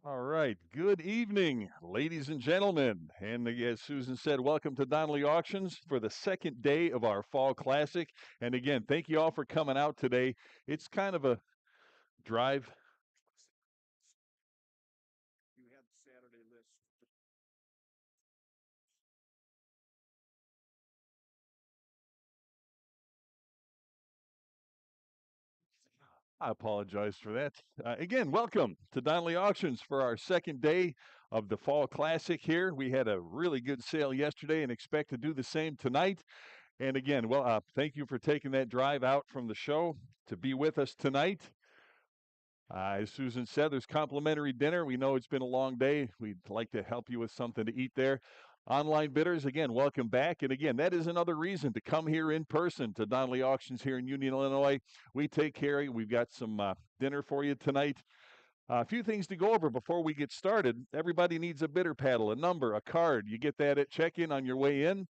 All right. Good evening, ladies and gentlemen. And as Susan said, welcome to Donley Auctions for the second day of our Fall Classic. And again, thank you all for coming out today. It's kind of a drive. You had the Saturday list. I apologize for that. Again, welcome to Donley Auctions for our second day of the Fall Classic here. We had a really good sale yesterday and expect to do the same tonight. And again, thank you for taking that drive out from the show to be with us tonight. As Susan said, there's complimentary dinner. We know it's been a long day. We'd like to help you with something to eat there. Online bidders, again, welcome back. And again, that is another reason to come here in person to Donley Auctions here in Union, Illinois. We take care of you. We've got some dinner for you tonight. A few things to go over before we get started. Everybody needs a bidder paddle, a number, a card. You get that at check-in on your way in.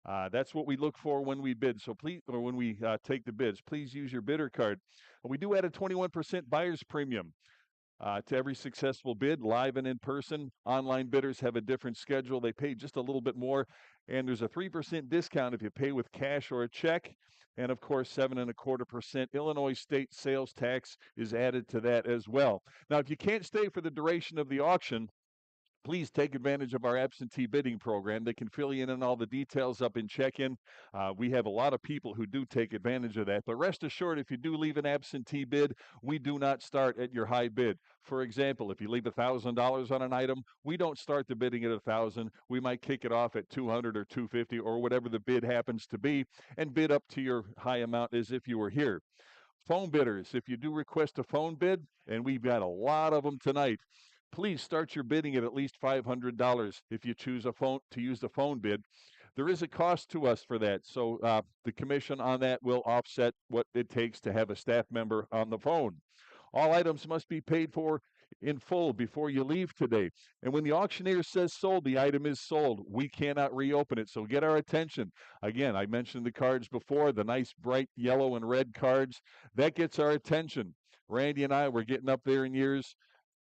That's what we look for when we bid. So please, or when we take the bids, please use your bidder card. We do add a 21% buyer's premium to every successful bid, live and in person. Online bidders have a different schedule. They pay just a little bit more, and there's a 3% discount if you pay with cash or a check. And of course, 7.25% Illinois state sales tax is added to that as well. Now, if you can't stay for the duration of the auction, please take advantage of our absentee bidding program. They can fill you in on all the details up in check-in. We have a lot of people who do take advantage of that. But rest assured, if you do leave an absentee bid, we do not start at your high bid. For example, if you leave $1,000 on an item, we don't start the bidding at 1,000. We might kick it off at 200 or 250 or whatever the bid happens to be, and bid up to your high amount as if you were here. Phone bidders, if you do request a phone bid, and we've got a lot of them tonight, please start your bidding at least $500 if you choose a phone to use the phone bid. There is a cost to us for that, so the commission on that will offset what it takes to have a staff member on the phone. All items must be paid for in full before you leave today. And when the auctioneer says sold, the item is sold. We cannot reopen it. So get our attention. Again, I mentioned the cards before, the nice bright yellow and red cards. That gets our attention. Randy and I, we're getting up there in years.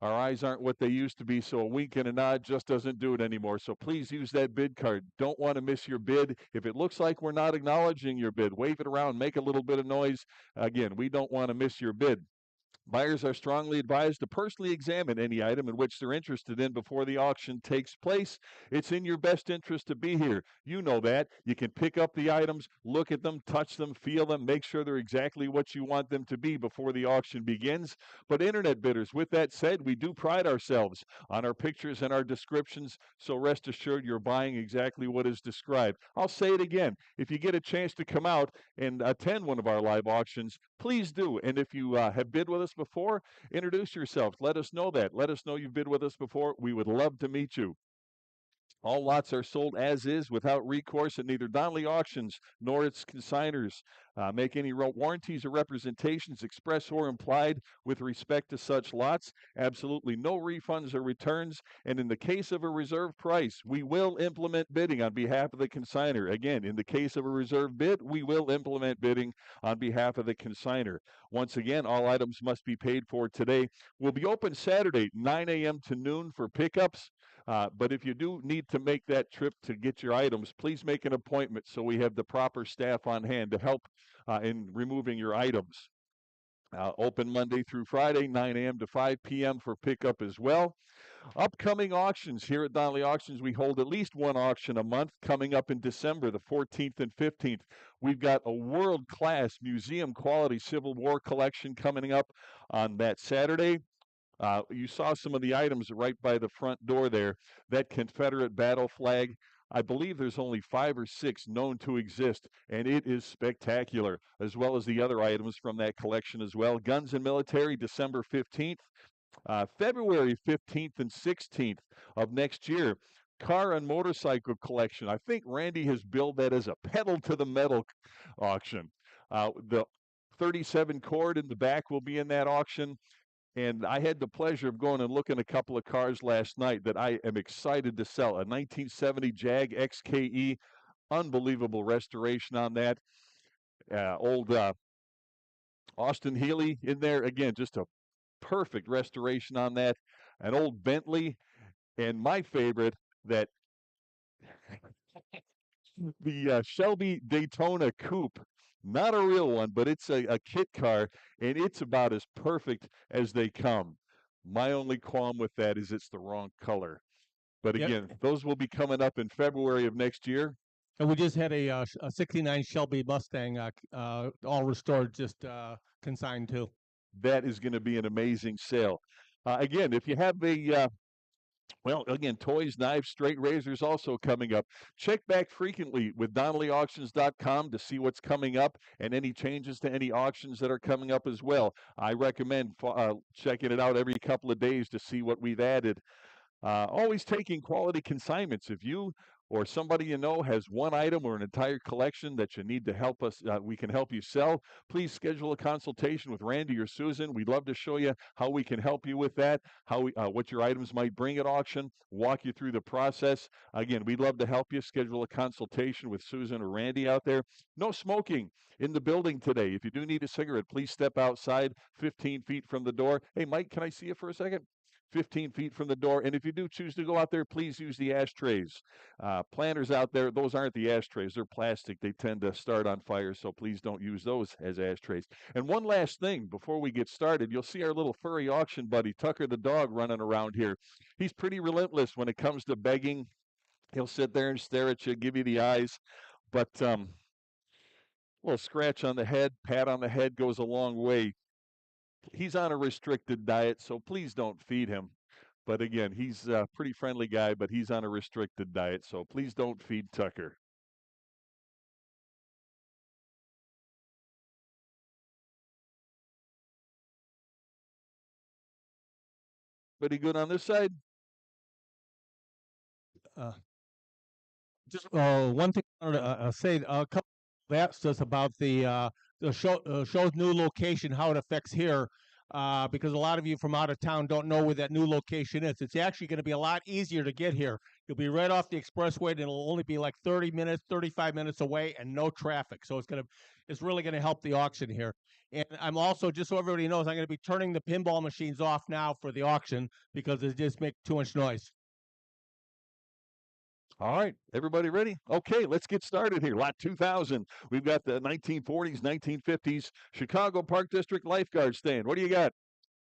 Our eyes aren't what they used to be, so a wink and a nod just doesn't do it anymore. So please use that bid card. Don't want to miss your bid. If it looks like we're not acknowledging your bid, wave it around, make a little bit of noise. Again, we don't want to miss your bid. Buyers are strongly advised to personally examine any item in which they're interested in before the auction takes place. It's in your best interest to be here. You know that. You can pick up the items, look at them, touch them, feel them, make sure they're exactly what you want them to be before the auction begins. But internet bidders, with that said, we do pride ourselves on our pictures and our descriptions, so rest assured you're buying exactly what is described. I'll say it again. If you get a chance to come out and attend one of our live auctions, please do. And if you have bid with us before, introduce yourselves. Let us know that. Let us know you've bid with us before. We would love to meet you. All lots are sold as is without recourse, and neither Donley Auctions nor its consigners make any warranties or representations, express or implied, with respect to such lots. Absolutely no refunds or returns. And in the case of a reserve price, we will implement bidding on behalf of the consigner. Again, in the case of a reserve bid, we will implement bidding on behalf of the consigner. Once again, all items must be paid for today. We'll be open Saturday, 9 a.m. to noon for pickups. But if you do need to make that trip to get your items, please make an appointment so we have the proper staff on hand to help in removing your items. Open Monday through Friday, 9 a.m. to 5 p.m. for pickup as well. Upcoming auctions here at Donley Auctions, we hold at least one auction a month coming up in December, the 14th and 15th. We've got a world-class museum quality Civil War collection coming up on that Saturday. You saw some of the items right by the front door there. That Confederate battle flag, I believe there's only 5 or 6 known to exist, and it is spectacular, as well as the other items from that collection as well. Guns and Military, December 15th. February 15th and 16th of next year. Car and motorcycle collection. I think Randy has billed that as a pedal to the metal auction. The 37 cord in the back will be in that auction. And I had the pleasure of going and looking at a couple of cars last night that I am excited to sell. A 1970 Jag XKE, unbelievable restoration on that. Old Austin Healey in there. Again, just a perfect restoration on that. an old Bentley, and my favorite, that the Shelby Daytona Coupe. Not a real one, but it's a kit car, and it's about as perfect as they come. My only qualm with that is it's the wrong color. But Yep. again, those will be coming up in February of next year. And we just had a '69 Shelby Mustang, all restored, just consigned too. That is going to be an amazing sale. Again, if you have a well, again, toys, knives, straight razors also coming up. Check back frequently with DonleyAuctions.com to see what's coming up and any changes to any auctions that are coming up as well. I recommend checking it out every couple of days to see what we've added. Always taking quality consignments. If you or somebody you know has one item or an entire collection that you need to help us, we can help you sell, please schedule a consultation with Randy or Susan. We'd love to show you how we can help you with that, what your items might bring at auction, walk you through the process. Again, we'd love to help you. Schedule a consultation with Susan or Randy out there. No smoking in the building today. If you do need a cigarette, please step outside 15 feet from the door. Hey, Mike, can I see you for a second? 15 feet from the door. And if you do choose to go out there, please use the ashtrays. Planters out there, those aren't the ashtrays. They're plastic. They tend to start on fire, so please don't use those as ashtrays. And one last thing before we get started, you'll see our little furry auction buddy, Tucker the dog, running around here. He's pretty relentless when it comes to begging. He'll sit there and stare at you, give you the eyes. But a little scratch on the head, pat on the head goes a long way. He's on a restricted diet, so please don't feed him. But again, he's a pretty friendly guy, but he's on a restricted diet, so please don't feed Tucker. Pretty good on this side? Uh, just one thing I wanted to say a couple of apps just about the show's new location, how it affects here. Because a lot of you from out of town don't know where that new location is. It's actually going to be a lot easier to get here. You'll be right off the expressway, and it'll only be like 30 minutes, 35 minutes away, and no traffic. So it's really going to help the auction here. And I'm also, just so everybody knows, I'm going to be turning the pinball machines off now for the auction because they just make too much noise. All right, everybody ready? Okay, let's get started here. Lot 2000. We've got the 1940s, 1950s Chicago Park District lifeguard stand. What do you got?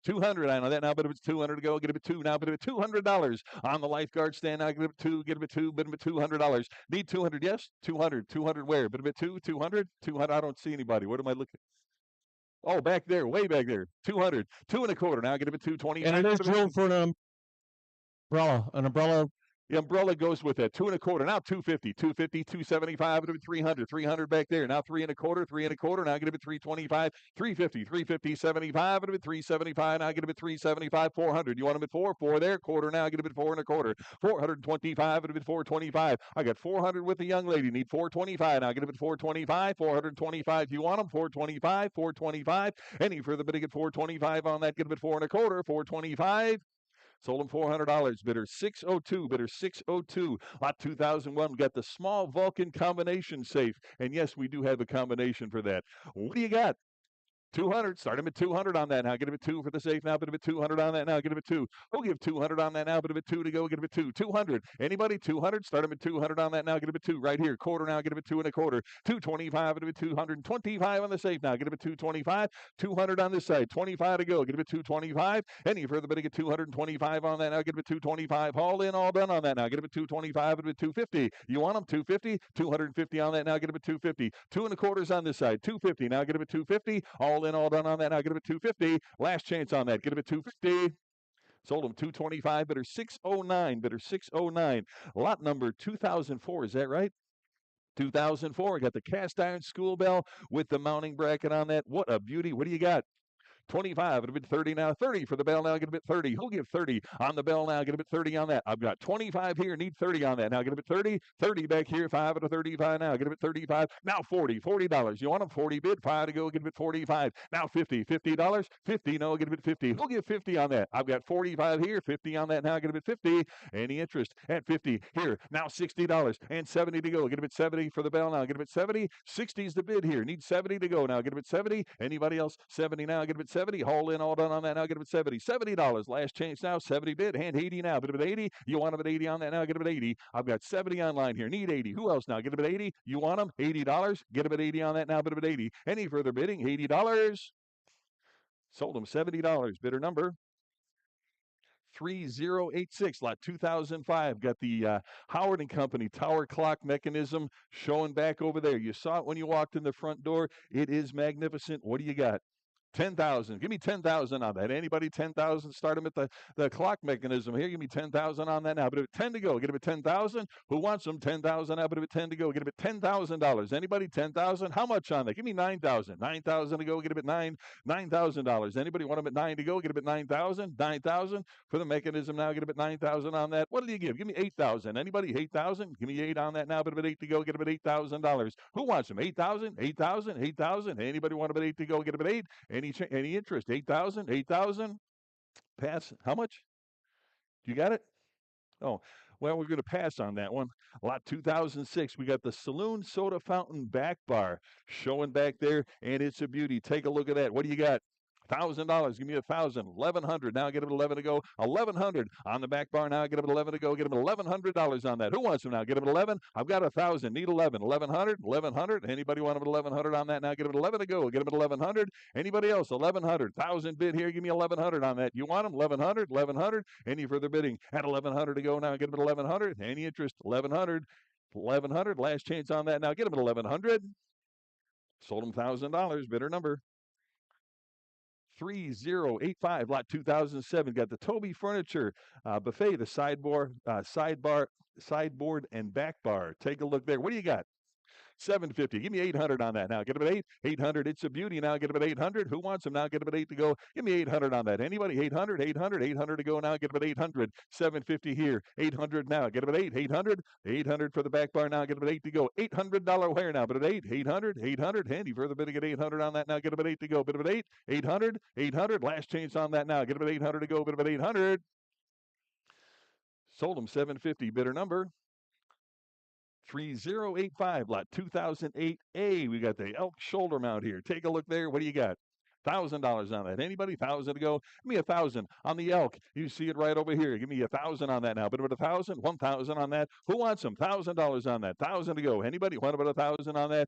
200 on that now, but if it's 200 to go, get a bit two now, but if it's $200 on the lifeguard stand now, get a bit two, get a bit two, but a bit $200. Need 200, yes? 200, 200 where? But a bit two, 200, 200. I don't see anybody. What am I looking? Oh, back there, way back there. 200, two and a quarter. Now get a bit 220. And it is room for an umbrella. An umbrella. The umbrella goes with it. Two and a quarter. Now 250, 250, 275, 300, 300 back there. Now three and a quarter, three and a quarter. Now get a bit 325, 350, 350, 75, a bit 375. Now get a bit 375, 400. You want them at four there. Quarter now. Get a bit four and a quarter. 425, a bit 425. I got 400 with the young lady. Need 425. Now get a bit 425, 425. You want them 425, 425. Any further bidding at 425 on that? Get a bit four and a quarter. 425. Sold him $400. Bidder 602. Bidder 602. Lot 2001. We got the small Vulcan combination safe. And yes, we do have a combination for that. What do you got? 200. Start him at 200 on that now. Get him at two for the safe now. But a bit 200 on that now. Get him at two. We'll give 200 on that now. But a bit two to go. Get him at two. 200. Anybody? 200. Start him at 200 on that now. Get him at two right here. Quarter now. Get him at two and a quarter. 225. Get him at 225 on the safe now. Get him at 225. 200 on this side. 25 to go. Get him at 225. Any further bidding at 225 on that now. Get him at 225. All in, all done on that now. Get him at 225. Get him at 250. You want him? 250. 250 on that now. Get him at 250. Two and a quarters on this side. 250. Now get him at 250. All in, all done on that. Now get him at 250. Last chance on that. Get him at 250. Sold him 225. Bidder 609. Bidder 609. Lot number 2004. Is that right? 2004. Got the cast iron school bell with the mounting bracket on that. What a beauty. What do you got? 25, it'll be 30 now. 30 for the bell now. Get a bit 30. Who'll give 30 on the bell now? Get a bit 30 on that. I've got 25 here. Need 30 on that. Now get a bit 30. 30 back here. 5 at a 35 now. Get a bit 35. Now 40. $40. You want them? 40 bid. 5 to go. Get a bit 45. Now 50. $50. 50. No, get a bit 50. Who'll give 50 on that? I've got 45 here. 50 on that now. Get a bit 50. Any interest at 50 here. Now $60 and 70 to go. Get a bit 70 for the bell now. Get a bit 70. 60 is the bid here. Need 70 to go now. Get a bit 70. Anybody else? 70 now. Get a bit 70. Haul in, all done on that now. Get them at 70. $70. Last change now. 70 bid. Hand 80 now. Bid them at 80. You want them at 80 on that now. Get them at 80. I've got 70 online here. Need 80. Who else now? Get them at 80. You want them? $80. Get them at 80 on that now. Bid them at 80. Any further bidding? $80. Sold them $70. Bidder number 3086, lot 2005. Got the Howard and Company tower clock mechanism showing back over there. You saw it when you walked in the front door. It is magnificent. What do you got? 10,000. Give me 10,000 on that. Anybody 10,000? Start them at the clock mechanism here. Give me 10,000 on that now. But if 10 to go, get them at 10,000. Who wants them? 10,000 now. But if 10 to go, get them at $10,000. Anybody 10,000? How much on that? Give me 9,000. 9,000 to go, get them at $9,000. Anybody want them at 9 to go? Get them at 9,000. 9,000 for the mechanism now. Get them at 9,000 on that. What do you give? Give me 8,000. Anybody 8,000? Give me 8 on that now. But if 8 to go, get them at $8,000. Who wants them? 8,000. 8,000. 8,000. Anybody want them at 8 to go? Get them at 8. Any interest? 8,000? 8,000? Pass. How much? You got it? Oh, well, we're going to pass on that one. Lot 2006, we got the Saloon Soda Fountain back bar showing back there, and it's a beauty. Take a look at that. What do you got? $1,000. Give me 1,000. 1,100. Now get them at 11 to go. 1,100 on the back bar. Now get them at 11 to go. Get them at $1,100 on that. Who wants them now? Get them at 11. I've got 1,000. Need 11. 1,100. 1,100. Anybody want them at 1,100 on that? Now get them at 11 to go. Get them at 1,100. Anybody else? 1,100. 1,000 bid here. Give me 1,100 on that. You want them? 1,100. 1,100. Any further bidding? At 1,100 to go. Now get them at 1,100. Any interest? 1,100. 1,100. Last chance on that. Now get them at 1,100. Sold them $1,000. Bidder number 3085, lot 2007. Got the Toby Furniture buffet, the sideboard and back bar. Take a look there. What do you got? 750. Give me 800 on that now. Get them at 8. 800. It's a beauty now. Get them at 800. Who wants them now? Get them at 8 to go. Give me 800 on that. Anybody? 800. 800. 800 to go now. Get them at 800. 750 here. 800 now. Get them at 8. 800. 800 for the back bar now. Get them at 8 to go. $800 wear now. But at 8. 800. 800. Handy further bidding at 800 on that now. Get them at 8 to go. Bid them at 8. 800. 800. Last chance on that now. Get them at 800 to go. Bid them at 800. Sold them 750. Bidder number 3085, lot 2008A. We got the elk shoulder mount here. Take a look there. What do you got? $1,000 on that. Anybody? 1,000 to go. Give me 1,000 on the elk. You see it right over here. Give me 1,000 on that now. But about 1,000, 1,000 on that. Who wants them? $1,000 on that. 1,000 to go. Anybody? What about 1,000 on that?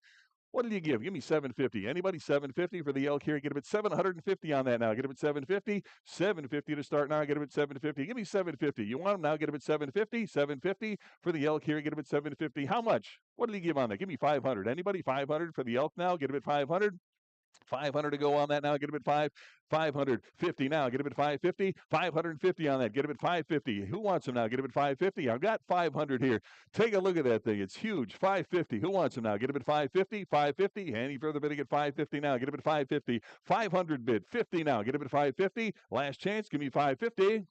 What did you give? Give me 750. Anybody? 750 for the elk here. Get him at 750 on that now. Get him at 750. 750 to start now. Get him at 750. Give me 750. You want him now? Get him at 750. 750 for the elk here. Get him at 750. How much? What did he give on that? Give me 500. Anybody? 500 for the elk now. Get him at 500. 500 to go on that now. Get him at 550 now. Get him at 550. 550 on that. Get him at 550. Who wants him now? Get him at 550. I've got 500 here. Take a look at that thing. It's huge. 550. Who wants him now? Get him at 550. 550. Any further bidding at 550 now? Get him at 550. 500 bid. 50 now. Get him at 550. Last chance. Give me 550.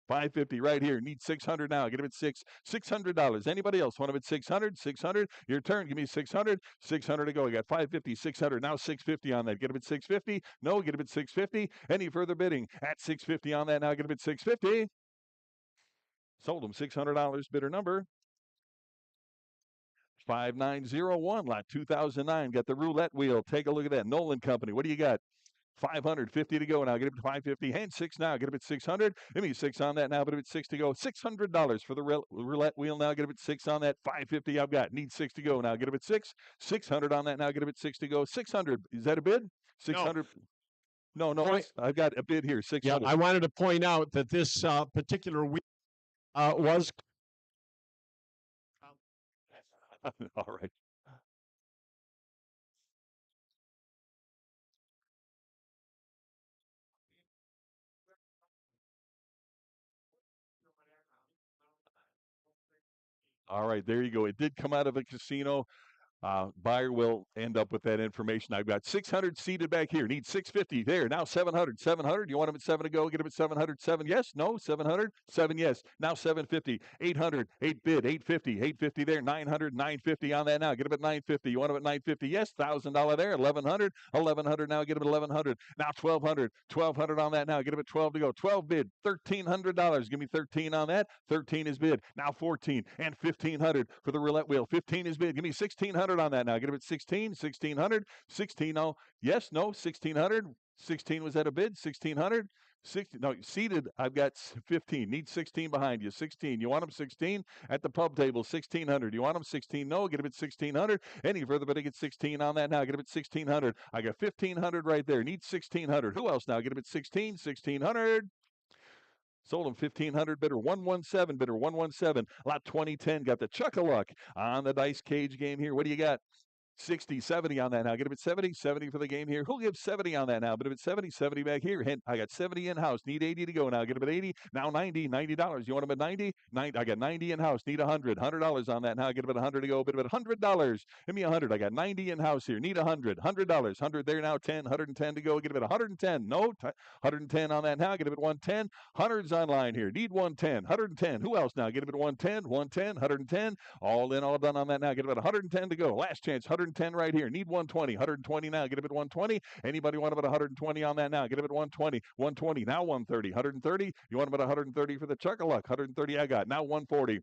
550 right here. Need 600 now. Get him at $600. Anybody else want him at 600? 600. Your turn. Give me 600. 600 to go. You got 550, 600. Now 650 on that. Get him at 650. No, get him at 650. Any further bidding at 650 on that now? Get him at 650. Sold him $600. Bidder number 5901, lot 2009. Got the roulette wheel. Take a look at that. Nolan Company. What do you got? 550 to go now. Get him to 550. Hand 6 now. Get him at 600. Give me 6 on that now. But him at 6 to go. $600 for the roulette wheel now. Get him at 6 on that. 550 I've got. Need 6 to go now. Get him at 6. 600 on that now. Get him at 6 to go. 600. Is that a bid? 600. No. I've got a bid here. 600. Yeah, I wanted to point out that this particular wheel was. All right. All right, there you go. It did come out of a casino. Buyer will end up with that information. I've got 600 seated back here. Need 650 there. Now 700. 700. You want them at 7 to go? Get them at 700. 7 yes. No. 700. 7 yes. Now 750. 800. 8 bid. 850. 850 there. 900. 950 on that now. Get them at 950. You want them at 950? Yes. $1,000 there. 1100. 1100 now. Get them at 1100. Now 1200. 1200 on that now. Get them at 12 to go. 12 bid. $1,300. Give me 13 on that. 13 is bid. Now 14 and 1500 for the roulette wheel. 15 is bid. Give me 1600 on that now. Get him at 16, 1600, 16. No, yes, no, 1600, 16 was that a bid? 1600? 60, no, seated, I've got 15. Need 16 behind you. 16. You want them 16? At the pub table, 1600. You want them 16? No, get them at 1600. Any further, but I get 16 on that now. Get them at 1600. I got 1500 right there. Need 1600. Who else now? Get them at 16, 1600. Sold him 1,500, bidder 117, bidder 117. Lot 2010 got the chuck-a-luck on the dice cage game here. What do you got? 60, 70 on that now. Get him at 70, 70 for the game here. Who'll give 70 on that now? But if it's 70, 70 back here. I got 70 in-house. Need 80 to go now. Get him at 80. Now 90, $90. You want him at 90? I got 90 in-house. Need 100. $100 on that now. Get him at 100 to go. Bid him at $100. Give me 100. I got 90 in-house here. Need 100. $100. 100 there now. 10. 110 to go. Get him at 110. No. 110 on that now. Get him at 110. 100's online here. Need 110. 110. Who else now? Get him at 110. 110. 110. All in, all done on that now. Get him at 110 to go. Last chance. 110 right here. Need 120. 120 now. Get him at 120. Anybody want him at 120 on that now? Get him at 120. 120. Now 130. 130. You want him at 130 for the chuck-a-luck. 130 I got. Now 140.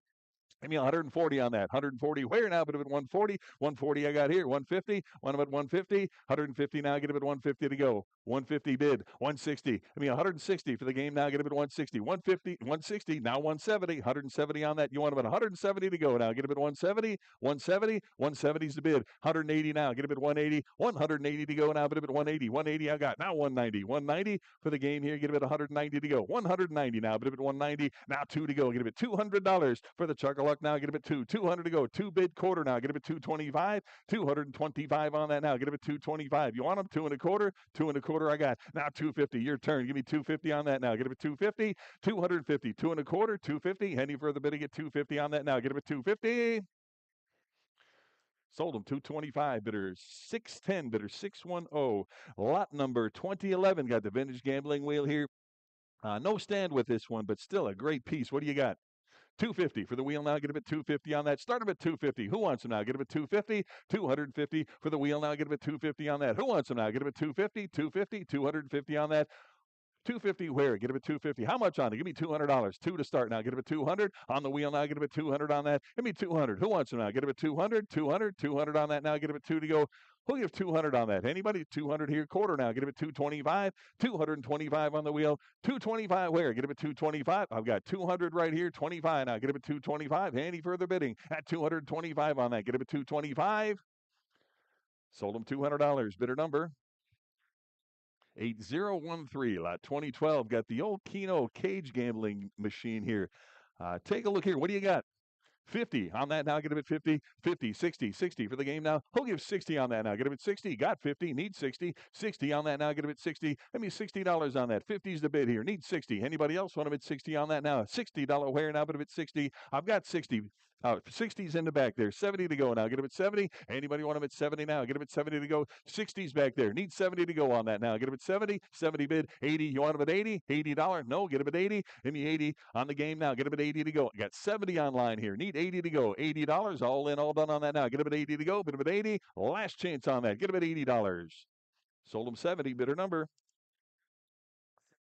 Give me 140 on that. 140 where now? But at 140. 140 I got here. 150. Want him at 150. 150 now. Get him at 150 to go. 150 bid. 160. Give me 160 for the game now. Get him at 160. 150. 160. Now 170. 170 on that. You want him at 170 to go now. Get him at 170. 170. 170 is the bid. 180 now. Get him at 180. 180 to go now. But at 180. 180 I got. Now 190. 190 for the game here. Get him at 190 to go. 190 now. But at 190. Now 2 to go. Get him at $200 for the chuck-a-luck now. Get him at 2. 200 to go. 2 bid quarter now. Get him at 225. 225 on that now. Get him at 225. You want him 2 1/4. 2 1/4 I got. Now 250. Your turn. Give me 250 on that now. Get him at 250. 250. 2 1/4. 250. Any further bidding at 250 on that now. Get him at 250. Sold him 225. Bidder 610. Bidder 610. Lot number 2011. Got the vintage gambling wheel here. No stand with this one, but still a great piece. What do you got? 250 for the wheel now. Get him at 250 on that. Start him at 250. Who wants him now? Get him at 250. 250 for the wheel now. Get him at 250 on that. Who wants him now? Get him at 250. 250. 250 on that. 250 where? Get him at 250. How much on it? Give me $200. 2 to start now. Get him at 200 on the wheel now. Get him at 200 on that. Give me 200. Who wants him now? Get him at 200. 200. 200 on that now. Get him at 2 to go. Who'll give 200 on that? Anybody? 200 here, quarter now. Get him at 225. 225 on the wheel. 225 where? Get him at 225. I've got 200 right here. 25 now. Get him at 225. Any further bidding at 225 on that? Get him at 225. Sold him $200. Bidder number 8013. Lot 2012. Got the old Keno cage gambling machine here. Take a look here. What do you got? 50 on that now. Get him at 50. 50. 60. 60 for the game now. Who'll give 60 on that now? Get him at 60. Got 50. Need 60. 60 on that now. Get him at 60. Give me $60 on that. 50's the bid here. Need 60. Anybody else want him at 60 on that now? $60 where now? But him at 60. I've got 60. 60's in the back there. 70 to go now. Get him at 70. Anybody want him at 70 now? Get him at 70 to go. 60's back there. Need 70 to go on that now. Get him at 70. 70 bid. 80. You want him at 80? $80? No. Get him at 80. Give me 80 on the game now. Get him at 80 to go. Got 70 online here. Need 80 to go. $80. All in, all done on that now. Get him at 80 to go. Bid him at 80. Last chance on that. Get him at $80. Sold him 70. Bidder number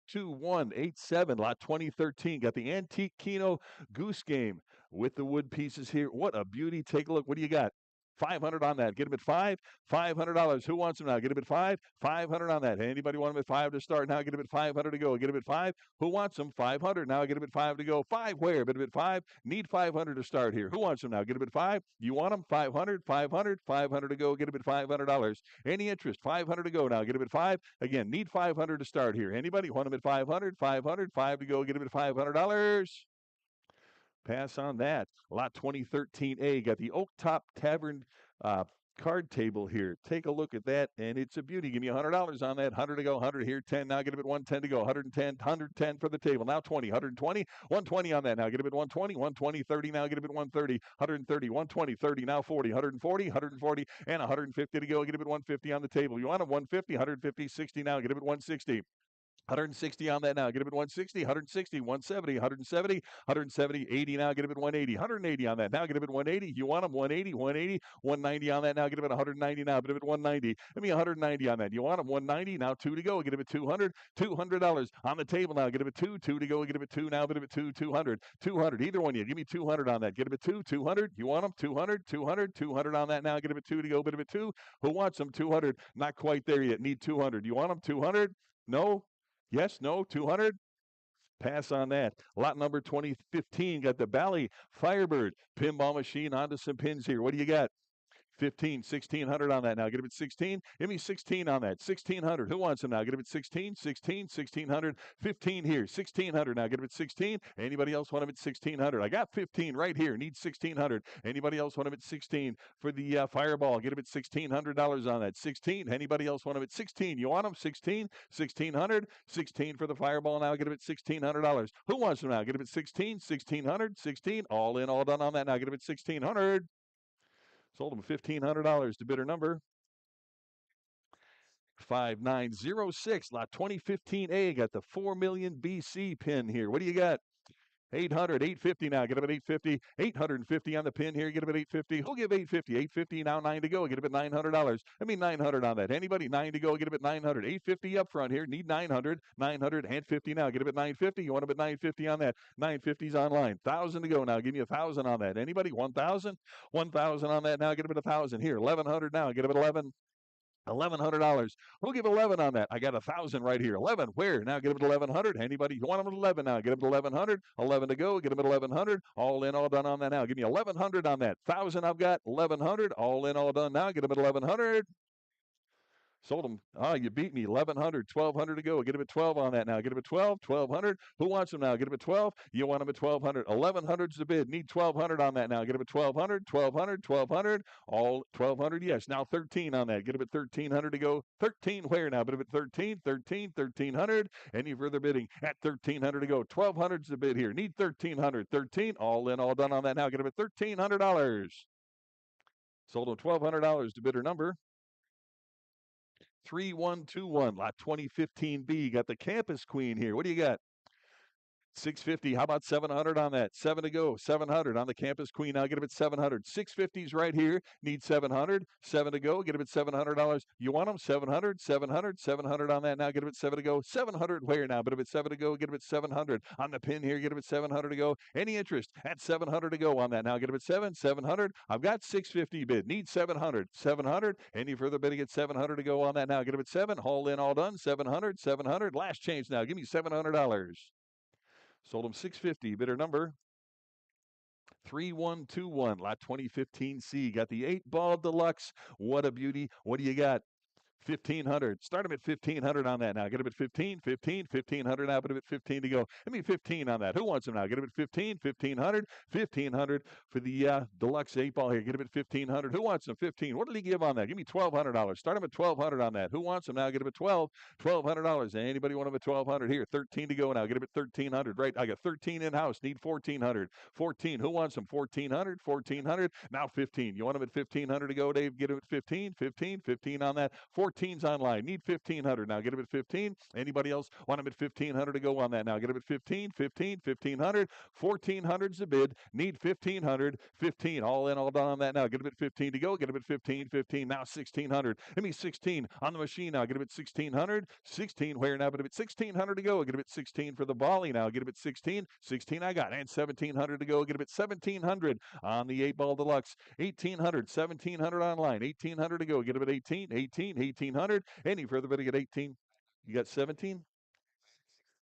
2187. Lot 2013. Got the antique Keno goose game with the wood pieces here. What a beauty. Take a look. What do you got? 500 on that. Get him at 5. $500. Who wants him now? Get him at 5. 500 on that. Anybody want him at 5 to start now? Get him at 500 to go. Get him at 5. Who wants him? 500. Now get him at 5 to go. 5 where? Get him at 5. Need 500 to start here. Who wants him now? Get him at 5. You want him? 500. 500. 500 to go. Get him at $500. Any interest? 500 to go now. Get him at 5. Again, need 500 to start here. Anybody want him at 500? 500. 5 to go. Get him at $500. Pass on that. Lot 2013A. Got the Oak Top Tavern card table here. Take a look at that, and it's a beauty. Give me $100 on that. 100 to go. 100 here. 10 now. Get him at 110 to go. 110. 110 for the table. Now 20. 120. 120 on that now. Get him at 120. 120. 30 now. Get him at 130. 130. 120. 30 now. 40. 140. 140 and 150 to go. Get him at 150 on the table. You want him 150. 150. 60 now. Get him at 160. 160 on that now. Get him at 160, 160, 170, 170, 170, 80 now. Get him at 180, 180 on that now. Get him at 180. You want him 180, 180, 190 on that now. Get him at 190 now. Get him at 190. Give me 190 on that. You want him 190 now. 2 to go. Get him at 200, $200 on the table now. Get him at 2, 2 to go. Get him at 2 now. Get him at 2, 200, 200. Either one. You give me 200 on that. Get him at 2, 200. You want him 200, 200, 200 on that now. Get him at 2 to go. Get him at 2. Who wants him 200? Not quite there yet. Need 200. You want him 200? No. Yes, no, 200? Pass on that. Lot number 2015 got the Bally Firebird pinball machine onto some pins here. What do you got? 15, 1600 on that now. Get him at 16. Give me 16 on that. 1600. Who wants him now? Get him at 16, 16, 1600, 15 here. 1600 now. Get him at 16. Anybody else want him at 1600? I got 15 right here. Need 1600. Anybody else want him at 16 for the Fireball? Get him at $1,600 on that. 16. Anybody else want him at 16? You want him 16, 1600, 16 for the Fireball now. Get him at $1,600. Who wants him now? Get him at 16, 1600, 16. All in, all done on that now. Get him at 1600. Sold him $1,500 to bidder number 5906. Lot 2015A got the 4 million BC pin here. What do you got? 800, 850 now. Get him at 850, 850 on the pin here. Get him at 850. Who'll give 850? 850 now, 9 to go. Get him at $900. I mean 900 on that. Anybody? 9 to go. Get him at 900. 850 up front here. Need 900, 900 and 50 now. Get him at 950. You want him at 950 on that. 950's online. 1,000 to go now. Give me 1,000 on that. Anybody? 1,000? 1,000 on that now. Get him at 1,000 here. 1,100 now. Get him at 11. $1,100. We'll give 11 on that. I got 1,000 right here. 11. Where? Now get him at 1,100. Anybody? You want him at 11 now? Get him at 1,100. 11 to go. Get him at 1,100. All in, all done on that now. Give me 1,100 on that. 1,000 I've got. 1,100. All in, all done now. Get him at 1,100. Sold him. Oh, you beat me. 1,100, 1,200 to go. Get him at 12 on that now. Get him at 12, 1,200. Who wants him now? Get him at 12. You want him at 1,200. 1,100's the bid. Need 1,200 on that now. Get him at 1,200, 1,200, 1,200. All 1,200. Yes. Now 13 on that. Get him at 1,300 to go. 13 where now? Get him at 13, 13, 1,300. Any further bidding at 1,300 to go. 1,200's the bid here. Need 1,300. 13. All in, all done on that now. Get him at $1,300. Sold him $1,200 to bidder number 3121. Lot 2015B. Got the Campus Queen here. What do you got? 650. How about 700 on that? 7 to go. 700 on the Campus Queen. Now get him at 700. 650's right here. Need 700. 7 to go. Get him at $700. You want him? 700, 700, 700 on that. Now get him at 7 to go. 700 where now? But if it's 7 to go, get him at 700 on the pin here. Get him at 700 to go. Any interest at 700 to go on that? Now get him at 700. I've got 650 bid. Need 700, 700. Any further bidding at 700 to go on that? Now get him at 7. All in, all done. 700, 700. Last change now. Give me $700. Sold him 650. Bidder number 3121. Lot 2015C. Got the 8-ball deluxe. What a beauty. What do you got? 1,500. Start him at 1,500 on that now. Get him at 15, 15, 1,500 now. Put him at 15 to go. Give me 15 on that. Who wants him now? Get him at 15, 1,500, 1,500 for the deluxe 8-ball here. Get him at 1,500. Who wants him? 15. What did he give on that? Give me $1,200. Start him at 1,200 on that. Who wants him now? Get him at 12, $1,200. Anybody want him at 1,200 here? 13 to go now. Get him at 1,300. Right. I got 13 in house. Need 1,400. 14. Who wants him? 1,400, 1,400. Now 15. You want him at 1,500 to go, Dave? Get him at 15, 15, 15 on that. 14's online. Need 1,500 now. Get him at 15. Anybody else want him at 1,500 to go on that now? Get him at 15, 15, 1,500. 1,400's the bid. Need 1,500, 15. All in, all done on that now. Get him at 15 to go. Get him at 15, 15. Now 1,600. Give me 16 on the machine now. Get him at 1,600. 16 where now? But at 1,600 to go. Get him at 16 for the volley now. Get him at 16. 16 I got. And 1,700 to go. Get him at 1,700 on the 8-ball deluxe. 1,800, 1,700 online. 1,800 to go. Get him at 18, 18, 1,800. Any further bidding at 18? You got 17?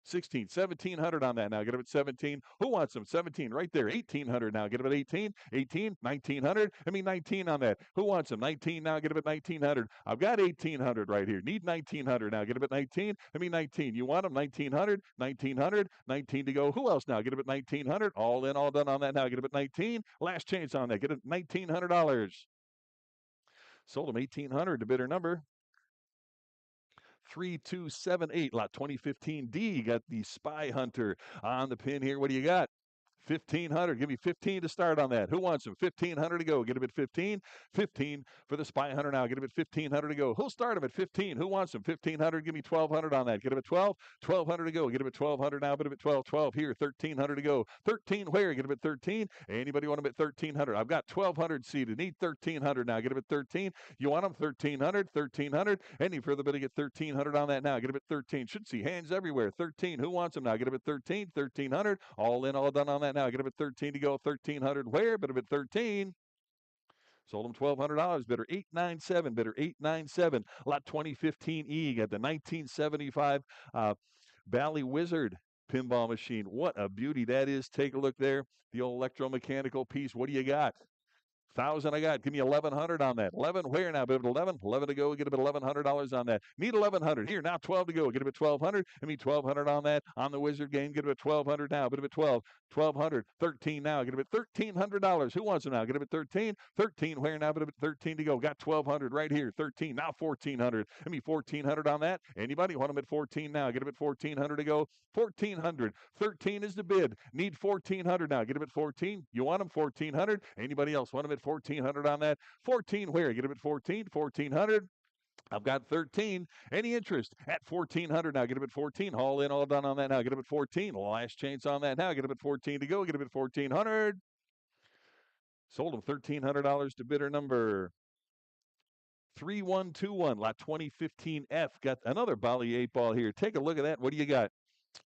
16, 1,700 on that now. Get him at 17. Who wants them? 17 right there. 1,800 now. Get him at 18, 18, 1,900. I mean 19 on that. Who wants them? 19 now. Get him at 1,900. I've got 1,800 right here. Need 1,900 now. Get him at 19. I mean 19. You want them? 1,900, 1,900, 19 to go. Who else now? Get him at 1,900. All in, all done on that now. Get him at 19. Last chance on that. Get him at $1,900. Sold him 1,800 to bidder number 3278. Lot 2015D. Got the Spy Hunter on the pin here. What do you got? 1,500. Give me 15 to start on that. Who wants them? 1,500 to go. Get him at 15. 15 for the Spy Hunter now. Get him at 1,500 to go. Who'll start him at 15? Who wants them? 1,500. Give me 1,200 on that. Get him at 12. 1,200 to go. Get him at 1,200 now. Put him at 12. 12 here. 1,300 to go. 13 where? Get him at 13. Anybody want him at 1,300? I've got 1,200 seated. Need 1,300 now. Get him at 13. You want him? 1,300. 1,300. Any further bidding at 1,300 on that now. Get him at 13. Should see hands everywhere. 13. Who wants him now? Get him at 13. 1,300. All in, all done on that now. Get him at 13 to go. 1,300 where? But him at 13. Sold him $1,200. Bidder 897. Bidder 897. Lot 2015E. Got the 1975 Bally Wizard pinball machine. What a beauty that is. Take a look there. The old electromechanical piece. What do you got? 1,000 I got. Give me 1,100 on that. 11 where now? Bid 11. 11 to go. Get him at $1,100 on that. Need 1,100 here now. 12 to go. Get him at 1,200. Give me 1,200 on that. On the Wizard game. Get him at 1,200 now. Bid him at 12. 1,200. 13 now. Get him at $1,300. Who wants him now? Get him at 13. 13 where now? Bid him at 13 to go. Got 1,200 right here. 13 now. 1,400. Give me 1,400 on that. Anybody want him at 14 now? Get him at 1,400 to go. 1,400. 13 is the bid. Need 1,400 now. Get him at 14. You want him? 1,400. Anybody else want him at 1,400 on that? 14 where? Get him at 14. 1,400. I've got 13. Any interest at 1,400 now? Get him at 14. All in, all done on that now. Get him at 14. Last chance on that now. Get him at 14 to go. Get him at 1,400. Sold him $1,300 to bidder number 3121. Lot 2015F. Got another Bally 8-ball here. Take a look at that. What do you got?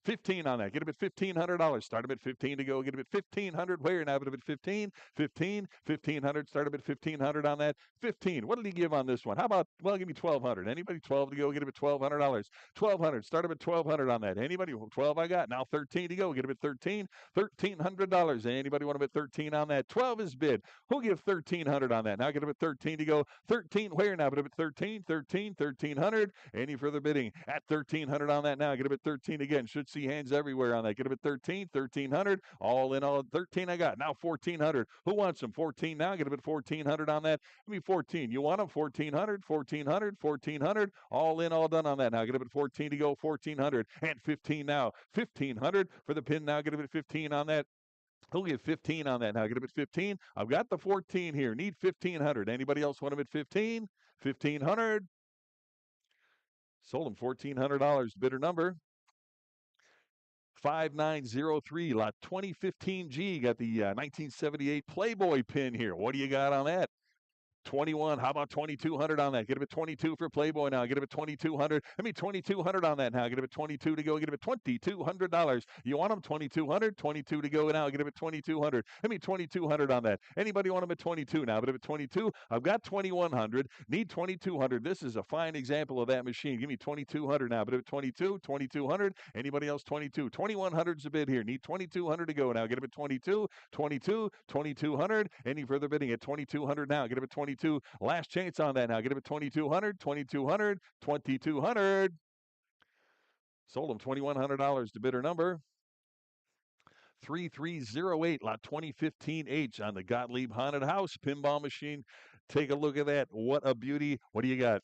15 on that. Get him at $1,500. Start him at 15 to go. Get him at 1,500. Where now? Get him at 15. 15. 1,500. Start him at 1,500 on that. 15. What did he give on this one? How about, well, give me 1,200. Anybody 12 to go? Get him at $1,200. 1,200. Start him at 1,200 on that. Anybody? 12 I got. Now 13 to go. Get him at 13. $1,300. Anybody want him at 13 on that? 12 is bid. Who'll give 1,300 on that? Now get him at 13 to go. 13 where now? Get him at 13. 13. 1,300. Any further bidding at 1,300 on that now? Get him at 13 again. Should see hands everywhere on that. Get him at 13, 1,300. All in, all 13 I got. Now 1,400. Who wants them? 14 now. Get him at 1,400 on that. Give me 14. You want them? 1,400, 1,400, 1,400. All in, all done on that. Now get him at 14 to go. 1,400 and 15 now. 1,500 for the pin now. Get him at 15 on that. He'll give 15 on that now. Get him at 15. I've got the 14 here. Need 1,500. Anybody else want him at 15? 1,500. Sold him $1,400. Bidder number 5903. Lot 2015G. Got the 1978 Playboy pin here. What do you got on that? 21. How about 2,200 on that? Get him at 22 for Playboy now. Get him at 2,200. I mean 2,200 on that now. Get him at 22 to go. Get him at $2,200. You want him? 2,200. 22 to go now. Get him at 2,200. I mean 2,200 on that. Anybody want him at 22 now? But him at 22. I've got 2,100. Need 2,200. This is a fine example of that machine. Give me 2,200 now. But him at 22. 2,200. Anybody else? 22. 2,100 is the bid here. Need 2,200 to go now. Get him at 22. 22. 2,200. Any further bidding at 2,200 now? Get him at 22. Last chance on that now. Get him at 2,200, 2,200, 2,200. Sold him $2,100 to bidder number 3308. Lot 2015H on the Gottlieb Haunted House pinball machine. Take a look at that. What a beauty. What do you got?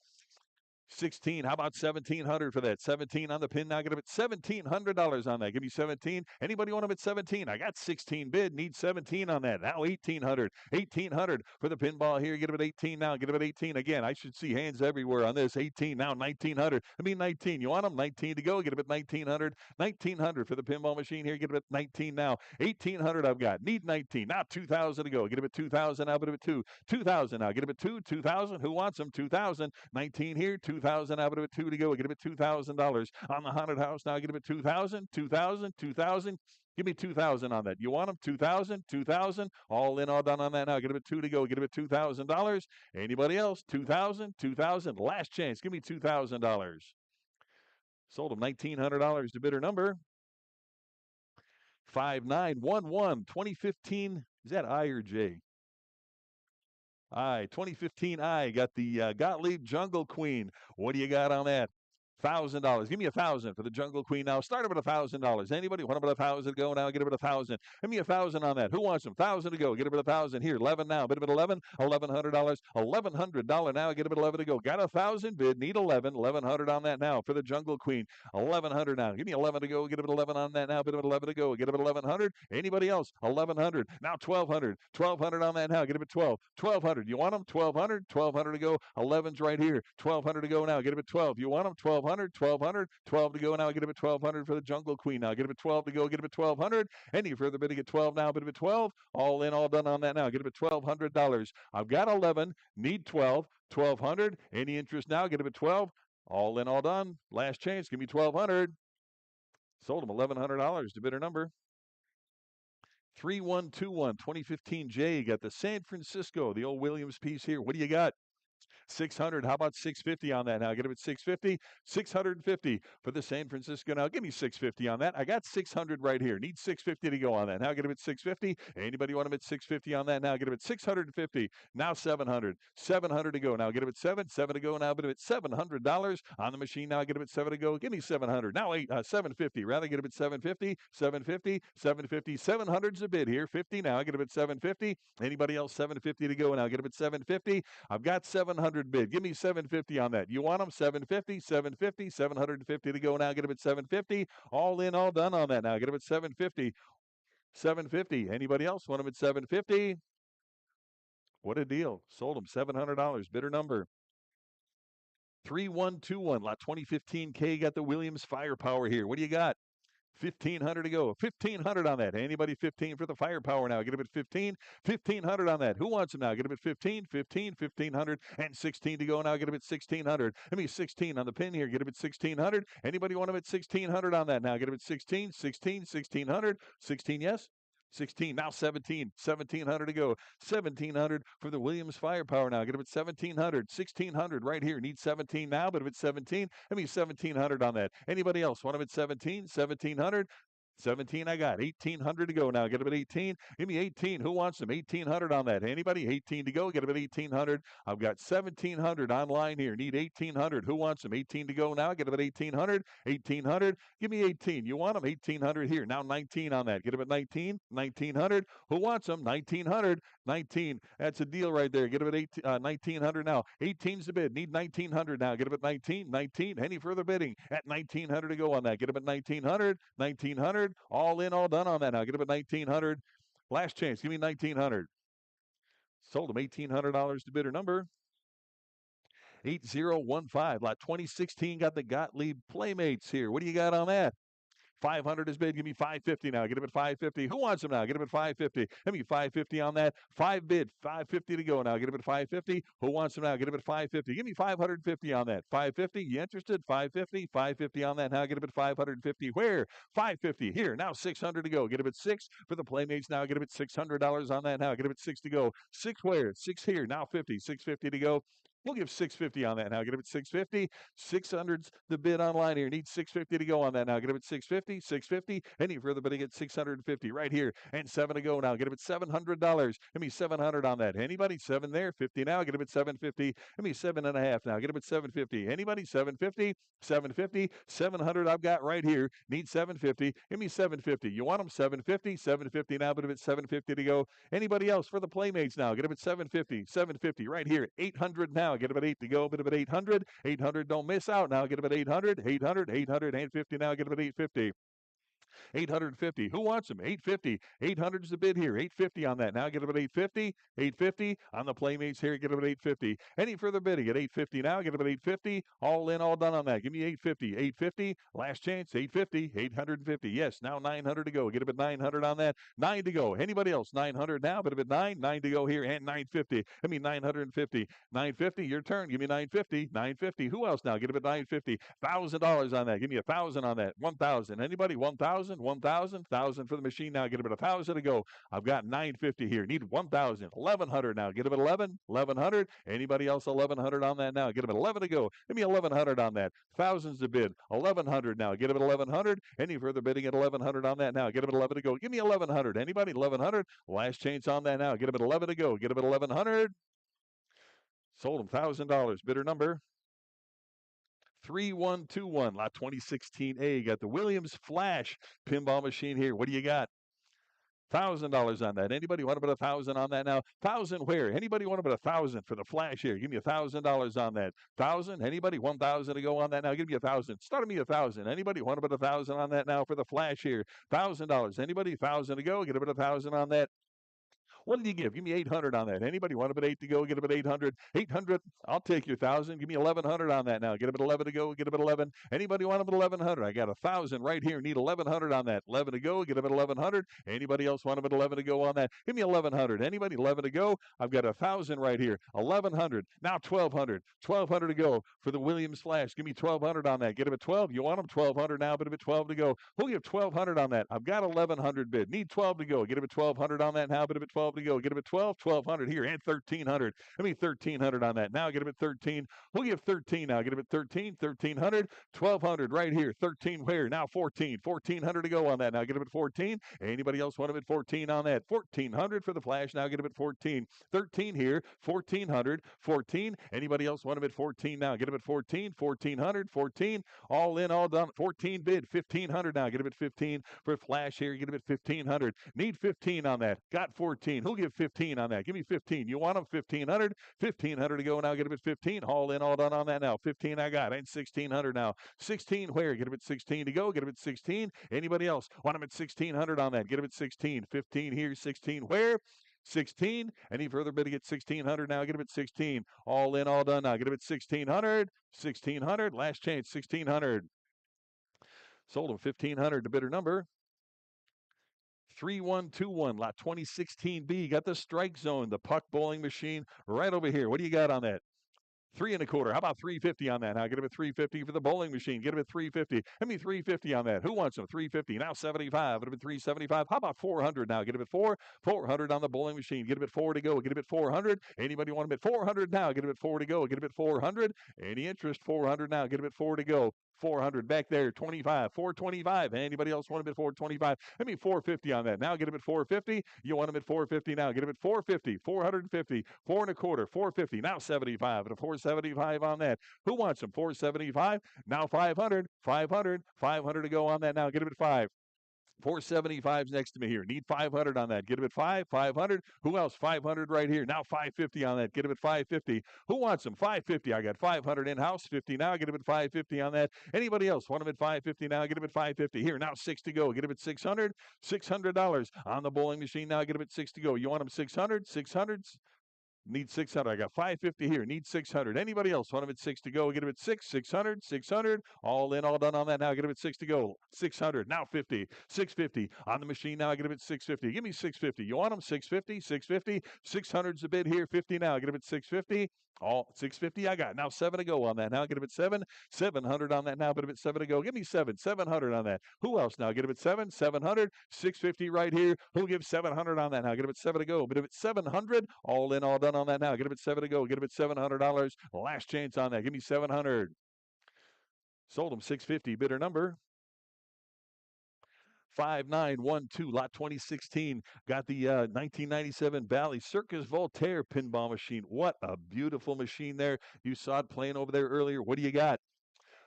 16. How about 1,700 for that? 17 on the pin now. Get him at $1,700 on that. Give me 17. Anybody want him at 17? I got 16 bid. Need 17 on that. Now 1,800. 1,800 for the pinball here. Get him at 18 now. Get him at 18 again. I should see hands everywhere on this. 18 now. 1,900. I mean 19. You want him? 19 to go. Get him at 1,900. 1,900 for the pinball machine here. Get him at 19 now. 1,800 I've got. Need 19. Now 2,000 to go. Get him at 2,000. Now put him at 2. 2,000 now. Get him at 2. 2,000. Who wants him? 2,000. 19 here. 2,000. Now put him at 2 to go. Get him at $2,000 on the haunted house. Now get him at 2,000. 2,000. 2,000. Give me 2,000 on that. You want them? 2,000, 2,000. All in, all done on that now. Get him at 2 to go. Get him at $2,000. Anybody else? 2,000, 2,000. Last chance. Give me $2,000. Sold him $1,900 to bidder number 5911. 2015. Is that I or J? I. 2015 I. Got the Gottlieb Jungle Queen. What do you got on that? $1,000. Give me $1,000 for the Jungle Queen now. Start it with $1,000. Anybody want about 1,000 to go now? Get it with 1,000. Give me 1,000 on that. Who wants them? 1,000 to go. Get it with 1,000 here. 11 now. Bid about 11. $1,100. $1,100 now. Get it with 11 to go. Got 1,000 bid. Need 11. 1,100 on that now for the Jungle Queen. 1,100 now. Give me 11 to go. Get it with 11 on that now. Bid about 11 to go. Get it with 1,100. Anybody else? 1,100. Now 1,200. 1,200 on that now. Get it with 12. 1,200. You want them? 1,200. 1,200 to go. 11's right here. 1,200 to go now. Get it with 12. You want them? 1,200. 1,200. 12 to go now. Get it at 1,200 for the Jungle Queen now. Get it at 12 to go. Get it at 1,200. Any further bidding at 12 now. Bid it at 12. All in, all done on that now. Get it at $1,200. I've got 11. Need 12. 1,200. Any interest now? Get it at 12. All in, all done. Last chance. Give me 1,200. Sold him $1,100 to bidder number 3121 2015 J. Got the San Francisco, the old Williams piece here. What do you got? 600. How about 650 on that now? Get him at 650. 650 for the San Francisco now. Give me 650 on that. I got 600 right here. Need 650 to go on that. Now get him at 650. Anybody want him at 650 on that now? Get him at 650. Now 700. 700 to go. Now get him at 7. 7 to go. Now get him at $700 on the machine. Now get him at 7 to go. Give me 700. Now 750. Rather get him at 750. 750. 750. 700's a bid here. 50 now. Get him at 750. Anybody else? 750 to go. Now get him at 750. I've got 700 bid. Give me 750 on that. You want them? 750, 750, 750 to go now. Get them at 750. All in, all done on that now. Get them at 750. 750. Anybody else want them at 750? What a deal. Sold them $700. Bidder number 3121. Lot 2015 K. Got the Williams firepower here. What do you got? 1,500 to go. 1,500 on that. Anybody 15 for the firepower now? Get him at 15. 1,500 on that. Who wants him now? Get him at 15. 15. 1,500 and 16 to go now. Get him at 1,600. Let me 16 on the pin here. Get him at 1,600. Anybody want him at 1,600 on that now? Get him at 16. 16. 1,600. 16. Yes. 16. Now 17. 1,700 to go. 1,700 for the Williams firepower now. Get him at 1,700. 1,600 right here. Need 17 now, but if it's 17, I mean 1,700 on that. Anybody else want him at 17? 1,700. 17 I got. 1,800 to go now. Get him at 18. Give me 18. Who wants them? 1,800 on that. Anybody? 18 to go. Get him at 1,800. I've got 1,700 online here. Need 1,800. Who wants them? 18 to go now. Get him at 1,800. 1,800. Give me 18. You want them? 1,800 here. Now 19 on that. Get him at 19. 1,900. Who wants them? 1,900. 19. That's a deal right there. Get him at 1,900 now. 18's the bid. Need 1,900 now. Get him at 19. 19. Any further bidding at 1,900 to go on that. Get him at 1,900. 1,900. All in, all done on that now. Get him at 1,900. Last chance. Give me 1,900. Sold him $1,800 to bidder number 8015. Lot 2016 got the Gottlieb Playmates here. What do you got on that? 500 is bid. Give me 550 now. Get him at 550. Who wants him now? Get him at 550. Give me 550 on that. 5 bid. 550 to go now. Get him at 550. Who wants him now? Get him at 550. Give me 550 on that. 550. You interested? 550. 550 on that now. Get him at 550. Where? 550. Here. Now 600 to go. Get him at 6 for the Playmates now. Get him at $600 on that now. Get him at 6 to go. 6 where? 6 here. Now 50. 650 to go. We'll give 650 on that now. Get him at 650. 600's the bid online here. Need 650 to go on that now. Get him at 650. 650. Any further bidding at 650 right here. And 7 to go now. Get him at $700. Give me 700 on that. Anybody? 7 there. 50 now. Get him at 750. Give me 7.5 now. Get him at 750. Anybody? 750. 750. 700 I've got right here. Need 750. Give me 750. You want them? 750. 750 now. But if it's 750 to go. Anybody else for the Playmates now? Get him at 750. 750 right here. 800 now. Get him at 8 to go. Bit of at 800. 800. Don't miss out now. Get him at 800. 800. 800. 850 now. Get him at 850. 850. Who wants them? 850. 800's the bid here. 850 on that. Now get him at 850. 850 on the Playmates here. Get him at 850. Any further bidding at 850 now? Get him at 850. All in, all done on that. Give me 850. 850. Last chance. 850. 850. Yes. Now 900 to go. Get him at 900 on that. 9 to go. Anybody else? 900 now. But if at 9. 9 to go here and 950. I mean 950. 950. Your turn. Give me 950. 950. Who else now? Get him at 950. $1,000 on that. Give me 1,000 on that. 1,000. Anybody? 1,000. 1,000. 1,000 for the machine now. Get him at 1,000 to go. I've got 950 here. Need 1,000. 1,100 now. Get him at 11. 1,100. Anybody else? 1,100 on that now. Get him at 11 to go. Give me 1,100 on that. Thousands to bid. 1,100 now. Get him at 1,100. Any further bidding at 1,100 on that now. Get him at 11 to go. Give me 1,100. Anybody? 1,100. Last chance on that now. Get him at 11 to go. Get him at 1,100. Sold him $1,000. Bidder number 3121, lot 2016A. Got the Williams Flash pinball machine here. What do you got? $1,000 on that. Anybody want to put 1,000 on that now? 1,000 where? Anybody want to put 1,000 for the Flash here? Give me $1,000 on that. 1,000. Anybody? 1,000 to go on that now. Give me 1,000. Start me 1,000. Anybody want to put 1,000 on that now for the Flash here? $1,000. Anybody? 1,000 to go. Get a bit of 1,000 on that. What did you give? Give me 800 on that. Anybody want a bit 8 to go? Get a bit 800. 800. I'll take your 1,000. Give me 1,100 on that now. Get a bit 11 to go. Get a bit 11. Anybody want a bit 1,100? I got 1,000 right here. Need 1,100 on that. 11 to go. Get a bit 1,100. Anybody else want a bit 11 to go on that? Give me 1,100. Anybody 11 to go? I've got 1,000 right here. 1,100. Now 1,200. 1,200 to go for the Williams Flash. Give me 1,200 on that. Get a bit 12. You want them 1,200 now, but a bit 12 to go. Who'll give 1,200 on that? I've got 1,100 bid. Need 12 to go. Get a bit 1,200 on that now, but a bit 12 to go. Get a bit 12. 1,200 here and 1,300. Give me 1,300 on that. Now get a bit 13. We'll give 13 now. Get a bit 13. 1,300. 1,200 right here. 13 where? Now 14. 1,400 to go on that. Now get a bit 14. Anybody else want a bit 14 on that? 1,400 for the Flash. Now get a bit 14. 13 here. 1,400. 14. Anybody else want a bit 14 now? Get a bit 14. 1,400. 14. All in, all done. 14 bid. 1,500 now. Get a bit 15 for Flash here. Get a bit 1,500. Need 15 on that. Got 14. Who'll give 15 on that? Give me 15. You want them 1,500? 1,500 to go now. Get a bit 15. All in, all done on that now. 15 I got. And 1,600 now. 16 where? Get a bit 16 to go. Get a bit 16. Anybody else want them at 1,600 on that? Get a bit 16. 15 here. 16 where? 16. Any further bid to get 1,600 now? Get a bit 16. All in, all done now. Get a bit 1,600. 1,600. Last chance. 1,600. Sold them 1,500 to bidder number 3121, lot 2016B. Got the strike zone, the puck bowling machine right over here. What do you got on that? 3 1/4. How about 350 on that? Now get a bit 350 for the bowling machine. Get a bit 350. Give me 350 on that. Who wants them? 350. Now 75. Get a bit 375. How about 400 now? Get a bit 400 on the bowling machine. Get a bit 4 to go. Get a bit 400. Anybody want a bit 400 now? Get a bit 4 to go. Get a bit 400. Any interest? 400 now. Get a bit 4 to go. 400 back there. 25. 425. Anybody else want a bit 425? Give me 450 on that. Now get a bit 450. You want them at 450 now. Get a bit 450. 450. 4 1/4. 450. Now 75. At a 475 on that. Who wants them? 475. Now 500. 500. 500 to go on that now. Get a bit 5. 475's next to me here. Need 500 on that. Get a bit 500. Who else? 500 right here. Now 550 on that. Get a bit 550. Who wants them? 550. I got 500 in-house. 50 now. Get a bit 550 on that. Anybody else want them at 550 now? Get a bit 550. Here, now 6 to go. Get a bit 600. $600 on the bowling machine now. Get a bit 6 to go. You want them 600? 600? Need 600. I got 550 here. Need 600. Anybody else want them at 6 to go? Get them at 6. 600. 600. All in, all done on that now. Get them at 6 to go. 600. Now 50. 650 on the machine now. Get them at 650. Give me 650. You want them? 650. 650. 600's a bid here. 50 now. Get them at 650. All 650 I got. Now 7 to go on that. Now get a bit 7. 700 on that now. But a bit 7 to go. Give me 7. 700 on that. Who else now? Get a bit 7. 700. 650 right here. Who gives 700 on that now? Get a bit 7 to go. But a bit 700. All in, all done on that now. Get a bit 7 to go. Get a bit $700. Last chance on that. Give me 700. Sold them 650. Bidder number 5912, lot 2016. Got the 1997 Bally Circus Voltaire pinball machine. What a beautiful machine there. You saw it playing over there earlier. What do you got?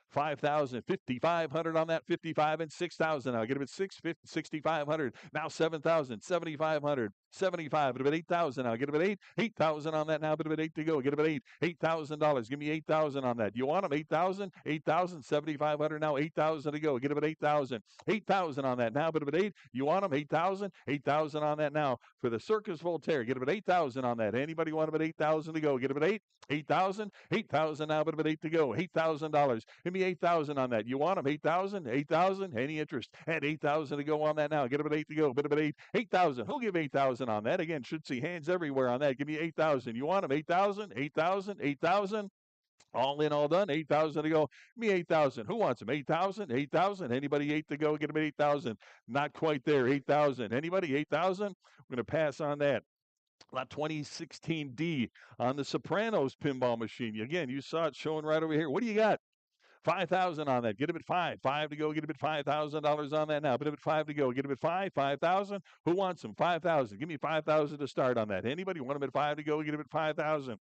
5,000, 5,500 on that, 55 and 6,000. I'll get a bit 6,500. Now 7,000, 7,500, 75, a bit 8,000. I'll get a bit 8,000 on that now, but a bit 8 to go. Get a bit $8,000. Give me 8,000 on that. You want them? 8,000, 8,000, 7,500 now, 8,000 to go. Get a bit 8,000, 8,000 on that now, but a bit 8. You want them? 8,000, 8,000 on that now for the Circus Voltaire. Get a bit 8,000 on that. Anybody want a bit 8,000 to go? Get a bit 8,000, 8,000 now, but a bit 8 to go. $8,000. Give me 8,000 on that. You want them? 8,000, 8,000. Any interest? At 8,000 to go on that now. Get a bit 8 to go. Bit of 8, 8,000. Who'll give 8,000 on that? Again, should see hands everywhere on that. Give me 8,000. You want them? 8,000, 8,000, 8,000. All in, all done. 8,000 to go. Give me 8,000. Who wants them? 8,000, 8,000. Anybody 8 to go? Get them at 8,000. Not quite there. 8,000. Anybody 8,000? I'm going to pass on that. Lot 2016D on the Sopranos pinball machine. Again, you saw it showing right over here. What do you got? 5,000 on that. Get a bit 5. 5 to go. Get a bit $5,000 on that now. But a bit 5 to go. Get a bit 5. 5,000. Who wants them? 5,000. Give me 5,000 to start on that. Anybody want them at 5 to go? Get a bit 5,000.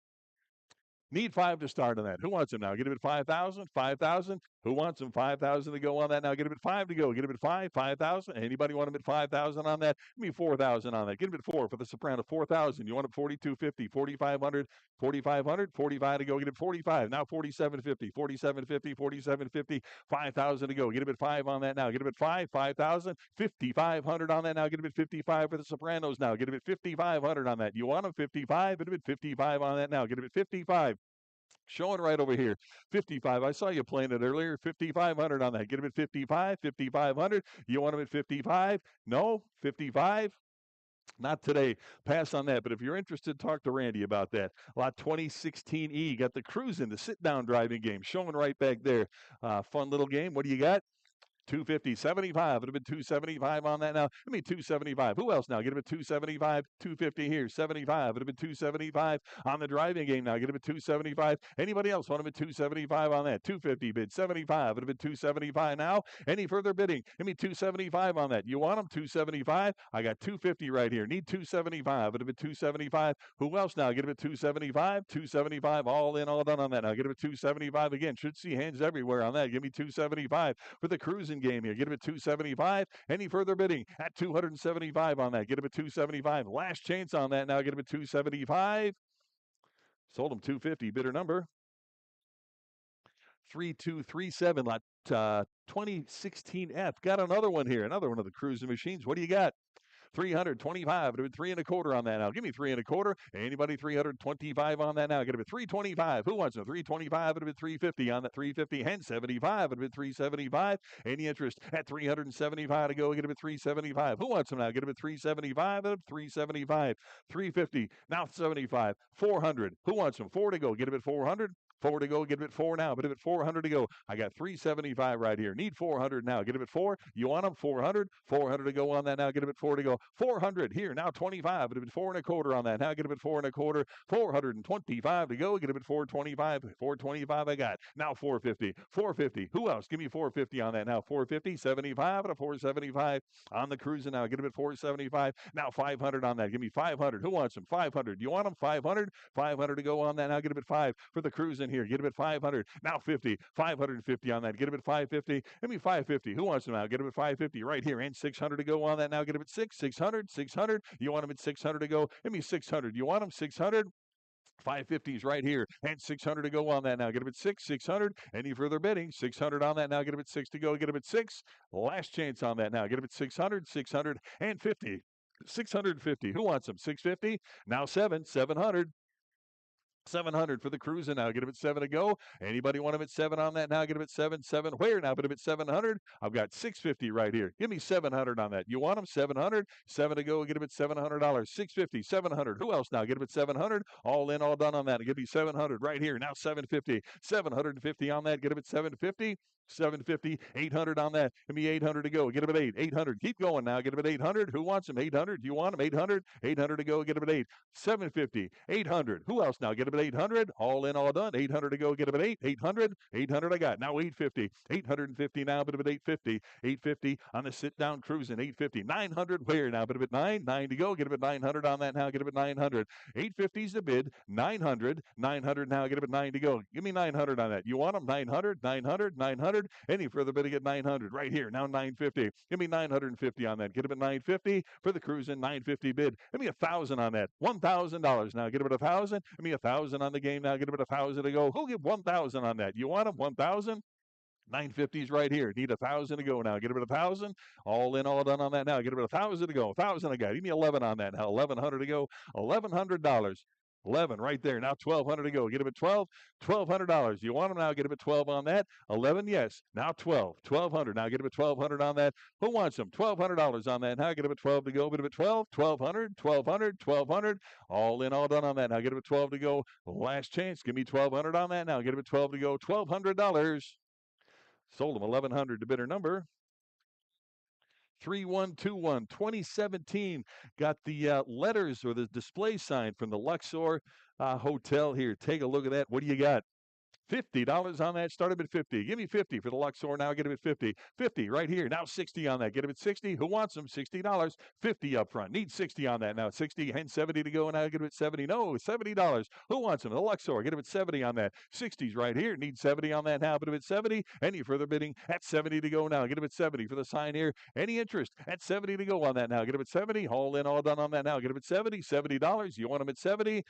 Need 5 to start on that. Who wants them now? Get him at 5,000. 5,000. Who wants them? 5,000 to go on that now. Get him at 5 to go. Get him at 5. 5,000. Anybody want him at 5,000 on that? Give me 4,000 on that. Get him at 4 for the soprano. 4,000. You want him 4,250, 4,500, 4,500, 45 to go. Get him 45. Now 4,750, 4,750, 4,750, 5,000 to go. Get him at 5 on that now. Get him at 5. 5,000. 5,500 on that now. Get him at 55 for the sopranos now. Get him at 5,500 on that. You want him 55? Get him at 55 on that now. Get him at 55. Showing right over here, 55. I saw you playing it earlier. 5,500 on that. Get him at 55, 5,500. You want him at 55? No, 55. Not today. Pass on that. But if you're interested, talk to Randy about that. Lot 2016E got the cruising, the sit-down driving game. Showing right back there. Fun little game. What do you got? 250, 75. It'd have been 275 on that now. Give me 275. Who else now? Get him at 275, 250 here, 75. It'd have been 275 on the driving game now. Get him at 275. Anybody else want him at 275 on that? 250 bid, 75. It'd have been 275 now. Any further bidding? Give me 275 on that. You want him? 275. I got 250 right here. Need 275. It'd have been 275. Who else now? Get him at 275, 275. All in, all done on that now. Get him at 275 again. Should see hands everywhere on that. Give me 275 for the cruising game here. Get him at 275. Any further bidding at 275 on that? Get him at 275. Last chance on that now. Get him at 275. Sold him 250. Bidder number 3237. Lot 2016F. Got another one here. Another one of the cruising machines. What do you got? 325. It'll be 3 1/4 on that now. Give me 3 1/4. Anybody 325 on that now? Get it at 325. Who wants them? 325. It'll be 350 on that. 350 and 75. It'll be 375. Any interest at 375 to go? Get it at 375. Who wants them now? Get it at 375. At 375. 350. Now 75. 400. Who wants them? 4 to go. Get it at 400. 4 to go. Get him at 4 now. But if at 400 to go, I got 375 right here. Need 400 now. Get him at 4. You want him? 400. 400 to go on that now. Get him at 4 to go. 400 here now. 25. But if it's 4 1/4 on that now. Get him at 4 1/4. 425 to go. Get him at 425. 425 I got. Now 450. 450. Who else? Give me 450 on that now. 450. 75 and a 475 on the cruising now. Get him at 475. Now 500 on that. Give me 500. Who wants him? 500. You want him? 500. 500 to go on that now. Get him at 5 for the cruising here. Get him at 500. Now 50. 550 on that. Get him at 550. Give me 550. Who wants him now? Get him at 550 right here. And 600 to go on that now. Get him at 600. 600. You want him at 600 to go? Give me 600. You want him? 600. 550s right here and 600 to go on that now. Get him at 600. Any further bidding? 600 on that now. Get him at 6 to go. Get him at 6. Last chance on that now. Get him at 600. 650. 650. Who wants him? 650. Now 700. 700 for the cruising now. Get him at 7 to go. Anybody want him at 7 on that now? Get him at 7. Where now? Put him at 700. I've got 650 right here. Give me 700 on that. You want him? 700. 7 to go. Get him at $700. 650. 700. Who else now? Get him at 700. All in, all done on that. Give me 700 right here. Now 750. 750 on that. Get him at 750. 750, 800 on that. Give me 800 to go. Get him at 8. 800. Keep going now. Get him at 800. Who wants him? 800. Do you want him? 800. 800 to go. Get him at 8. 750. 800. Who else now? Get him at 800. All in, all done. 800 to go. Get him at 8. 800. 800 I got. Now 850. 850 now. But him at 850. 850 on the sit down cruising. 850. 900. Where now? But him at 9. 9 to go. Get him at 900 on that now. Get him at 900. 850's the bid. 900. 900 now. Get him at 9 to go. Give me 900 on that. You want him? 900. 900. 900. Any further bidding at 900 right here. Now 950. Give me 950 on that. Get him at 950 for the cruising. 950 bid. Give me 1,000 on that. $1,000 now. Get him at 1,000. Give me 1,000 on the game now. Get him at 1,000 to go. Who'll give 1,000 on that? You want him? 1,000. 950's right here. Need 1,000 to go now. Get him at 1,000. All in, all done on that now. Get him at 1,000 to go. 1,000 I got. Give me 11 on that now. 1,100 to go. $1,100. 11 right there. Now 1,200 to go. Get him at 12. $1,200. You want him now? Get him at 12 on that. 11, yes. Now 12. 1,200. Now get him at 1,200 on that. Who wants him? $1,200 on that. Now get him at 12 to go. Get him at 12. 1,200. 1,200. 1,200. All in, all done on that. Now get him at 12 to go. Last chance. Give me 1,200 on that. Now get him at 12 to go. $1,200. Sold him 1,100 to bidder number 3121. 2017 got the letters or the display sign from the Luxor Hotel here. Take a look at that. What do you got? $50 on that. Start him at 50. Give me 50 for the Luxor now. Get him at 50. 50 right here. Now 60 on that. Get him at 60. Who wants them? $60. 50 up front. Need 60 on that now. 60 and 70 to go. Now get him at 70. No, $70. Who wants them? The Luxor. Get him at 70 on that. 60's right here. Need 70 on that now. Put him at 70. Any further bidding at 70 to go now. Get him at 70 for the sign here. Any interest at 70 to go on that now. Get him at 70. All in, all done on that now. Get him at 70. $70. You want him at 70?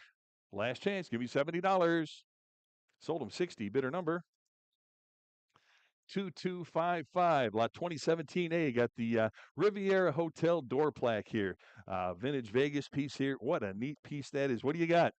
Last chance. Give me $70. Sold him 60. Bidder number 2255. Lot 2017A. Got the Riviera Hotel door plaque here. Vintage Vegas piece here. What a neat piece that is. What do you got?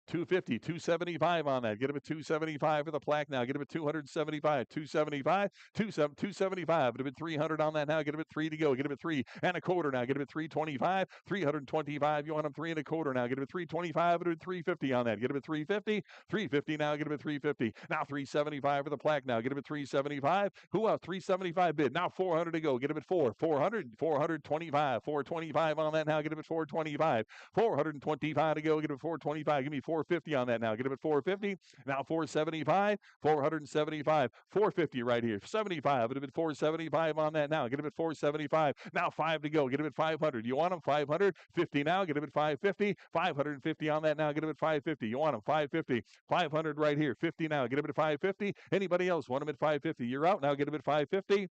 250, 275 on that. Get him at 275 for the plaque now. Get him at 275, 275, 275. Get him at 300 on that now. Get him at 3 to go. Get him at 3 and a quarter now. Get him at 325, 325. You want him 3 and a quarter now. Get him at 325. Get him at 350 on that. Get him at 350, 350 now. Get him at 350. Now 375 for the plaque now. Get him at 375. Who else? 375 bid. Now 400 to go. Get him at 4. 400, 425, 425 on that now. Get him at 425. 425 to go. Get him at 425. Give me 450 on that now. Get him at 450. Now 475, 475, 450 right here. 75. Get him at 475 on that now. Get him at 475. Now 5 to go. Get him at 500. You want him 500? 50 now. Get him at 550. 550 on that now. Get him at 550. You want him 550. 500 right here. 50 now. Get him at 550. Anybody else want him at 550? You're out now. Get him at 550.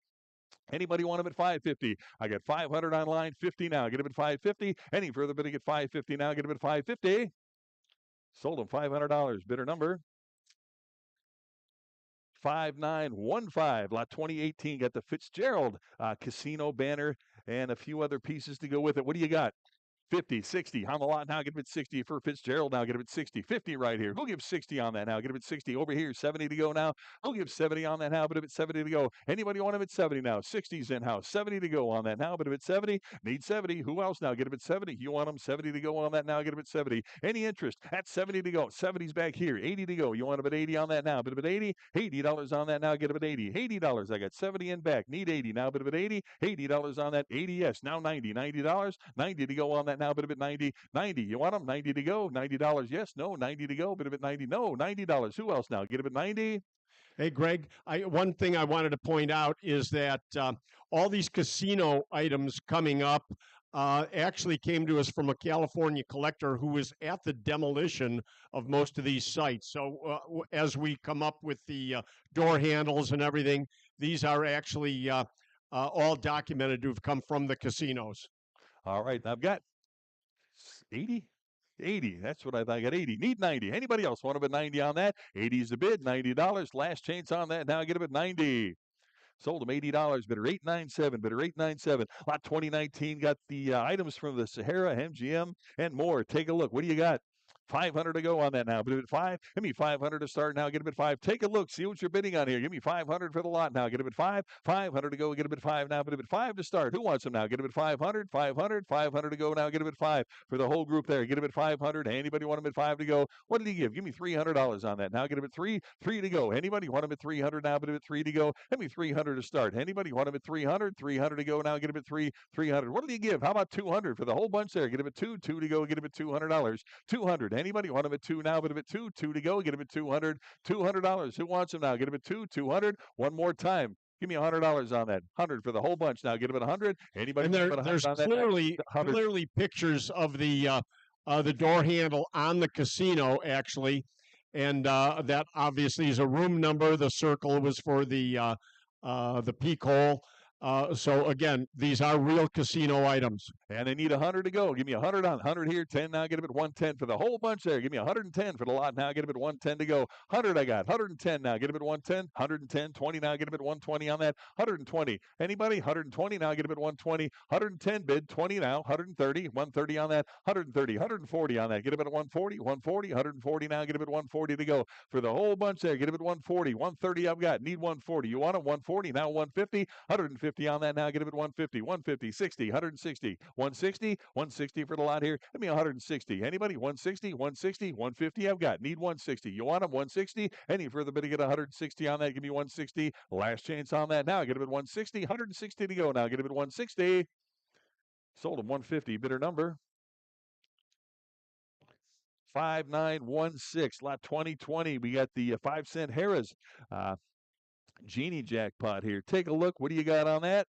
Anybody want him at 550? I got 500 online. 50 now. Get him at 550. Any further bidding at 550 now. Get him at 550. Sold him $500. Bidder number 5915. Lot 2018. Got the Fitzgerald casino banner and a few other pieces to go with it. What do you got? 50, 60 on the lot now. Get him at 60 for Fitzgerald now. Get him at 60. 50 right here. Who'll give 60 on that now? Get him at 60. Over here, 70 to go now. Who'll give 70 on that now? Put him at 70 to go. Anybody want him at 70 now? 60's in house. 70 to go on that now. Put him at 70. Need 70. Who else now? Get him at 70. You want him 70 to go on that now? Get him at 70. Any interest at 70 to go? 70's back here. 80 to go. You want him at 80 on that now? Put him at 80. $80 on that now. Get him at 80. $80. I got 70 in back. Need 80 now. Put him at 80. $80 on that. 80. Yes. Now 90. $90. 90 to go on that now. Put him at 90. 90. You want them? 90 to go. $90. Yes. No. 90 to go. Bid him at 90. No. $90. Who else now? Get him at 90. Hey, Greg, one thing I wanted to point out is that all these casino items coming up actually came to us from a California collector who was at the demolition of most of these sites. So as we come up with the door handles and everything, these are actually all documented to have come from the casinos. All right. I've got 80. 80. That's what I thought. I got 80. Need 90. Anybody else want to bid 90 on that? 80 is the bid. $90. Last chance on that. Now get him at 90. Sold him $80. Bidder 897. Bidder 897. Lot 2019 got the items from the Sahara, MGM, and more. Take a look. What do you got? 500 to go on that now. Bid him at 5. Give me 500 to start now. Get him at 5. Take a look. See what you're bidding on here. Give me 500 for the lot now. Get him at 5. 500 to go. Get him at 5 now. Bid him at 5 to start. Who wants him now? Get him at 500. 500. 500 to go now. Get him at 5 for the whole group there. Get him at 500. Anybody want him at 5 to go? What did he give? Give me $300 on that now. Get him at 3. 3 to go. Anybody want him at 300 now? Bid him at 3 to go. Give me 300 to start. Anybody want him at 300? 300 to go now. Get him at 3. 300. What did he give? How about 200 for the whole bunch there? Get him at 2. 2 to go. Get him at $200. 200. Anybody want him at 2 now? Bid him at 2. 2 to go. Get him at 200. $200. Who wants him now? Get him at 2. 200. One more time. Give me $100 on that. 100 for the whole bunch now. Get him at 100. Anybody? And there's clearly pictures of the door handle on the casino actually, and that obviously is a room number. The circle was for the peak hole. So again, these are real casino items. And they need 100 to go. Give me 100 on 100 here, 10 now. Get him at 110 for the whole bunch there. Give me 110 for the lot now. Get him at 110 to go. 100 I got. 110 now. Get him at 110. 110. 20 now. Get him at 120 on that. 120. Anybody? 120 now. Get him at 120. 110 bid. 20 now. 130. 130 on that. 130. 140 on that. Get him at 140. 140. 140 now. Get him at 140 to go. For the whole bunch there. Get him at 140. 130 I've got. Need 140. You want it? 140. Now 150. 150 on that now. Get him at 150. 150. 60. 160. 160. 160 for the lot here. Give me 160. Anybody? 160. 160. 150 I've got. Need 160. You want him? 160. Any further bid to get 160 on that? Give me 160. Last chance on that now. Get him at 160. 160 to go now. Get him at 160. Sold him 150. Bidder number 5916. Lot 2020. We got the 5-cent Harrah's Genie jackpot here. Take a look. What do you got on that?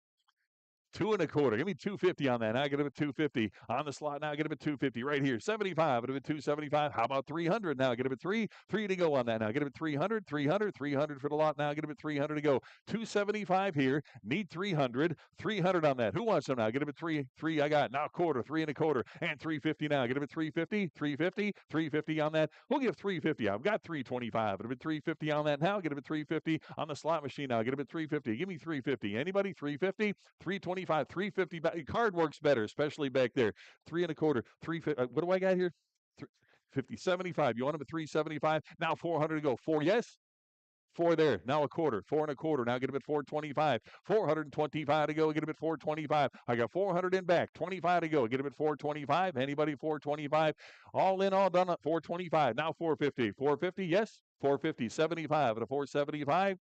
2 1/4. Give me 250 on that. Now get him at 250 on the slot. Now get him at 250 right here. 75. Get him at 275. How about 300? Now get him at 3 to go on that. Now get him at 300. 300 for the lot. Now get him at 300 to go. 275 here. Need 300. 300 on that. Who wants them now? Get him at 3. I got now quarter. 3 1/4 and 350 now. Get him at 350. 350 on that. We'll give 350. I've got 325. Get him at 350 on that now. Get him at 350 on the slot machine now. Get him at 350. Give me 350. Anybody? 350. 325. 350. Card works better, especially back there. 3 1/4. 350. What do I got here? 50. 75. You want them at 375? Now 400 to go. 4. Yes. 4 there. Now a quarter. 4 1/4. Now get him at 425. 425 to go. Get him at 425. I got 400 in back. 25 to go. Get him at 425. Anybody? 425. All in, all done at 425. Now 450. 450. Yes. 450. 75 at a 475.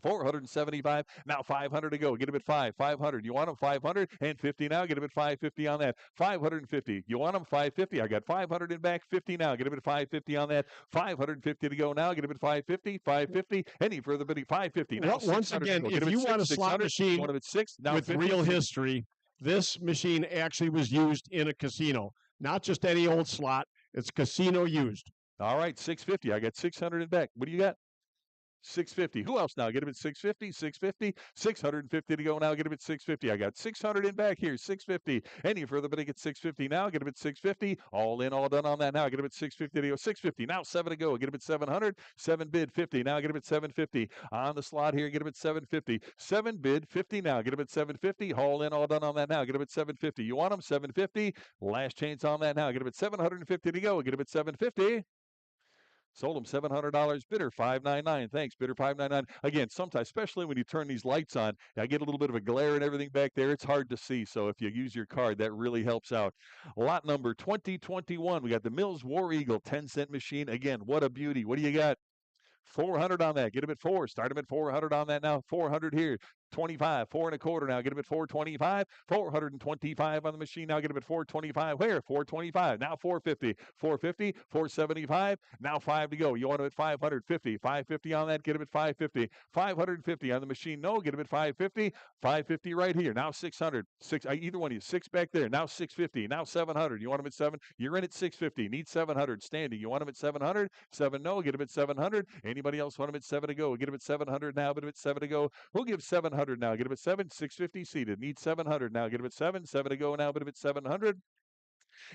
475. Now 500 to go. Get him at 500. You want him 550 now? Get him at 550 on that. 550. You want him 550? I got 500 in back. 50 now. Get him at 550 on that. 550 to go now. Get him at 550. Any further bidding? 550. Now once again, if you want a slot machine want him at 6 now with 50. real history, this machine actually was used in a casino, not just any old slot. It's casino used. All right, 650. I got 600 in back. What do you got? 650. Who else now? Get him at 650. 650 to go now. Get him at 650. I got 600 in back here. 650. Any further bidding at 650 now? Get him at 650. All in, all done on that now. Get him at 650 to go. 650. Now 7 to go. Get him at 700. 7 bid 50. Now get him at 750. On the slot here. Get him at 750. 7 bid 50 now. Get him at 750. All in, all done on that now. Get him at 750. You want him? 750. Last chance on that now. Get him at 750 to go. Get him at 750. Sold him $700. Bidder 599. Thanks, bidder 599. Again, sometimes, especially when you turn these lights on, I get a little bit of a glare and everything back there. It's hard to see. So if you use your card, that really helps out. Lot number 2021. We got the Mills War Eagle 10-cent machine. Again, what a beauty. What do you got? 400 on that. Get him at 4. Start him at 400 on that now. 400 here. 25. 4 1/4 now. Get him at 425. 425 on the machine now. Get him at 425. Where? 425. Now 450. 450. 475. Now 5 to go. You want him at 550. 550 on that. Get him at 550. 550 on the machine. No. Get him at 550. 550 right here. Now 600. Either one of you. 6 back there. Now 650. Now 700. You want him at 7? You're in at 650. Need 700 standing. You want him at 700? 7 no. Get him at 700. Anybody else want him at 7 to go? Get him at 700 now. Get him at 7 to go. We'll give 700 now. Get him at 7. 650 seated. Need 700 now. Get him at 7. 7 to go now. Get him at 700.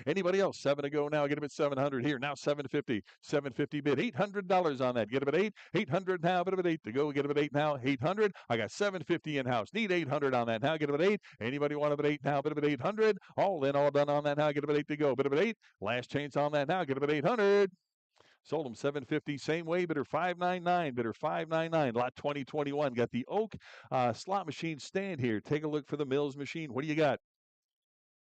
Anybody else? 7 to go now. Get him at 700 here. Now 750. 750 bid. $800 on that. Get him at 8. 800 now. Get him at 8 to go. Get him at 8 now. 800. I got 750 in house. Need 800 on that now. Get him at 8. Anybody want him at 8 now? Get him at 800. All in, all done on that now. Get him at 8 to go. Get him at 8. Last chance on that now. Get him at 800. Sold him 750. Same way. Bidder 599. Bidder 599. Lot 2021. Got the Oak slot machine stand here. Take a look for the Mills machine. What do you got?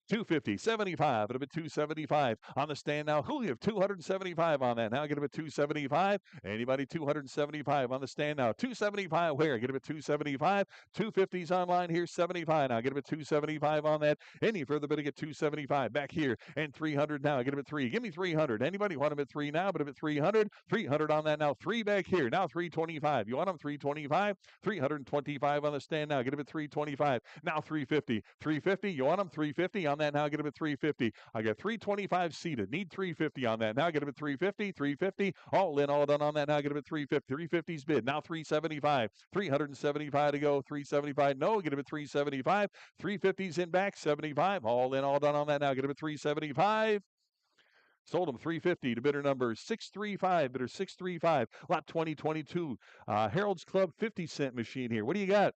250, 75, it'll be 275 on the stand now. Julio, 275 on that. Now get him at 275. Anybody 275 on the stand now. 275 where? Get him at 275. 250s online here, 75 now. Get him at 275 on that. Any further bidding at 275 back here and 300 now. Get him at 3. Give me 300. Anybody want him at 3 now? But him at 300. 300 on that now. 3 back here. Now 325. You want him 325? 325 on the stand now. Get him at 325. Now 350. 350. You want him 350 on that now. Get him at 350. I got 325 seated. Need 350 on that now. Get him at 350. 350. All in, all done on that now. Get him at 350. 350's bid. Now 375. 375 to go. 375. No. Get him at 375. 350's in back. 75. All in, all done on that now. Get him at 375. Sold him 350 to bidder number 635. Bidder 635. Lot 2022. Harold's Club 50-cent machine here. What do you got?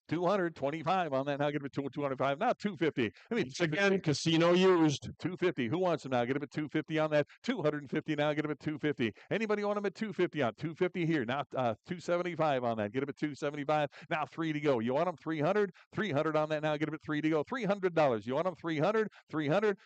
225 on that now. Get him at 225. Now 250. I mean, again, casino used. 250. Who wants him now? Get him at 250 on that. 250 now. Get him at 250. Anybody want him at 250 on 250 here? Now 275 on that. Get him at 275. Now 3 to go. You want him 300? 300 on that now. Get him at 3 to go. $300. You want him 300? 300.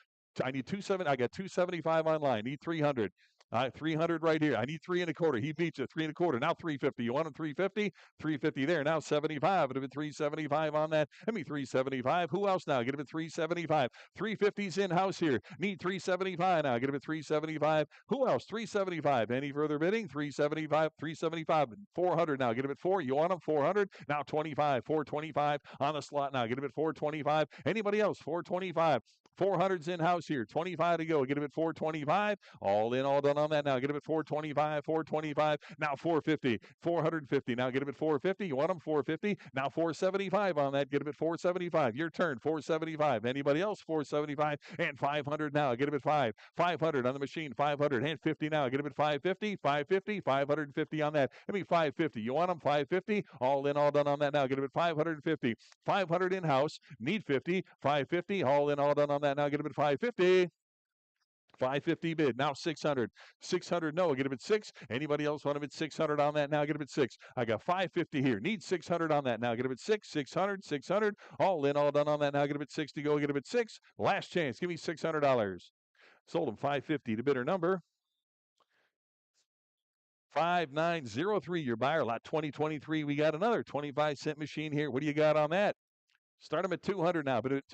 I need 270. I got 275 online. Need 300. All right, 300 right here. I need 3 1/4. He beats you 3 1/4. Now 350. You want him 350? 350 there. Now 75. It'd have been 375 on that. Give me 375. Who else now? Get him at 375. 350's in house here. Need 375 now. Get him at 375. Who else? 375. Any further bidding? 375. 375. 400 now. Get him at 4. You want him? 400. Now 25. 425 on the slot now. Get him at 425. Anybody else? 425. 400's in house here. 25 to go. Get him at 425. All in, all done on that now. Get him at 425. 425. Now 450. 450. Now get him at 450. You want him? 450. Now 475 on that. Get him at 475. Your turn. 475. Anybody else? 475 and 500 now. Get him at 5. 500 on the machine. 500 and 50 now. Get him at 550. 550. 550 on that. Give me 550. You want him? 550. All in, all done on that now. Get him at 550. 500 in house. Need 50. 550. All in, all done on that now. Get him at 550. 550 bid. Now 600. 600, no. Get him at 6. Anybody else want him at 600 on that now? Get him at 6. I got 550 here. Need 600 on that now. Get him at 6. 600. 600. All in, all done on that now. Get him at 6 to go. Get him at 6. Last chance. Give me $600. Sold him 550 to bidder number 5903. Your buyer, lot 2023. We got another 25-cent machine here. What do you got on that? Start them at 200 now, but at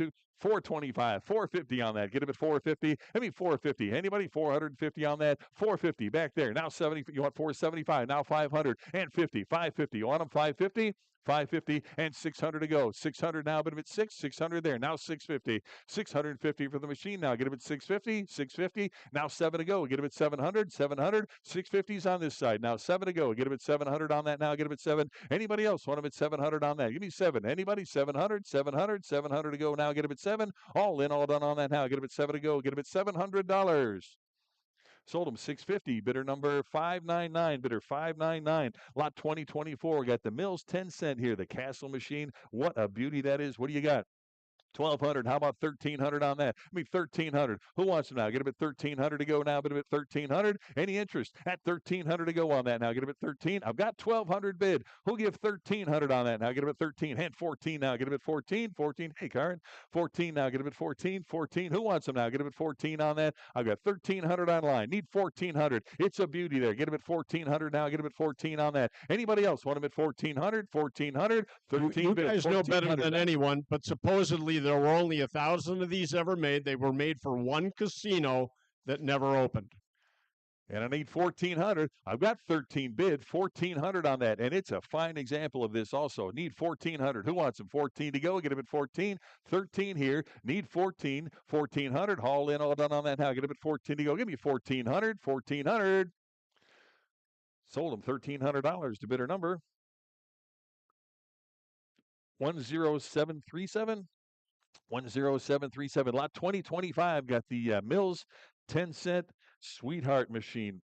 425, 450 on that. Get him at 450. I mean 450. Anybody? 450 on that. 450 back there. Now 70. You want 475. Now 500 and 50. 550. You want them 550? 550 and 600 to go. 600 now, but if it's 600 there. Now 650. 650 for the machine now. Get him at 650. 650. Now 7 to go. Get him at 700. 700. 650's on this side. Now 7 to go. Get him at 700 on that now. Get him at 7. Anybody else want him at 700 on that? Give me 7. Anybody? 700. 700. 700 to go now. Get him at 7. All in, all done on that now. Get him at 7 to go. Get him at $700. Sold him 650. Bidder number 599. Bidder 599. Lot 2024. Got the Mills 10-cent here. The Castle machine. What a beauty that is. What do you got? 1,200. How about 1,300 on that? I mean 1,300. Who wants them now? Get them at 1,300 to go now. Bid them at 1,300. Any interest at 1,300 to go on that now? Get them at 13. I've got 1,200 bid. Who'll give 1,300 on that now? Get them at 13. And 14 now. Get them at 14. 14. Hey, Karen. 14 now. Get them at 14. 14. Who wants them now? Get them at 14 on that. I've got 1,300 online. Need 1,400. It's a beauty there. Get them at 1,400 now. Get them at 14 on that. Anybody else want them at 1,400? 1,400. 13 You bid. guys know better 1,400. than anyone, but supposedly there were only 1,000 of these ever made. They were made for one casino that never opened. And I need 1,400. I've got 13 bid, 1,400 on that. And it's a fine example of this also. Need 1,400. Who wants them? 14 to go. Get them at 14. 13 here. Need 14. 1,400. Haul in, all done on that now. Get them at 14 to go. Give me 1,400. 1,400. Sold them $1,300 to bidder number 10737. 10737. Lot 2025 got the Mills 10-cent Sweetheart machine.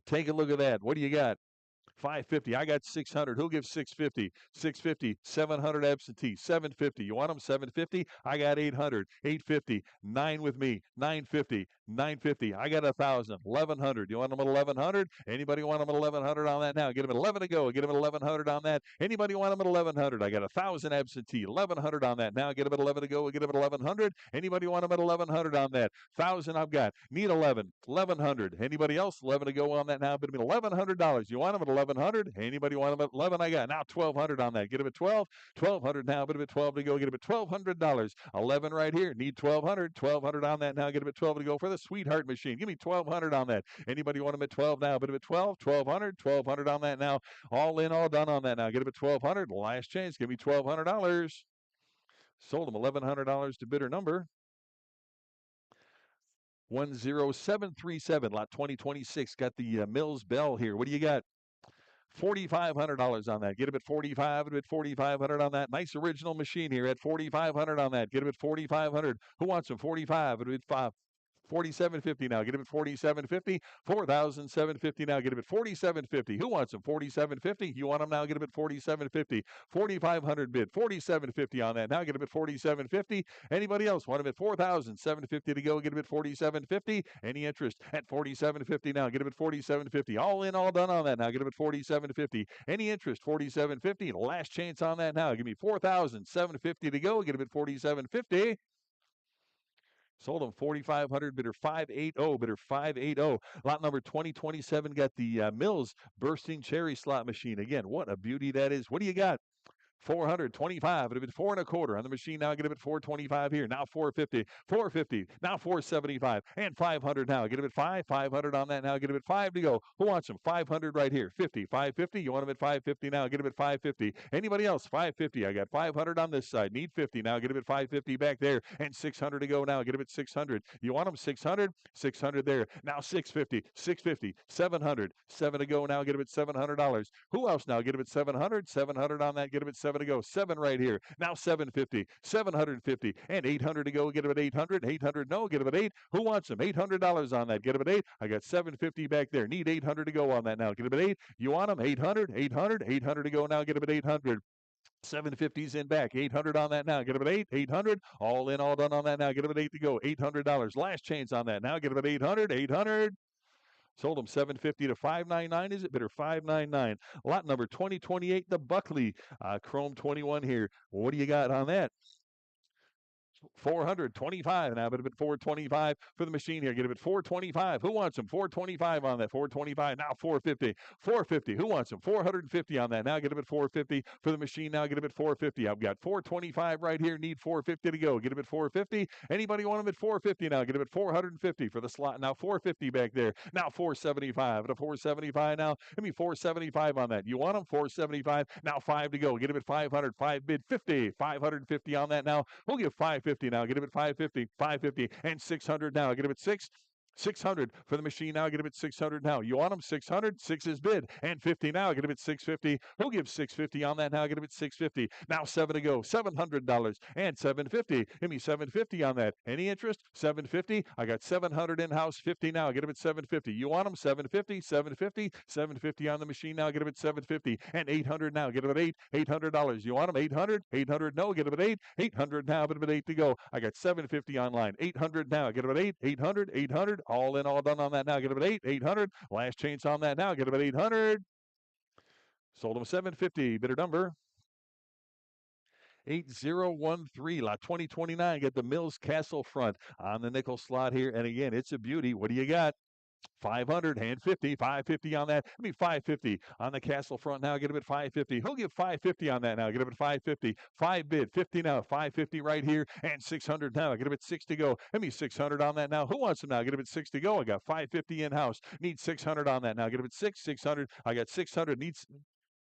Take a look at that. What do you got? 550. I got 600. Who'll give 650? 650. 700 absentee. 750. You want them? 750. I got 800. 850. 9 with me. 950. 950. I got 1,000. 1,100. You want them at 1,100? Anybody want them at 1,100 on that now? Get them at 11 to go. Get them at 1,100 on that. Anybody want them at 1,100? I got 1,000 absentee. 1,100 on that. Now get them at 11 to go. Get them at 1,100. Anybody want them at 1,100 on that? 1,000 I've got. Need 11. 1,100. Anybody else? 11 to go on that now. Bid them at $1,100. You want them at 1,100? Anybody want them at 11? I got now 1,200 on that. Get them at 12. 1,200 now. Bid them at 12 to go. Get them at $1,200. 11 right here. Need 1,200. 1,200 on that now. Get them at 12 to go for the Sweetheart machine. Give me 1,200 on that. Anybody want them at 12 now? Bid them at 12. 1,200. 1,200 on that now. All in, all done on that now. Get them at 1,200. Last chance. Give me $1,200. Sold them $1,100 to bidder number 10737. Lot 2026 got the Mills Bell here. What do you got? $4,500 on that. Get him at 45. At 4,500 on that. Nice original machine here at 4,500 on that. Get him at 4,500. Who wants him? 45. At 5. 4,750 now. Get him at 4,750. 4,750 now. Get him at 4,750. Who wants him? 4,750. You want him now? Get him at 4,750. 4,500 bid. 4,750 on that. Now get him at 4,750. Anybody else want him at 4,750 to go? Get him at 4,750. Any interest at 4,750 now? Get him at 4,750. All in, all done on that now. Get him at 4,750. Any interest? 4,750. Last chance on that now. Give me 4,750 to go. Get him at 4,750. Sold them 4,500, bidder 580, bidder 580. Lot number 2027 got the Mills bursting cherry slot machine. Again, what a beauty that is. What do you got? 425. It would have been 4.25 on the machine. Now get it at 425 here. Now 450, 450. Now 475 and 500 now. Get it at 500 on that now. Get it at 5 to go. Who wants them? 500 right here. 50, 550. You want them at 550 now. Get them at 550. Anybody else? 550. I got 500 on this side. Need 50 now. Get them at 550 back there and 600 to go now. Get them at 600. You want them 600? 600 there. Now 650, 650, 700. 7 to go now. Get them at $700. Who else now? Get them at 700. 700 on that. Get them at 7 to go. 7 right here. Now 750, 750, and 800 to go. Get them at 800. 800 no. Get them at 8. Who wants them? $800 on that. Get them at 8. I got 750 back there. Need 800 to go on that now. Get them at 8. You want them? 800, 800, 800 to go now. Get them at 800. 750's in back. 800 on that now. Get them at 8. 800. All in, all done on that now. Get them at 8 to go. $800. Last chance on that now. Get them at 800. 800. Sold them 750 to 599. Is it bidder 599? Lot number 2028, the Buckley Chrome 21 here. What do you got on that? 425 now, but a bit 425 for the machine here. Get it at 425. Who wants them? 425 on that. 425 now. 450. 450. Who wants them? 450 on that now. Get it at 450 for the machine now. Get it at 450. I've got 425 right here. Need 450 to go. Get it at 450. Anybody want them at 450 now? Get it at 450 for the slot now. 450 back there now. 475 at a 475 now. Give me 475 on that. You want them? 475 now. 5 to go. Get it at 500. 5 bid 50. 550 on that now. We'll give 550 now. Get him at 550, 550, and 600 now. Get him at 600 for the machine now. Get him at 600 now. You want him 600? 6 is bid. And 50 now. Get him at 650. Who gives 650 on that now? Get him at 650. Now 7 to go. $700 and 750. Give me 750 on that. Any interest? 750. I got 700 in-house. 50 now. Get him at 750. You want him? 750, 750, 750 on the machine now. Get him at 750 and 800 now. Get him at 8. $800. You want him? 800? 800 no. Get him at 8. 800 now. Get him at 8 to go. I got 750 online. 800 now. Get him at 8. 800. 800. All in, all done on that now. Get him at 8. 800. Last chance on that now. Get him at 800. Sold him 750. Bidder number 8013. Lot 2029. Get the Mills Castle front on the nickel slot here. And again, it's a beauty. What do you got? 500 and 50, 550 on that. Give me 550 on the castle front now. Get him at 550. Who'll give 550 on that now? Get him at 550. 5 bid, 50 now. 550 right here and 600 now. Get him at 6 to go. Give me 600 on that now. Who wants him now? Get him at 6 to go. I got 550 in house. Need 600 on that now. Get him at 600. I got 600. Needs.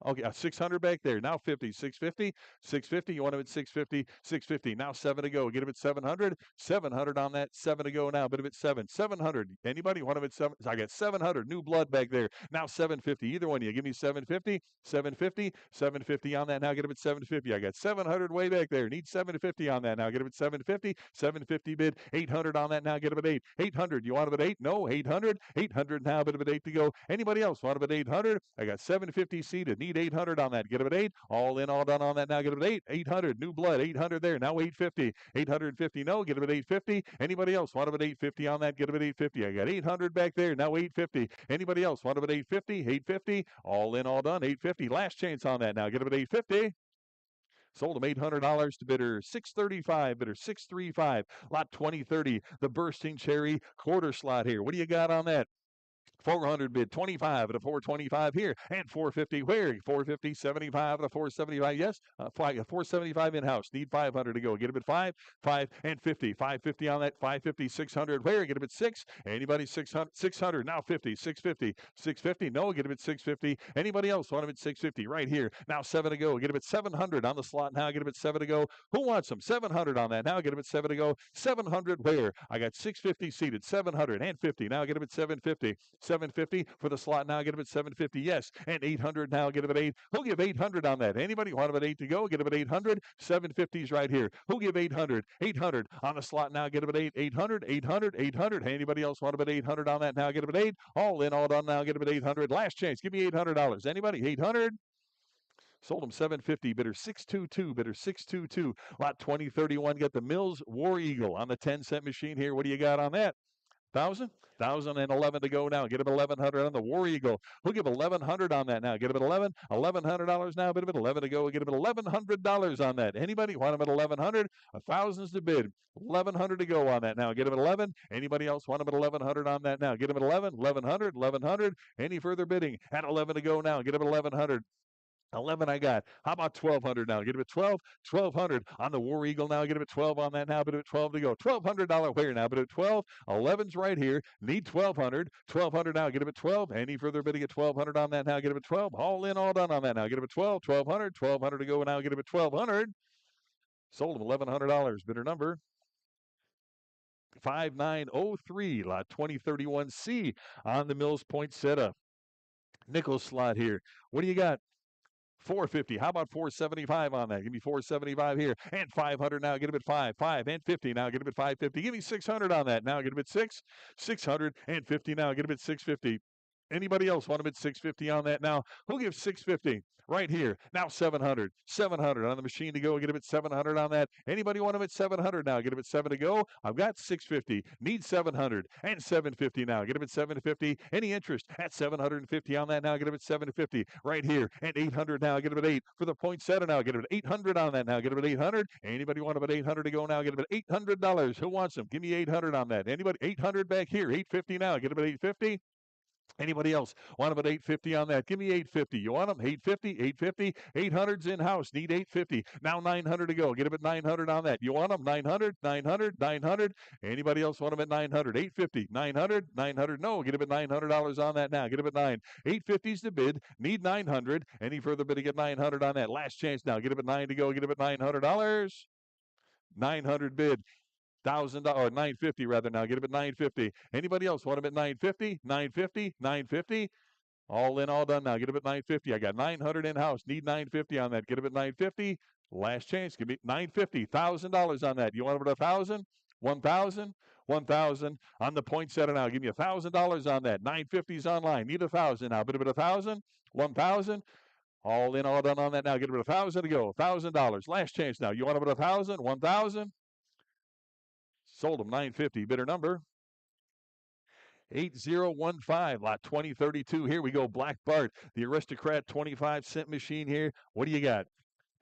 Okay, 600 back there. Now 50, 650, 650. You want him at 650, 650. Now 7 to go. Get him at 700, 700 on that. 7 to go now. Bit of it 700. Anybody want him at 7? I got 700. New blood back there. Now 750. Either one of you. Give me 750, 750, 750 on that. Now get him at 750. I got 700 way back there. Need 750 on that. Now get him at 750, 750 bid. 800 on that. Now get him at 8. 800. You want him at 8? No. 800. 800 now. Bit of it 8 to go. Anybody else want him at 800? I got 750 seated. Need 800 on that. Get him at 8. All in, all done on that now. Get him at 8. 800. New blood. 800 there. Now 850. 850. No. Get him at 850. Anybody else want him at 850 on that? Get him at 850. I got 800 back there. Now 850. Anybody else want him at 850? 850. All in, all done. 850. Last chance on that now. Get him at 850. Sold him $800 to bidder 635, bidder 635. Lot 2030. The bursting cherry quarter slot here. What do you got on that? 400 bid 25 at a 425 here and 450 where 450 75 at a 475 yes 475 in-house need 500 to go get him at 5 and 50 550 on that 550 600 where get him at 6 anybody 600 now 50 650 no get him at 650 anybody else want him at 650 right here now 7 to go get him at 700 on the slot now get him at 7 to go who wants him 700 on that now get him at 7 to go 700 where I got 650 seated 700 and 50 now get him at 750 750 for the slot now. Get him at 750. Yes. And 800 now. Get him at 8. Who'll give 800 on that? Anybody want him at 8 to go? Get him at 800. 750's right here. Who'll give 800? 800 on the slot now. Get him at 8. 800. 800. 800. Anybody else want him at 800 on that now? Get him at 8. All in, all done now. Get him at 800. Last chance. Give me $800. Anybody? 800. Sold him 750. Bidder 622. Bidder 622. Lot 2031. Got the Mills War Eagle on the 10-cent machine here. What do you got on that? 1,011 to go now. Get him 1,100 on the War Eagle. We'll give 1,100 on that now. Get him at 11. $1,100 now. Bid him at 11 to go. Get him at $1,100 on that. Anybody want him at 1,100? 1,000's the bid. 1,100 to go on that now. Get him at 11. Anybody else want him at 1,100 on that now? Get him at 11. 1,100. 1,100. Any further bidding? At 11 to go now. Get him at 1,100. 11 I got. How about 1,200 now? Get him at 12. 1,200 on the War Eagle now. Get him at 12 on that now. But at 12 to go. $1,200 where now? But at 12. 11's right here. Need 1,200. 1,200 now. Get him at 12. Any further bidding at 1,200 on that now? Get him at 12. All in, all done on that now. Get him at 12. 1,200. 1,200 to go now. Get him at 1,200. Sold him $1,100. Bidder number 5903, lot 2031C on the Mills Poinsettia. Nickel slot here. What do you got? 450. How about 475 on that? Give me 475 here. And 500 now. Get him at 5. 5 and 50 now. Get him at 550. Give me 600 on that. Now get him at 6. 650 now. Get him at 650. Anybody else want him at 650 on that now? Who'll give 650 right here? Now 700. 700 on the machine to go. Get him at 700 on that. Anybody want him at 700 now? Get him at 7 to go. I've got 650. Need 700 and 750 now. Get him at 750. Any interest at 750 on that now? Get him at 750 right here. And 800 now. Get him at 8 for the poinsettia now. Get him at 800 on that now. Get him at 800. Anybody want him at 800 to go now? Get him at $800. Who wants him? Give me 800 on that. Anybody? 800 back here. 850 now. Get him at 850. Anybody else want him at 850 on that? Give me 850. You want him? 850, 850, 800's in-house. Need 850. Now 900 to go. Get him at 900 on that. You want him? 900, 900, 900. Anybody else want him at 900? 850, 900, 900. No, get him at $900 on that now. Get him at 9. 850's the bid. Need 900. Any further bidding at 900 on that? Last chance now. Get him at 9 to go. Get him at $900. 900 bid. $1,000 or 950 rather now. Get him at 950. Anybody else want him at 950? 950, 950. All in, all done now. Get him at 950. I got 900 in house. Need 950 on that. Get him at 950. Last chance. Give me 950. $1,000 on that. You want him at 1,000? 1,000? 1,000 on the poinsettia now. Give me $1,000 on that. 950's online. Need 1,000 now. Bid him at 1,000? 1,000? All in, all done on that now. Get him at 1,000 to go. $1,000. Last chance now. You want him at 1,000? 1,000? Sold him 950. Bidder number 8015, lot 2032. Here we go. Black Bart, the Aristocrat 25-cent machine here. What do you got?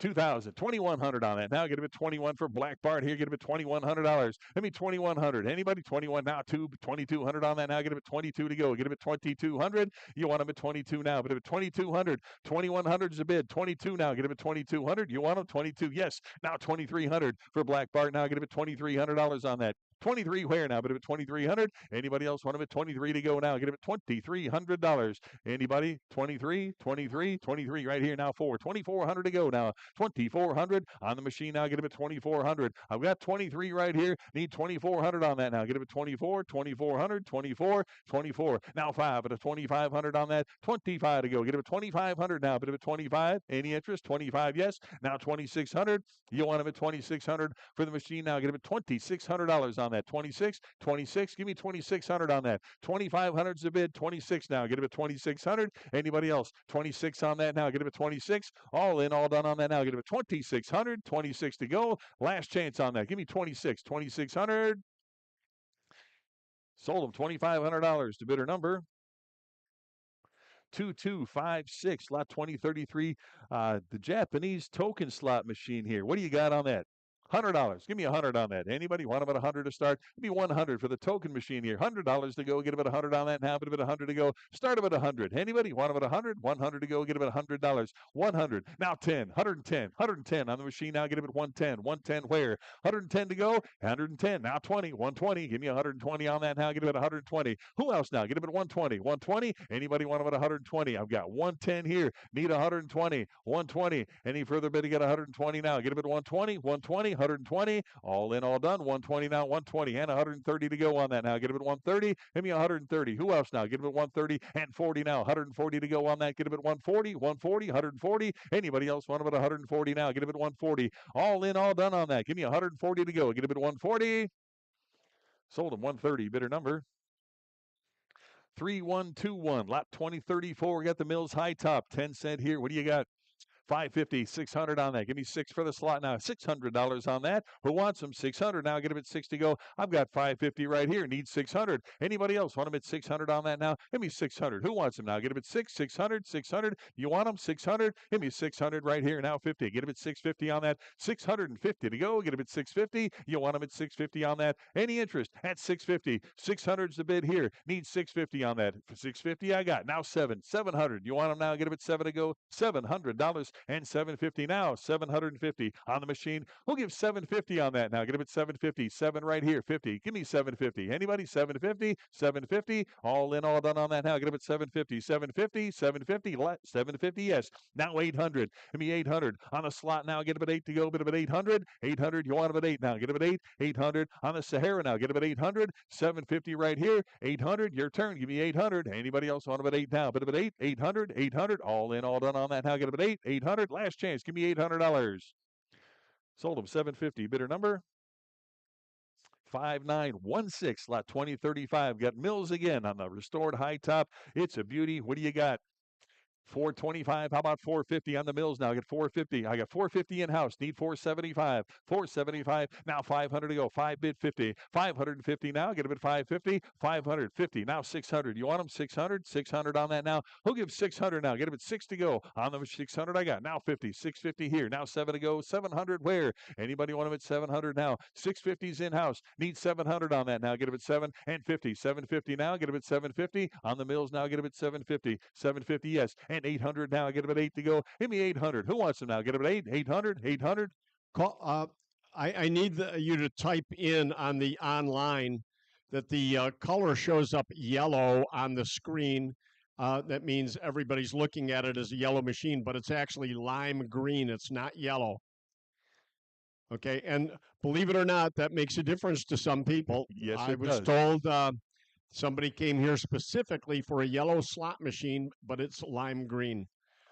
2,000, 2,100 on that. Now get him at 21 for Black Bart. Here, get him at $2,100. Let me 2,100. Anybody? 21 now. 2,200 on that. Now get him at 22 to go. Get him at 2,200. You want him at 22 now. But at 2,200, 2,100 is a bid. 22 now. Get him at 2,200. You want him 22? Yes. Now 2,300 for Black Bart. Now get him at $2,300 on that. 23 where now? But at 2,300. Anybody else want him at 23 to go now? Get him at $2,300. Anybody? 23, 23, 23 right here now. 2,400 to go now. 2,400 on the machine now. Get him at 2,400. I've got 23 right here. Need 2,400 on that now. Get him at 24, 2,400, 24, 24. Now 5 at a 2,500 on that. 25 to go. Get him at 2,500 now. But at 25. Any interest? 25, yes. Now 2,600. You want him at 2,600 for the machine now. Get him at $2,600 on that. 26, 26. Give me 2,600 on that. 2,500's the bid. 26 now. Get him at 2,600. Anybody else? 26 on that now. Get him at 26. All in, all done on that now. Get him at 2,600. 26 to go. Last chance on that. Give me 26. 2,600. Sold him $2,500 to bidder number 2256, lot 2033. The Japanese token slot machine here. What do you got on that? $100. Give me $100 on that. Anybody want him at 100 to start? Give me 100 for the token machine here. $100 to go. Get him at 100 on that. Now put him at 100 to go. Start him at 100. Anybody want him at 100? 100 to go. Get him at $100. 100. Now 10. 110. 110 on the machine. Now get him at 110. 110 where? 110 to go. 110. Now 20. 120. Give me 120 on that. Now get him at 120. Who else now? Get him at 120. 120. Anybody want him at 120? I've got 110 here. Need 120. 120. Any further bidding at 120 now? Get him at 120. 120. 120, all in, all done. 120 now, 120, and 130 to go on that now. Get him at 130. Give me 130. Who else now? Get him at 130 and 40 now. 140 to go on that. Get him at 140, 140, 140. Anybody else want him at 140 now? Get him at 140. All in, all done on that. Give me 140 to go. Get him at 140. Sold him 130. Bidder number 3121, lot 2034. Got the Mills high top, 10 cent here. What do you got? 550, 600 on that. Give me 6 for the slot now. $600 on that. Who wants them? 600 now. Get them at 6 to go. I've got 550 right here. Need 600. Anybody else want them at 600 on that now? Give me 600. Who wants them now? Get them at 6, 600, 600. You want them? 600. Give me 600 right here now. 50. Get them at 650 on that. 650 to go. Get them at 650. You want them at 650 on that. Any interest at 650? 600's the bid here. Need 650 on that. For 650 I got. Now 700. You want them now? Get them at 7 to go. $700 and 750 now. 750 on the machine. We'll give 750 on that now. Get them at 750. 7 right here. 50. Give me 750. Anybody? 750. 750. All in, all done on that now. Get them at 750. 750. 750. 750. Yes. Now 800. Give me 800 on the slot now. Get them at 8 to go. Get them at 800. 800. You want them at 8 now. Get them at 8. 800 on the Sahara now. Get them at 800. 750 right here. 800. Your turn. Give me 800. Anybody else want them at 8 now? But at 8. 800. 800. All in, all done on that now. Get them at 8. 800. Last chance. Give me $800. Sold them 750. Bidder number 5916. Lot 2035. Got Mills again on the restored high top. It's a beauty. What do you got? 425. How about 450 on the Mills now? I get 450. I got 450 in-house. Need 475. 475. Now 500 to go. 5 bid 50. 550 now. Get them at 550. 550. Now 600. You want them? 600. 600 on that now. Who'll give 600 now? Get them at 6 to go. On the 600 I got. Now 50. 650 here. Now 7 to go. 700 where? Anybody want them at 700 now? 650's in-house. Need 700 on that now. Get them at 7 and 50. 750 now. Get them at 750. On the Mills now. Get them at 750. 750 yes. And 800 now. Get them at 8 to go. Give me 800. Who wants them now? Get them at 8. 800. 800. I need you to type in on the online that the color shows up yellow on the screen. That means everybody's looking at it as a yellow machine, but it's actually lime green. It's not yellow. Okay, and believe it or not, that makes a difference to some people. Yes, I it was does. told somebody came here specifically for a yellow slot machine, but it's lime green.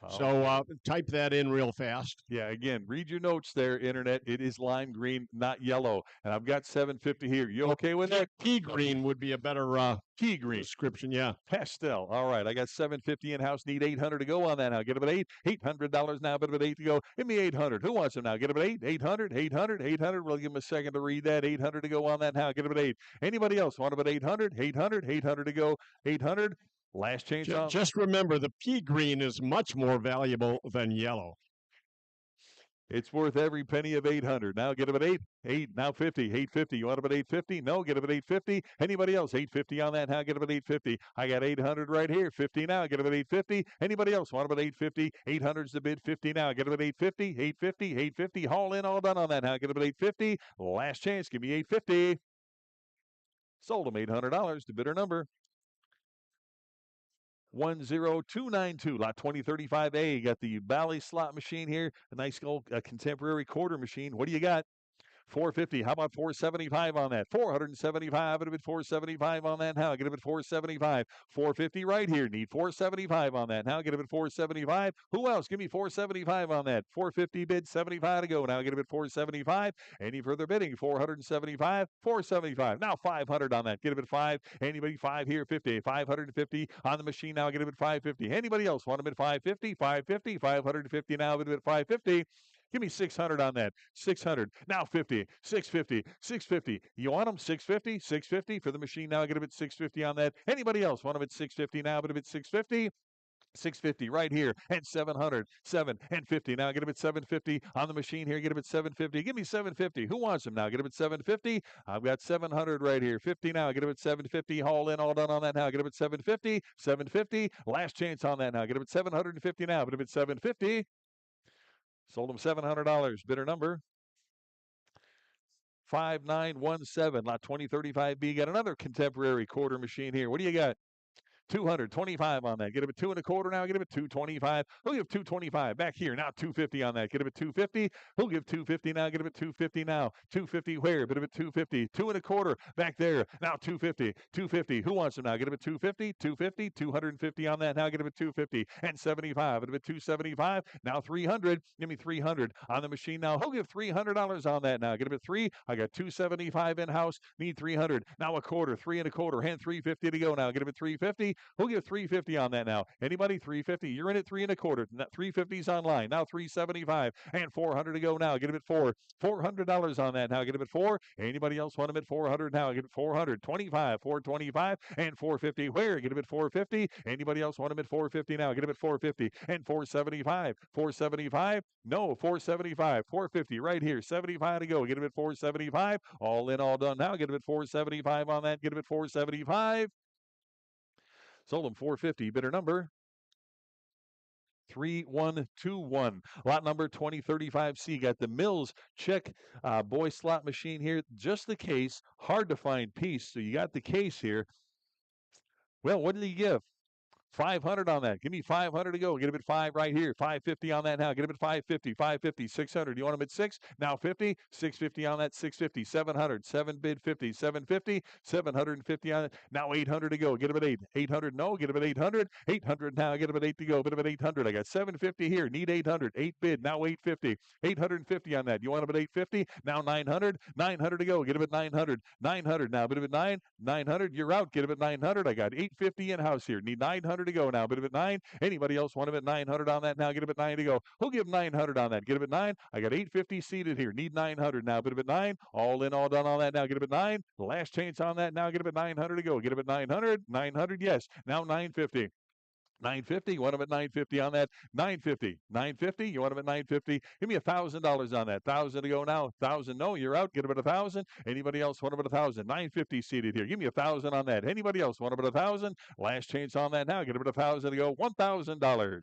So type that in real fast. Yeah, again, read your notes there, Internet. It is lime green, not yellow. And I've got 750 here. You okay with that? Pea green would be a better Pea green. description, yeah. Pastel. All right, I got 750 in-house. Need 800 to go on that now. Get them at 8. $800 now, but at 8 to go. Give me 800. Who wants them now? Get them at 8. 800. 800. 800. We'll give them a second to read that. 800 to go on that now. Get them at 8. Anybody else want them at 800? 800. 800 to go. 800. Last change on. Just remember, the pea green is much more valuable than yellow. It's worth every penny of 800. Now get them at 8. 8. Now 50. 850. You want them at 850? No, get them at 850. Anybody else? 850 on that. Now get them at 850. I got 800 right here. 50 now. Get them at 850. Anybody else want them at 850? 800's the bid. 50 now. Get them at 850. 850. 850. Haul in, all done on that. Now get them at 850. Last chance. Give me 850. Sold them $800 to bidder number 10292. Lot 2035A. You got the Bally slot machine here. A nice old contemporary quarter machine. What do you got? 450. How about 475 on that? 475. It'll be 475 on that. Now get it at 475. 450 right here. Need 475 on that. Now get it at 475. Who else? Give me 475 on that. 450 bid, 75 to go. Now get it at 475. Any further bidding? 475. 475. Now 500 on that. Get it at 5. Anybody? 5 here. 50. 550 on the machine. Now get it at 550. Anybody else want them at 550? 550. 550 now. Get it at 550. Give me 600 on that. 600. Now 50. 650. 650. You want them? 650. 650 for the machine. Now get them at 650 on that. Anybody else want them at 650 now? But if it's 650. 650 right here and 700. 7 and 50. Now get them at 750 on the machine here. Get them at 750. Give me 750. Who wants them now? Get them at 750. I've got 700 right here. 50 now. Get them at 750. Haul in, all done on that now. Get them at 750. 750. Last chance on that now. Get them at 750 now. Get them at 750. Sold them $700. Bidder number 5917. Lot 2035B. Got another contemporary quarter machine here. What do you got? 225 on that. Get him at 2 1/4 now. Get him at 225. Who'll give 225 back here now? 250 on that. Get him at 250. Who'll give 250 now? Get him at 250 now. 250 where? Get him at 250. 2 1/4 back there. Now 250. 250. Who wants him now? Get him at 250. 250. 250 on that. Now get him at 250 and 75. Get him at 275. Now 300. Give me 300 on the machine now. Who'll give $300 on that now? Get him at 3. I got 275 in house. Need 300. Now 1/4. 3 1/4. Hand 350 to go now. Get him at 350. 350. Who'll give 350 on that now? Anybody? 350. You're in at 3.25. 350's online. Now 375 and 400 to go now. Get him at four. $400 on that now. Get him at four. Anybody else want him at 400 now? Get him at 425, 425 and 450. Where? Get him at 450. Anybody else want him at 450 now? Get him at 450 and 475. 475. No, 475. 450 right here. 75 to go. Get him at 475. All in, all done now. Get him at 475 on that. Get him at 475. Sold him 450. Bidder number 3121. Lot number 2035C. Got the Mills check boy slot machine here. Just the case. Hard to find piece. So you got the case here. Well, what did he give? 500 on that. Give me 500 to go. Get him at 5 right here. 550 on that now. Get him at 550. 550. 600. You want him at 6? Now 50. 650 on that. 650. 700. 7 bid 50. 750. 750 on it. Now 800 to go. Get him at 8. 800. No. Get him at 800. 800 now. Get him at 8 to go. Get him at 800. I got 750 here. Need 800. 8 bid. Now 850. 850 on that. You want him at 850? Now 900. 900 to go. Get him at 900. 900 now. Bid him at 9. 900. You're out. Get him at 900. I got 850 in house here. Need 900 to go now. Bid him at 9. Anybody else want him at 900 on that now? Get him at 9 to go. Who'll give 900 on that? Get him at 9. I got 850 seated here. Need 900 now. Bid him at 9. All in, all done on that now. Get him at 9. Last chance on that now. Get him at 900 to go. Get him at 900. 900, yes. Now 950. 950. You want him at 950 on that? 950. 950. You want him at 950? Give me $1,000 on that. 1,000 to go now. 1,000. No, you're out. Get him at 1,000. Anybody else want him at 1,000? 950 seated here. Give me 1,000 on that. Anybody else want him at 1,000? Last chance on that now. Get him at 1,000 to go. $1,000.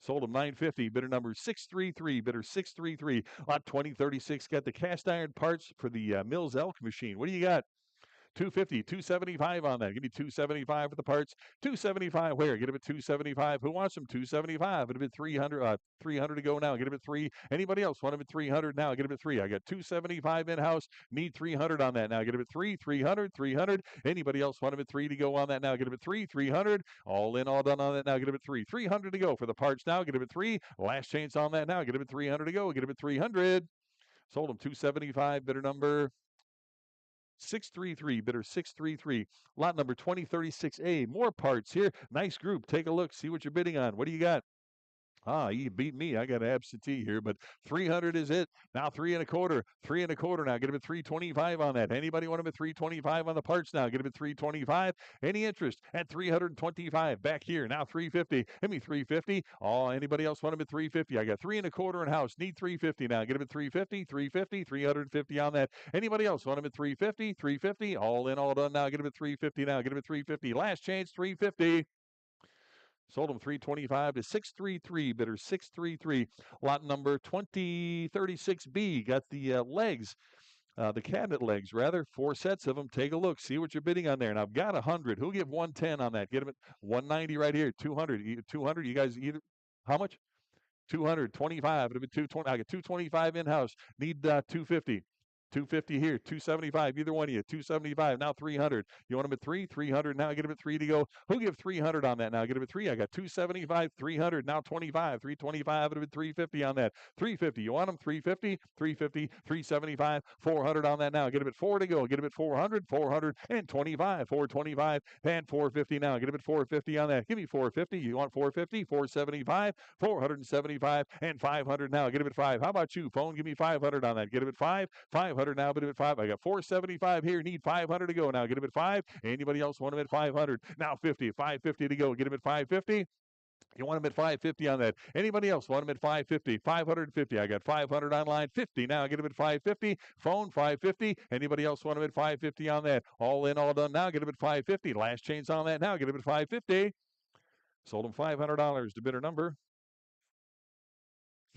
Sold him 950. Bidder number 633. Bidder 633. Lot 2036. Got the cast iron parts for the Mills elk machine. What do you got? 250, 275 on that. Give me 275 for the parts. 275 where? Get him at 275. Who wants them? 275. It'll be 300. 300 to go now. Get him at 3. Anybody else want him at 300 now? Get him at 3. I got 275 in house. Need 300 on that now. Get him at 3. 300. 300. Anybody else want him at 3 to go on that now? Get him at 3. 300. All in, all done on that now. Get him at 3. 300 to go for the parts now. Get him at 3. Last chance on that now. Get him at 300 to go. Get him at 300. Sold him 275. Bidder number 633. Bidder 633. Lot number 2036A. More parts here. Nice group. Take a look. See what you're bidding on. What do you got? You beat me. I got an absentee here, but 300 is it. Now 3.25. 3.25 now. Get him at 325 on that. Anybody want him at 325 on the parts now? Get him at 325. Any interest at 325 back here. Now 350. Give me 350. Anybody else want him at 350? I got 3.25 in house. Need 350 now. Get him at 350. 350. 350 on that. Anybody else want him at 350? 350. All in, all done now. Get him at 350 now. Get him at 350. Last chance 350. Sold them 325 to 633. Bidder 633. Lot number 2036B. Got the legs, the cabinet legs, rather. 4 sets of them. Take a look. See what you're bidding on there. And I've got 100. Who'll give 110 on that? Get them at 190 right here. 200. 200. You guys either. How much? 225. It'll be 220. I got 225 in house. Need 250. 250 here, 275, either one of you, 275, now 300. You want them at 3? 300 now, get them at 3 to go. Who'll give 300 on that now? Get them at 3. I got 275, 300, now 25, 325, it'll be 350 on that. 350, you want them? 350, 350, 375, 400 on that now. Get them at 4 to go. Get them at 400, 425, 425, and 450 now. Get them at 450 on that. Give me 450. You want 450, 475, 475, and 500 now. Get them at 5. How about you, phone? Give me 500 on that. Get them at 5, 500 now, but him at 5. I got 475 here. Need 500 to go now. Get him at 5. Anybody else want him at 500? Now 50. 550 to go. Get him at 550. You want him at 550 on that. Anybody else want him at 550? 550. I got 500 online. 50 now. Get him at 550. Phone 550. Anybody else want him at 550 on that? All in, all done now. Get him at 550. Last chance on that now. Get him at 550. Sold him $500 to bidder number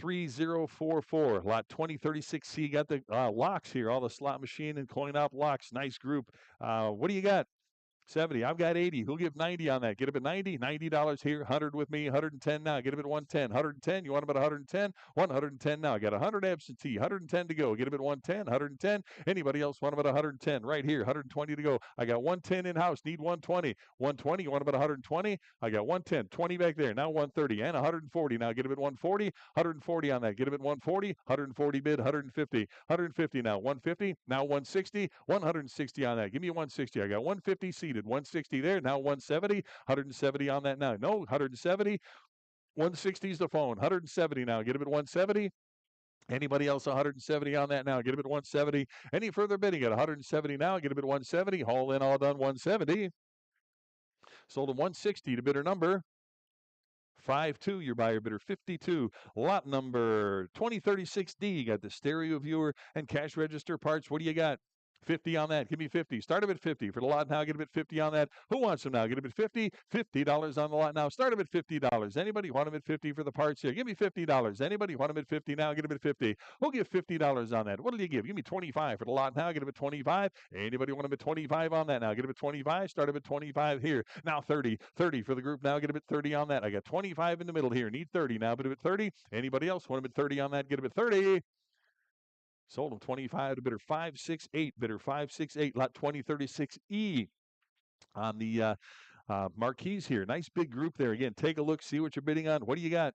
3044. Lot 2036C. Got the locks here. All the slot machine and CoinOp locks. Nice group. What do you got? 70. I've got 80. Who'll give 90 on that? Get him at 90. $90 here. 100 with me. 110 now. Get him at 110. 110. You want him at 110? 110 now. I got 100 absentee. 110 to go. Get him at 110. 110. Anybody else want him at 110? Right here. 120 to go. I got 110 in house. Need 120. 120. You want him at 120? I got 110. 20 back there. Now 130 and 140. Now get him at 140. 140 on that. Get him at 140. 140 bid. 150. 150 now. 150. Now 160. 160 on that. Give me 160. I got 150 seated. Did 160 there. Now 170. 170 on that now. No, 170. 160 is the phone. 170 now. Get him at 170. Anybody else 170 on that now? Get him at 170. Any further bidding at 170 now? Get him at 170. All in, all done, 170. Sold him 160 to bidder number 52. Your buyer bidder 52. Lot number 2036D. Got the stereo viewer and cash register parts. What do you got? 50 on that. Give me 50. Start him at 50 for the lot now. Get him at 50 on that. Who wants him now? Get him at 50. $50 on the lot now. Start him at $50. Anybody want him at 50 for the parts here? Give me $50. Anybody want him at 50 now? Get him at 50. We'll give $50 on that. What will you give? Give me 25 for the lot now. Get him at 25. Anybody want him at 25 on that now? Get him at 25. Start him at 25 here. Now 30. 30 for the group now. Get him at 30 on that. I got 25 in the middle here. Need 30 now. But him at 30. Anybody else want him at 30 on that? Get him at 30. Sold him 25 to bidder 568. Bidder 568. Lot 2036E on the marquees here. Nice big group there. Again, take a look. See what you're bidding on. What do you got?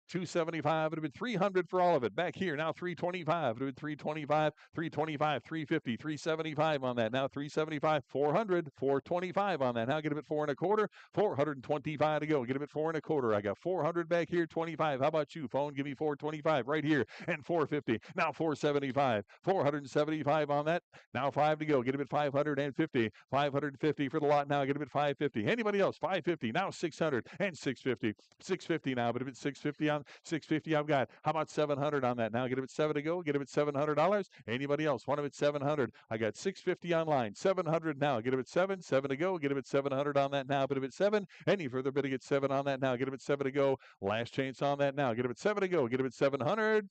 275. It would have been 300 for all of it. Back here now 325. It would have been 325, 325, 350, 375 on that. Now 375, 400, 425 on that. Now get him at 4 1/4. 425 to go. Get him at 4 1/4. I got 400 back here. 25. How about you, phone? Give me 425 right here and 450. Now 475. 475 on that. Now 5 to go. Get him at 550. 550 for the lot now. Get him at 550. Anybody else? 550. Now 600 and 650. 650 now. But if it's 650 on 650, I've got. How about 700 on that? Now get him at 7 to go. Get him at $700. Anybody else want him at 700? I got 650 online. 700 now. Get him at 7. 7 to go. Get him at 700 on that now. Bid him at 7. Any further bidding at 7 on that now. Get him at 7 to go. Last chance on that now. Get him at 7 to go. Get him at 700.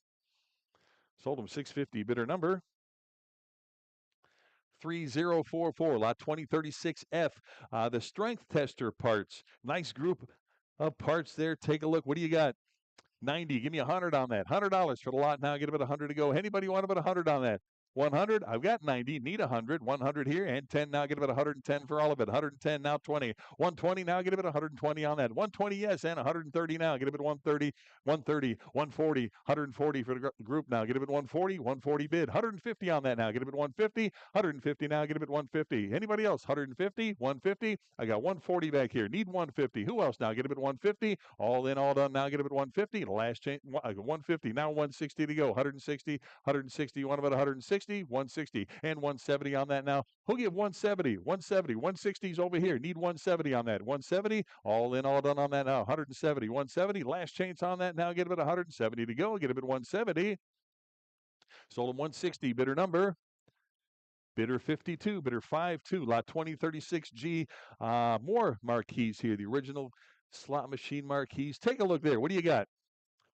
Sold him 650. Bidder number 3044. Lot 2036F. The strength tester parts. Nice group of parts there. Take a look. What do you got? 90. Give me 100 on that. $100 for the lot now. Get him at 100 to go. Anybody want about 100 on that? 100. I've got 90. Need 100. 100 here and 10 now. Get him at 110 for all of it. 110 now. 20. 120 now. Get him at 120 on that. 120 yes and 130 now. Get him at 130. 130. 140. 140 for the group now. Get him at 140. 140 bid. 150 on that now. Get him at 150. 150 now. Get him at 150. Anybody else? 150. 150. I got 140 back here. Need 150. Who else now? Get him at 150. All in, all done. Now get him at 150. Last change. 150. Now 160 to go. 160. 160. You want about 160. 160 and 170 on that now. Who'll give 170? 170. 160's over here. Need 170 on that. 170. All in, all done on that now. 170. 170. Last chance on that now. Get him at 170 to go. Get him at 170. Sold him 160. Bidder number. Bidder 52. Bidder 52. Lot 2036G. More marquees here. The original slot machine marquees. Take a look there. What do you got?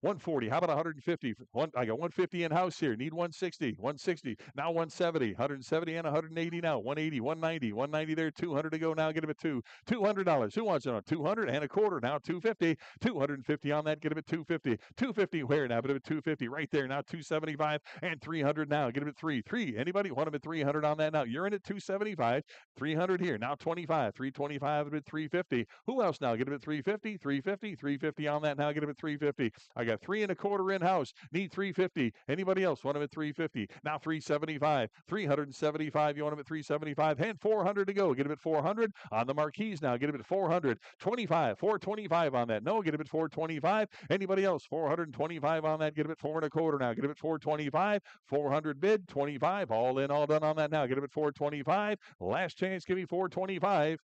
140. How about 150? I got 150 in house here. Need 160. 160. Now 170. 170 and 180 now. 180. 190. 190 there. 200 to go now. Get him at $200. Who wants it on 200 and a quarter now? 250. 250 on that. Get him at 250. 250 where now? But him at 250 right there now. 275 and 300 now. Get him at 3. Anybody want him at 300 on that now? You're in at 275. 300 here now. 25. 325 at 350. Who else now? Get him at 350. 350. 350 on that now. Get him at 350. I got 3 1/4 in house. Need 350. Anybody else want him at 350? Now 375. 375. You want him at 375 and 400 to go. Get him at 400 on the marquees now. Get him at 400. 25. 425 on that. No, get him at 425. Anybody else? 425 on that. Get him at 4 1/4 now. Get him at 425. 400 bid. 25. All in, all done on that now. Get him at 425. Last chance. Give me 425.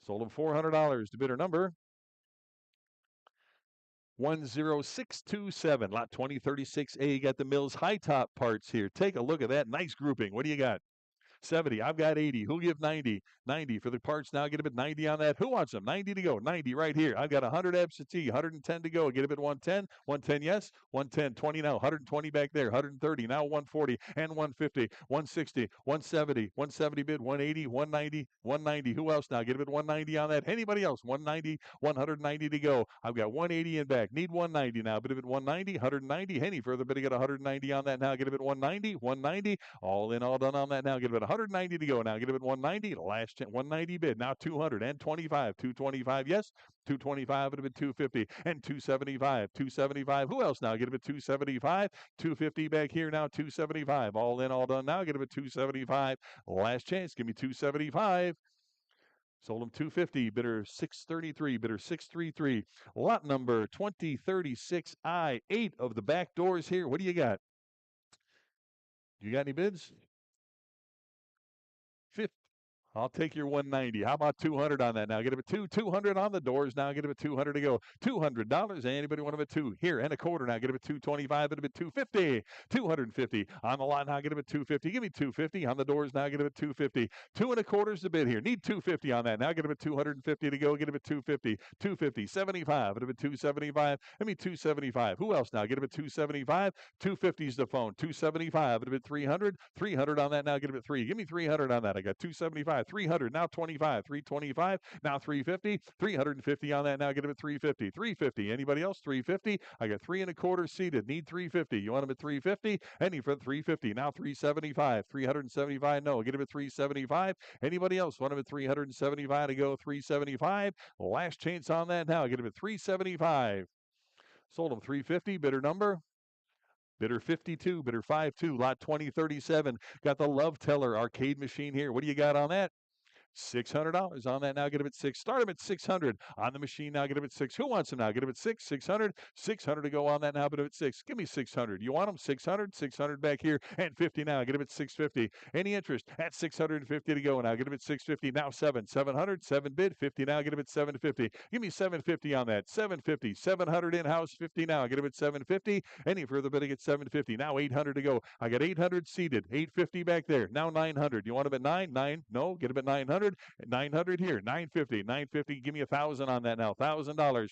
Sold him $400 to bidder number 10627. Lot 2036A. Got the Mills high top parts here. Take a look at that. Nice grouping. What do you got? 70. I've got 80. Who'll give 90? 90 for the parts now. Get him at 90 on that. Who wants them? 90 to go. 90 right here. I've got 100 absentee. 110 to go. Get him at 110. 110 yes. 110. 20 now. 120 back there. 130. Now 140 and 150. 160. 170. 170 bid. 180. 190. 190. Who else now? Get him at 190 on that. Anybody else? 190. 190 to go. I've got 180 in back. Need 190 now. Bid him at 190. 190. Any further bidding at 190 on that now. Get him at 190. 190. All in, all done on that now. Get him at 190 to go now. Get him at 190. Last chance, 190 bid. Now 225. 225 yes. 225 would have been 250 and 275. 275. Who else now? Get him at 275. 250 back here now. 275. All in, all done now. Get him at 275. Last chance. Give me 275. Sold them 250, bidder 633, bidder 633. Lot number 2036I, 8 of the back doors here. What do you got? You got any bids? 50. I'll take your 190. How about 200 on that now? Get him at 200 on the doors now. Get him at 200 to go. $200. Anybody want him at 2? Here, and a quarter now. Get him at 225. Get him at 250. 250 on the lot now. Get him at 250. Give me 250 on the doors now. Get him at 250. 2 and a quarter's the bid here. Need 250 on that now. Get him at 250 to go. Get him at 250. 250. 75. Get him at 275. Give me 275. Who else now? Get him at 275. 250's the phone. 275. Get him at 300. 300 on that now. Get him at 3. Give me 300 on that. I got 275. 300 now 25. 325 now 350. 350 on that now. Get him at 350. 350. Anybody else? 350. I got 3 and a quarter seated. Need 350. You want him at 350? Any for 350. Now 375. 375. No. Get him at 375. Anybody else want him at 375 to go? 375. Last chance on that now. Get him at 375. Sold him 350. Bidder number? Bidder 52, bidder 52, lot 2037. Got the Love Teller arcade machine here. What do you got on that? $600 on that now. Get him at 6. Start him at 600 on the machine now. Get him at 6. Who wants him now? Get him at 6. 600. 600 to go on that now. But at 6. Give me 600. You want him? 600. 600 back here and 50 now. Get him at 650. Any interest at 650 to go now. Get him at 650 now. 7. 700. 7 bid. 50 now. Get him at 750. Give me 750 on that. 750. 700 in house. 50 now. Get him at 750. Any further bidding at 750. Now 800 to go. I got 800 seated. 850 back there. Now 900. You want him at 9? 9. No. Get him at 900. 900 here, 950, 950. Give me 1,000 on that now, $1,000.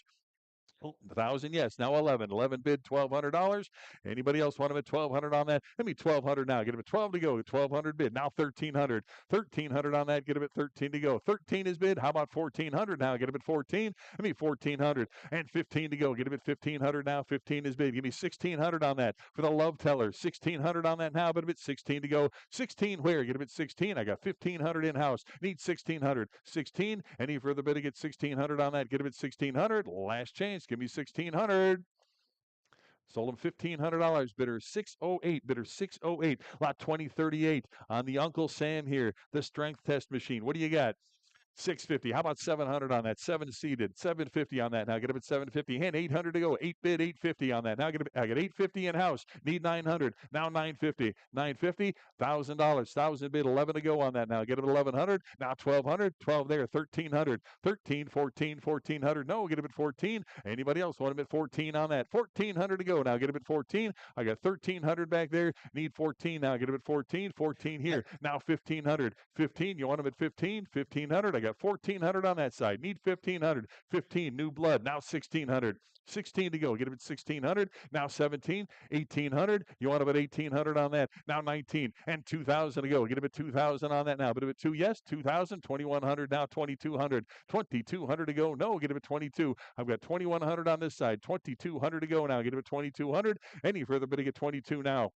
1,000, yes. Now 11. 11 bid, $1,200. Anybody else want him at 1,200 on that? Give me 1,200 now. Get him at 12 to go. 1,200 bid. Now 1,300. 1,300 on that. Get him at 13 to go. 13 is bid. How about 1,400 now? Get him at 14. Give me 1,400 and 15 to go. Get him at 1,500 now. 15 is bid. Give me 1,600 on that for the Love Teller. 1,600 on that now. But him at 16 to go. 16 where? Get him at 16. I got 1,500 in house. Need 1,600. 16. Any further bidding at 1,600 on that? Get him at 1,600. Last chance. Give me 1,600. Sold him $1,500. Bidder 608. Bidder 608. Lot 2038 on the Uncle Sam here. The strength test machine. What do you got? 650. How about 700 on that? 7 seated. 750 on that. Now get him at 750. Hand 800 to go. 8 bid, 850 on that. Now I got 850 in house. Need 900. Now 950. 950. $1,000. 1,000 bid. 11 to go on that. Now get him at 1100. Now 1200. 12 there. 1300. 13. 14. 1400. No, get him at 14. Anybody else want him at 14 on that? 1400 to go. Now get him at 14. I got 1300 back there. Need 14. Now get him at 14. 14 here. Now 1500. 15. You want him at 15? 1500. I got 1,400 on that side. Need 1,500. 15. New blood. Now 1,600. 16 to go. Get him at 1,600. Now 17. 1,800. You want him at 1,800 on that. Now 19. And 2,000 to go. Get him at 2,000 on that now. But him at 2. Yes. 2,000. 2,100. Now 2,200. 2,200 to go. No. Get him at 22. I've got 2,100 on this side. 2,200 to go now. Get him at 2,200. Any further bidding at 22 now.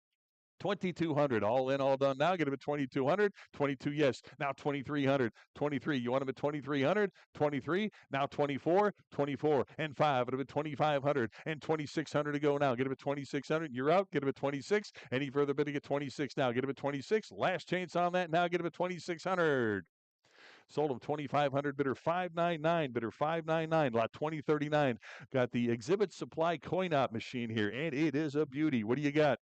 2,200. All in, all done. Now get him at 2,200. 22, yes. Now 2,300. 23. You want him at 2,300? 23. Now 24. 24. And 5. Get him at 2,500. And 2,600 to go now. Get him at 2,600. You're out. Get him at 26. Any further bidding at 26 now. Get him at 26. Last chance on that. Now get him at 2,600. Sold him 2,500. Bidder 599. Bidder 599. Lot 2039. Got the Exhibit Supply CoinOp machine here, and it is a beauty. What do you got?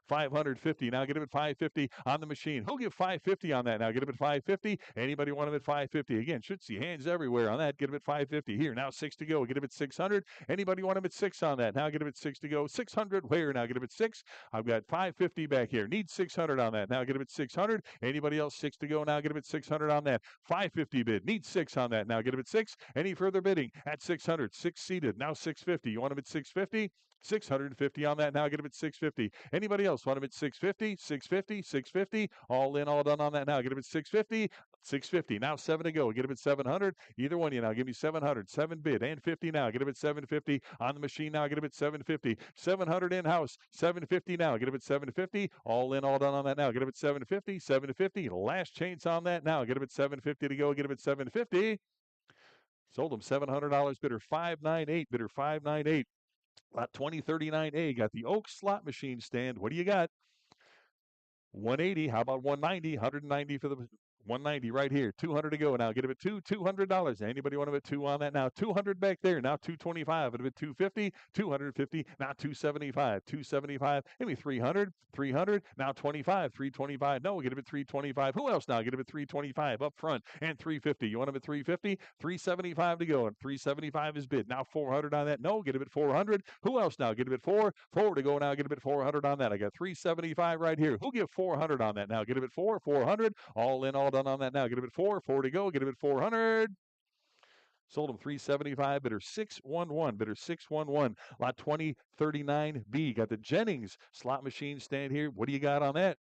550. Now get him at 550 on the machine. Who'll give 550 on that? Now get him at 550. Anybody want him at 550? Again, should see hands everywhere on that. Get him at 550. Here, now 6 to go. Get him at 600. Anybody want him at 6 on that? Now get him at 6 to go. 600 where? Now get him at 6. I've got 550 back here. Need 600 on that. Now get him at 600. Anybody else 6 to go? Now get him at 600 on that. 550 bid. Need 6 on that. Now get him at 6. Any further bidding at 600. 6 seated. Now 650. You want him at 650? 650 on that. Now get him at 650. Anybody else want him at 650? 650, 650. All in, all done on that. Now get him at 650. 650. Now 7 to go. Get him at 700. Either one of you now. Give me 700. 7 bid and 50 now. Get him at 750 on the machine now. Get him at 750. 700 in house. 750 now. Get him at 750. All in, all done on that now. Get him at 750. 750. Last chance on that now. Get him at 750 to go. Get him at 750. Sold him $700. Bidder 598. Bidder 598. Lot 2039A got the Oak slot machine stand. What do you got? 180. How about 190? 190 for the 190 right here. 200 to go. Now get it at $200. Anybody want to bet 2 on that now? 200 back there. Now 225. It'll be 250. 250. Now 275. 275. Maybe 300. 300. Now 25. 325. No, get it at 325. Who else now? Get it at 325 up front and 350. You want them at 350? 375 to go. And 375 is bid. Now 400 on that. No, get it at 400. Who else now? Get it at 4. 4 to go now. Get it at 400 on that. I got 375 right here. Who give 400 on that now? Get it at 4. 400. All in, all done on that now. Get it at 4. 4 to go. Get it at 400. Sold them 375, bidder 611, bidder 611. Lot 2039B. Got the Jennings slot machine stand here. What do you got on that?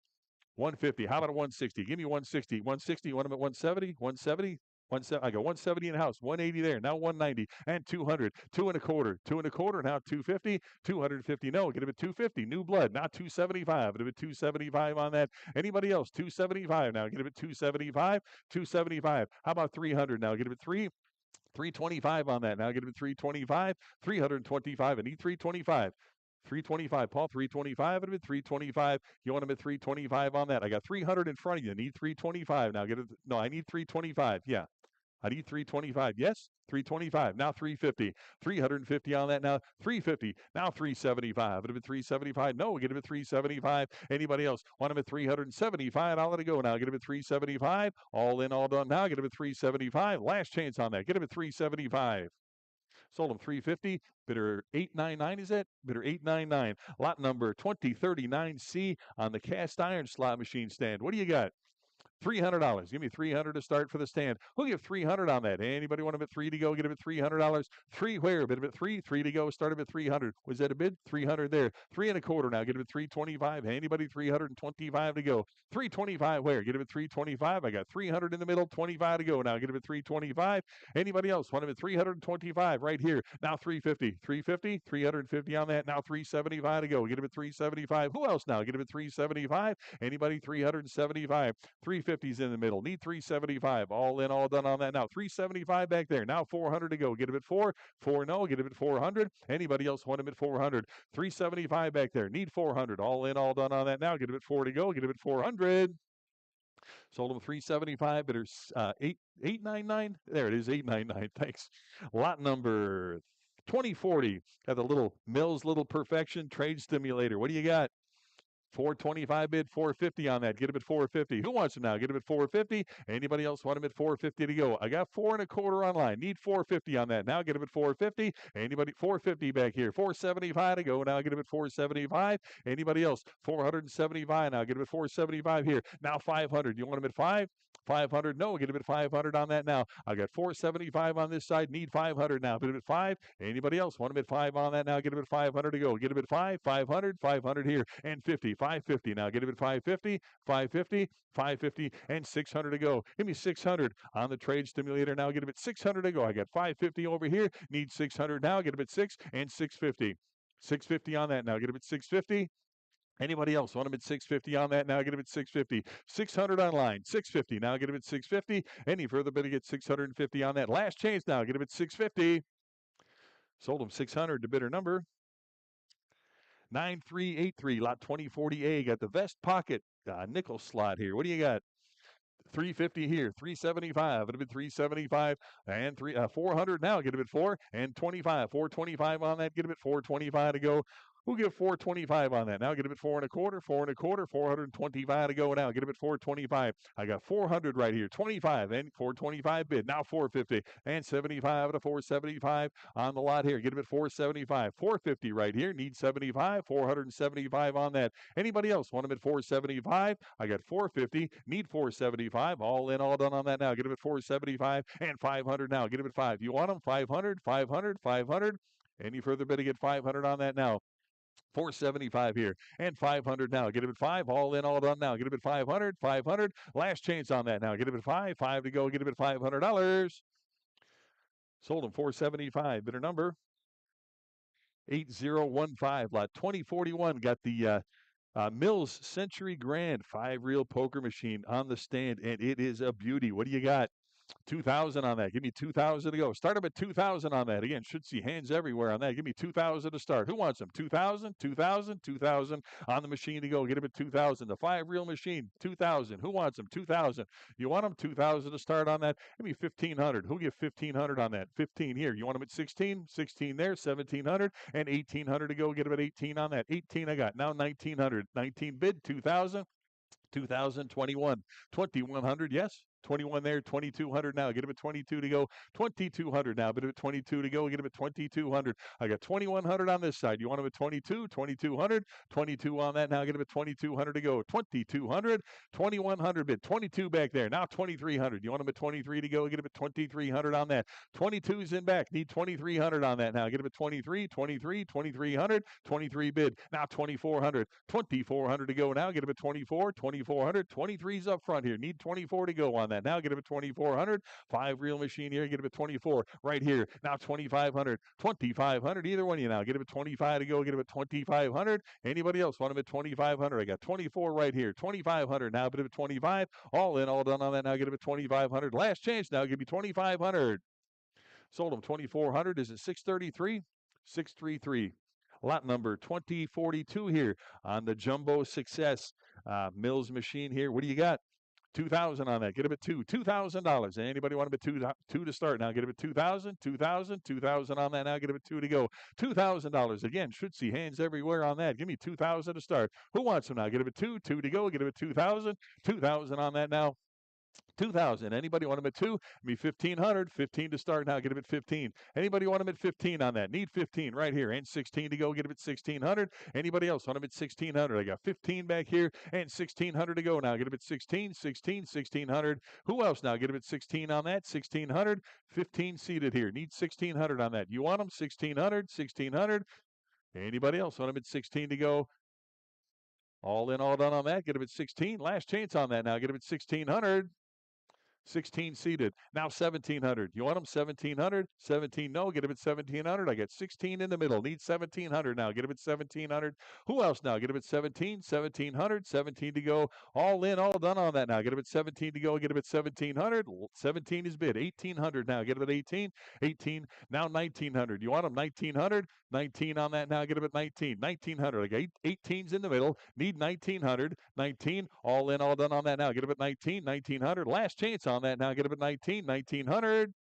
150. How about a 160? Give me 160. 160. You want them at 170? 170? I got 170 in the house, 180 there, now 190 and 200, 2 and a quarter, 2 and a quarter, now 250, 250. No, get him at 250. New blood, now 275. Get him at 275 on that. Anybody else? 275 now. Get him at 275, 275. How about 300 now? Get him at 325 on that. Now get him at 325, 325. I need 325. 325, Paul, 325, and at 325. You want him at 325 on that. I got 300 in front of you. I need 325. Now get it. No, I need 325. Yeah. I need 325. Yes, 325. Now 350. 350 on that now. 350. Now 375. Get him at 375. No, get him at 375. Anybody else? Want him at 375. I'll let it go now. Get him at 375. All in, all done. Now get him at 375. Last chance on that. Get him at 375. Sold them 350. Bidder 899 is it? Bidder 899. Lot number 2039C on the cast iron slot machine stand. What do you got? $300. Give me $300 to start for the stand. We'll give $300 on that. Anybody want him at 3 to go? Get him at $300. 3 where? Bid him at 3. 3 to go. Start him at 300. Was that a bid? 300 there. 3 and a quarter now. Get him at 325. Anybody? 325 to go. 325 where? Get him at 325. I got 300 in the middle. 25 to go. Now get him at 325. Anybody else? Want him at 325 right here. Now 350. 350. 350 on that. Now 375 to go. Get him at 375. Who else now? Get him at 375. Anybody? 375. 350's in the middle. Need 375. All in, all done on that now. 375 back there. Now 400 to go. Get him at 4. 4 no. Get him at 400. Anybody else want him at 400? 375 back there. Need 400. All in, all done on that now. Get him at 4 to go. Get him at 400. Sold him 375. Bidders 899. There it is. 899. Thanks. Lot number 2040. Got the little Mills Little Perfection trade stimulator. What do you got? 425 bid, 450 on that. Get him at 450. Who wants him now? Get him at 450. Anybody else want him at 450 to go? I got 4 and a quarter online. Need 450 on that. Now get him at 450. Anybody? 450 back here. 475 to go. Now get him at 475. Anybody else? 475 now. Get him at 475 here. Now 500. You want him at 5? 500. No, get him at 500 on that now. I got 475 on this side. Need 500 now. Get him at 5. Anybody else want him at 5 on that now? Get him at 500 to go. Get him at 5. 500. 500 here and 50. 550 now. Get him at 550. 550. 550 and 600 to go. Give me 600 on the trade stimulator now. Get him at 600 to go. I got 550 over here. Need 600 now. Get him at 6 and 650. 650 on that now. Get him at 650. Anybody else want him at 650 on that now? Get him at 650. 600 online. 650 now. Get him at 650. Any further bid to get 650 on that. Last chance now. Get him at 650. Sold him 600 to bidder number 9383. Lot 2040A. Got the vest pocket nickel slot here. What do you got? 350 here, 375. It'll be 375 and 400 now. Get him at 4 and 25. 425 on that. Get him at 425 to go. We'll give 425 on that. Now get him at 4 and a quarter, 4 and a quarter, 425 to go now. Get him at 425. I got 400 right here, 25 and 425 bid. Now 450 and 75 to 475 on the lot here. Get him at 475, 450 right here. Need 75, 475 on that. Anybody else want him at 475? I got 450, need 475. All in, all done on that now. Get him at 475 and 500 now. Get him at 5. You want him? 500, 500, 500. Any further bid to get 500 on that now? 475 here and 500 now. Get him at 5. All in, all done now. Get him at 500. 500. Last chance on that now. Get him at 5. 5 to go. Get him at $500. Sold him 475. Bidder number 8015. Lot 2041. Got the Mills Century Grand 5-reel poker machine on the stand, and it is a beauty. What do you got? 2,000 on that. Give me 2,000 to go. Start up at 2,000 on that. Again, should see hands everywhere on that. Give me 2,000 to start. Who wants them? 2,000, 2,000, 2,000 on the machine to go. Get them at 2,000. The 5-reel machine, 2,000. Who wants them? 2,000. You want them? 2,000 to start on that. Give me 1,500. Who give 1,500 on that? 15 here. You want them at 16? 16 there. 1,700 and 1,800 to go. Get them at 18 on that. 18 I got. Now 1,900. 19 bid. 2,000. 2021, 2,100, yes. 21 there, 2,200 now. Get him at 22 to go. 2,200 now. Get him at 22 to go. Get him at 2,200. I got 2,100 on this side. You want him at 22, 2,200, 22 on that now. Get him at 2,200 to go. 2,200, 2,100 bid. 22 back there. Now 2,300. You want him at 23 to go. Get him at 2,300 on that. 22's in back. Need 2,300 on that now. Get him at 23, 23, 2,300, 23 bid. Now 2,400, 2,400 to go now. Get him at 24, 2,400. 23's up front here. Need 24 to go on that. Now get him at 2,400. 5-reel machine here. Get him at 24 right here. Now 2,500. 2,500. Either one of you now. Get him at 25 to go. Get him at 2,500. Anybody else want him at 2,500? I got 24 right here. 2,500 now. Get him at 25. All in, all done on that. Now get him at 2,500. Last chance now. Give me 2,500. Sold him 2,400. Is it 633? 633. Lot number 2042 here on the Jumbo Success Mills machine here. What do you got? 2,000 on that. Get him at $2,000. Anybody want him at two to start now? Get him at 2,000, 2,000, 2,000 on that now. Get him at 2 to go. $2,000 again. Should see hands everywhere on that. Give me 2,000 to start. Who wants him now? Get him at 2 to go. Get him at 2,000, 2,000 on that now. 2,000. Anybody want him at 2? Me 1,500. 15 to start now. Get him at 15. Anybody want him at 15 on that? Need 15 right here. And 16 to go. Get him at 1,600. Anybody else want him at 1,600? I got 15 back here and 1,600 to go now. Get him at 16, 16, 1,600. Who else now? Get him at 16 on that. 1,600. 15 seated here. Need 1,600 on that. You want them? 1,600, 1,600. Anybody else want him at 16 to go? All in, all done on that. Get him at 16. Last chance on that now. Get him at 1,600. 16 seated. Now 1,700. You want them? 1,700? 17 no. Get him at 1,700. I got 16 in the middle. Need 1,700 now. Get him at 1,700. Who else now? Get him at 17. 1,700. 17 to go. All in, all done on that now. Get him at 17 to go. Get him at 1,700. 17 is bid. 1,800 now. Get him at 18. 18. Now 1,900. You want them? 1,900. 19 on that now. Get him at 19. 1,900. I got 18's in the middle. Need 1,900. 19. All in, all done on that now. Get him at 19. 1,900. Last chance on that now. Get him at 19. 1,900.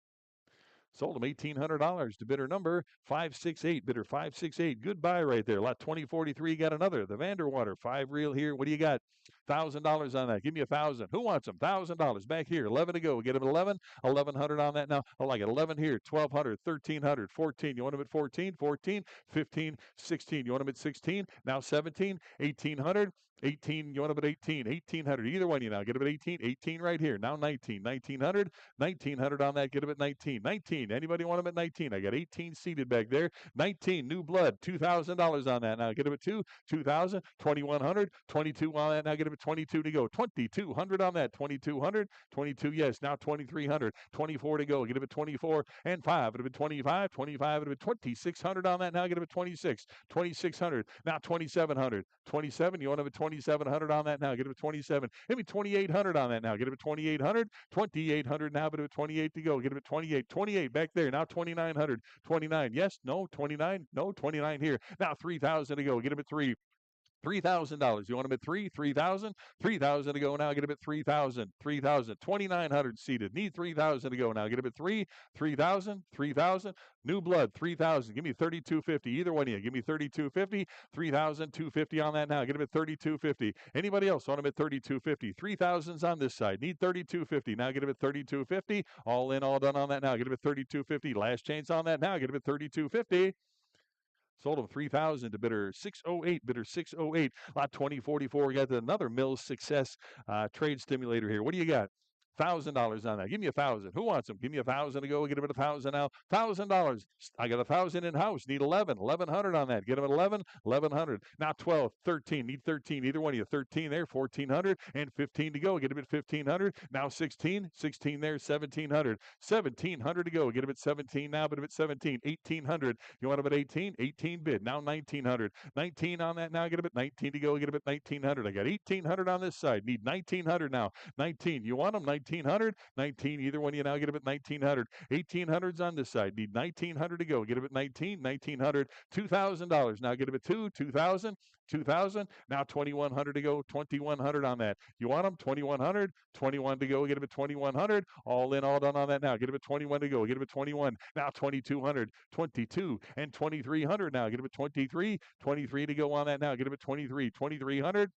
Sold him $1,800 to bidder number 568. Bidder 568. Goodbye right there. Lot 2043 got another. The Vanderwater 5-reel here. What do you got? $1,000 on that. Give me 1,000. Who wants them? $1,000 back here. 11 to go. Get him at 11. 1,100 on that now. I like it. 11 here. 1,200. 1,300. 14. You want him at 14? 14. 15. 16. You want him at 16? Now 17. 1,800. 18, you want him at 18, 1,800. Either one you now. Get him at 18, 18 right here. Now 19, 1,900, 1,900 on that. Get him at 19, 19. Anybody want him at 19? I got 18 seated back there. 19, new blood, $2,000 on that. Now get him at 2, 2,000, 2,100, 22 on that. Now get him at 22 to go. 2,200 on that. 2,200, 22, yes. Now 2,300, 24 to go. Get him at 24 and 5. It'll be 25, 25. It'll be 2,600 on that. Now get him at 26, 2,600. Now 2,700, 27. You want him at 2,700 on that now. Get him at 27. Give me 2,800 on that now. Get him at 2,800. 2,800 now, but at 28 to go. Get him at 28. 28 back there. Now 2,900. 29. Yes. No. 29. No. 29 here. Now 3,000 to go. Get him at 3. $3,000. You want him at 3? 3,000? 3,000 to go now. Get him at 3,000. 3,000. 2,900 seated. Need 3,000 to go now. Get him at 3. 3,000. 3,000. New blood. 3,000. Give me 3,250. Either one of you. Give me 3,250. 3,250 on that now. Get him at 3,250. Anybody else want him at 3,250? 3,000's on this side. Need 3,250. Now get him at 3,250. All in, all done on that now. Get him at 3,250. Last chance on that now. Get him at 3,250. Sold him 3,000 to bidder 608. Bidder 608. Lot 2044. We got another Mills Success trade stimulator here. What do you got? $1,000 on that. Give me 1,000. Who wants them? Give me 1,000 to go. Get him at 1,000 now. $1,000. I got 1,000 in house. Need 11. 1,100 on that. Get him at 11. 1,100. Now 12. 13. Need 13. Either one of you. 13 there. 1,400 and 15 to go. Get him at 1,500. Now 16. 16 there. 1,700. 1,700 to go. Get him at 17 now. But him at 17. 1,800. You want him at 18? 18 bid. Now 1,900. 19 on that now. Get him at 19 to go. Get him at 1,900. I got 1,800 on this side. Need 1,900 now. 19. You want him? 19 1900. 19, either one you now get him at 1900. 1800's on this side. Need 1900 to go. Get him at 19, 1900. $2,000. Now get him at 2,000. 2,000. Now 2,100 to go. 2,100 on that. You want them? 2,100. 21 to go. Get him at 2,100. All in, all done on that now. Get him at 21 to go. Get him at 21. Now 2,200. 22 and 2,300 now. Get him at 23. 23 to go on that now. Get him at 23. 2,300.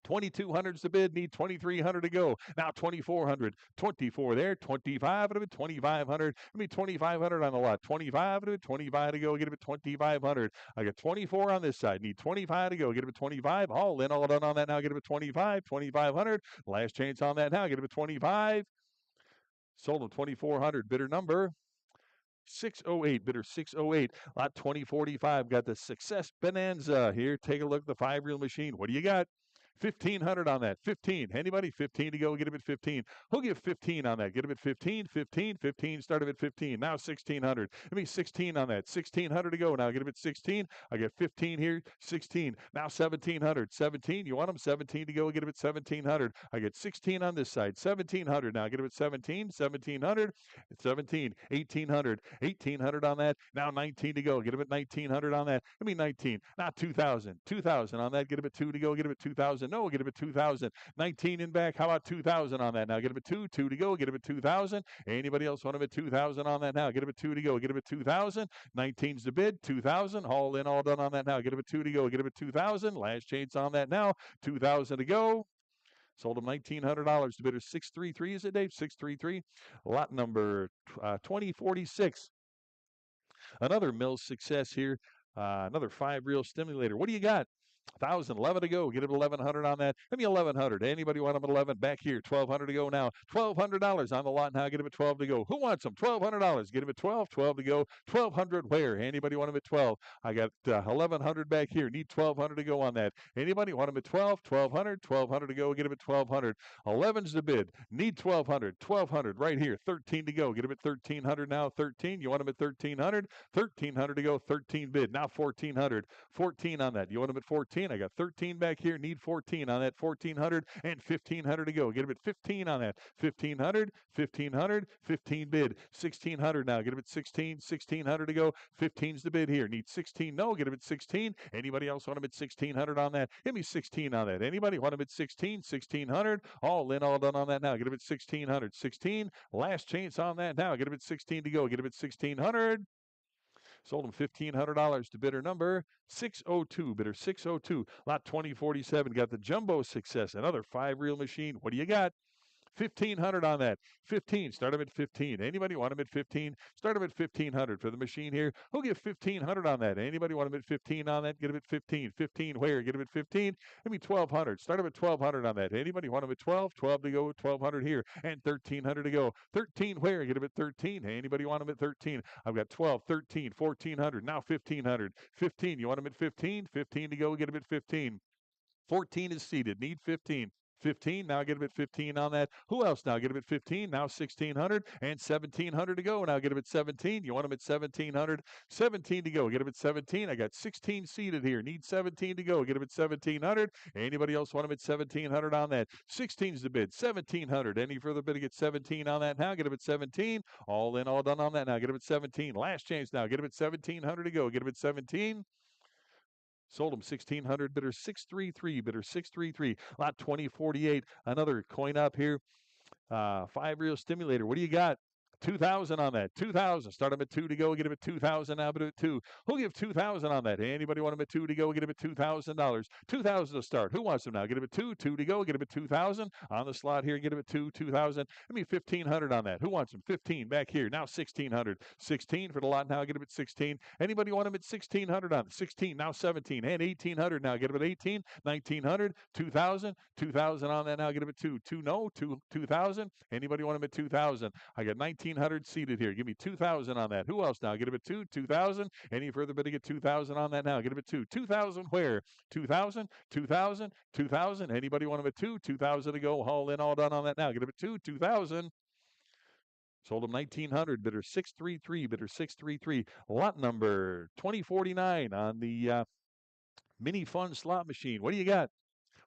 2,200's the bid. Need 2,300 to go. Now 2,400. 24 there. 25 of it. 2,500. I mean 2,500 on the lot. 25 of it. 25 to go. Get him at 2,500. I got 24 on this side. Need 25 to go. Get him at 25. All in, all done on that now. Get him at 25. 2,500. Last chance on that now. Get him at 25. Sold him 2,400. Bidder number 608, bidder 608, lot 2045. Got the Success-Bonanza here. Take a look at the 5-reel machine. What do you got? 1,500 on that. 15. Anybody? 15 to go. Get him at 15. Who'll give 15 on that? Get him at 15. 15. 15. Start him at 15. Now 1,600. Give me 16 on that. 1,600 to go. Now get him at 16. I get 15 here. 16. Now 1,700. 17. You want him? 17 to go. Get him at 1,700. I get 16 on this side. 1,700. Now get him at 17. 1,700. 17. 1,800. 1,800 on that. Now 19 to go. Get him at 1,900 on that. Give me 19. Now 2,000. 2,000 on that. Get him at 2 to go. Get him at 2,000. No, get him at 2,000. 19 in back. How about 2,000 on that? Now get him at 2. 2 to go. Get him at 2,000. Anybody else want him at 2,000 on that now? Get him at 2 to go. Get him at 2,000. 19's the bid. 2,000. All in, all done on that now. Get him at 2 to go. Get him at 2,000. Last chance on that now. 2,000 to go. Sold him $1,900. The bidder 633. Is it, Dave? 633. Lot number 2046. Another Mills success here. Another 5-reel stimulator. What do you got? 1,011 to go. Get him 1,100 on that. Give me 1,100. Anybody want him at 11? Back here. 1,200 to go now. $1,200 on the lot now. Get him at 12 to go. Who wants them? $1,200. Get him at 12. 12 to go. 1,200 where? Anybody want him at 12? I got 1,100 back here. Need 1,200 to go on that. Anybody want him at 12? 1,200. 1,200 to go. Get him at 1,200. 11's the bid. Need 1,200. 1,200 right here. 13 to go. Get him at 1,300 now. 13. You want him at 1,300? 1,300 to go. 13 bid. Now 1,400. 14 on that. You want him at 14? I got 13 back here. Need 14 on that. 1,400 and 1,500 to go. Get him at 15 on that. 1,500, 1,500, 15 bid. 1,600 now. Get him at 16. 1,600 to go. 15's the bid here. Need 16. No. Get him at 16. Anybody else want him at 1,600 on that? Give me 16 on that. Anybody want him at 16? 1,600. All in, all done on that now. Get him at 1,600. 16. Last chance on that now. Get him at 16 to go. Get him at 1,600. Sold him $1,500 to bidder number 602. Bidder 602. Lot 2047. Got the Jumbo Success. Another 5-reel machine. What do you got? 1,500 on that. 15. Start him at 15. Anybody want him at 15? Start him at 1,500 for the machine here. Who'll give 1,500 on that? Anybody want him at 15 on that? Get him at 15. 15 where? Get him at 15. Give me 1,200. Start him at 1,200 on that. Anybody want him at 12? 12 to go. 1,200 here. And 1,300 to go. 13 where? Get him at 13. Anybody want him at 13? I've got 12, 13, 1,400. Now 1,500. 15. You want him at 15? 15 to go. Get him at 15. 14 is seated. Need 15. 15. Now get him at 15 on that. Who else now? Get him at 15. Now 1,600 and 1,700 to go. Now get him at 17. You want him at 1,700. 17 to go. Get him at 17. I got 16 seated here. Need 17 to go. Get him at 1,700. Anybody else want him at 1,700 on that? 16's the bid. 1,700. Any further bid to get 17 on that now? Get him at 17. All in, all done on that now. Get him at 17. Last chance now. Get him at 1,700 to go. Get him at 17. Sold him 1,600. Bidder 633. Bidder 633. Lot 2048. Another coin up here. 5-reel stimulator. What do you got? 2,000 on that. 2,000. Start him at 2 to go. Get him at 2,000 now, but at 2. Who'll give 2,000 on that? Anybody want him at 2 to go? Get him at $2,000. 2,000 to start. Who wants him now? Get him at 2. 2 to go. Get him at 2,000 on the slot here. Get him at 2. 2,000. Give me 1,500 on that. Who wants him? 15 back here. Now 1,600. 16 for the lot now. Get him at 16. Anybody want him at 1,600 on it? 16. Now 17 and 1,800 now. Get him at 18. 1,900. 2,000. 2,000 on that now. Get him at 2. 2 no. 2,000. Anybody want him at 2,000? I got 1,900 seated here. Give me 2,000 on that. Who else now? Get him at 2. 2,000. Any further bid to get 2,000 on that now? Get him at 2. 2,000 where? 2,000. 2,000. 2,000. Anybody want him at 2? 2,000 to go. All in, all done on that now. Get him at 2. 2,000. Sold him 1,900. Bidder 633. Bidder 633. Lot number 2049 on the mini fun slot machine. What do you got?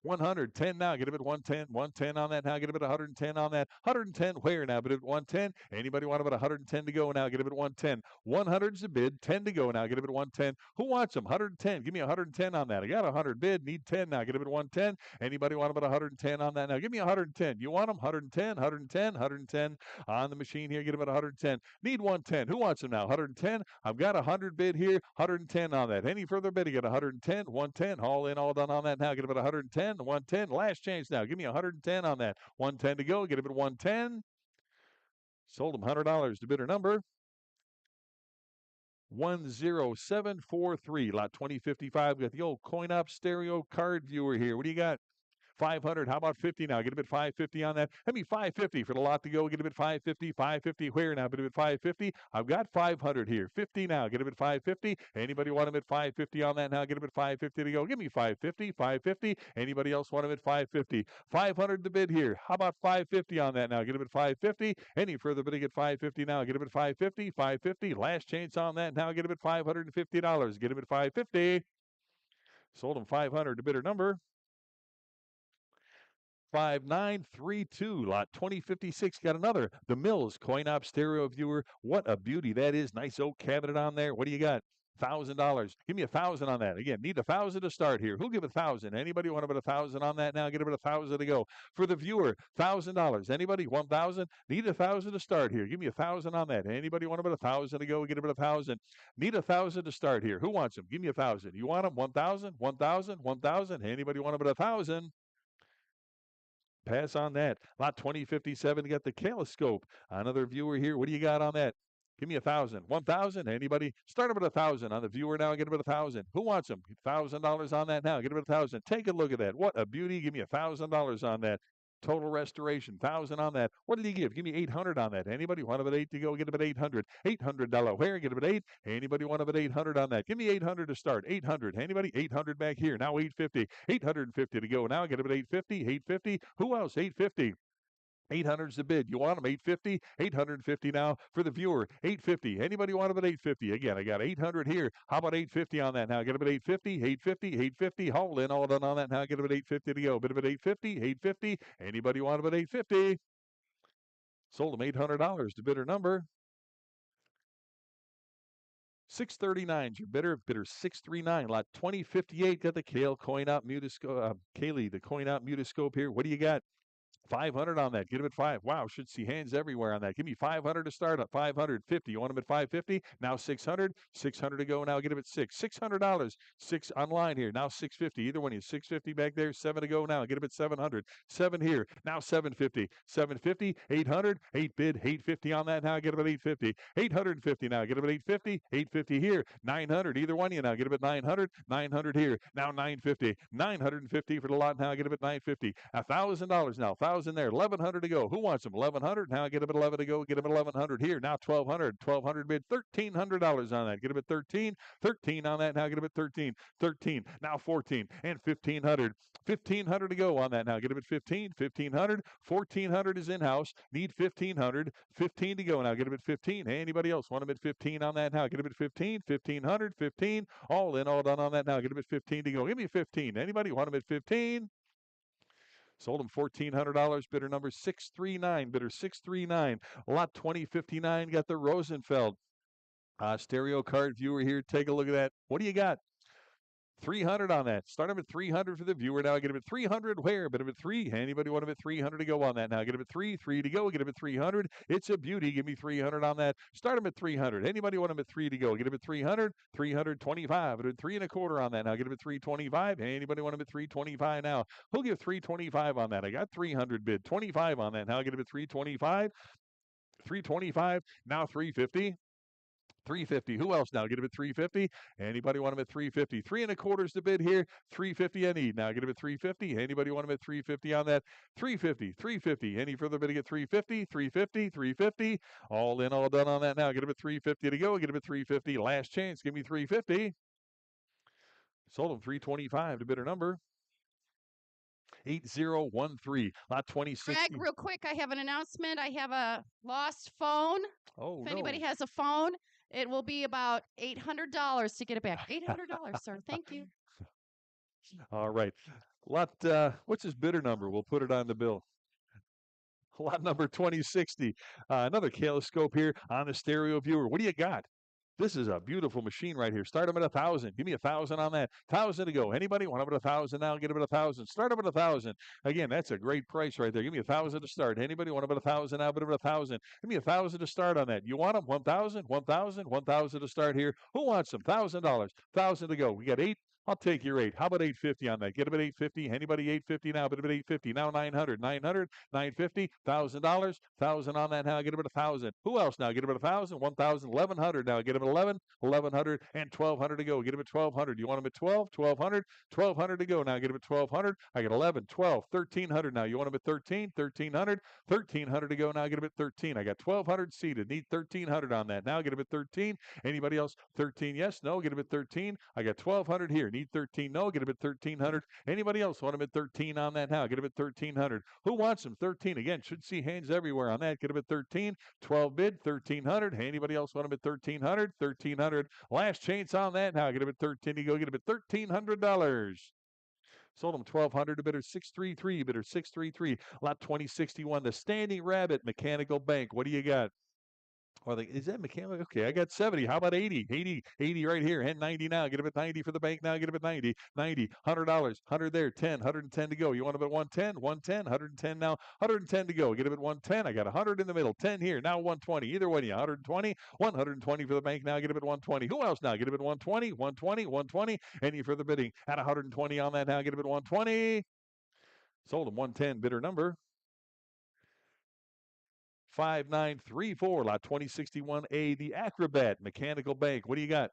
100, 10 now, get a bid 110, 110 on that now, get a bid 110 on that, 110 where now, bid at 110. Anybody want about 110 to go now, get a bid 110. 100's the bid, 10 to go now, get a bid 110. Who wants them? 110, give me 110 on that. I got 100 bid, need 10 now, get a bid 110. Anybody want about 110 on that now? Give me 110. You want them? 110, 110, 110 on the machine here, get about 110. Need 110. Who wants them now? 110. I've got 100 bid here, 110 on that. Any further bid, you got 110, 110, all in, all done on that now. Get about 110, 110, last change now. Give me 110 on that. 110 to go, get a bid 110. Sold them $100 to bidder number 10743. Lot 2055. Got the old CoinOp stereo card viewer here. What do you got? 500. How about 50 now? Get a bid 550 on that. Give me 550 for the lot to go. Get a bid 550. 550 where now? Bid a bid 550. I've got 500 here. 50 now. Get a bid 550. Anybody want to bid 550 on that now? Get a bid 550 to go. Give me 550. 550. Anybody else want to bid 550? 500 to bid here. How about 550 on that now? Get a bid 550. Any further bidding at 550 now? Get a bid 550. 550. Last chance on that now. Get a bid $550. Get a bid 550. Sold them 500 to bidder number 5932. Lot 2056. Got another. The Mills CoinOp stereo viewer. What a beauty that is. Nice oak cabinet on there. What do you got? $1,000. Give me 1,000 on that. Again, need 1,000 to start here. Who'll give 1,000? Anybody want to bet 1,000 on that now? Get about 1,000 to go. For the viewer, $1,000. Anybody? 1,000? Need 1,000 to start here. Give me 1,000 on that. Anybody want to bet 1,000 to go? Get about 1,000. Need 1,000 to start here. Who wants them? Give me 1,000. You want them? 1,000? 1,000? 1,000? Anybody want to bet 1,000? Pass on that. Lot 2057, got the Calescope. Another viewer here. What do you got on that? Give me 1,000. 1,000? Anybody? Start them at 1,000 on the viewer now. Get them at 1,000. Who wants them? $1,000 on that now. Get them at 1,000. Take a look at that. What a beauty. Give me $1,000 on that. Total restoration, 1,000 on that. What did he give? Give me 800 on that. Anybody want about 8 to go? Get him at 800. $800 where? Get him at 8. Anybody want about 800 on that? Give me 800 to start. 800. Anybody? 800 back here. Now 850. 850 to go. Now get him at 850. 850. Who else? 850. 800's the bid. You want them? 850? 850 now for the viewer. 850. Anybody want them at 850? Again, I got 800 here. How about 850 on that now? Get them at 850? 850? 850. All in, all done on that now. Get them at 850 to go. Bid them at 850? 850. Anybody want them at 850? Sold them $800 to bidder number 639 is your bidder. Bidder 639. Lot 2058. Got the Kale CoinOp Mutascope. Kaylee, the CoinOp Mutascope here. What do you got? 500 on that. Get him at 5. Wow, should see hands everywhere on that. Give me 500 to start at 550. You want him at 550? Now 600. 600 to go. Now get him at 6. $600. 6 online here. Now 650. Either one of you. 650 back there. 7 to go now. Get him at 700. 7 here. Now 750. 750. 800. 8 bid. 850 on that now. Get him at 850. 850 now. Get him at 850. 850 here. 900. Either one of you now. Get him at 900. 900 here. Now 950. 950 for the lot now. Get him at 950. $1,000 now. 1,000 there. 1,100 to go. Who wants them? 1,100. Now get him at 11 to go. Get him at 1,100 here. Now 1,200. 1,200 bid. $1,300 on that. Get him at 13. 13 on that. Now get him at 13. 13. Now 14 and 1,500. 1,500 to go on that now. Get him at 15. 1,500. 1,400 is in house. Need 1,500. 15 to go now. Get him at 15. Anybody else want him at 15 on that now? Get him at 15. 1,500. 15. All in, all done on that now. Get him at 15 to go. Give me 15. Anybody want him at 15? Sold him $1,400. Bidder number 639. Bidder 639. Lot 2059. Got the Rosenfeld stereo card viewer here. Take a look at that. What do you got? 300 on that. Start him at 300 for the viewer. Now get him at 300. Where? Bid him at 3. Anybody want him at 300 to go on that? Now get him at 3. 3 to go. Get him at 300. It's a beauty. Give me 300 on that. Start him at 300. Anybody want him at 3 to go? Get him at 300. 325. At 3 1/4 on that. Now get him at 325. Anybody want him at 325 now? Who'll give 325 on that? I got 300 bid. 25 on that. Now get him at 325. 325. Now 350. 350. Who else now? Get him at 350. Anybody want him at 350? 3 1/4 to bid here. 350 I need. Now get him at 350. Anybody want him at 350 on that? 350. 350. Any further bidding at 350? 350. 350. All in, all done on that now. Get him at 350 to go. Get him at 350. Last chance. Give me 350. Sold him 325 to bidder number 8013. Lot 2060. Greg, real quick, I have an announcement. I have a lost phone. Oh, if anybody has a phone, it will be about $800 to get it back. $800, sir. Thank you. All right. What's his bidder number? We'll put it on the bill. Lot number 2060. Another Kalescope here on the stereo viewer. What do you got? This is a beautiful machine right here. Start them at 1,000. Give me 1,000 on that. 1,000 to go. Anybody want them at 1,000 now? Get them at 1,000. Start them at 1,000. Again, that's a great price right there. Give me 1,000 to start. Anybody want them at 1,000 now? Put them at 1,000. Give me 1,000 to start on that. You want them? 1,000, 1,000, 1,000 to start here. Who wants them? $1,000. 1,000 to go. We got 8. I'll take your 8. How about 850 on that? Get them at 850. Anybody 850 now? Put them at 850. Now 900. 900. 950. $1,000. 1,000 on that now. Get them at 1,000. Who else now? Get them at 1,000. 1,000. 1,100 now. Get them at 11. 1,100 and 1,200 to go. Get them at 1,200. You want them at 12? 1,200. 1,200 to go. Now get them at 1,200. I got 11, 12, 1,300 now. You want them at 13? 1,300. 1,300 to go. Now get them at 13. I got 1,200 seated. Need 1,300 on that. Now get them at 13. Anybody else? 13? Yes. No. Get them at 13. I got 1,200 here. Need 13. No. Get them at 1,300. Anybody else want them at 13 on that now? Get them at 1,300. Who wants them? 13. Again, should see hands everywhere on that. Get them at 13. 12 bid. 1,300. Anybody else want them at 1,300? 1,300. Last chance on that now. Get them at 13 to go. Get them at $1,300. Sold them 1,200 to bidder 633. Bidder 633. Lot 2061. The Standing Rabbit Mechanical Bank. What do you got? Is that mechanical? Okay, I got 70. How about 80? 80, 80 right here. And 90 now. Get them at 90 for the bank now. Get them at 90. 90. $100. 100 there. 10. 110 to go. You want them at 110? 110. 110 now. 110 to go. Get them at 110. I got 100 in the middle. 10 here. Now 120. Either way, 120. 120 for the bank now. Get them at 120. Who else now? Get them at 120. 120. 120. Any further bidding? At 120 on that now. Get them at 120. Sold them 110. Bidder number 5934, lot 2061A, the Acrobat Mechanical Bank. What do you got?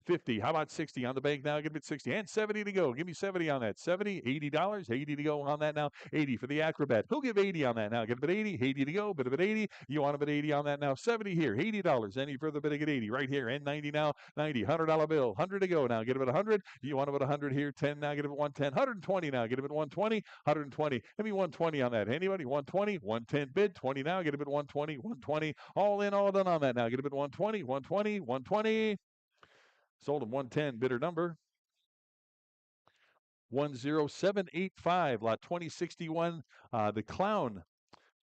50. How about 60 on the bank now? Give me 60 and 70 to go. Give me 70 on that. 70, $80, 80 to go on that now. 80 for the Acrobat. Who'll give 80 on that now? Get it at 80, 80 to go. Bit of it 80. You want them at 80 on that now. 70 here, $80. Any further bidding at 80 right here. And 90 now. 90, $100 bill. 100 to go now. Get them at 100. You want them at 100 here. 10 now. Get them at 110. 120 now. Get them at 120. 120. Give me 120 on that. Anybody? 120. 110 bid. 20 now. Get them at 120. 120. All in, all done on that now. Get them at 120. 120. 120. Sold them 110. Bidder number 10785. Lot 2061. The clown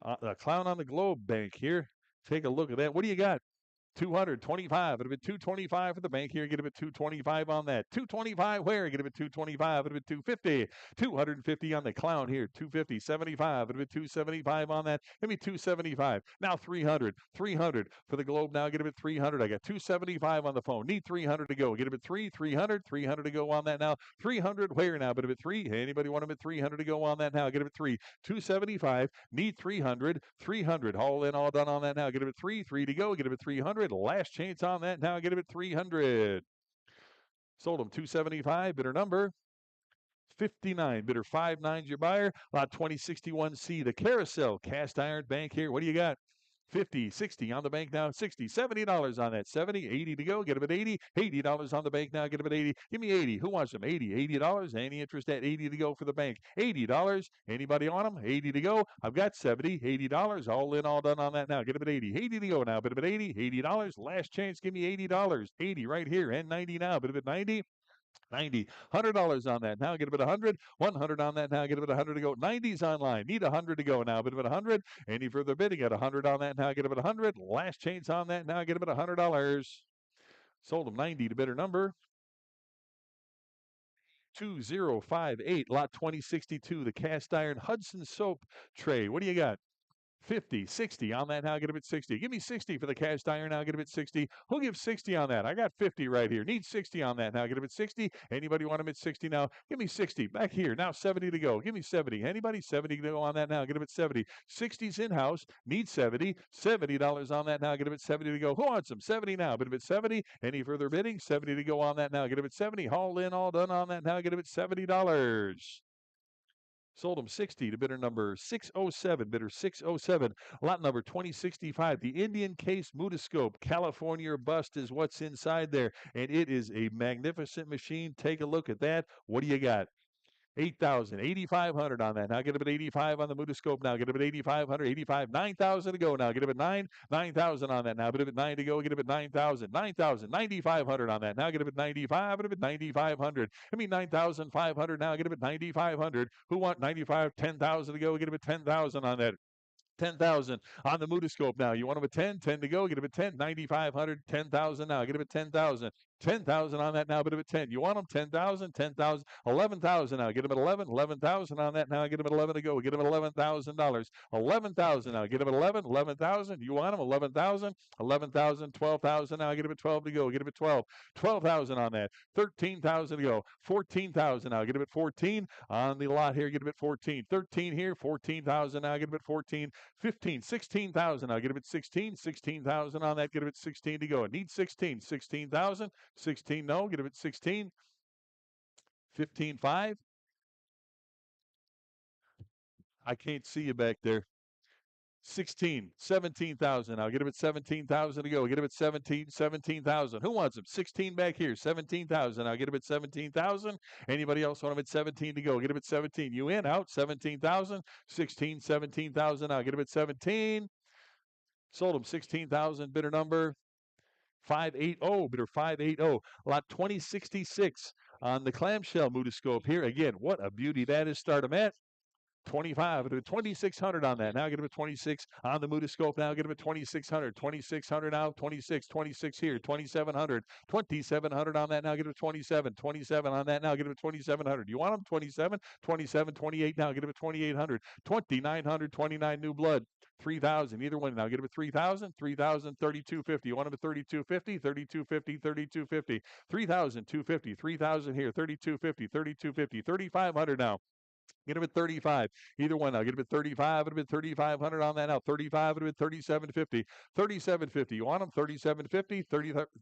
on the globe bank here. Take a look at that. What do you got? 225. It'll be 225 for the bank here. Get him at 225 on that. 225 where? Get him at 225. It'll be 250. 250 on the clown here. 250. 75. It'll be 275 on that. Give me 275. Now 300. 300 for the globe now. Get him at 300. I got 275 on the phone. Need 300 to go. Get him at 300. 300 to go on that now. 300 where now? But him at 3. Anybody want him at 300 to go on that now? Get him at 3. 275. Need 300. 300. All in, all done on that now. Get him at 3. 3 to go. Get him at 300. Last chance on that now. Get him at 300. Sold him 275. Bidder number 59. Bidder 59's your buyer. Lot 2061C. The Carousel Cast Iron Bank here. What do you got? 50, 60 on the bank now. 60, $70 on that. 70, 80 to go. Get them at 80. $80 on the bank now. Get them at 80. Give me 80. Who wants them? 80. $80. Any interest at 80 to go for the bank? $80. Anybody on them? 80 to go. I've got 70, $80. All in, all done on that now. Get them at 80. 80 to go now. Bid them at 80. $80. Last chance. Give me $80. 80 right here. And 90 now. Bid them at 90. 90, $100 on that now. Get them at 100. 100 on that now. Get them at 100 to go. 90's online. Need 100 to go now. Bid them at 100. Any further bidding at 100 on that now. Get them at 100. Last chance on that now. Get them at $100. Sold them 90 to bidder number 2058. Lot 2062. The cast iron Hudson soap tray. What do you got? 50, 60 on that now. Get him at 60. Give me 60 for the cast iron now. Get him at 60. Who'll give 60 on that? I got 50 right here. Need 60 on that now. Get him at 60. Anybody want him at 60 now? Give me 60. Back here. Now 70 to go. Give me 70. Anybody? 70 to go on that now. Get him at 70. 60's in-house. Need 70. $70 on that now. Get him at 70 to go. Who wants them? 70 now. Get him at 70. Any further bidding? 70 to go on that now. Get him at 70. All in, all done on that now. Get him at $70. Sold them 60 to bidder number 607. Bidder 607. Lot number 2065. The Indian Case Mutoscope. California bust is what's inside there. And it is a magnificent machine. Take a look at that. What do you got? 8,000, 8,500 on that. Now get up at 85 on the Mutoscope. Now get up at 8,500, 85, 9,000 to go. Now get up at 9,000 on that. Now get up at 9 to go. Get up at 9,000, 9,000, 9,500 on that. Now get up at 95, get up at 9,500. I mean 9,500 now. Get up at 9,500. Who want 95, 10,000 to go. Get up at 10,000 on that. 10,000 on the Mutoscope now. You want them at 10, 10 to go. Get them at 10, 9,500, 10,000 now. Get them at 10,000. 10,000 on that now, but at 10. You want them 10,000, 10,000, 11,000 now. Get them at 11, 11,000 on that now. Get them at 11 to go. Get them at $11,000. 11,000 now. Get them at 11, 11,000. You want them 11,000, 11,000, 12,000 now. Get them at 12 to go. Get them at 12, 12,000 on that. 13,000 to go. 14,000 now. Get them at 14 on the lot here. Get them at 14. 13 here. 14,000 now. Get them at 14. 15, 16,000 now. Get them at 16. 16,000 on that. Get them at 16 to go. It needs 16. 16,000. 16, no, get him at 16. 15.5. I can't see you back there. 16, 17,000. I'll get him at 17,000 to go. Get him at 17, 17,000. Who wants him? 16 back here, 17,000. I'll get him at 17,000. Anybody else want him at 17 to go? Get him at 17. You in, out, 17,000. 16, 17,000. I'll get him at 17. Sold him 16,000, bidder number 580, bidder 580. Lot 2066 on the clamshell Mutoscope here. Again, what a beauty that is. Start them at 25, 2,600 on that. Now get him at 26 on the Mutoscope. Now get him at 2,600, 2,600 now, 26, 26 here, 2,700, 2,700 on that. Now get him at 27, 27 on that. Now get him at 2,700. You want him 27, 27, 28 now. Get him at 2,800, 2,900, 29 new blood. 3,000, either one. Now get him at 3,000, 3,000, 3,250. You want him at 3,250, 3,250, 3,250, 3,250, 3,000 here, 3,250, 3,250, 3,500 now. Get him at 35. Either one. I'll get him at 35. It'll be 3,500 on that now. 35. It'll be 3,750. 3,750. You want him? 3,750.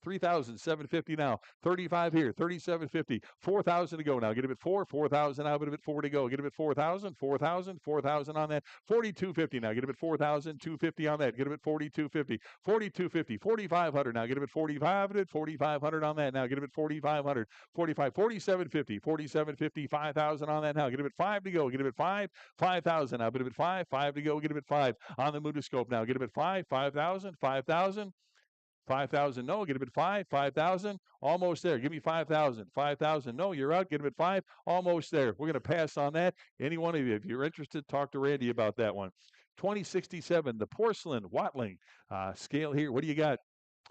3,750 now. 35 here. 3,750. 4,000 to go now. Get him at 4. 4,000 now. Get him at 4 to go. Get him at 4,000. 4,000. 4,000 on that. 4,250 now. Get him at 4,000. 250 on that. Get him at 4,250. 4,250. 4,500 now. Get him at 45. 4,500 on that now. Get him at 4,500. 45. 4,750. 4,750. 5,000 on that now. Get him at 5 to go. Get him at 5. 5,000 now. Get him at 5. 5 to go. Get him at 5 on the Mutoscope now. Get him at 5. 5,000. 5,000. 5,000. No. Get him at 5. 5,000. Almost there. Give me 5,000. 5,000. No, you're out. Get him at 5. Almost there. We're going to pass on that. Any one of you, if you're interested, talk to Randy about that one. 2067, the porcelain Watling scale here. What do you got?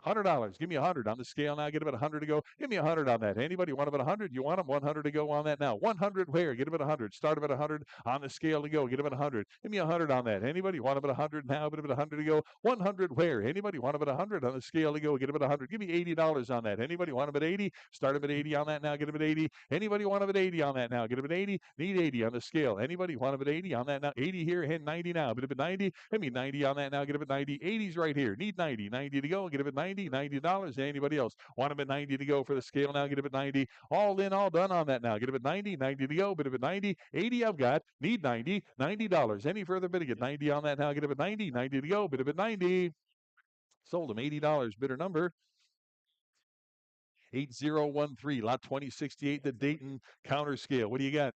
$100. Give me 100 on the scale now. Get him at 100 to go. Give me 100 on that. Anybody want him at 100? You want him 100 to go on that now. 100 where? Get him at 100. Start him at 100 on the scale to go. Get him at 100. Give me 100 on that. Anybody want him at 100 now? Get him at 100 to go. 100 where? Anybody want him at 100 on the scale to go? Get him at 100. Give me $80 on that. Anybody want him at 80? Start him at 80 on that now. Get him at 80. Anybody want him at 80 on that now? Get him at 80. Need 80 on the scale. Anybody want him at 80 on that now? 80 here and 90 now. Get him at 90. Give me 90 on that now. Get him at 90. 80's right here. Need 90. 90 to go. Get him at 90. $90. Anybody else want him at 90 to go for the scale now? Get him at 90. All in, all done on that now. Get him at 90. 90 to go. Get him at 90. 80 I've got. Need 90. $90. Any further bidding? Get 90 on that now. Get him at 90. 90 to go. Bid him at 90. Sold him $80. Bidder number 8013. Lot 2068. The Dayton counter scale. What do you got?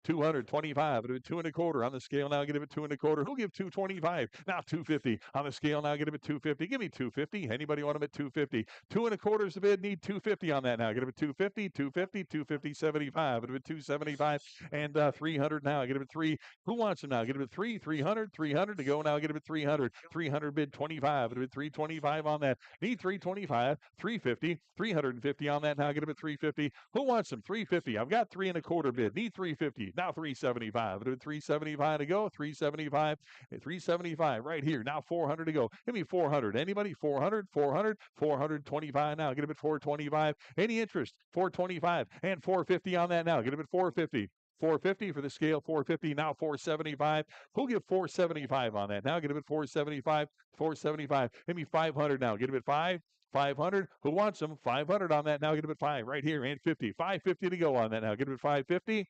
225. It'll be 2 1/4 on the scale now. Get him at 2 1/4. Who'll give 225? Now 250 on the scale now. Get him at 250. Give me 250. Anybody want him at 250? 2 1/4 is the bid. Need 250 on that now. Get him at 250. 250. 250. 75. It'll be 275 and 300 now. Get him at 3. Who wants him now? Get him at 3. 300. 300 to go now. Get him at 300. 300 bid 25. It'll be 325 on that. Need 325. 350. 350 on that now. Get him at 350. Who wants him? 350. I've got 3 1/4 bid. Need 350. Now 375. It'll be 375 to go. 375. 375 right here. Now 400 to go. Give me 400. Anybody? 400. 400. 425 now. Get him at 425. Any interest? 425 and 450 on that now. Get him at 450. 450 for the scale. 450 now. 475. Who'll give 475 on that now? Get him at 475. 475. Give me 500 now. Get him at 5. 500. Who wants them? 500 on that now. Get him at 5 right here and 50. 550 to go on that now. Get him at 550.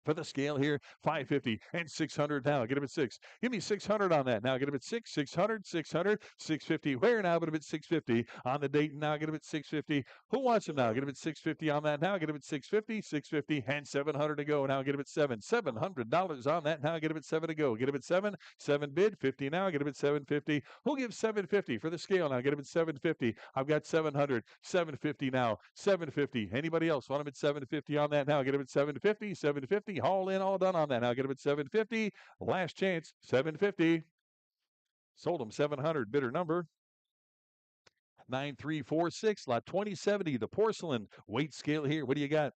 For the scale here, 550 and 600 now. Get him at 6. Give me 600 on that. Now get him at 6, 600, 600, 650. Where now? Get him at 650 on the date. Now get him at 650. Who wants him now? Get him at 650 on that. Now get him at 650, 650, and 700 to go. Now get him at 7. $700 on that. Now get him at 7 to go. Get him at 7. 7 bid, 50 now. Get him at 750. Who gives 750 for the scale now? Get him at 750. I've got 700. 750 now. 750. Anybody else want him at 750 on that now? Get him at 750. 750. All in, all done on that. Now get him at 750. Last chance, 750. Sold him 700. Bidder number 9346. Lot 2070. The porcelain weight scale here. What do you got?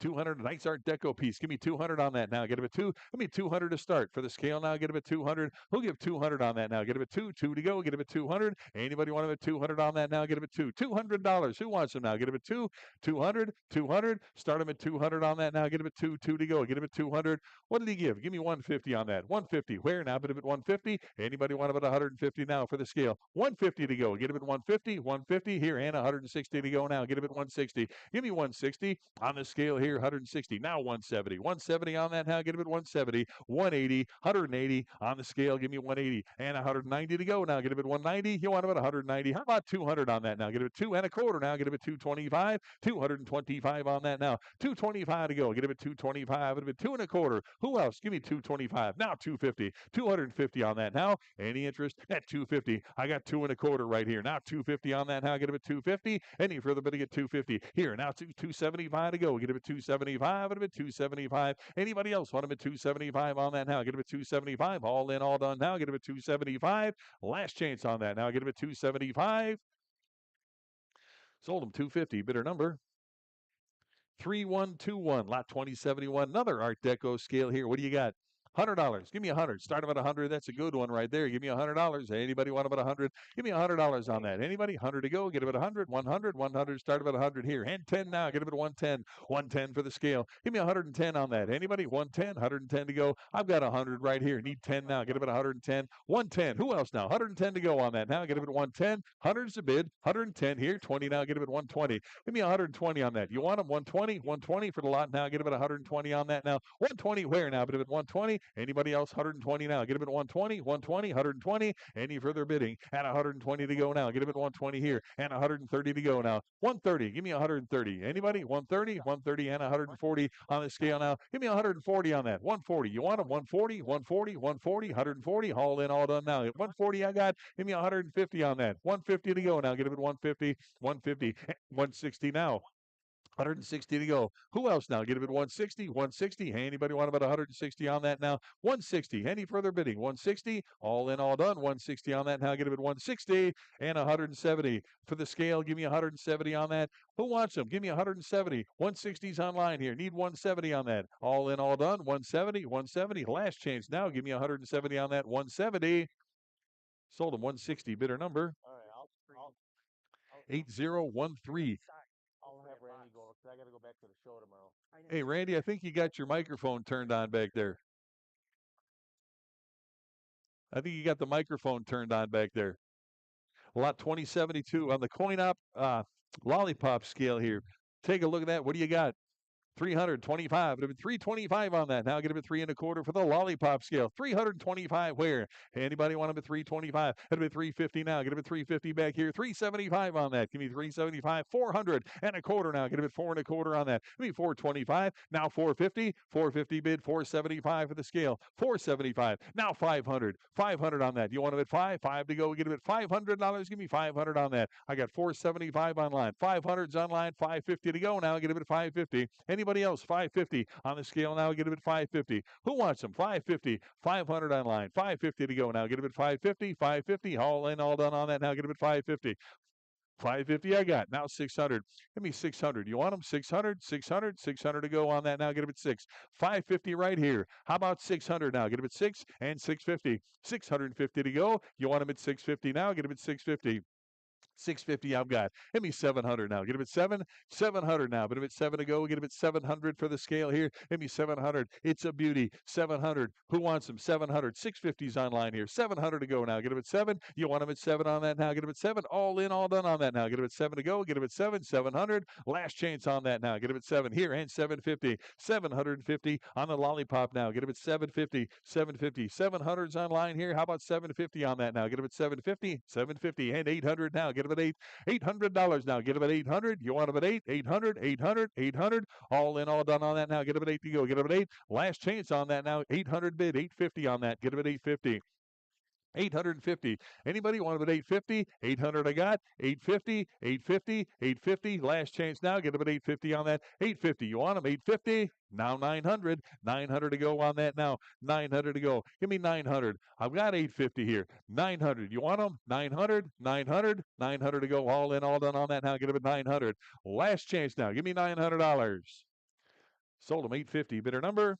200, nice Art Deco piece. Give me 200 on that now. Get him at 2. Give me 200 to start. For the scale now, get him at 200. Who'll give 200 on that now? Get him at 2. 2 to go. Get him at 200. Anybody want him at 200 on that now? Get him at 2. $200. Who wants him now? Get him at 2. 200. 200. Start him at 200 on that now. Get him at 2. 2 to go. Get him at 200. What did he give? Give me 150 on that. 150. Where now? Get him at 150. Anybody want him at 150 now for the scale? 150 to go. Get him at 150. 150 here and 160 to go now. Get him at 160. Give me 160 on the scale here. 160. Now 170. 170 on that now. Get him at 170. 180. 180 on the scale. Give me 180 and 190 to go now. Get him at 190. You want him at 190. How about 200 on that now? Get him at 2 and a quarter now. Get him at 225. 225 on that now. 225 to go. Get him at 225. Get him at 2 and a quarter. Who else? Give me 225. Now 250. 250 on that now. Any interest at 250? I got 2 and a quarter right here. Now 250 on that now. Get him at 250. Any further bidding at 250. Here now 275 to go. Get him at 275. Get him at 275. Anybody else want him at 275 on that now? Get him at 275. All in, all done now. Get him at 275. Last chance on that now. Get him at 275. Sold him 250. Bidder number 3121. Lot 2071. Another Art Deco scale here. What do you got? $100. Give me 100. Start him at 100. That's a good one right there. Give me $100. Anybody want him at 100? Give me $100 on that. Anybody? 100 to go. Get him at 100. 100. 100. Start him at 100 here. And 10 now. Get him at 110. 110 for the scale. Give me 110 on that. Anybody? 110. 110 to go. I've got 100 right here. Need 10 now. Get him at 110. 110. Who else now? 110 to go on that. Now get him at 110. 100's a bid. 110 here. 20 now. Get him at 120. Give me 120 on that. You want him? 120. 120 for the lot now. Get him at 120 on that now. 120 where now? Get him at 120. Anybody else? 120 now. Get him at 120, 120, 120. Any further bidding at 120 to go now. Get him at 120 here and 130 to go now. 130. Give me 130. Anybody? 130, 130 and 140 on the scale now. Give me 140 on that. 140. You want him? 140, 140, 140, 140. All in, all done now. At 140 I got. Give me 150 on that. 150 to go now. Get him at 150, 150, 160 now. 160 to go. Who else now? Get him at 160, 160. Anybody want about 160 on that now? 160. Any further bidding? 160. All in, all done. 160 on that now. Get him at 160 and 170 for the scale. Give me 170 on that. Who wants them? Give me 170. 160's online here. Need 170 on that. All in, all done. 170, 170. Last chance now. Give me 170 on that. 170. Sold him 160. Bidder number 8013. I'll have Randy go because I got to go back to the show tomorrow. Hey, Randy, I think you got your microphone turned on back there. I think you got the microphone turned on back there. Lot 2072 on the CoinOp lollipop scale here. Take a look at that. What do you got? 325. It'll be 325 on that. Now get him at 3 1/4 for the lollipop scale. 325 where? Anybody want him at 325? It'll be 350 now. Get him at 350 back here. 375 on that. Give me 375. 400 1/4 now. Get him at 4 1/4 on that. Give me 425. Now 450. 450 bid. 475 for the scale. 475. Now 500. 500 on that. You want him at 5? 5 to go. Get him at $500. Give me 500 on that. I got 475 online. 500's online. 550 to go now. Get him at 550. Anybody else? 550 on the scale now. Get him at 550. Who wants them? 550. 500 online. 550 to go now. Get him at 550. 550. All in, all done on that now. Get him at 550. 550 I got. Now 600. Give me 600. You want them? 600, 600, 600 to go on that now. Get him at 6. 550 right here. How about 600 now? Get him at 6 and 650. 650 to go. You want him at 650 now? Get him at 650. 650 I've got. Give me 700 now. Get him at 700 now. But if it's 7 to go, get him at 700 for the scale here. Give me 700. It's a beauty. 700. Who wants them? 700. 650's online here. 700 to go now. Get him at 7. You want him at 7 on that now. Get him at 7. All in, all done on that now. Get him at 7 to go. Get him at 7. 700. Last chance on that now. Get him at 7 here and 750. 750 on the lollipop now. Get him at 750. 750. 700's online here. How about 750 on that now? Get him at 750. 750 and 800 now. Get him at $800 now. Get him at 800. You want him at 8? 800, 800, 800. All in, all done on that now. Get him at 8 to go. Get him at 8. Last chance on that now. 800 bid. 850 on that. Get him at 850. 850. Anybody want him at 850? 800 I got. 850, 850, 850. Last chance now. Get him at 850 on that. 850. You want him? 850. Now 900. 900 to go on that now. 900 to go. Give me 900. I've got 850 here. 900. You want them? 900, 900, 900 to go. All in, all done on that now. Get him at 900. Last chance now. Give me $900. Sold him 850. Bidder number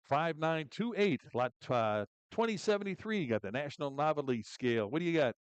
5928. Lot 2073. Got the National Novelty Scale. What do you got?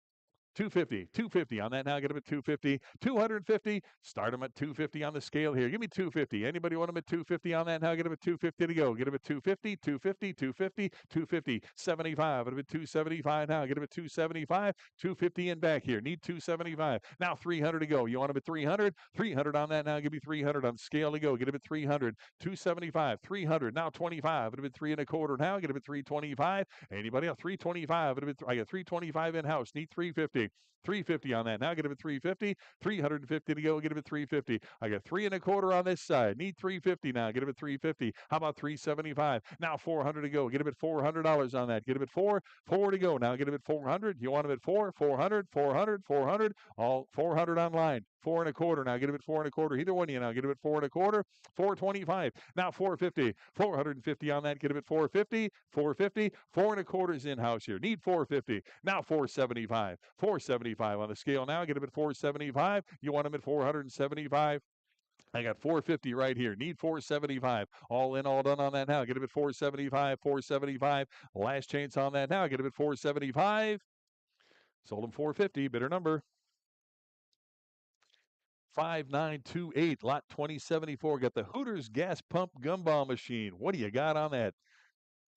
250, 250 on that now. Get him at 250, 250. Start him at 250 on the scale here. Give me 250. Anybody want him at 250 on that now? Get him at 250 to go. Get him at 250, 250, 250, 250, 75. Get him at 275 now. Get him at 275, 250 and back here. Need 275. Now 300 to go. You want him at 300? 300 on that now. Give me 300 on the scale to go. Get him at 300, 275, 300. Now 25. Get him at 3 1/4 now. Get him at 325. Anybody else? 325. I got 325 in house. Need 350. 350 on that. Now get him at 350. 350 to go. Get him at 350. I got 3 1/4 on this side. Need 350 now. Get him at 350. How about 375? Now 400 to go. Get him at $400 on that. Get him at 4. 4 to go. Now get him at 400. You want him at 4? 400, 400, 400. All 400 online. 4 1/4 now. Get him at 4 1/4. Either one of you now. Get him at 4 1/4. 425. Now 450. 450 on that. Get him at 450. 450. 4 1/4 in house here. Need 450. Now 475. 475 on the scale now. Get him at 475. You want him at 475. I got 450 right here. Need 475. All in, all done on that now. Get him at 475. 475. Last chance on that now. Get him at 475. Sold him 450. Bidder number 5928. Lot 2074. Got the Hooters gas pump gumball machine. What do you got on that?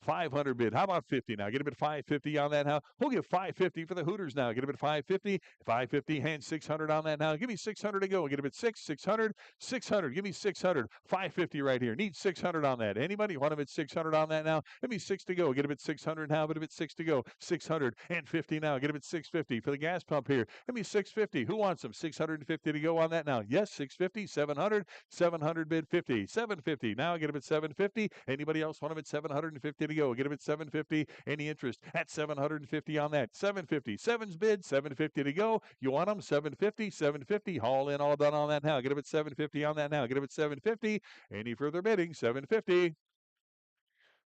500 bid. How about 50 now? Get him at 550 on that now. We'll give 550 for the Hooters now. Get him at 550. 550. Hand 600 on that now. Give me 600 to go. Get him at 600. 600. Give me 600. 550 right here. Need 600 on that. Anybody want him at 600 on that now? Give me 6 to go. Get him at 600 now. Get him at 6 to go. 650 now. Get him at 650 for the gas pump here. Give me 650. Who wants them? 650 to go on that now. Yes, 650. 700. 700 bid 50. 750. Now get him at 750. Anybody else want him at 750 to go? Get him at 750. Any interest at 750 on that? 750. 7's bid. 750 to go. You want them? 750. 750. All in, all done on that now. Get him at 750 on that now. Get him at 750. Any further bidding? 750.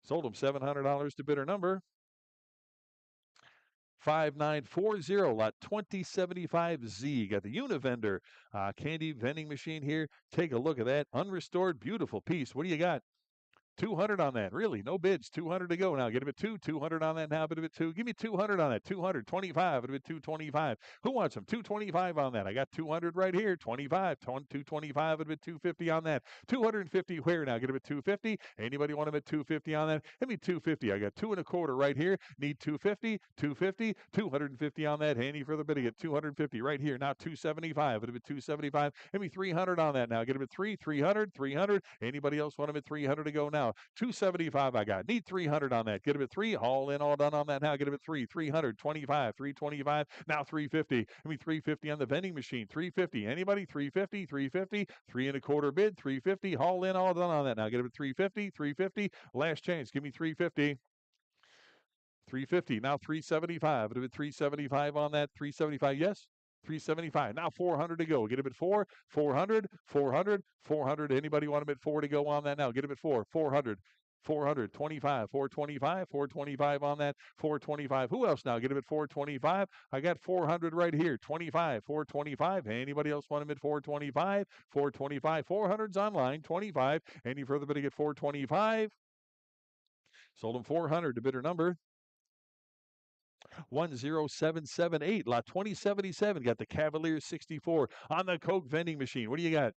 Sold him $700 to bidder number 5940. Lot 2075Z. Got the Univendor candy vending machine here. Take a look at that. Unrestored, beautiful piece. What do you got? 200 on that. Really, no bids. 200 to go now. Get him at 2. 200 on that now. Bid him at 2. Give me 200 on that. 225. Bid him at 225. Who wants them? 225 on that. I got 200 right here. 25. 225. Bid him at 250 on that. 250 where now? Get him at 250. Anybody want him at 250 on that? Give me 250. I got 2 1/4 right here. Need 250. 250. 250 on that. Any further bidding at 250 right here. Now 275. Bid him at 275. Give me 300 on that now. Get him at 3. 300. 300. Anybody else want him at 300 to go now? 275 I got. Need 300 on that. Get him at 3. All in, all done on that now. Get him at 3. 325. 325. Now 350. Give me 350 on the vending machine. 350. Anybody? 350. 350. 3 1/4 bid. 350. All in, all done on that now. Get him at 350. 350. Last chance. Give me 350. 350. Now 375. Get him at 375 on that. 375. Yes. 375. Now 400 to go. Get him at 4. 400. 400. 400. Anybody want him at 4 to go on that now? Get him at 4. 400. 400. 25. 425. 425 on that. 425. Who else now? Get him at 425. I got 400 right here. 25. 425. Anybody else want him at 425? 425. 400's online. 25. Any further bidding at 425? Sold him 400 to bidder number 10778, lot 2077. Got the Cavalier 64 on the Coke vending machine. What do you got?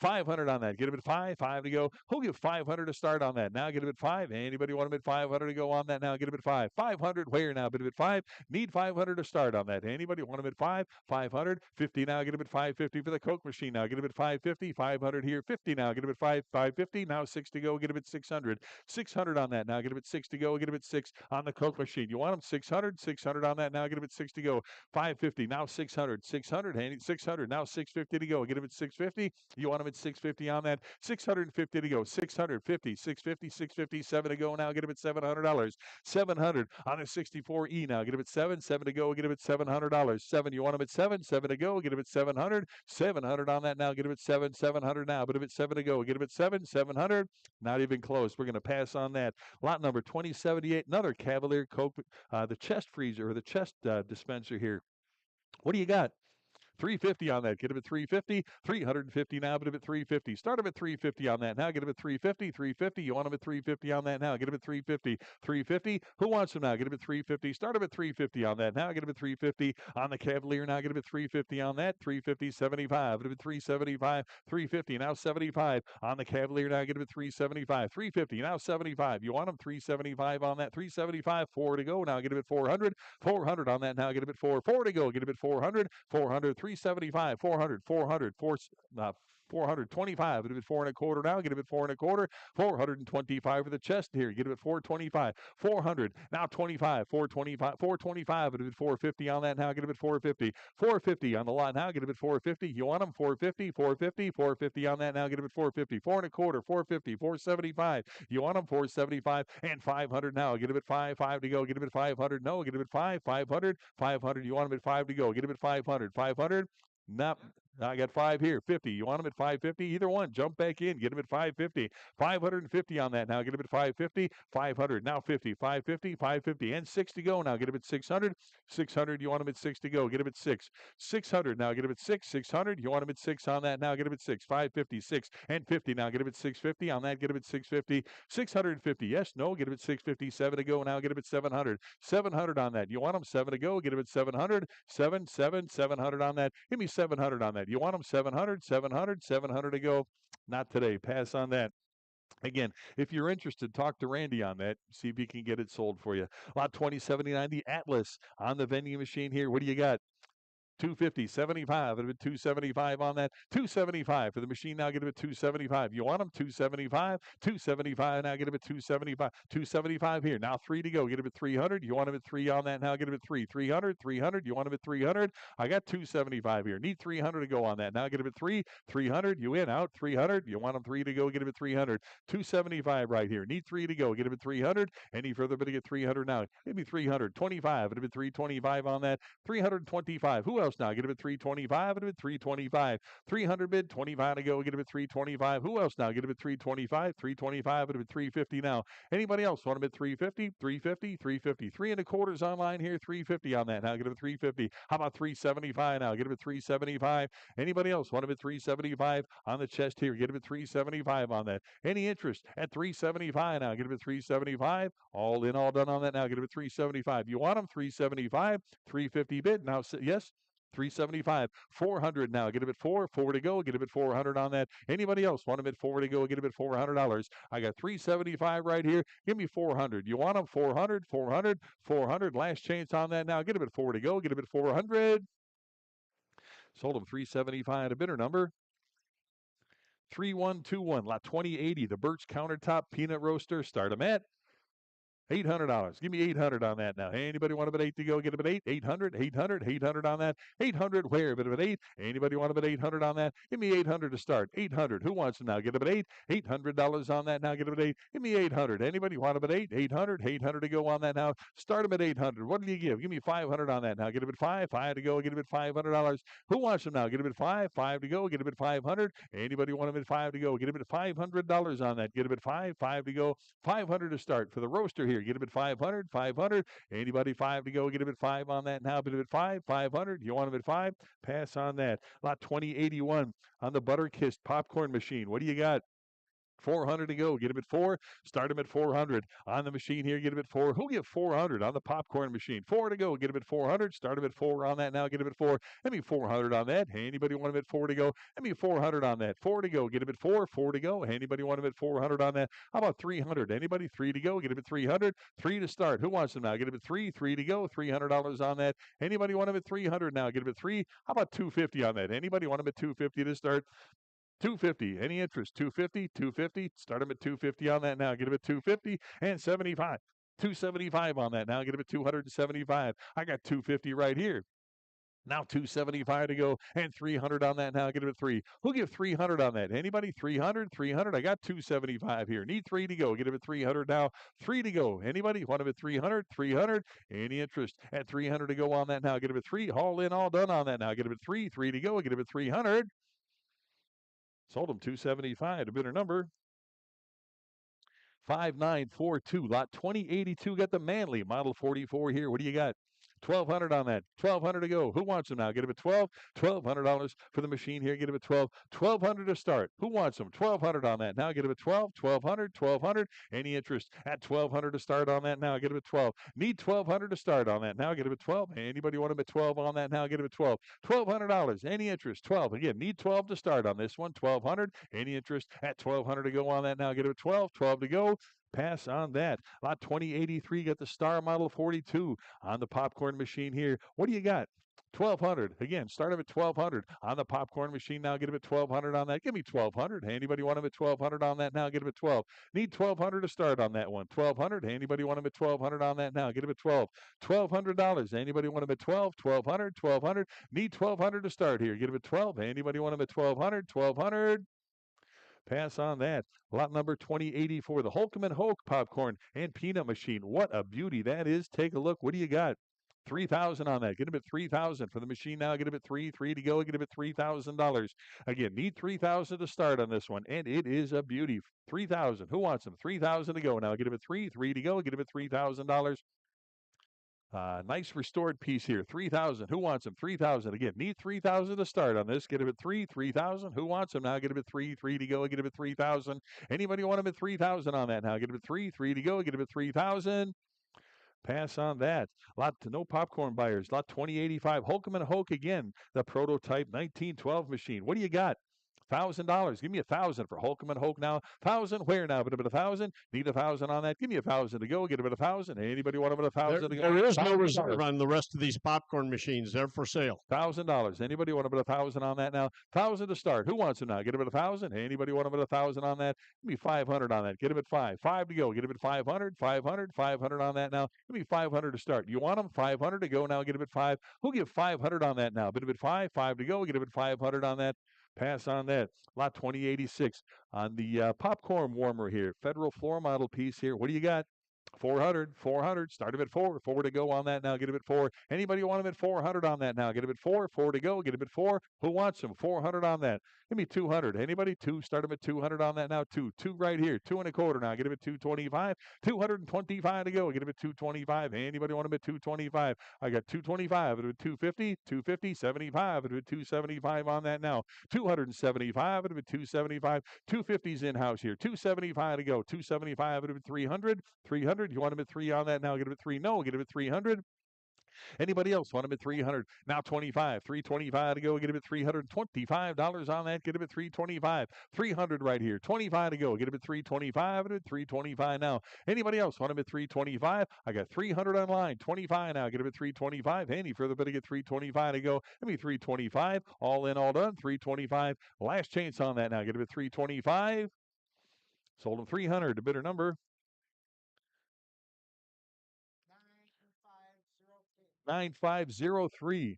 500 on that. Get him at five to go. Who'll give 500 to start on that? Now get him at five. Anybody want him at 500 to go on that? Now get him at five. 500 where now? Bid him at five. Need 500 to start on that. Anybody want him at five? 500. 50 now. Get him at 550 for the Coke machine. Now get him at 550. 500 here. 50 now. Get him at 550. Now 6 to go. Get him at 600. 600 on that. Now get him at 6 to go. Get him at 6 on the Coke machine. You want him 600? 600 on that. Now get him at 6 to go. 550. Now 600. 600. Handy 600. Now 650 to go. Get him at 650. You want him at 650 on that. 650 to go. 650, 650, 657 to go. Now get him at $700. 700 on a 64E. Now get him at 7 to go. Get him at $700. 7. You want him at 7 to go. Get him at 700. 700 on that. Now get him at 700 now. But him at 7 to go. Get him at 700. Not even close. We're going to pass on that. Lot number 2078. Another Cavalier Coke, the chest freezer or the chest dispenser here. What do you got? 350 on that. Get him at 350. 350 now, but him at 350. Start him at 350 on that. Now get him at 350. 350. You want him at 350 on that now. Get him at 350. 350. Who wants him now? Get him at 350. Start him at 350 on that. Now get him at 350 on the Cavalier. Now get him at 350 on that. 350, 75. Get him at 375. 350. Now 75 on the Cavalier. Now get him at 375. 350. Now 75. You want him 375 on that. 375. 4 to go. Now get him at 400. 400 on that. Now get him at 4. 4 to go. Get him at 400. 400. 375, 400, 425. Get him at 4 1/4 now. Get him at 4 1/4. 425 for the chest here. Get him at 425. 400. Now 25. 425. 425. Get him at 450 on that now. Get him at 450. 450 on the lot now. Get him at 450. You want him 450. 450. 450 on that now. Get him at 450. 4 1/4. 450. 475. You want him 475 and 500 now. Get him at 5. 5 to go. Get him at 500. No. Get him at 5. 500. 500. You want him at 5 to go. Get him at 500. 500. Nope. I got 5 here. 50. You want him at 550? Either one. Jump back in. Get him at 550. 550 on that. Now get him at 550. 500. Now 50. 550. 550. And 6 to go. Now get him at 600. 600. You want him at 6 to go. Get him at 6. 600. Now get him at 6. 600. You want him at 6 on that. Now get him at 6. 550. 6 and 50. Now get him at 650. On that. Get him at 650. 650. Yes. No. Get him at 650. 7 to go. Now get him at 700. 700 on that. You want him 7 to go. Get him at 700. 700 on that. Give me 700 on that. You want them 700, 700, 700 to go. Not today. Pass on that. Again, if you're interested, talk to Randy on that. See if he can get it sold for you. Lot 2079, the Atlas on the vending machine here. What do you got? 250, 75. It'll be 275 on that. 275 for the machine. Now get him at 275. You want him 275, 275. Now get him at 275, 275 here. Now 3 to go. Get him at 300. You want him at 3 on that. Now get him at 3, 300, 300. You want him at 300. I got 275 here. Need 300 to go on that. Now get him at 3, 300. You in, out, 300. You want him 3 to go. Get him at 300. 275 right here. Need 3 to go. Get him at 300. Any further bid to get 300 now. Maybe 325. It'll be 325 on that. 325. Who else now? Get him at 325. Get him at 325. 300 bid, 25 to go. Get him at 325. Who else now? Get him at 325. 325. Get him at 350 now. Anybody else want him at 350? 350. 350. 3 1/4 online here. 350 on that. Now get him at 350. How about 375 now? Get him at 375. Anybody else want him at 375 on the chest here? Get him at 375 on that. Any interest at 375 now? Get him at 375. All in, all done on that now. Get him at 375. You want him 375. 350 bid. Now, yes. 375, 400 now. Get him at 4, 4 to go. Get him at 400 on that. Anybody else want him at 4 to go? Get him at $400. I got 375 right here. Give me 400. You want him 400, 400, 400. Last chance on that now. Get him at 4 to go. Get him at 400. Sold him 375 at a bidder number 3121. Lot 2080. The Birch countertop peanut roaster. Start him at $800. Give me 800 on that now. Anybody want a bid 8 to go? Get a bid 8. 800, 800, 800 on that. 800 where? A bit of an 8. Anybody want a bid 800 on that? Give me 800 to start. 800. Who wants them now? Get a bid 8. $800 on that now. Get a bid 8. Give me 800. Anybody want a bid 8? 800, 800 to go on that now. Start them at 800. What do you give? Give me 500 on that now. Get a bid 5. 5 to go. Get a bid $500. Who wants them now? Get a bid 5. 5 to go. Get a bid 500. Anybody want a bid 5 to go? Get a bid $500 on that. Get a bid 5. 5 to go. 500 to start for the roaster here. Get a bid 500, 500. Anybody 5 to go? Get a bid 5 on that now. Bid a bid 5, 500. You want a bid 5? Pass on that. Lot 2081 on the butter kissed popcorn machine. What do you got? 400 to go. Get him at 4. Start him at 400. On the machine here, get him at 4. Who'll give 400 on the popcorn machine? 4 to go. Get him at 400. Start him at 4 on that now. Get him at 4. Let me 400 on that. Anybody want him at 4 to go? Let me 400 on that. 4 to go. Get him at 4. 4 to go. Anybody want him at 400 on that? How about 300? Anybody? 3 to go. Get him at 300. 3 to start. Who wants him now? Get him at 3. 3 to go. $300 on that. Anybody want him at 300 now? Get him at 3. How about 250 on that? Anybody want him at 250 to start? 250. Any interest? 250, 250. Start him at 250 on that now. Get him at 250 and 75. 275 on that now. Get him at 275. I got 250 right here. Now 275 to go and 300 on that now. Get him at 3. Who'll give 300 on that? Anybody? 300, 300. I got 275 here. Need 3 to go. Get him at 300 now. 3 to go. Anybody? Want him at 300, 300. Any interest? At 300 to go on that now. Get him at 3. All in, all done on that now. Get him at 3. 3 to go. Get him at 300. Sold him 275. A bidder number 5942. Lot 2082. Got the Manly Model 44 here. What do you got? 1,200 on that. 1,200 to go. Who wants them now? Get him at 12. $1,200 for the machine here. Get him at 12. 1,200 to start. Who wants them? 1,200 on that. Now get him at 12. 1,200. 1,200. Any interest at 1,200 to start on that now? Get him at 12. Need 1,200 to start on that now. Get him at 12. Anybody want him at 12 on that now? Get him at 12. $1,200. Any interest? 12. Again, need 12 to start on this one. 1,200. Any interest at 1,200 to go on that now? Get him at 12. 12 to go. Pass on that. Lot 2083 got the Star Model 42 on the popcorn machine here. What do you got? 1,200. Again, start him at 1,200 on the popcorn machine now. Get him at 1,200 on that. Give me 1,200. Anybody want him at 1,200 on that now? Get him at 12. Need 1,200 to start on that one. 1,200. Anybody want him at 1,200 on that now? Get him at 12. $1,200. Anybody want him at 12? 1,200. 1,200. Need 1,200 to start here. Get him at 12. Anybody want him at 1,200? 1,200. Pass on that. Lot number 2084, the Holcomb & Hoke popcorn and peanut machine. What a beauty that is. Take a look. What do you got? 3,000 on that. Get him at 3,000 for the machine now. Get him at 3 to go. Get him at $3,000. Again, need 3,000 to start on this one, and it is a beauty. 3,000. Who wants them? 3,000 to go now. Get him at 3 to go. Get him at $3,000. Nice restored piece here. 3,000. Who wants them? 3,000. Again, need 3,000 to start on this. Get him at 3,000. Who wants them now? Get him at 3 to go. Get him at 3,000. Anybody want him at 3,000 on that now? Get him at 3 to go. Get him at 3,000. Pass on that. Lot to no popcorn buyers. Lot 2085. Holcomb & Hoke again. The prototype 1912 machine. What do you got? $1,000. Give me 1,000 for Holcomb & Hoke now. 1,000. Where now? But 1,000. Need 1,000 on that. Give me 1,000 to go. Get him at 1,000. Anybody want him at 1,000 to go? There is no reserve on the rest of these popcorn machines. They're for sale. $1,000. Anybody want him at 1,000 on that now? 1,000 to start. Who wants him now? Get him at 1,000. Anybody want him at 1,000 on that? Give me 500 on that. Get him at 5. 5 to go. Get him at 500. 500. 500 on that now. Give me 500 to start. You want him? 500 to go now. Get him at 5. Who'll give 500 on that now? Bid him at 5. 5 to go. Get him at 500 on that. Pass on that. Lot 2086 on the popcorn warmer here. Federal floor model piece here. What do you got? 400. 400. Start him at 4. 4 to go on that now. Get him at 4. Anybody want him at 400 on that now? Get him at 4. 4 to go. Get him at 4. Who wants him? 400 on that. Give me 200. Anybody? 2. Start him at 200 on that now. 2. 2 right here. 2 1/4 now. Get him at 225. 225 to go. Get him at 225. Anybody want him at 225? I got 225. It would 250. 250. 75. It would 275 on that now. 275. It would 275. 250's in house here. 275 to go. 275. It would 300. 300. You want him at 3 on that now? Get him at 3. No. Get him at 300. Anybody else want him at 300? Now 25. 325 to go. Get him at $325 on that. Get him at 325. 300 right here. 25 to go. Get him at 325. At 325 now. Anybody else want him at 325? I got 300 online. 25 now. Get him at 325. Any further bid to get 325 to go. Give me 325. All in, all done. 325. Last chance on that now. Get him at 325. Sold him 300. The bidder number 9503.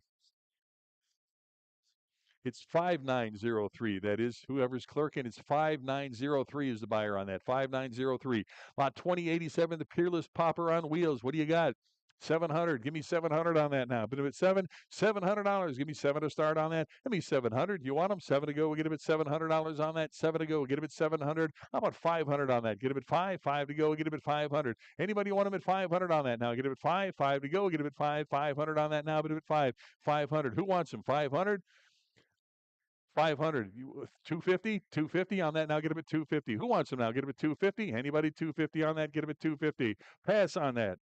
It's 5903. That is whoever's clerking. It's 5903 is the buyer on that. 5903. Lot 2087, the Peerless Popper on wheels. What do you got? 700. Give me 700 on that now. Bid him at 7. $700. Give me 7 to start on that. Give me 700. You want them? 7 to go. We get him at $700 on that. 7 to go. Get him at 700. How about 500 on that? Get him at 5. 5 to go. Get him at 500. Anybody want him at 500 on that now? Get him at 5. 5 to go. Get him at 5. 500 on that now. Bid him at 5. 500. Who wants him? 500. 500. 250, 250 on that. Now get him at 250. Who wants them now? Get him at 250. Anybody 250 on that? Get him at 250. Pass on that.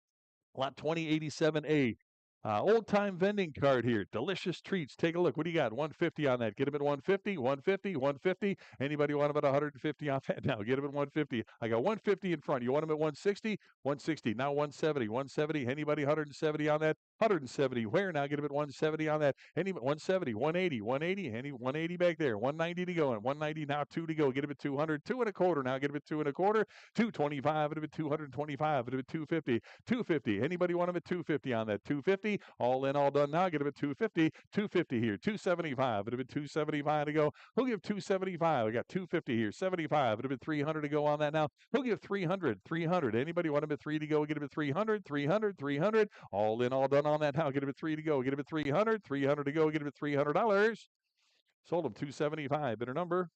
Lot 2087A. Old time vending card here. Delicious treats. Take a look. What do you got? 150 on that. Get him at 150, 150, 150. Anybody want him at 150 on that now? Get him at 150. I got 150 in front. You want him at 160? 160. Now 170. 170. Anybody 170 on that? 170. Where now? Get him at 170 on that. Any 170, 180, 180, any 180 back there. 190 to go and 190 now 2 to go. Get him at 200, 2 and a quarter. Now get him at 2 and a quarter. 225. Get him at 225. Get him at 250. 250. Anybody want him at 250 on that? 250. All in, all done. Now get him at 250. 250 here. 275. Get him at 275 to go. Who'll give 275? I got 250 here. 75. Get him at 300 to go on that now. Who'll give 300? 300. Anybody want him at 3 to go? Get him at 300. 300. 300. All in, all done on that now. Get him at 3 to go. Get him at 300. 300 to go. Get him at $300. Sold him 275. Bidder number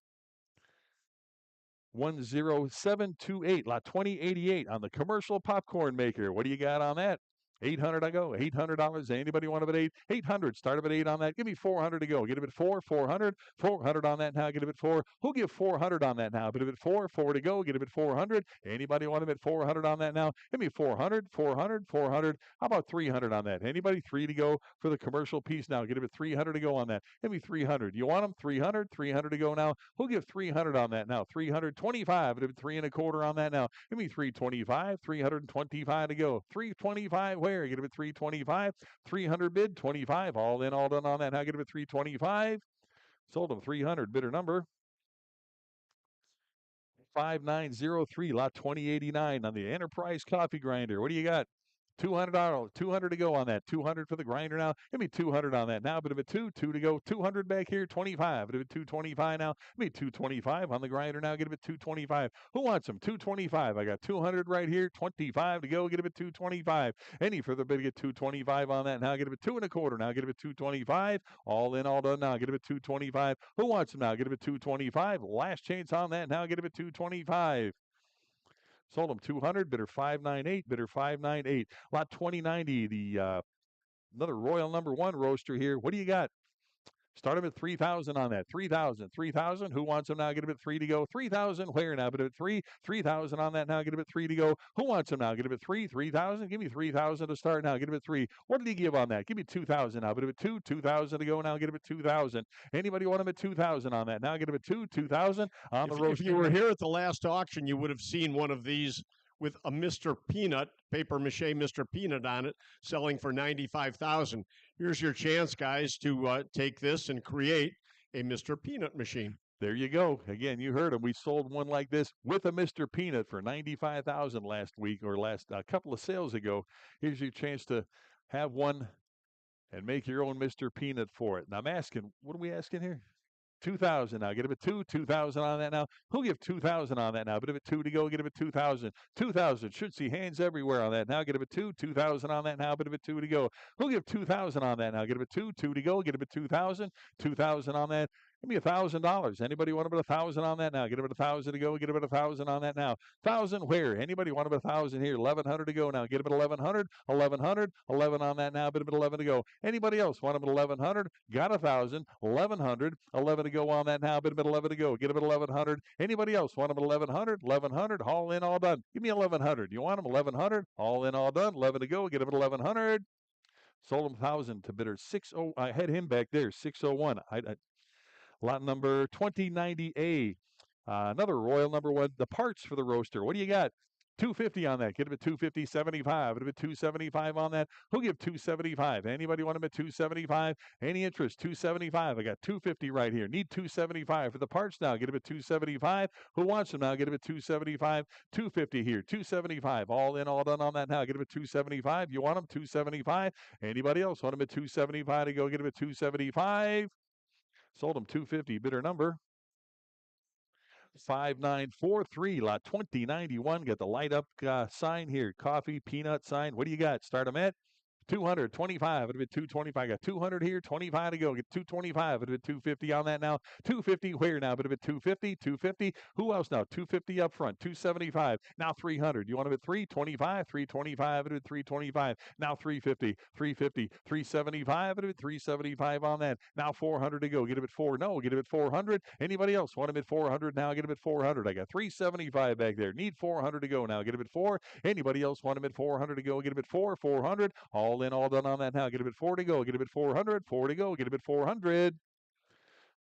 10728. Lot 2088 on the commercial popcorn maker. What do you got on that? 800 I go. $800. Anybody want him at 8? 800. Start him at 8 on that. Give me 400 to go. Get him at 4. 400. 400 on that now. Get him at 4. Who'll give 400 on that now? Get him at 4. 4 to go. Get him at 400. Anybody want him at 400 on that now? Give me 400. 400. 400. How about 300 on that? Anybody? 3 to go for the commercial piece now. Get him at 300 to go on that. Give me 300. You want him? 300. 300 to go now. Who'll give 300 on that now? 325. Get him at 3 and a quarter on that now. Give me 325. 325 to go. 325. Where? Get him at 325. 300 bid. 25. All in, all done on that. Now get him at 325. Sold him 300. Bidder number 5903. Lot 2089 on the Enterprise coffee grinder. What do you got? $200. 200 to go on that. 200 for the grinder now. Give me 200 on that now. Bit of a 2 to go. 200 back here. 25. Bit of a 225 now. Give me 225 on the grinder now. Get him at 225. Who wants them? 225. I got 200 right here. 25 to go. Get him at 225. Any further bid to get 225 on that now. Get him at 2 and a quarter now. Get him at 225. All in, all done now. Get him at 225. Who wants them now? Get him at 225. Last chance on that now. Get him at 225. Sold him 200. Bidder 598. Bidder 598. Lot 2090. The another Royal number 1 roaster here. What do you got? Start him at 3,000 on that. 3,000. 3,000. Who wants him now? Get him at 3 to go. 3,000. Where now? Bid him at 3. 3,000 on that now. Get him at 3 to go. Who wants him now? Get him at 3. 3,000. Give me 3,000 to start now. Get him at 3. What did he give on that? Give me 2,000 now. Bid him at 2. 2,000 to go now. Get him at 2,000. Anybody want him at 2,000 on that? Now get him at 2. 2,000 on the roaster. If you were here at the last auction, you would have seen one of these with a Mr. Peanut, paper mache Mr. Peanut on it, selling for $95,000. Here's your chance, guys, to take this and create a Mr. Peanut machine. There you go. Again, you heard him. We sold one like this with a Mr. Peanut for $95,000 last week, or last couple of sales ago. Here's your chance to have one and make your own Mr. Peanut for it. And I'm asking, what are we asking here? 2,000 now. Get him at 2. 2,000 on that now. Who'll give 2,000 on that now? Bit of a 2 to go. Get him at 2,000. 2,000. Should see hands everywhere on that now. Get him at 2. 2,000 on that now. Bit of a 2 to go. Who'll give 2,000 on that now? Get him at 2. 2 to go. Get him at 2,000. 2,000 on that. Give me $1,000. Anybody want about 1,000 on that now? Get him at 1,000 to go. Get him at 1,000 on that now. 1,000 where? Anybody want about 1,000 here? 1,100 to go now. Get him at 1,100. 1,100. 11 on that now. Bit him at 11 to go. Anybody else want him at 1,100? Got 1,000. 1,100. 11 to go on that now. Bit him at 11 to go. Get him at 1,100. Anybody else want him at 1,100? 1,100. All in, all done. Give me 1,100. You want him 1,100? All in, all done. 11 to go. Get him at 1,100. Sold him 1,000 to bidder 60. I had him back there. 601. Lot number 2090A. Another Royal number 1. The parts for the roaster. What do you got? 250 on that. Get him at 250, 75. Get him at 275 on that. Who'll give 275? Anybody want him at 275? Any interest? 275. I got 250 right here. Need 275 for the parts now. Get him at 275. Who wants them now? Get him at 275. 250 here. 275. All in, all done on that now. Get him at 275. You want him? 275. Anybody else want him at 275 to go? Get him at 275. Sold him 250. Bidder number 5943. Lot 2091. Got the light up sign here. Coffee, peanut sign. What do you got? Start them at 200, 25, it'll be 225. Got 200 here, 25 to go. Get 225, it'll be 250 on that now. 250 where now? It'll be 250, 250. Who else now? 250 up front, 275. Now 300. You want to bid 325, 325, it'll be 325. Now 350, 350, 375, it'll be 375 on that. Now 400 to go. Get a bit 4. No, get a bit 400. Anybody else want a bid 400 now? Get a bit 400. I got 375 back there. Need 400 to go now. Get a bit 4. Anybody else want a bid 400 to go? Get a bit 4, 400. All in, all done on that now. Get a bit 4 to go. Get a bit 400, 4 to go. Get a bit 400.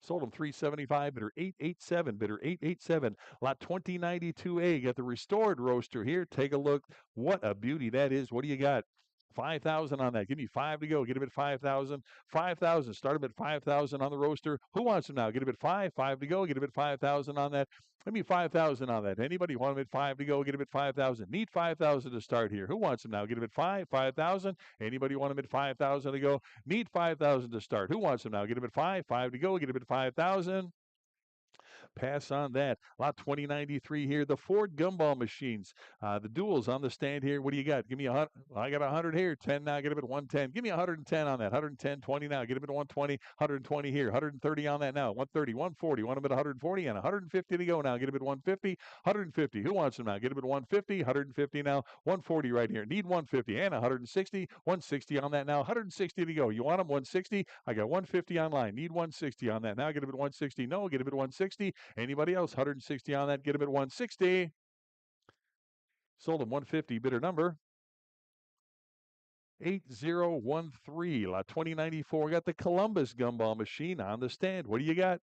Sold them 375, bidder 887, bidder 887. Lot 2092A. Got the restored roaster here. Take a look. What a beauty that is. What do you got? 5,000 on that. Give me 5 to go. Get him at 5,000. 5,000. Start him at 5,000 on the roaster. Who wants him now? Get him at 5. 5 to go. Get him at 5,000 on that. Give me 5,000 on that. Anybody want him at 5 to go? Get him at 5,000. Need 5,000 to start here. Who wants him now? Get him at 5. 5,000. Anybody want him at 5,000 to go? Need 5,000 to start. Who wants him now? Get him at 5. 5 to go. Get him at 5,000. Pass on that. Lot 2093 here. The Ford gumball machines. The duels on the stand here. What do you got? Give me 100. I got 100 here. 10 now. Get him at 110. Give me 110 on that. 110, 20 now. Get him at 120. 120 here. 130 on that now. 130, 140. Want him at 140 and 150 to go now. Get him at 150. 150. Who wants him now? Get him at 150. 150 now. 140 right here. Need 150 and 160. 160 on that now. 160 to go. You want him 160? I got 150 online. Need 160 on that now. Get him at 160. No. Get him at 160. Anybody else? 160 on that. Get him at 160. Sold him 150. Bidder number 8013. Lot 2094. Got the Columbus gumball machine on the stand. What do you got?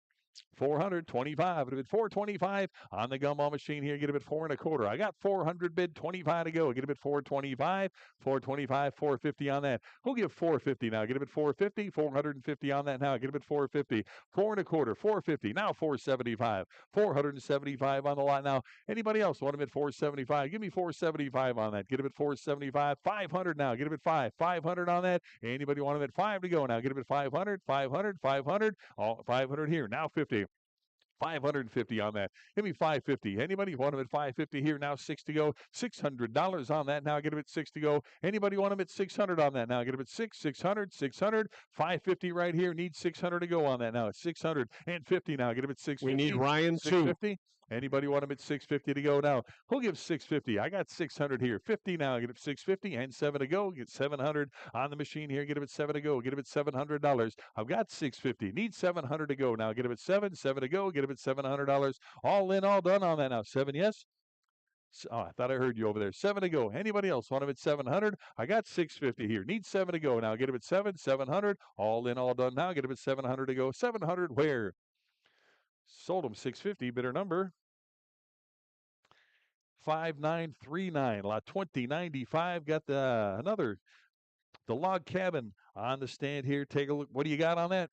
425. It'll bid 425 on the gumball machine here. Get him at 4 1/4. I got 400 bid, 25 to go. Get him at 425, 425, 450 on that. Who'll give 450 now? Get him at 450, 450 on that now. Get him at 450, 4 1/4, 450. Now 475, 475 on the lot now. Anybody else want him at 475? Give me 475 on that. Get him at 475, 500 now. Get him at 5, 500 on that. Anybody want him at 5 to go now? Get him at 500, 500, 500. All 500 here. Now 50. 550 on that. Give me 550. Anybody want him at 550 here? Now 6 to go. $600 on that. Now get him at 6 to go. Anybody want him at 600 on that? Now get him at 600, 600. 550 right here. Need 600 to go on that now. It's 650 now. Get him at 650. We need Ryan too. 650. Anybody want him at 650 to go now? Who'll give 650? I got 600 here. 50 now. Get him 650 and 7 to go. Get 700 on the machine here. Get him at 7 to go. Get him at $700. I've got 650. Need 700 to go now. Get him at 7, 7 to go. Get him at $700. All in, all done on that now. 7, yes? Oh, I thought I heard you over there. 7 to go. Anybody else want him at 700? I got 650 here. Need 7 to go now. Get him at 7, 700. All in, all done now. Get him at 700 to go. 700 where? Sold him 650. Bidder number 5939. Lot 2095. Got the log cabin on the stand here. Take a look. What do you got on that?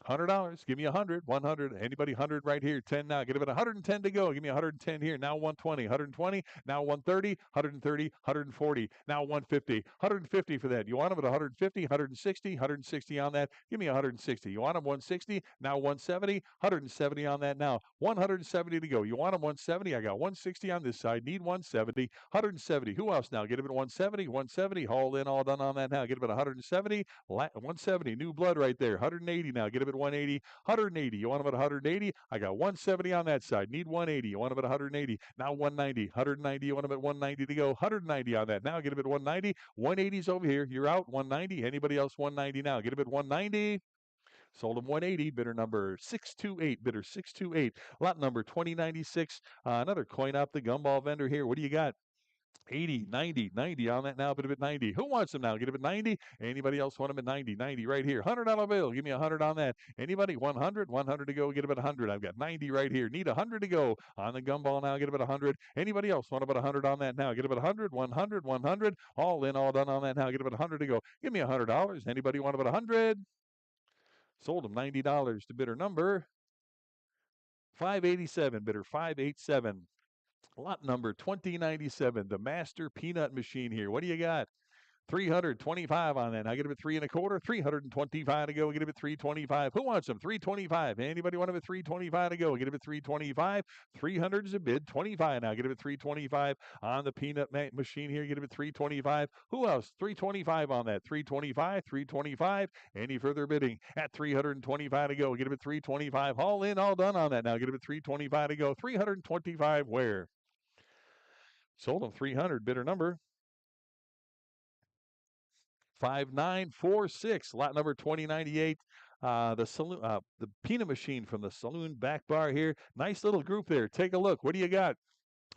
$100. Give me 100. 100. Anybody 100 right here? 10 now. Get him at 110 to go. Give me 110 here. Now 120. 120. Now 130. 130. 140. Now 150. 150 for that. You want him at 150. 160. 160 on that. Give me 160. You want him 160. Now 170. 170 on that now. 170 to go. You want him 170. I got 160 on this side. Need 170. 170. Who else now? Get him at 170. 170. All in, all done on that now. Get him at 170. 170. New blood right there. 180 now. Get him at 180, 180. You want him at 180? I got 170 on that side. Need 180. You want him at 180. Now 190, 190. You want him at 190 to go. 190 on that. Now get him at 190. 180's over here. You're out. 190. Anybody else 190 now? Get him at 190. Sold him 180. Bidder number 628. Bidder 628. Lot number 2096. Another CoinOp the gumball vendor here. What do you got? 80, 90, 90 on that now, bit of it 90. Who wants him now? Get him at 90. Anybody else want him at 90? 90 right here. $100 bill. Give me 100 on that. Anybody? 100? 100 to go. Get him at 100. I've got 90 right here. Need 100 to go on the gumball now. Get him at 100. Anybody else want about 100 on that now? Get him at 100, 100, 100. All in, all done on that now. Get him at 100 to go. Give me $100. Anybody want about 100? Sold him $90 to bidder number 587. Bidder 587. Lot number 2097, the Master Peanut Machine here. What do you got? 325 on that. Now get him at 3 1/4. 325 to go. Get him at 325. Who wants them? 325. Anybody want him at 325 to go? Get him at 325. 300 is a bid. 25 now. Get him at 325 on the peanut machine here. Get him at 325. Who else? 325 on that. 325. 325. Any further bidding at 325 to go? Get him at 325. All in, all done on that. Now get him at 325 to go. 325 where? Sold him 300. Bidder number 5946, lot number 2098. The saloon, the peanut machine from the saloon back bar here. Nice little group there. Take a look. What do you got?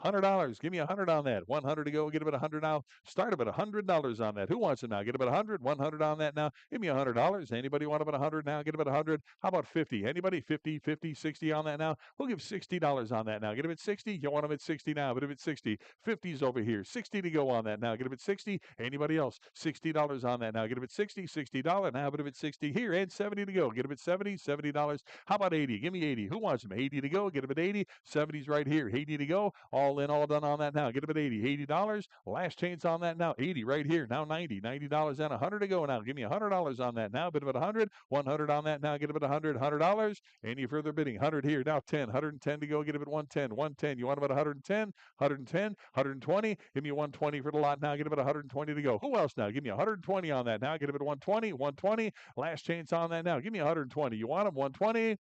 $100. Give me 100 on that. 100 to go. Get him at 100 now. Start him at $100 on that. Who wants it now? Get him at 100. 100 on that now. Give me $100. Anybody want him at 100 now? Get him at 100. How about 50? Anybody? 50, 50, 60 on that now. We'll give $60 on that now. Get him at 60. You want him at 60 now. Get him at 60. 50's over here. 60 to go on that now. Get him at 60. Anybody else? $60 on that now. Get him at 60. $60 now. Get him at 60 here. And 70 to go. Get him at 70. $70. How about 80? Give me 80. Who wants him? 80 to go. Get him at 80. 70's right here. 80 to go. All in, all done on that now. Get him at 80. $80. Last chance on that now. 80 right here. Now 90. $90 and 100 to go now. Give me $100 on that now. Bid him at 100. 100 on that now. Get him at 100. $100. Any further bidding? 100 here. Now 10. 110 to go. Get him at 110. 110. You want him at 110? 110. 120. Give me 120 for the lot now. Get him at 120 to go. Who else now? Give me 120 on that now. Get him at 120. 120. Last chance on that now. Give me 120. You want him? 120.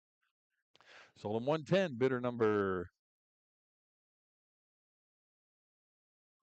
Sold him 110. Bidder number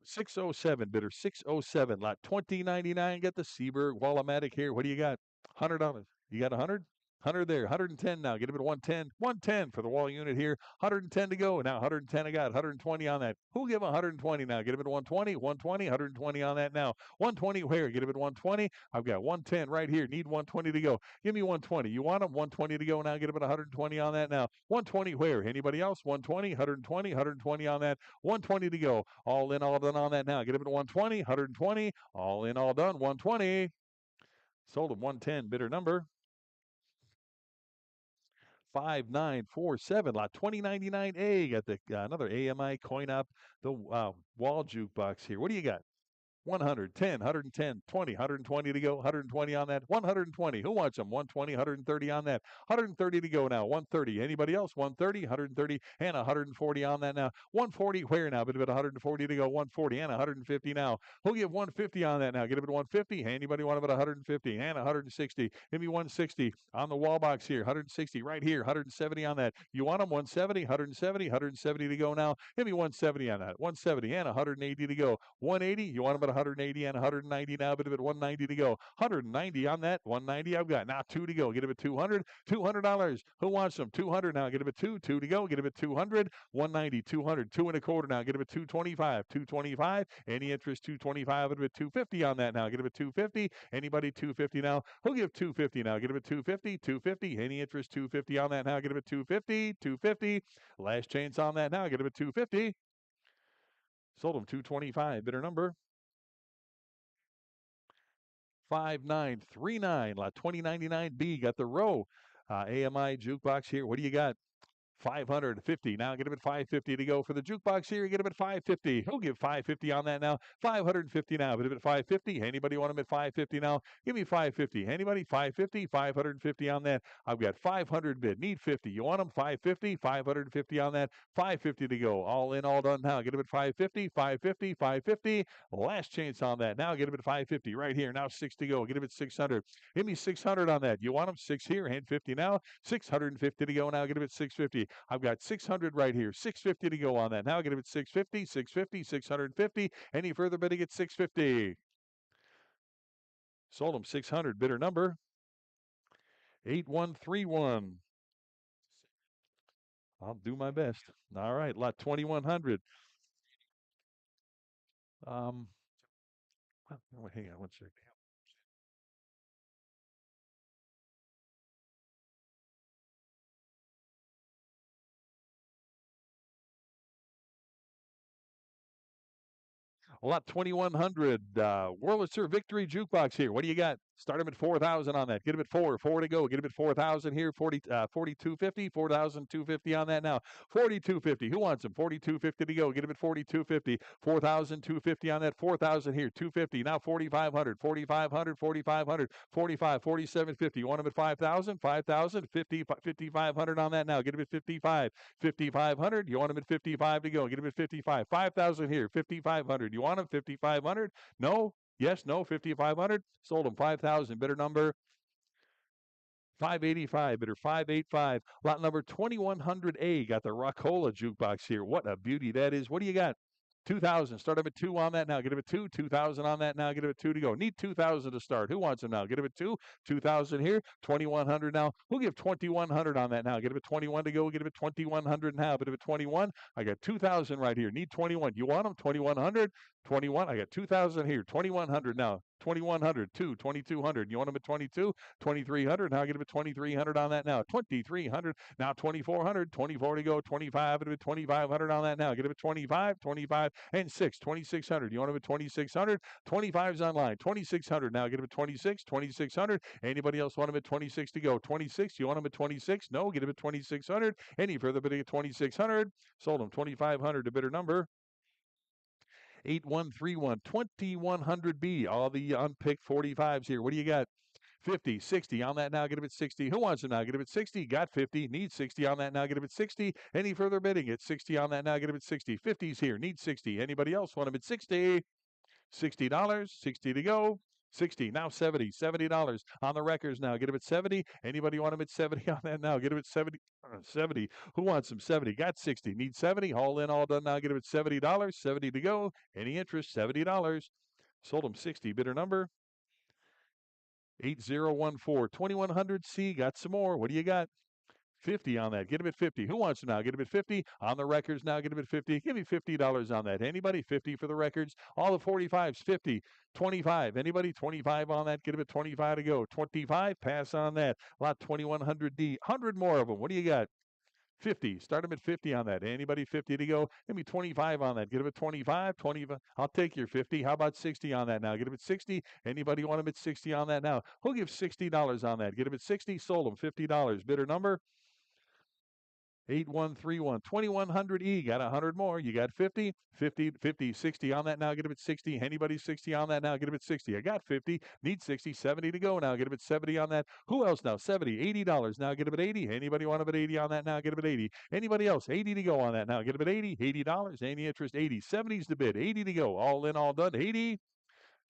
607, bidder 607, lot 2099. Get the Seaberg Wallamatic here. What do you got? $100. You got 100? 100 there. 110 now. Get him at 110. 110 for the wall unit here. 110 to go. Now 110 I got. 120 on that. Who'll give 120 now? Get him at 120. 120. 120 on that now. 120 where? Get him at 120. I've got 110 right here. Need 120 to go. Give me 120. You want him? 120 to go now. Get him at 120 on that now. 120 where? Anybody else? 120. 120. 120 on that. 120 to go. All in, all done on that now. Get him at 120. 120. All in, all done. 120. Sold him 110. Bidder number 5947, lot 2099A. Got the another AMI CoinOp, the wall jukebox here. What do you got? 100, 10, 110, 20, 120 to go, 120 on that, 120. Who wants them? 120, 130 on that, 130 to go now, 130. Anybody else? 130, 130, and 140 on that now. 140 where now? Bit of 140 to go, 140 and 150 now. Who'll give 150 on that now? Get him at 150. Anybody want him at 150 and 160? Give me 160 on the wall box here, 160 right here, 170 on that. You want them? 170, 170, 170 to go now. Give me 170 on that, 170 and 180 to go. 180. You want them at 180 and 190 now, but a bit 190 to go. 190 on that. 190 I've got. Now 2 to go. Get him at 200. $200. Who wants them? 200 now. Get him at 2. 2 to go. Get him at 200. 190. 200. 2 1/4 now. Get him at 225. 225. Any interest? 225. At 250 on that now. Get him at 250. Anybody? 250 now. Who'll give 250 now? Get him at 250. 250. Any interest? 250 on that now. Get him at 250. 250. Last chance on that now. Get him at 250. Sold him 225. Bidder number 5939, lot 2099B. Got the row AMI jukebox here. What do you got? 550. Now get him at 550 to go for the jukebox here. Get him at 550. Who'll give 550 on that now? 550 now. Get him at 550. Anybody want him at 550 now? Give me 550. Anybody? 550. 550 on that. I've got 500 bid. Need 50. You want them? 550. 550 on that. 550 to go. All in, all done now. Get him at 550. 550. 550. Last chance on that. Now get him at 550 right here. Now 6 to go. Get him at 600. Give me 600 on that. You want them? 6 here and 50 now. 650 to go now. Get him at 650. I've got 600 right here. 650 to go on that. Now get him at 650, 650, 650. Any further bidding at 650? Sold him 600. Bidder number 8131. I'll do my best. All right, lot 2100. Hang on one second. Lot 2100, Wurlitzer Victory Jukebox here. What do you got? Start them at 4,000 on that. Get them at 4. 4 to go. Get them at 4,000 here. 42.50. 4,250 on that now. 42.50. Who wants them? 42.50 to go. Get them at 42.50. 4,250 on that. 4,000 here. 250. Now 4,500. 4,500. 4,500. 45. 47.50. You want them at 5,000? 5,000. 50. 5,500 on that now. Get them at 55. 5,500. You want them at 55 to go. Get them at 55. 5,000 here. 5,500. You want them? 5,500? No? Yes, no, 5,500. Sold them 5,000. Bidder number 585. Bidder 585. Lot number 2100A. Got the Rockola jukebox here. What a beauty that is. What do you got? 2,000. Start up at 2 on that now. Get him at 2. 2,000 on that now. Get him at 2 to go. Need 2,000 to start. Who wants them now? Get him at 2. 2,000 here. 2,100 now. Who'll give 2,100 on that now? Get him at 21 to go. Get him at 2,100 now. Get him at 21. I got 2,000 right here. Need 21. You want them? 2,100. 21. I got 2,000 here. 2,100 now. 2,100. 2,200. You want them at 22? 2,300. Now get them at 2,300 on that now. 2,300. Now 2,400. 24 to go. 25. Get them at 2,500 on that now. Get them at 25. 25 and 6. 2,600. You want them at 2,600? 25's online. 2,600. Now get them at 26. 2,600. Anybody else want them at 26 to go? 26. You want them at 26? No. Get them at 2,600. Any further bidding at 2,600? Sold them 2,500 to bidder number 8131. 2100B. All the unpicked 45s here. What do you got? 50, 60 on that now. Get him at 60. Who wants it now? Get him at 60. Got 50. Need 60 on that now. Get him at 60. Any further bidding at 60 on that now? Get him at 60. 50's here. Need 60. Anybody else want him at 60? $60. 60 to go. 60. Now 70. $70 on the records now. Get him at 70. Anybody want him at 70 on that now? Get him at 70. 70. Who wants him? 70. Got 60. Need 70. All in, all done now. Get him at $70. 70 to go. Any interest? $70. Sold him 60. Bidder number 8014. 2100C. Got some more. What do you got? 50 on that. Get him at 50. Who wants him now? Get him at 50. On the records now. Get him at 50. Give me $50 on that. Anybody? 50 for the records. All the 45s. 50. 25. Anybody? 25 on that. Get him at 25 to go. 25. Pass on that. Lot 2100D. 100 more of them. What do you got? 50. Start him at 50 on that. Anybody? 50 to go. Give me 25 on that. Get him at 25. 25. I'll take your 50. How about 60 on that now? Get him at 60. Anybody want him at 60 on that now? Who'll give $60 on that? Get him at 60. Sold him $50. Bidder number 8131. 2100E. Got 100 more. You got 50, 50, 50, 60 on that now. Get him at 60. Anybody 60 on that now? Get him at 60. I got 50. Need 60. 70 to go now. Get him at 70 on that. Who else now? 70. $80 now. Get him at 80. Anybody want him at 80 on that now? Get him at 80. Anybody else? 80 to go on that now. Get him at 80. $80. Any interest? 80. 70's the bid. 80 to go. All in, all done. 80.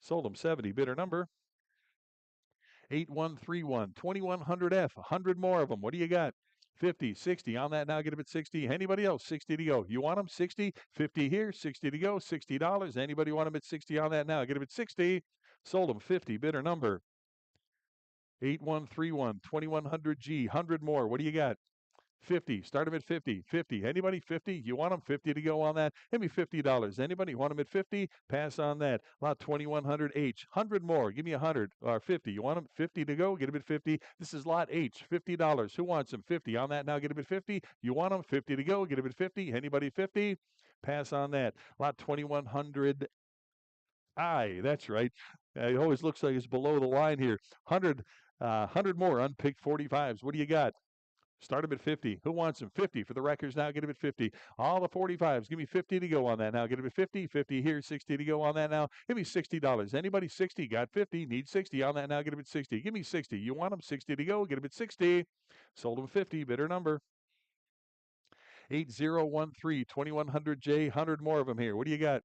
Sold him 70. Bidder number 8131. 2100F. 100 more of them. What do you got? 50, 60 on that now. Get him at 60. Anybody else? 60 to go. You want them? 60, 50 here, 60 to go, $60. Anybody want them at 60 on that now? Get him at 60. Sold them 50. Bidder number 8131. 2100G. 100 more. What do you got? 50. Start them at 50. 50. Anybody? 50. You want them? 50 to go on that. Give me $50. Anybody want them at 50? Pass on that. Lot 2100H. 100 more. Give me 100 or 50. You want them? 50 to go. Get them at 50. This is lot H. $50. Who wants them? 50 on that now. Get them at 50. You want them? 50 to go. Get them at 50. Anybody? 50. Pass on that. Lot 2100 I. That's right. It always looks like it's below the line here. 100 more unpicked 45s. What do you got? Start him at 50. Who wants him? 50 for the records now. Get him at 50. All the 45s. Give me 50 to go on that now. Get him at 50. 50 here. 60 to go on that now. Give me $60. Anybody? 60. Got 50. Need 60 on that now. Get him at 60. Give me 60. You want him? 60 to go. Get him at 60. Sold him 50. Bidder number 8013. 2100J. 100 more of them here. What do you got?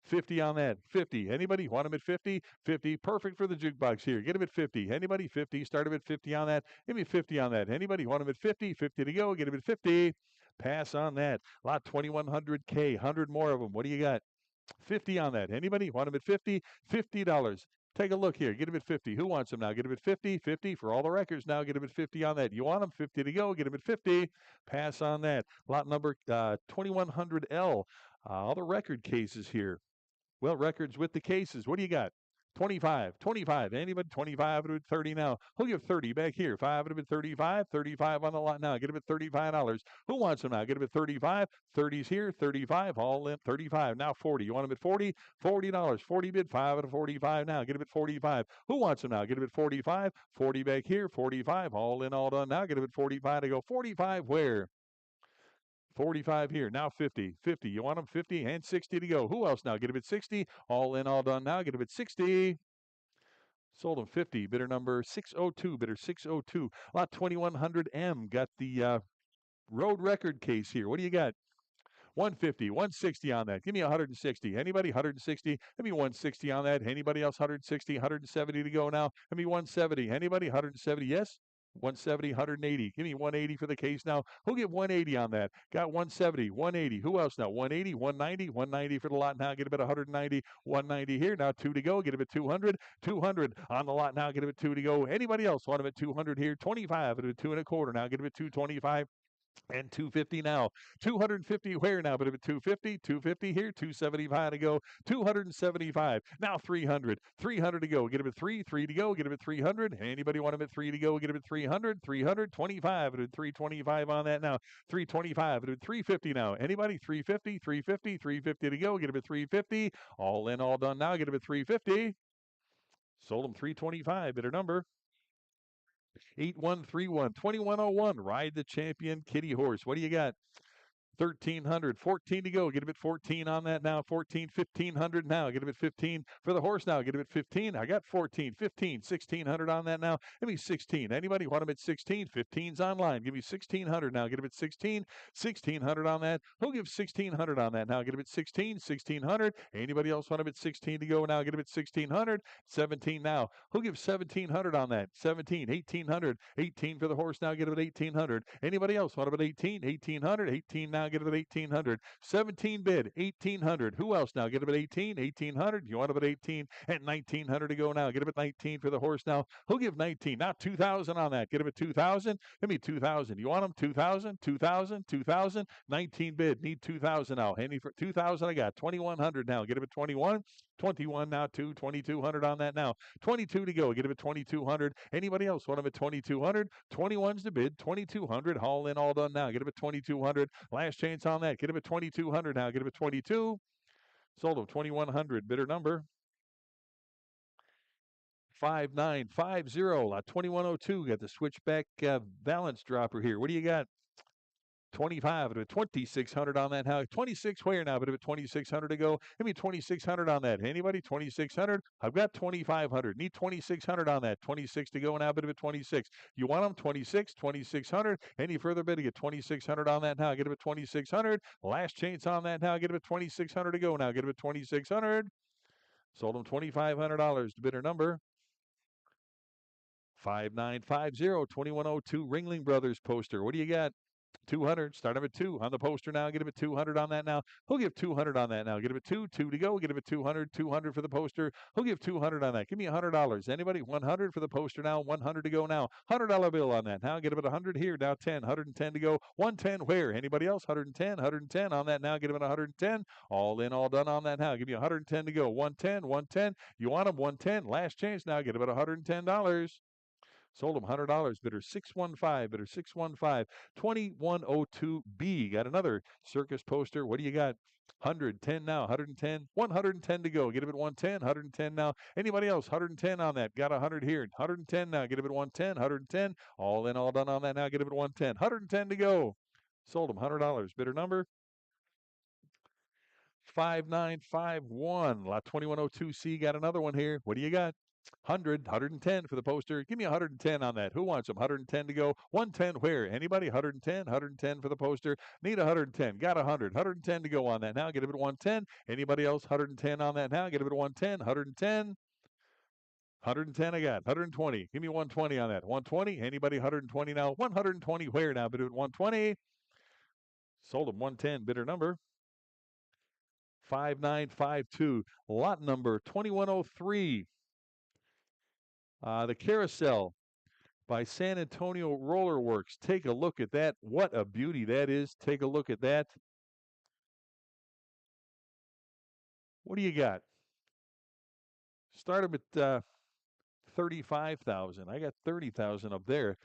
50 on that. 50. Anybody want him at 50? 50. Perfect for the jukebox here. Get him at 50. Anybody? 50. Start him at 50 on that. Give me 50 on that. Anybody want him at 50? 50 to go. Get him at 50. Pass on that. Lot 2100K. 100 more of them. What do you got? 50 on that. Anybody want him at 50? $50. Take a look here. Get him at 50. Who wants him now? Get him at 50. 50 for all the records now. Get him at 50 on that. You want him? 50 to go. Get him at 50. Pass on that. Lot number 2100L. All the record cases here. Well, records with the cases. What do you got? 25, 25. Anybody? 25 at 30 now. Who'll give 30 back here? 5 at 35, 35 on the lot now. Get him at $35. Who wants them now? Get him at 35. 30's here, 35, all in 35. Now 40. You want him at 40? $40. 40 bid, 5 at 45 now. Get him at 45. Who wants them now? Get him at 45. 40 back here, 45, all in, all done now. Get him at 45 to go. 45 where? 45 here. Now 50. 50. You want them 50 and 60 to go. Who else now? Get him at 60. All in, all done now. Get him at 60. Sold him 50. Bidder number 602. Bidder 602. Lot 2100M. Got the road record case here. What do you got? 150, 160 on that. Give me 160. Anybody? 160. Give me 160 on that. Anybody else? 160, 170 to go now. Give me 170. Anybody? 170. Yes. 170, 180. Give me 180 for the case now. Who'll give 180 on that? Got 170, 180. Who else now? 180, 190, 190 for the lot now. Get him at 190, 190 here. Now 2 to go. Get him at 200, 200 on the lot now. Get him at 2 to go. Anybody else want him at 200 here? 25 at a 2 1/4 now. Get him at 225. And 250 now. 250 where now? But if it's 250, 250 here, 275 to go, 275. Now 300, 300 to go. Get him at 3, 3 to go. Get him at 300. Anybody want him at 3 to go? Get him at 300, 325 at 325 on that now. 325 at 350 now. Anybody? 350, 350, 350 to go. Get him at 350. All in, all done now. Get him at 350. Sold him 325. Bidder number 8131, 2101. Ride the Champion Kitty Horse. What do you got? 1,300, 14 to go. Get him at 14 on that now. 14, 1,500 now. Get him at 15 for the horse now. Get him at 15. I got 14, 15, 1,600 on that now. Give me 16. Anybody want him at 16? 15's online. Give me 1,600 now. Get him at 16, 1,600 on that. Who'll give 1,600 on that now? Get him at 16, 1,600. Anybody else want him at 16 to go now? Get him at 1,600, 17 now. Who'll give 1,700 on that? 17, 1,800, 18 for the horse now. Get him at 1,800. Anybody else want him at 18, 1,800, 18 now. Get him at 1,800. 17 bid, 1,800. Who else now? Get him at 18, 1,800. You want him at 18 and 1,900 to go now. Get him at 19 for the horse now. Who'll give 19? Now 2,000 on that. Get him at 2,000. Give me 2,000. You want him? 2,000, 2,000, 2,000. 19 bid. Need 2,000 now. Handy for 2,000. I got 2,100 now. Get him at 21. 21 now, 2,200 on that now. 22 to go. Get him at 2,200. Anybody else want him at 2,200? 21's the bid. 2,200. All in, all done now. Get him at 2,200. Last chance on that. Get him at 2,200 now. Get him at 22. Sold him 2,100. Bidder number 5950. Lot 2102. Got the switchback balance dropper here. What do you got? 25 at 2,600 on that. How 26 where now? But at 2,600 to go. Give me 2,600 on that. Anybody? 2,600. I've got 2,500. Need 2,600 on that. 26 to go now. But at 26. You want them? 26, 2,600. Any further bid to get 2,600 on that now? Get him at 2,600. Last chance on that now. Get him at 2,600 to go now. Get him at 2,600. Sold him $2,500. The bidder number 5950, 2102 Ringling Brothers poster. What do you got? 200. Start him at 2 on the poster now. Get him at 200 on that now. Who'll give 200 on that now? Get him at 2. 2 to go. Get him at 200. 200 for the poster. Who'll give 200 on that? Give me $100. Anybody? 100 for the poster now. 100 to go now. $100 bill on that now. Get him at 100 here. Now 10. 110 to go. 110 where? Anybody else? 110. 110 on that now. Get him at 110. All in, all done on that now. Give me 110 to go. 110. 110. You want him? 110. Last chance now. Get him at $110. Sold him $100. Bidder 615. Bidder 615. 2102B. Got another circus poster. What do you got? 110 now. 110. 110 to go. Get him at 110. 110 now. Anybody else? 110 on that. Got 100 here. 110 now. Get him at 110. 110. All in, all done on that now. Get him at 110. 110 to go. Sold him $100. Bidder number 5951. Lot 2102C. Got another one here. What do you got? 100, 110 for the poster. Give me 110 on that. Who wants them? 110 to go. 110 where? Anybody? 110, 110 for the poster. Need 110. Got 100, 110 to go on that now. Get him at 110. Anybody else? 110 on that now. Get him at 110, 110. 110 I got. 120. Give me 120 on that. 120. Anybody? 120 now. 120 where now? But at 120. Sold him 110. Bidder number 5952. Lot number 2103. The Carousel by San Antonio Roller Works. Take a look at that. What a beauty that is. Take a look at that. What do you got? Start them at 35,000. I got 30,000 up there.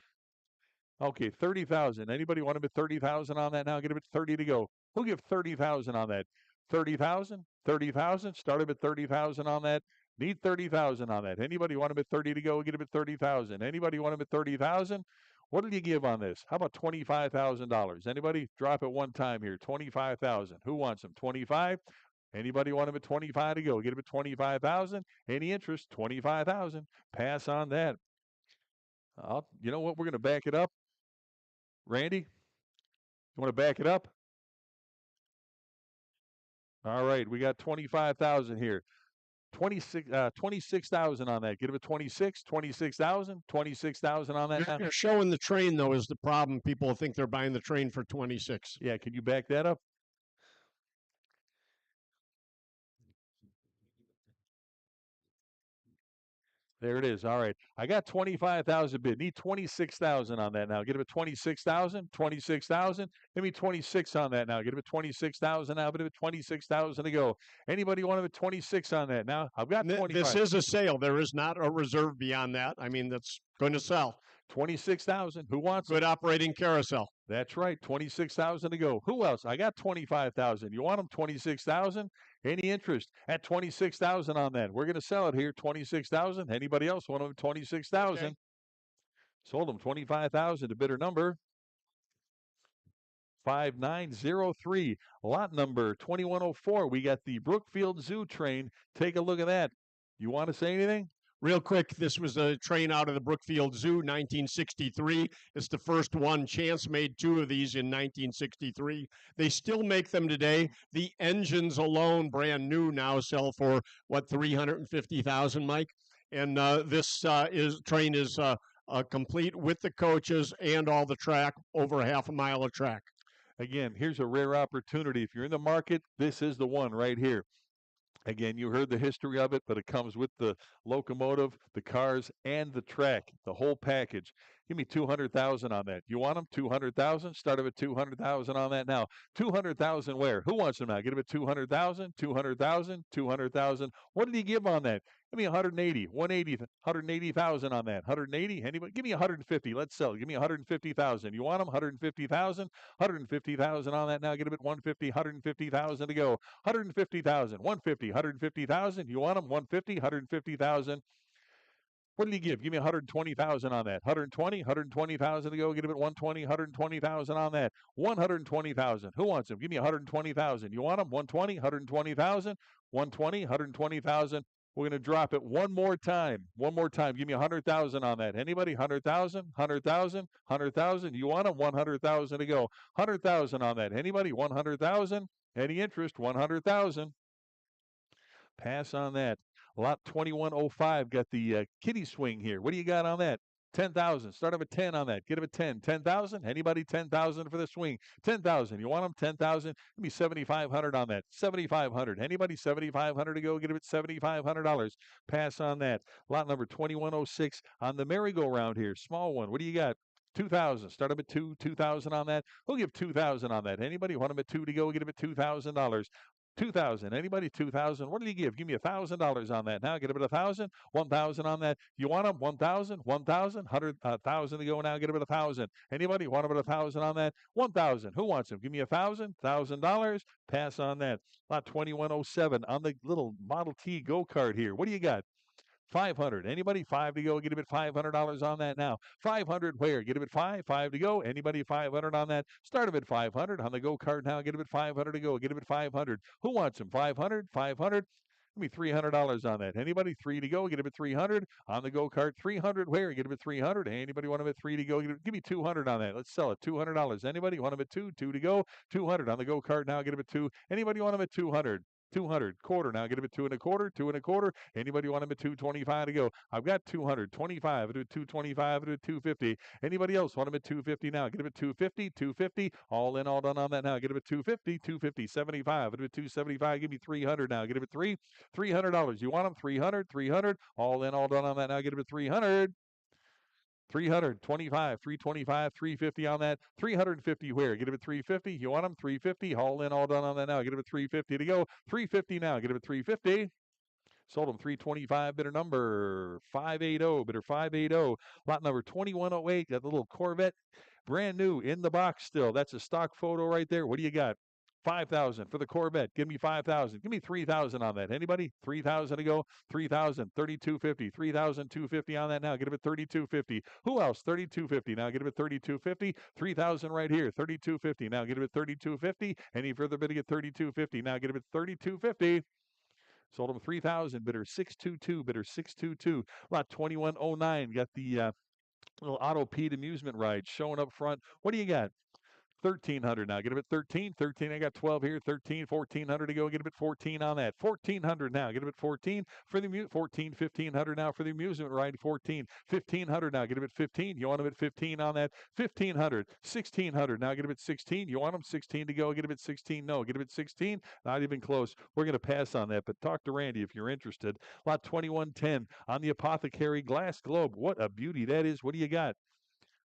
Okay, 30,000. Anybody want to bet 30,000 on that now? Get him at 30 to go. Who'll give 30,000 on that? 30,000? 30,000? Start him at 30,000 on that. Need 30,000 on that. Anybody want to bet 30 to go? Get him at 30,000. Anybody want to bet 30,000? What did you give on this? How about $25,000? Anybody? Drop it one time here. 25,000. Who wants them? 25? Anybody want them at 25 to go? Get them at 25,000. Any interest? 25,000. Pass on that. You know what? We're going to back it up. Randy, you want to back it up? All right, we got 25,000 here. 26,000 on that. Get him at 26, 26,000, 26,000 on that. You're showing the train, though, is the problem. People think they're buying the train for 26. Yeah, can you back that up? There it is. All right. I got 25,000 bid. Need 26,000 on that now. Get him at 26,000, 26,000. Give me 26 on that now. Get him at 26,000 now. Get him at 26,000 to go. Anybody want him at 26 on that now? I've got 25. This is a sale. There is not a reserve beyond that. I mean, that's going to sell. 26,000. Who wants Good it? operating carousel. That's right. 26,000 to go. Who else? I got 25,000. You want them 26,000? Any interest at 26,000 on that? We're going to sell it here. 26,000. Anybody else want them 26,000? Okay. Sold them 25,000. A bidder number 5903. Lot number 2104. We got the Brookfield Zoo train. Take a look at that. You want to say anything? Real quick, this was a train out of the Brookfield Zoo, 1963. It's the first one. Chance made 2 of these in 1963. They still make them today. The engines alone, brand new, now sell for, what, $350,000, Mike? And this train is complete with the coaches and all the track, over a half a mile of track. Again, here's a rare opportunity. If you're in the market, this is the one right here. Again, you heard the history of it, but it comes with the locomotive, the cars, and the track, the whole package. Give me 200,000 on that. You want them? 200,000? Start them at 200,000 on that now. 200,000 where? Who wants them now? Get them at 200,000, 200,000, 200,000. What did he give on that? Give me 180, 180, 180,000 on that. 180? Anybody? Give me 150. Let's sell it. Give me 150,000. You want them? 150,000, 150,000 on that now. Get them at 150, 150,000 to go. 150,000, 150, 150,000. You want them? 150, 150,000. What did he give? Give me 120,000 on that. 120, 120,000 to go. Get him at 120, 120,000 on that. 120,000. Who wants him? Give me 120,000. You want him? 120, 120,000. 120, 120,000. We're going to drop it one more time. One more time. Give me 100,000 on that. Anybody? 100,000, 100,000, 100,000. You want them? 100,000 to go. 100,000 on that. Anybody? 100,000. Any interest? 100,000. Pass on that. Lot 2105 got the kiddie swing here. What do you got on that? 10,000. Start up at 10 on that. Get him at 10. 10,000? Anybody? 10,000 for the swing. 10,000. You want them? 10,000? Give me 7,500 on that. 7,500. Anybody? 7,500 to go. Get him at $7,500. Pass on that. Lot number 2106 on the merry-go-round here. Small one. What do you got? 2,000. Start up at 2,000 on that. We'll give 2,000 on that. Anybody want them at 2 to go? Get him at $2,000. 2,000. Anybody? 2,000. What did he give? Give me $1,000 on that. Now get him at 1,000. 1,000 on that. You want him? 1,000. 1,000. 100,000 to go now. Get him at 1,000. Anybody want him at 1,000 on that? 1,000. Who wants him? Give me $1,000. $1,000. Pass on that. Lot 2107 on the little Model T go-kart here. What do you got? 500. Anybody? 5 to go. Get him at $500 on that now. 500 where? Get him at 5. 5 to go. Anybody? 500 on that. Start him at 500 on the go-kart now. Get him at 500 to go. Get him at 500. Who wants him? 500. 500. Give me $300 on that. Anybody? 3 to go. Get him at 300 on the go-kart. 300 where? Get him at 300. Anybody want him at 3 to go? Give me 200 on that. Let's sell it. $200. Anybody want him at 2? 2 to go. 200 on the go-kart now. Get him at 2. Anybody want him at 200? 200 quarter now. Get him at 2 1/4. 2 1/4. Anybody want him at 225 to go? I've got 225. I do 225. I do 250. Anybody else want him at 250 now? Get him at 250. 250. All in, all done on that now. Get him at 250. 250. 75. I do 275. Give me 300 now. Get him at $300. You want him? 300. 300. All in, all done on that now. Get him at 300. 325, 325, 350 on that. 350 where? Get him at 350. You want him? 350. All in, all done on that now. Get him at 350 to go. 350 now. Get him at 350. Sold them 325, bidder number 580, bidder 580. Lot number 2108, got the little Corvette, brand new in the box still. That's a stock photo right there. What do you got? 5,000 for the Corvette. Give me 5,000. Give me 3,000 on that. Anybody? 3,000 to go. 3,000. 3,250. 3,250 on that now. Get it at 3,250. Who else? 3,250. Now get it at 3,250. 3,000 right here. 3,250. Now get it at 3,250. Any further bidding at 3,250. Now get it at 3,250. Sold them 3,000. Bidder 622. Bidder 622. Lot 2109. Got the little Auto Pete amusement ride showing up front. What do you got? 1,300 now. Get him at 13. 13. I got 12 here. 13. 1,400 to go. Get him at 14 on that. 1,400 now. Get him at 14 for the 14. 1,500 now for the amusement ride. 14. 1,500 now. Get him at 15. You want him at 15 on that. 1,500. 1,600 now. Get him at 16. You want him 16 to go. Get him at 16. No. Get him at 16. Not even close. We're going to pass on that, but talk to Randy if you're interested. Lot 2110 on the Apothecary glass globe. What a beauty that is. What do you got?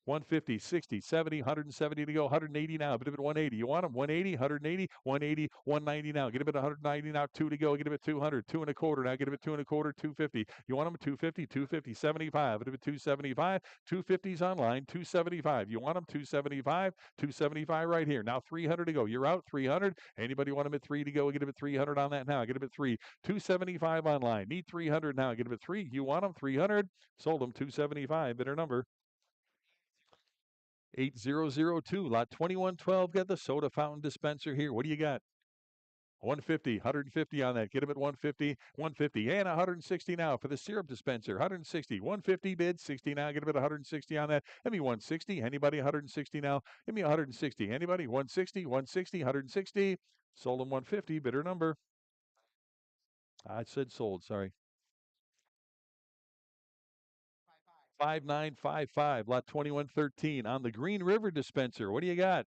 150, 60, 70, 170 to go, 180 now. Bid him at 180. You want him? 180, 180, 180, 190 now. Get him at 190 now. 2 to go. Get him at 200, 2 and a quarter now. Get him at 2 and a quarter, 250. You want him at 250, 250, 75. Bid him at 275. 250's online, 275. You want him? 275, 275 right here. Now 300 to go. You're out, 300. Anybody want him at 3 to go? Get him at 300 on that now. Get him at 3. 275 online. Need 300 now. Get him at 3. You want him? 300. Sold him 275. Bidder number 8002, lot 2112. Got the soda fountain dispenser here. What do you got? 150, 150 on that. Get him at 150, 150, and 160 now for the syrup dispenser. 160, 150 bid, 60 now. Get him at 160 on that. Give me 160. Anybody 160 now? Give me 160. Anybody 160, 160, 160. Sold him 150. Bidder number. I said sold. Sorry. 5955, lot 2113 on the Green River dispenser. What do you got?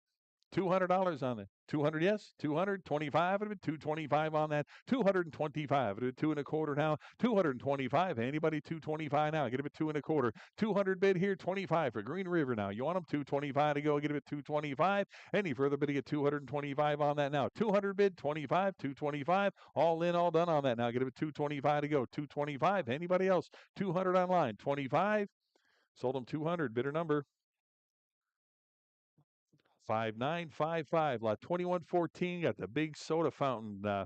$200 on it. 200, yes. 225. It'll be 225 on that. 225. It'll be 2 and a quarter now. 225. Anybody 225 now? Get him at 2 and a quarter. 200 bid here. 25 for Green River now. You want him 225 to go? Get him at 225. Any further bidding at 225 on that now. 200 bid. 25. 225. All in, all done on that now. Get him at 225 to go. 225. Anybody else? 200 online. 25. Sold them 200. Bidder number 5955. Lot 2114. Got the big soda fountain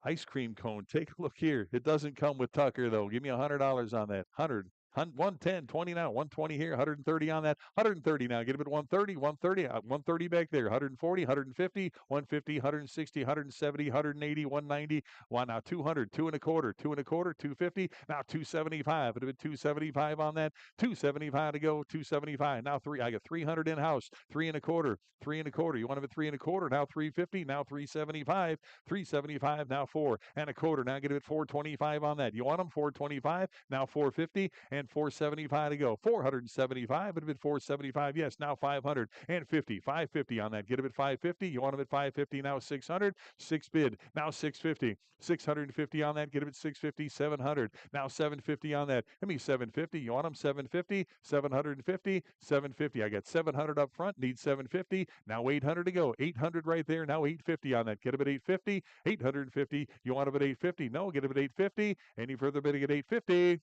ice cream cone. Take a look here. It doesn't come with Tucker though. Give me $100 on that. 100. 110, 20 now, 120 here, 130 on that, 130 now. Get him at 130, 130, 130 back there, 140, 150, 150, 160, 170, 180, 190. One now, 200, 2 and a quarter, 2 and a quarter, 250. Now 275. It'll be 275 on that, 275 to go, 275. Now three. I got 300 in house, 3 and a quarter, 3 and a quarter. You want him at 3 and a quarter? Now 350. Now 375, 375. Now 4 and a quarter. Now get him at 425 on that. You want him 425? Now 450 and 475 to go. 475. It'd have been 475. Yes. Now 550. 550 on that. Get him at 550. You want him at 550. Now 600. 6 bid. Now 650. 650 on that. Get him at 650. 700. Now 750 on that. Give me 750. You want him 750. 750. 750. I got 700 up front. Need 750. Now 800 to go. 800 right there. Now 850 on that. Get him at 850. 850. You want him at 850? No. Get him at 850. Any further bidding at 850?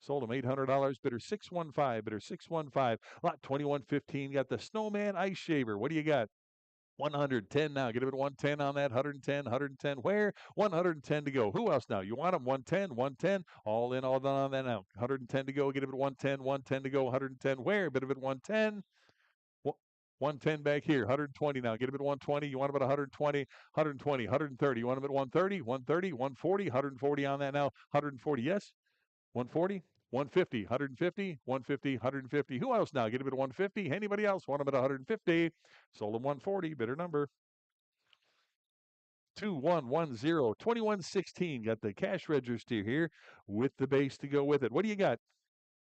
Sold him $800. Bidder 615. Bidder 615. Lot 2115. Got the Snowman Ice Shaver. What do you got? 110 now. Get him at 110 on that. 110. 110. Where? 110 to go. Who else now? You want him 110. 110. All in, all done on that now. 110 to go. Get him at 110. 110 to go. 110. Where? Bit of it 110. 110 back here, 120 now. Get him at 120. You want him at 120, 120, 130. You want him at 130, 130, 140, 140 on that now. 140, yes. 140, 150, 150, 150, 150. Who else now? Get him at 150. Anybody else? Want him at 150. Sold him 140. Bidder number 2110, 2116. Got the cash register here with the base to go with it. What do you got?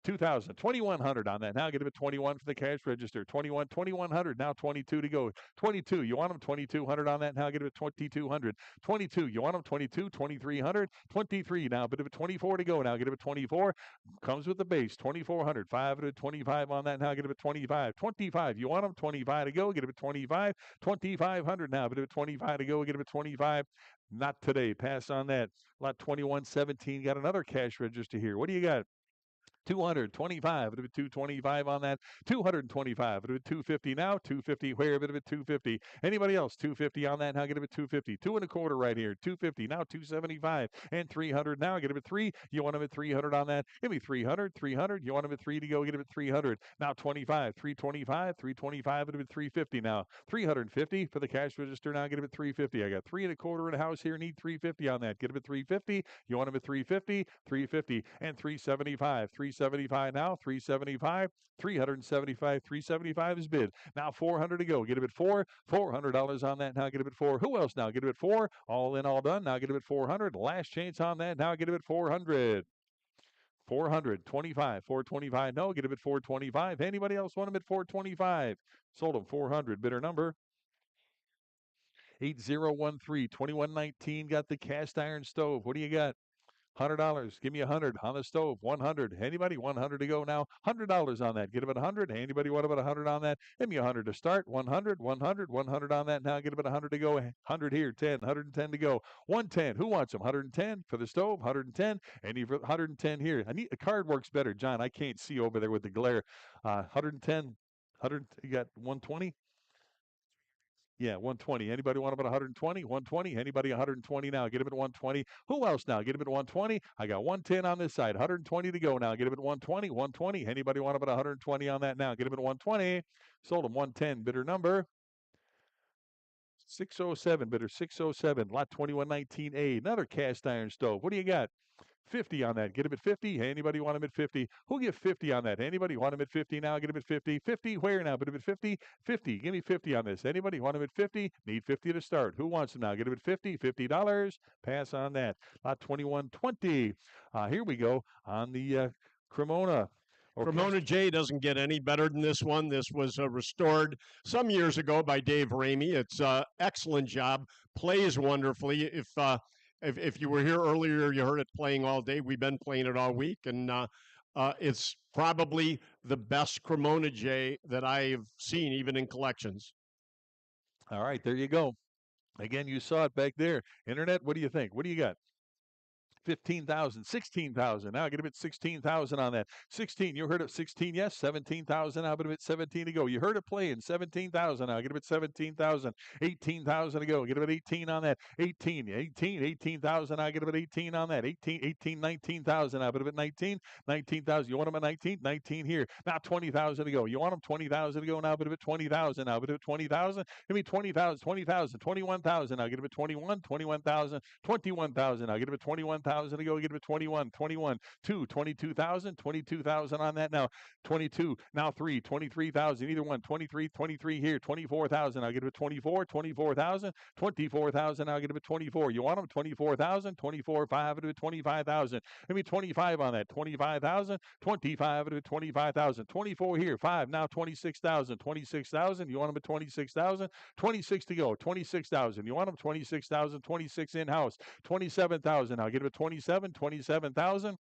2,000, 2,100 on that. Now get it at 21 for the cash register. 21, 2,100. Now 22 to go. 22, you want them 2,200 on that. Now get it at 2,200. 22, you want them 22, 2,300. 23, now bit of a 24 to go. Now get it at 24. Comes with the base, 2,400. 5 at 25 on that. Now get it at 25. 25, you want them 25 to go. Get it at 25. 2,500 now, bit of a 25 to go. Get it at 25. Not today. Pass on that. Lot 2117. Got another cash register here. What do you got? 225, bit of a 225 on that. 225, bit of a 250 now. 250, where bit of a 250. Anybody else? 250 on that. Now get it at 250. 2.25 right here. 250 now. 275 and 300 now. Get it at 3. You want them at 300 on that. Give me 300. 300. You want them at 3 to go. Get it at 300. Now 25. 325. 325. Bit of a 350 now. 350 for the cash register. Now get it at 350. I got 3.25 in the house here. Need 350 on that. Get it at 350. You want them at 350. 350 and 375. 375 now, 375, 375, 375 is bid. Now 400 to go. Get him at 4, $400 on that. Now get him at 4. Who else now? Get him at 4. All in, all done. Now get him at 400. Last chance on that. Now get him at 400. 400, 25, 425. No, get him at 425. Anybody else want him at 425? Sold him 400. Bidder number 8013, 2119. Got the cast iron stove. What do you got? $100. Give me 100 on the stove. 100. Anybody? 100 to go now. $100 on that. Get him at 100. Anybody? What about 100 on that? Give me 100 to start. 100, 100, 100 on that. Now get him at 100 to go. 100 here. 10. 110 to go. 110. Who wants them? 110 for the stove. 110. Any 110 here. I need a card works better, John. I can't see over there with the glare. 110. 100. You got 120. Yeah, 120. Anybody want about 120? 120. Anybody 120 now? Get him at 120. Who else now? Get him at 120. I got 110 on this side. 120 to go now. Get him at 120. 120. Anybody want about 120 on that now? Get him at 120. Sold him 110. Bidder number 607. Bidder 607. Lot 2119A. Another cast iron stove. What do you got? 50 on that. Get him at 50. Anybody want him at 50? Who'll give 50 on that? Anybody want him at 50 now? Get him at 50. 50 where now? Put him at 50. 50. Give me 50 on this. Anybody want him at 50? Need 50 to start. Who wants him now? Get him at 50. $50. Pass on that. Lot 2120. Here we go on the Cremona. Cremona J doesn't get any better than this one. This was restored some years ago by Dave Ramey. It's an excellent job. Plays wonderfully. If you were here earlier, you heard it playing all day. We've been playing it all week, and it's probably the best Cremona J that I've seen, even in collections. All right, there you go. Again, you saw it back there. Internet, what do you think? What do you got? 15,000, 16,000. Now get him at 16,000 on that. 16, you heard it 16, yes. 17,000, now get him at 17 to go. You heard it playing 17,000. Now get him at 17,000. 18,000 to go. Get him at 18 on that. 18, 18,000. Now get him at 18 on that. 18, 19,000. Now get him at 19, 19,000. You want him at 19? 19 here. Now 20,000 to go. You want him 20,000 to go. Now get him at 20,000. Now get him at 20,000. Give me 20,000, 20,000, 21,000. Now get him at 21, 21,000, 21,000. Now get him at 21,000 to go. Get him at 21, 21, 2, 22,000, 22,000 on that now. 22, now 3, 23,000. Either one. 23, 23 here. 24,000. I'll get him at 24, 24,000, 24,000. I'll get him at 24. You want him 24,000, 24, 5 at 25,000. Give me 25 on that. 25,000, 25 at 25,000. 24 here. 5 now 26,000. 26,000. You want him at 26,000. 26 to go. 26,000. You want him 26,000. 26 in house. 27,000. I'll get him at 27, 27,000.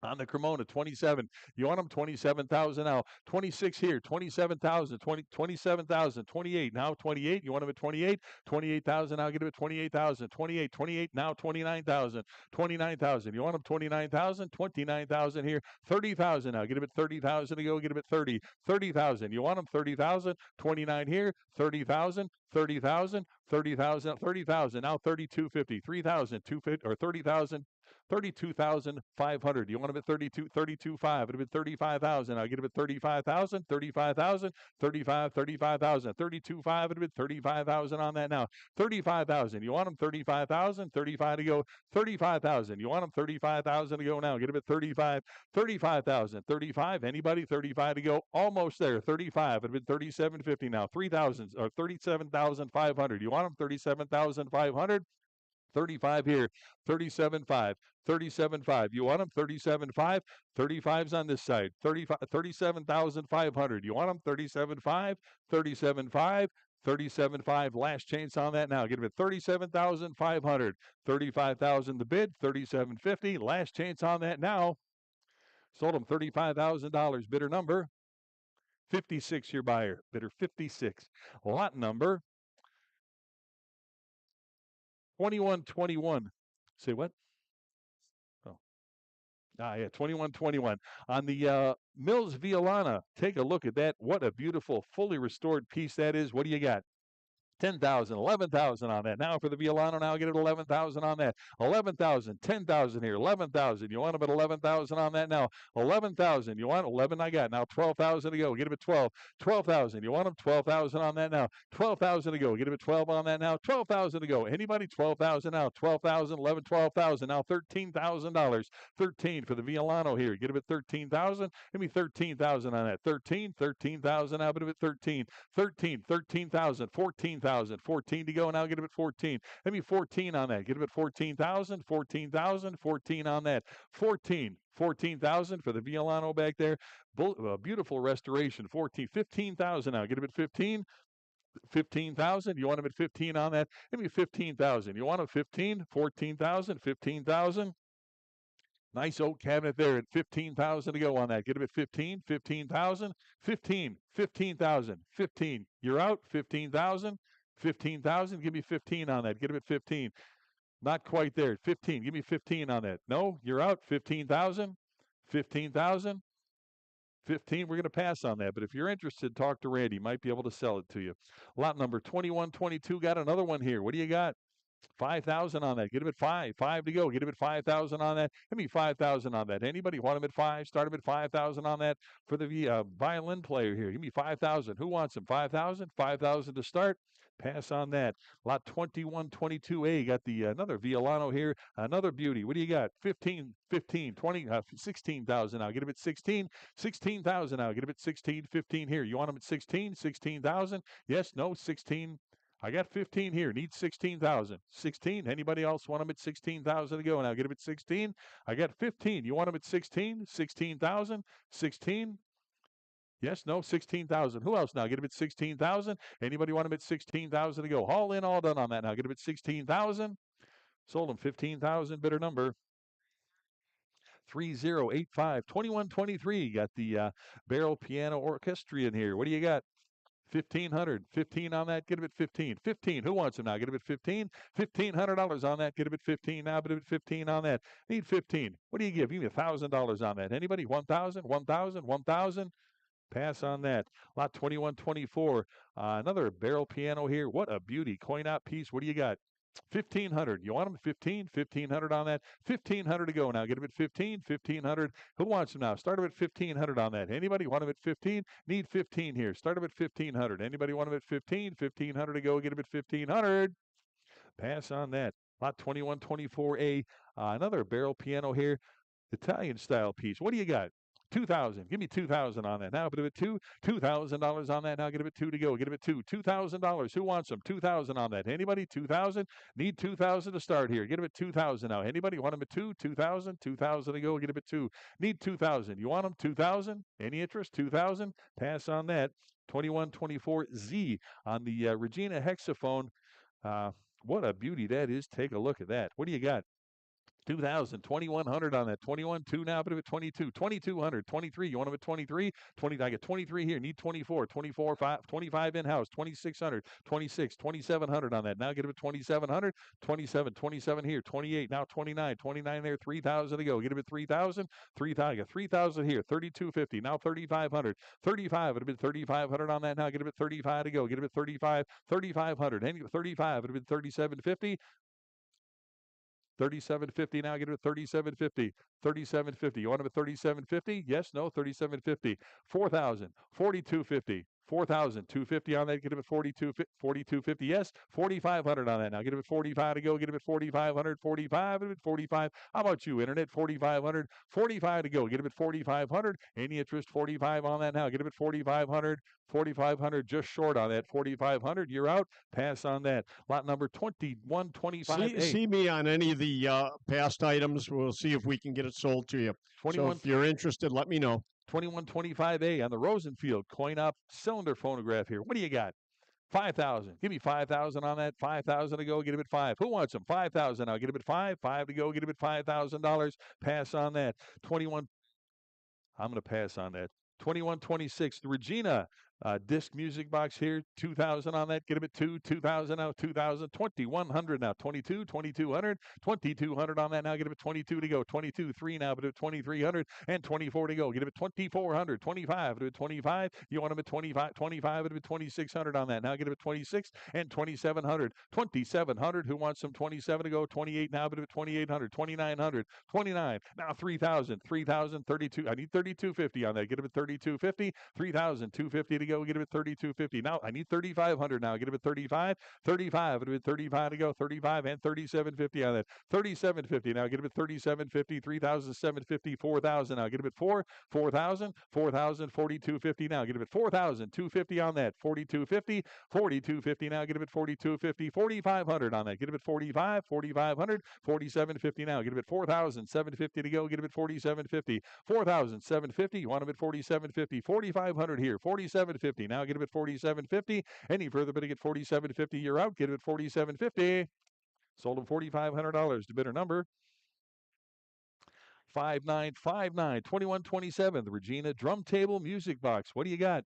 On the Cremona, 27. You want them 27,000 now. 26 here, 27,000, 27,000, 28. Now 28. You want them at 28? 28,000. I'll get them at 28,000. 28, 28. Now 29,000. 29,000. You want them 29,000? 29,000 here. 30,000. Now get them at 30,000 to go. Get them at 30. 30,000. You want them 30,000? 29 here. 30,000. 30,000. 30,000. 30,000. Now 3250. 3,000. 250 or 30,000. 32,500. You want them at 32, 32,500. It'll be 35,000. I'll get them at 35,000, 35,000, 35, 35,000, 32,500. It'll be 35,000 on that now. 35,000. You want them 35,000, 35 to go. 35,000. You want them 35,000 to go now. Get them at 35, 35,000, 35. Anybody 35 to go? Almost there. 35. It'll be 3750 now. 3,000 or 37,500. You want them 37,500? 35 here, 37.5, 37.5. You want them? 37.5. 35's on this side. 37,500. You want them? 37.5, 37.5, 37.5. Last chance on that now. Get them at 37,500. 35,000 the bid. 37.50. Last chance on that now. Sold them $35,000. Bidder number 56. Your buyer. Bidder 56. Lot number 2121. Say what? Oh. Yeah, 2121. On the Mills Violana, take a look at that. What a beautiful, fully restored piece that is. What do you got? 10,000, 11,000 on that. Now for the Violano, now get it 11,000 on that. 11,000, 10,000 here, 11,000. You want them at 11,000 on that now. 11,000. You want 11? I got now 12,000 to go. Get them at 12. 12,000. You want them? 12,000 on that now. 12,000 to go. Get them at 12 on that now. 12,000 to go. Anybody? 12,000 now. 12,000, 11, 12,000. Now $13,000. 13 for the Violano here. Get them at 13,000. Give me 13,000 on that. 13,000 now. But at 13, 13,000. 14,000. 14 to go. Now get him at 14. Maybe 14 on that. Get him at 14,000. 14,000. 14 on that. 14,000 for the Violano back there. Beautiful restoration. 15,000 now. Get him at 15. 15,000. You want him at 15 on that? Maybe 15,000. You want him 15? 14,000. 15,000. Nice oak cabinet there at 15,000 to go on that. Get him at 15, 15,000, 15, 15,000, 15. You're out, 15,000, 15,000. Give me 15 on that. Get him at 15. Not quite there. 15. Give me 15 on that. No, you're out, 15,000, 15,000, 15. We're going to pass on that. But if you're interested, talk to Randy. Might be able to sell it to you. Lot number 2122. Got another one here. What do you got? 5,000 on that. Get him at 5. 5 to go. Get him at 5,000 on that. Give me 5,000 on that. Anybody want him at 5? Start him at 5,000 on that for the violin player here. Give me 5,000. Who wants him? 5,000? 5,000 to start. Pass on that. Lot 2122A. Got the another Violano here. Another beauty. What do you got? 15, 15, 20, 16,000 now. Get him at 16. 16,000 now. Get him at 16. 15 here. You want him at 16? 16,000? Yes, no, 16. I got 15 here. Need 16,000. 16. Anybody else want them at 16,000 to go? Now get them at 16. I got 15. You want them at 16? 16,000. 16. Yes, no, 16,000. Who else now? Get them at 16,000. Anybody want them at 16,000 to go? All in, all done on that now. Get them at 16,000. Sold them 15,000. Bidder number 3085. 2123. Got the barrel piano orchestrion here. What do you got? 1,500. 15 on that. Get him at 15. 15. Who wants him now? Get him at 15. $1,500 on that. Get him at 15 now. Get him at 15 on that. Need 15. What do you give? Give me $1,000 on that. Anybody? 1,000. 1,000. 1,000. Pass on that. Lot 2124. Another barrel piano here. What a beauty. CoinOp piece. What do you got? 1,500. You want him at 15? 1,500 on that. 1,500 to go now. Get him at 15. 1,500. Who wants him now? Start him at 1,500 on that. Anybody want him at 15? Need 15 here. Start him at 1,500. Anybody want him at 15? 1,500 to go. Get him at 1,500. Pass on that. Lot 2124A. Another barrel piano here. Italian style piece. What do you got? 2,000. Give me 2,000 on that. Now get him at $2,000 on that. Now get him at 2 to go. Get him at $2,000. Who wants them? 2,000 on that. Anybody? 2,000. Need 2,000 to start here. Get him at 2,000 now. Anybody want him at 2? 2,000. 2,000 to go. Get him at 2. Need 2,000. You want them? 2,000. Any interest? 2,000. Pass on that. 2124Z on the Regina hexaphone. What a beauty that is. Take a look at that. What do you got? 2,000, 2,100 on that. 21, 2 now, but at 22, 2,200, 23. You want them at 23? 20. I get 23 here. Need 24, 24, 5, 25 in-house, 2,600, 26, 2,700 on that. Now get them at 2,700, 27, 27 here, 28. Now 29, 29 there, 3,000 to go. Get them at 3,000, 3,000. I got 3,000 here, 3,250. Now 3,500, 35. It'd have been 3,500 on that. Now get them at 35 to go. Get them at 35, 3,500. 35. It'd have been 3,750. 3,750 now. Get it at 3,750. 3,750. You want them at 3,750? Yes, no, 3,750. 4,000. 4,250. 4,250 on that. Get him at 4250. Yes, 4,500 on that. Now get him at 45 to go. Get him at 4,500. 45 at 45. How about you, internet? 4,500. 45 to go. Get him at 4,500. Any interest? 45 on that now. Get him at 4,500. 4,500. Just short on that. 4,500. You're out. Pass on that. Lot number 2125A. See me on any of the past items. We'll see if we can get it sold to you. So if you're interested, let me know. 2125A on the Rosenfield CoinOp cylinder phonograph here. What do you got? 5,000. Give me 5,000 on that. 5,000 to go. Get him at 5. Who wants them? 5,000 now. Get him at 5. 5 to go. Get him at $5,000. Pass on that. 21. I'm going to pass on that. 2126. The Regina disc music box here. 2,000 on that. Get him at 2. 2,000 now. 2,000. 2,100 now. 22. 2,200. 2,200 on that now. Get him at 22 to go. 22. 3 now. But at 2,300 and 24 to go. Get him at 2,400. 25. But at 25. You want him at 25. 25 at 2,600 on that. Now get him at 26 and 2,700. 2,700. Who wants some 27 to go? 28 now. But at 2,800. 2,900. 29. Now 3,000. 3,000. 32. I need 3,250 on that. Get him at 3,250. 3,250 to go. Get him at 3,250. Now I need 3,500 now. Get him at 35. 35. At 35 to go. 35 and 3,750 on that. 3,750 now. Get him at 3,750. 3,750. 4,000 now. Get him at 4. 4,000. 4,000. 4,250 now. Get him at 4,250 on that. 4,250. 4,250 now. Get him at 4,250. 4,500 on that. Get him at 45. 4,500. 4,750 now. Get him at 4,750 to go. Get him at 4,750. 4,750. You want him at 4,750. 4,500 here. 4,750 now. Get him at 4,750. Any further bidding at 4,750, you're out. Get him at 4,750. Sold him $4,500 to bidder number 5959. 2127. The Regina drum table music box. What do you got?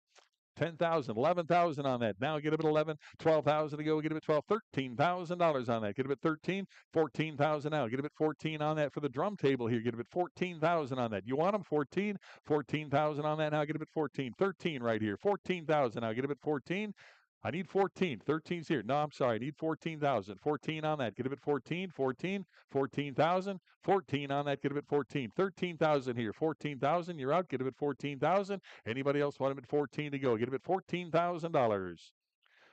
10,000, 11,000 on that. Now get him at 11, 12,000 to go. Get him at 12, $13,000 on that. Get him at 13, 14,000 now. Get him at 14 on that for the drum table here. Get him at 14,000 on that. You want him 14, 14,000 on that now. Get him at 14, 13 right here. 14,000 now. Get him at 14. I need 14. 13's here. No, I'm sorry. I need 14,000. 14 on that. Get him at 14. 14. 14,000. 14 on that. Get him at 14. 13,000 here. 14,000. You're out. Get him at 14,000. Anybody else want him at 14 to go? Get him at $14,000.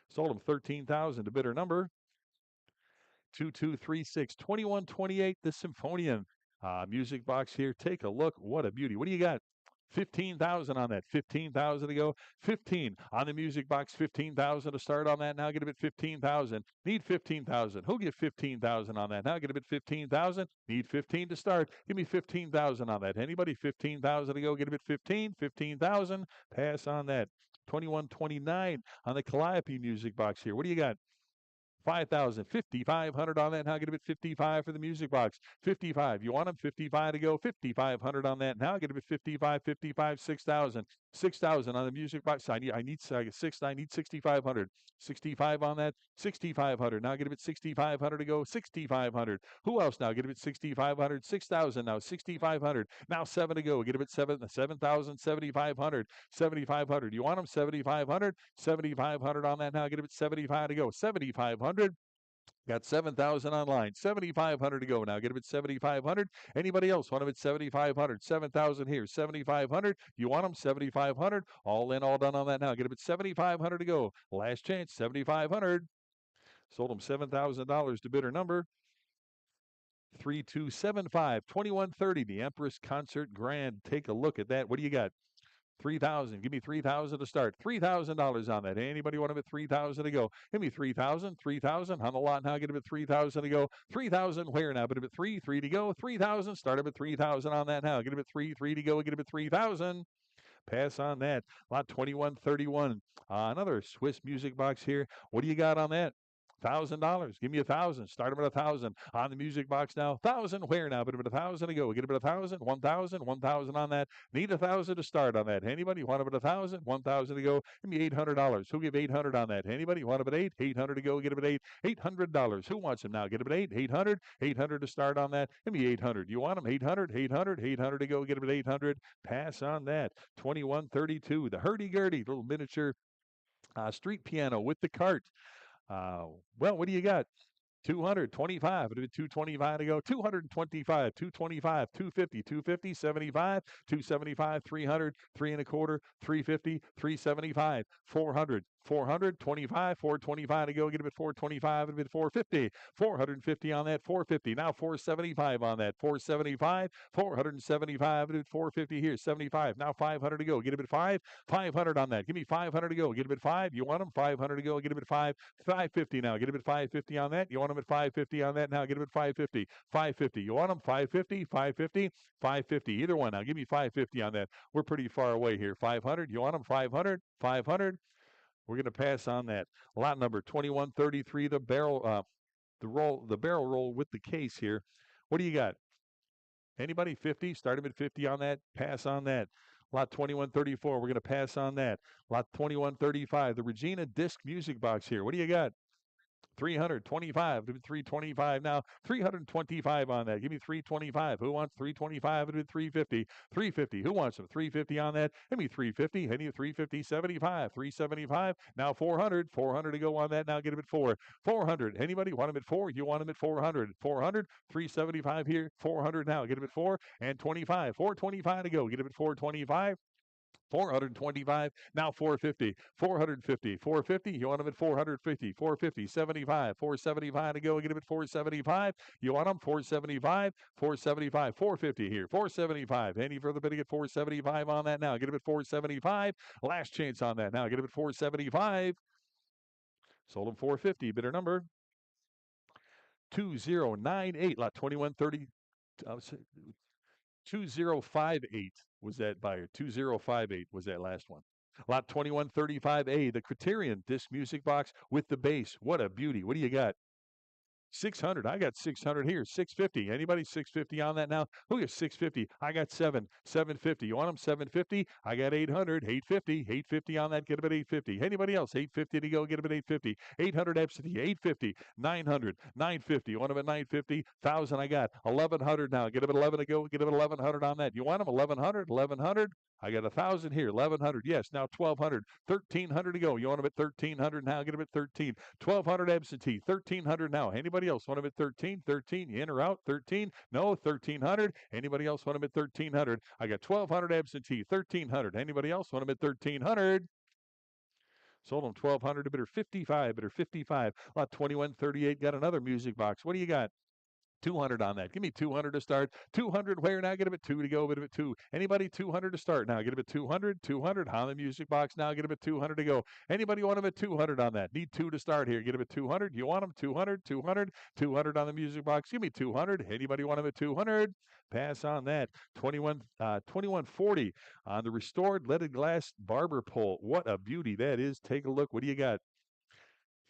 Sold him 13,000 to bidder number 2236. 2128. The Symphonian music box here. Take a look. What a beauty. What do you got? 15,000 on that. 15,000 to go. 15 on the music box. 15,000 to start on that. Now get him at 15,000. Need 15,000. Who'll get 15,000 on that? Now get him at 15,000. Need 15 to start. Give me 15,000 on that. Anybody? 15,000 to go. Get him at 15. 15,000. Pass on that. 2129 on the Calliope music box here. What do you got? 5,000, 5,500 on that. Now get him at 55 for the music box. 55. You want him 55 to go. 5,500 on that. Now get him at 55, 55, 6,000. 6,000 on the music box. I need 6,500. 65 on that. 6,500. Now get him at 6,500 to go. 6,500. Who else now? Get him at 6,500. 6,000 now. 6,500. Now 7 to go. Get him at 7,000. 7,500. 7,500. You want him 7,500. 7,500 on that. Now get him at 75 to go. 7,500. Got 7,000 online. 7,500 to go now. Get him at 7,500. Anybody else want him at 7,500? 7,000 here. 7,500. You want him 7,500. All in, all done on that now. Get him at 7,500 to go. Last chance. 7,500. Sold him $7,000 to bidder number 3275. 2130. The Empress Concert Grand. Take a look at that. What do you got? 3,000. Give me 3,000 to start. $3,000 on that. Anybody want him at 3,000 to go? Give me 3,000. 3,000 on the lot now. Get him at 3,000 to go. 3,000 where now? Put him at 3. 3 to go. 3,000. Start him at 3,000 on that now. Get him at 3. 3 to go. Get him at 3,000. Pass on that. Lot 2131. Another Swiss music box here. What do you got on that? $1,000. Give me 1,000. Start them at 1,000 on the music box now. 1,000 where now? Put them at 1,000 to go. Get them at 1,000. 1,000. 1,000 on that. Need 1,000 to start on that. Anybody want them at 1,000? 1,000 to go. Give me $800. Who give 800 on that? Anybody want them at 8? 800 to go. Get them at 8. $800. Who wants them now? Get them at 8. 800. 800 to start on that. Give me 800. You want them? 800. 800. 800 to go. Get them at 800. Pass on that. 2132. The hurdy-gurdy little miniature street piano with the cart. Well, what do you got? 225, 225 to go, 225, 225, 250, 250, 75, 275, 300, 3 and a quarter, 350, 375, 400, 400, 25, 425 to go, get a bit 425, a bit 450, 450 on that, 450, now 475 on that, 475, 475, a bit 450 here, 75, now 500 to go, get a bit 5, 500 on that, give me 500 to go, get a bit 5, you want them, 500 to go, get a bit 5, 550 now, get a bit 550 on that, you want them at 550 on that now, get them at 550, 550, you want them, 550, 550, 550, either one now, give me 550 on that, we're pretty far away here, 500, you want them, 500, 500, we're going to pass on that. Lot number 2133, the barrel roll with the case here. What do you got? Anybody? 50? Start him at 50 on that. Pass on that. Lot 2134, we're going to pass on that. Lot 2135, the Regina disc music box here. What do you got? 325, 325 now, 325 on that. Give me 325. Who wants 325? 350, 350. Who wants them? 350 on that. Give me 350. Any 350, 75, 375. Now 400, 400 to go on that. Now get them at 4. 400. Anybody want them at 4? You want them at 400. 400, 375 here. 400 now. Get them at 4 and 25. 425 to go. Get them at 425. 425, now 450, 450, 450, you want them at 450, 450, 75, 475 to go, get them at 475, you want them 475, 475, 450 here, 475, any further bidding at 475 on that now, get them at 475, last chance on that now, get them at 475, sold them 450, bidder number 2098, lot 2130, 2058 was that buyer. 2058 was that last one. Lot 2135A, the Criterion disc music box with the bass. What a beauty. What do you got? 600. I got 600 here. 650. Anybody 650 on that now? Who gets 650? I got 750. You want them 750? I got 800. 850. 850 on that. Get them at 850. Anybody else? 850 to go. Get them at 850. 800 absentee. 850. 900. 950. You want them at 950? 1,000 I got. 1,100 now. Get them at 11 to go. Get them at 1,100 on that. You want them 1,100? 1,100? I got 1,000 here. 1,100. Yes. Now 1,200. 1,300 to go. You want them at 1,300 now? Get them at 13. 1,200 absentee. 1,300 now. Anybody else want them at 13? 13. You in or out? 13. No. 1,300. Anybody else want them at 1,300? I got 1,200 absentee. 1,300. Anybody else want them at 1,300? Sold them 1,200 to bidder 55. Bidder 55. Lot 2138 got another music box. What do you got? 200 on that. Give me 200 to start. 200 where now? Get him at 2 to go. Bit of it 2. Anybody 200 to start now? Get him at 200. 200 on the music box now. Get him at 200 to go. Anybody want him at 200 on that? Need 2 to start here. Get him at 200. You want him 200. 200. 200 on the music box. Give me 200. Anybody want him at 200? Pass on that. 2140 on the restored leaded glass barber pole. What a beauty that is. Take a look. What do you got?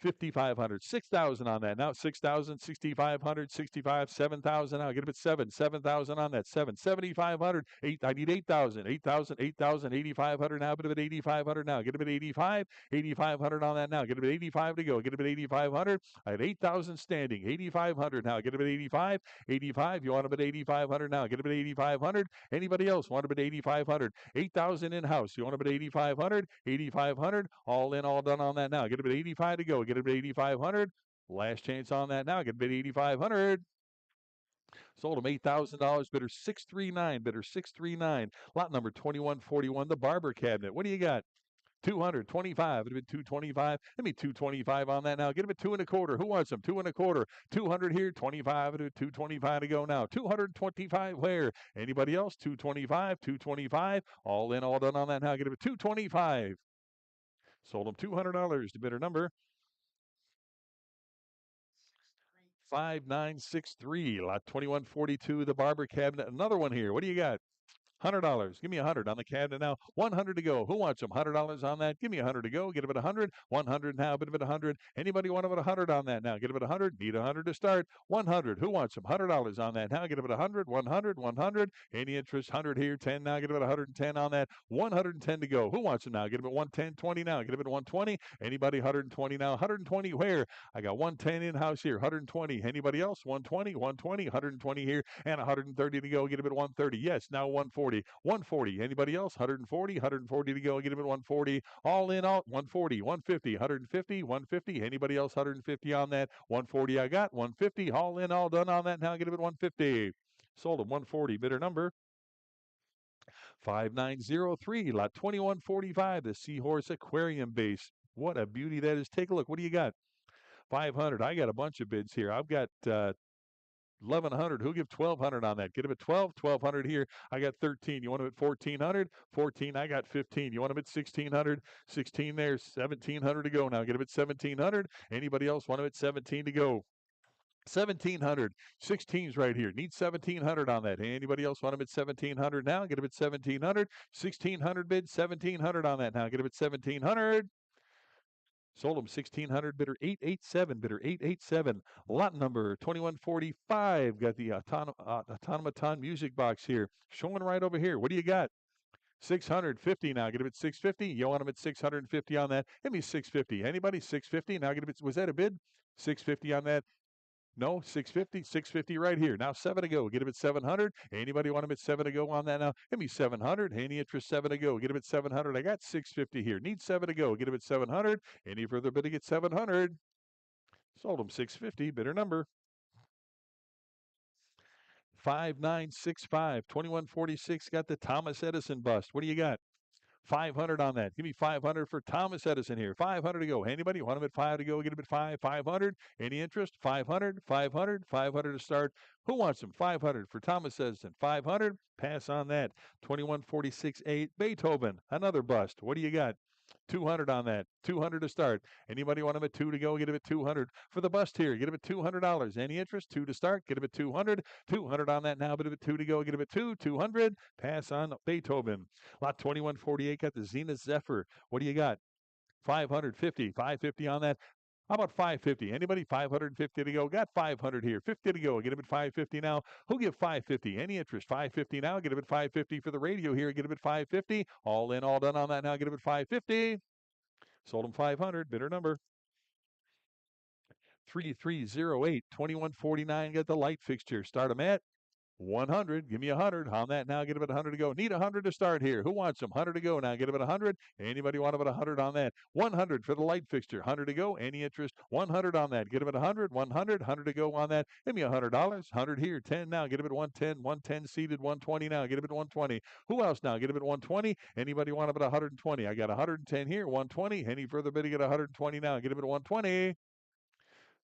5,500, 6,000 on that. Now 6,000, 6,500, 65, 7,000. Now get him at 7,000 on that. 7,500. I need 8,000, 8,000, 8,000, 8,500 now. Get him at 8,500 now. Get him at 85, 8,500 on that now. Get him at 85 to go. Get him at 8,500. I have 8,000 standing. 8,500 now. Get him at 85, 85. You want him at 8,500 now. Get him at 8,500. Anybody else want him at 8,500? 8,000 in house. You want him at 8,500, 8,500. All in, all done on that now. Get him at 85 to go. Get him at 8,500. Last chance on that now. Get him at 8,500. Sold him $8,000. Bidder 639. Bidder 639. Lot number 2141. The barber cabinet. What do you got? 225. It'd be 225. Let me 225 on that now. Get him at 2 1/4. Who wants them? 2 1/4. 200 here. 25. 225 to go now. 225 where? Anybody else? 225. 225. All in, all done on that now. Get him at 225. Sold him $200 to bidder number 5963. Lot 2142. The barber cabinet. Another one here. What do you got? $100. Give me 100 on the cabinet now. 100 to go. Who wants them? $100 on that. Give me 100 to go. Get him at 100. 100 now. Bit of it 100. Anybody want him at 100 on that now? Get him at 100. Need 100 to start. 100. Who wants them? $100 on that now. Get him at 100. 100. 100. Any interest? 100 here. 10 now. Get him at 110 on that. 110 to go. Who wants them now? Get him at 110. 20 now. Get him at 120. Anybody 120 now? 120 where? I got 110 in house here. 120. Anybody else? 120. 120. 120 here. And 130 to go. Get him at 130. Yes. Now 140. 140, 140. Anybody else? 140, 140 to go. Get him at 140. All in, all 140, 150, 150, 150. Anybody else? 150 on that. 140 I got. 150. All in, all done on that. Now get him at 150. Sold him 140. Bidder number 5903, lot 2145, the Seahorse Aquarium base. What a beauty that is. Take a look. What do you got? 500. I got a bunch of bids here. I've got 1100. Who'll give 1200 on that? Get him at 12, 1200 here. I got 13. You want him at 1400? 14. I got 15. You want him at 1600? 16 there. 1700 to go now. Get him at 1700. Anybody else want him at 17 to go? 1700. 16's right here. Need 1700 on that. Anybody else want him at 1700 now? Get him at 1700. 1600 bid. 1700 on that now. Get him at 1700. Sold him 1600. Bidder 887. Bidder 887. Lot number 2145. Got the automaton music box here. Showing right over here. What do you got? 650 now. Get him at 650. You want him at 650 on that. Give me 650. Anybody? 650. Now get him at, was that a bid? 650 on that. No, 650, 650 right here. Now 7 to go. Get him at 700. Anybody want him at 7 to go on that now? Give me 700. Any interest? 7 to go. Get him at 700. I got 650 here. Need 7 to go. Get him at 700. Any further bidding at 700? Sold him 650. Bidder number 5965. 2146. Got the Thomas Edison bust. What do you got? 500 on that. Give me 500 for Thomas Edison here. 500 to go. Anybody want him at 5 to go? Get him at 5. 500. Any interest? 500. 500. 500 to start. Who wants him? 500 for Thomas Edison. 500. Pass on that. 2146-8. Beethoven. Another bust. What do you got? 200 on that. 200 to start. Anybody want him at 2 to go? Get him at 200 for the bust here. Get him at $200. Any interest? 2 to start. Get him at 200. 200 on that now. But at 2 to go. Get him at 2. 200. Pass on Beethoven. Lot 2148 got the Zenith Zephyr. What do you got? 550. 550 on that. How about 550? Anybody? 550 to go. Got 500 here. 50 to go. Get him at 550 now. Who'll give 550? Any interest? 550 now. Get him at 550 for the radio here. Get him at 550. All in, all done on that now. Get him at 550. Sold him 500. Bidder number 3308. 2149. Got the light fixture. Start him at 100. Give me 100 on that now. Get him at 100 to go. Need 100 to start here. Who wants them? 100 to go now. Get him at 100. Anybody want him at 100 on that? 100 for the light fixture. 100 to go. Any interest? 100 on that. Get him at 100. 100. 100 to go on that. Give me $100. 100 here. 10 now. Get him at 110. 110 seated. 120 now. Get him at 120. Who else now? Get him at 120. Anybody want him at 120? I got 110 here. 120. Any further bidding at 120 now? Get him at 120.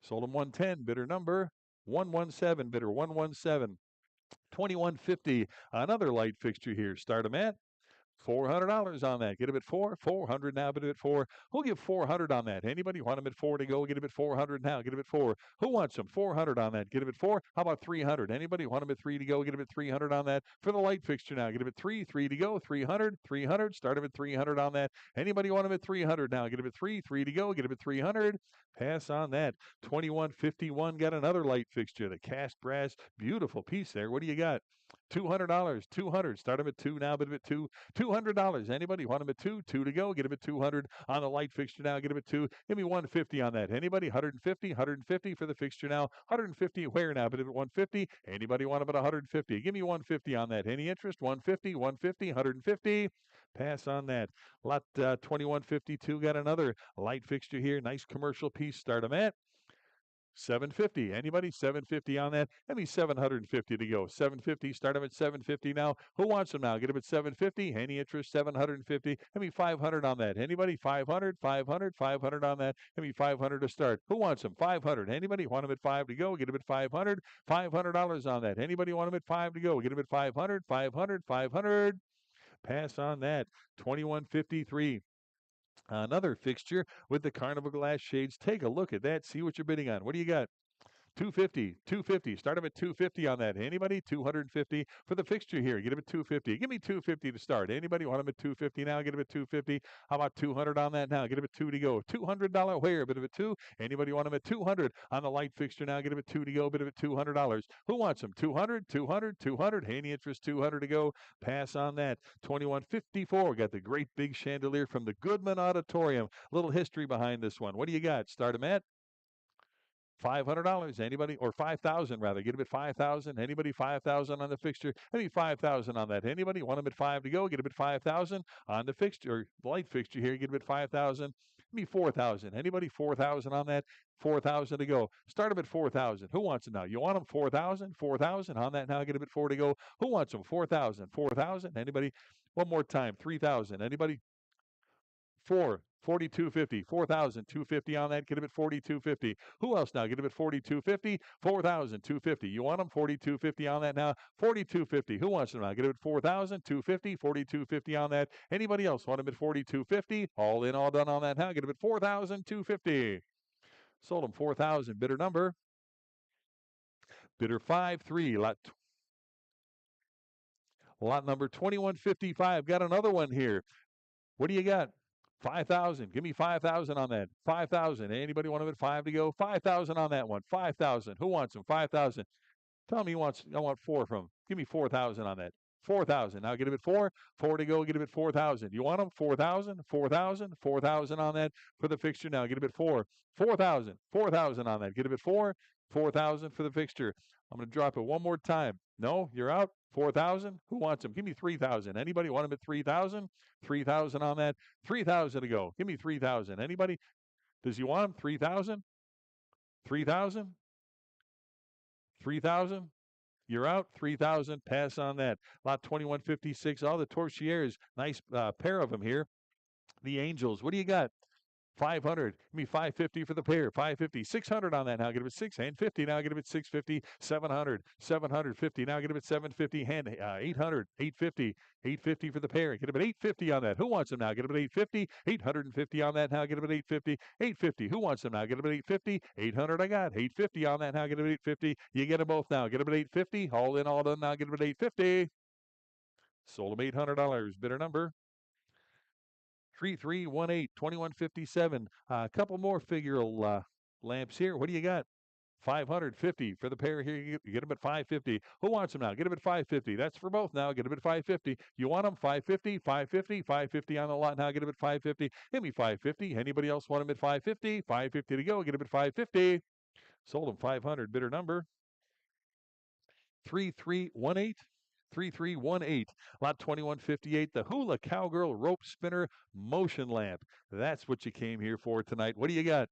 Sold him 110. Bidder number 117. Bidder 117. 2150. Another light fixture here. Start them at $400 on that. Get him at 4. 400 now. Bid him at 4. Who'll give 400 on that? Anybody want him at 4 to go? Get him at 400 now. Get him at 4. Who wants him? 400 on that. Get him at 4. How about 300? Anybody want him at 3 to go? Get him at 300 on that. For the light fixture now. Get him at 3. 3 to go. 300. 300. Start him at 300 on that. Anybody want him at 300 now? Get him at 3. 3 to go. Get him at 300. Pass on that. 2151 got another light fixture. The cast brass. Beautiful piece there. What do you got? $200. 200. Start him at 2 now. Bid him at 2. $200. Anybody want him at 2? 2 to go. Get him at 200 on the light fixture now. Get him at 2. Give me 150 on that. Anybody? 150. 150 for the fixture now. 150 where now? Bid him at 150. Anybody want him at 150? Give me 150 on that. Any interest? 150. 150. 150. Pass on that. Lot 2152 got another light fixture here. Nice commercial piece. Start him at 750. Anybody? 750 on that. Give me 750 to go. 750. Start them at 750 now. Who wants them now? Get them at 750. Any interest? 750. Give me 500 on that. Anybody? 500. 500. 500 on that. Give me 500 to start. Who wants them? 500. Anybody? Want them at 5 to go? Get them at 500. $500 on that. Anybody want them at 5 to go? Get them at 500. 500. 500. Pass on that. 2153. Another fixture with the Carnival glass shades. Take a look at that. See what you're bidding on. What do you got? 250. 250. Start them at 250 on that. Anybody? 250 for the fixture here. Get them at 250. Give me 250 to start. Anybody want them at 250 now? Get them at 250. How about 200 on that now? Get them at 2 to go. $200 where? Bid them at 2. Anybody want them at 200 on the light fixture now? Get them at 2 to go. Bid them at $200. Who wants them? 200. 200. 200. Any interest? 200 to go. Pass on that. 2154. Got the great big chandelier from the Goodman Auditorium. A little history behind this one. What do you got? Start them at $500. Anybody? Or 5,000 rather. Get him at 5,000. Anybody? 5,000 on the fixture. Maybe 5,000 on that. Anybody? Want him at 5 to go? Get him at 5,000 on the fixture, or light fixture here. Get him at 5,000. Maybe 4,000. Anybody? 4,000 on that. 4,000 to go. Start him at 4,000. Who wants him now? You want him 4,000? 4,000 on that now. Get him at 4 to go. Who wants him? 4,000. 4,000. Anybody? One more time. 3,000. Anybody? 4,250, 4,250 on that. Get him at 4,250. Who else now? Get him at 4,250, 4,250. You want him 4,250 on that now? 4,250. Who wants him now? Get him at 4,250, 4,250 on that. Anybody else want him at 4,250? All in, all done on that now. Get him at 4,250. Sold him 4,000. Bidder number. Bidder 5-3. Lot number 2155. Got another one here. What do you got? 5,000. Give me 5,000 on that. 5,000. Anybody want him at 5 to go? 5,000 on that one. 5,000. Who wants him? 5,000. Tell me he wants. I want 4 from him. Give me 4,000 on that. 4,000. Now get him at 4. 4 to go. Get him at 4,000. You want him? 4,000. 4,000. 4,000 on that for the fixture. Now get him at 4. 4,000. 4,000 on that. Get him at 4. 4,000 for the fixture. I'm going to drop it one more time. No, you're out. 4,000. Who wants him? Give me 3,000. Anybody want him at 3,000? 3,000 on that. 3,000 to go. Give me 3,000. Anybody? Does he want him? 3,000? 3,000? 3,000? You're out. 3,000. Pass on that. Lot 2156. All the Torchiers. Nice pair of them here. The Angels. What do you got? 500. Give me 550 for the pair. 550. 600 on that now. Get him at 6 and 50. Now get him at 650. 700. 750. Now get him at 750. Hand 800. 850. 850 for the pair. Get him at 850 on that. Who wants him now? Get him at 850. 850 on that now. Get him at 850. 850. Who wants him now? Get him at 850. 800 I got. 850 on that now. Get him at 850. You get them both now. Get him at 850. All in, all done now. Get him at 850. Sold him $800. Bidder number. 3318, 2157. A couple more figural lamps here. What do you got? 550 for the pair here. You get them at 550. Who wants them now? Get them at 550. That's for both now. Get them at 550. You want them? 550, 550, 550 on the lot now. Get them at 550. Give me 550. Anybody else want them at 550? 550 to go. Get them at 550. Sold them 500. Bidder number. 3318. 3318. Lot 2158, the Hula Cowgirl Rope Spinner Motion Lamp. That's what you came here for tonight. What do you got?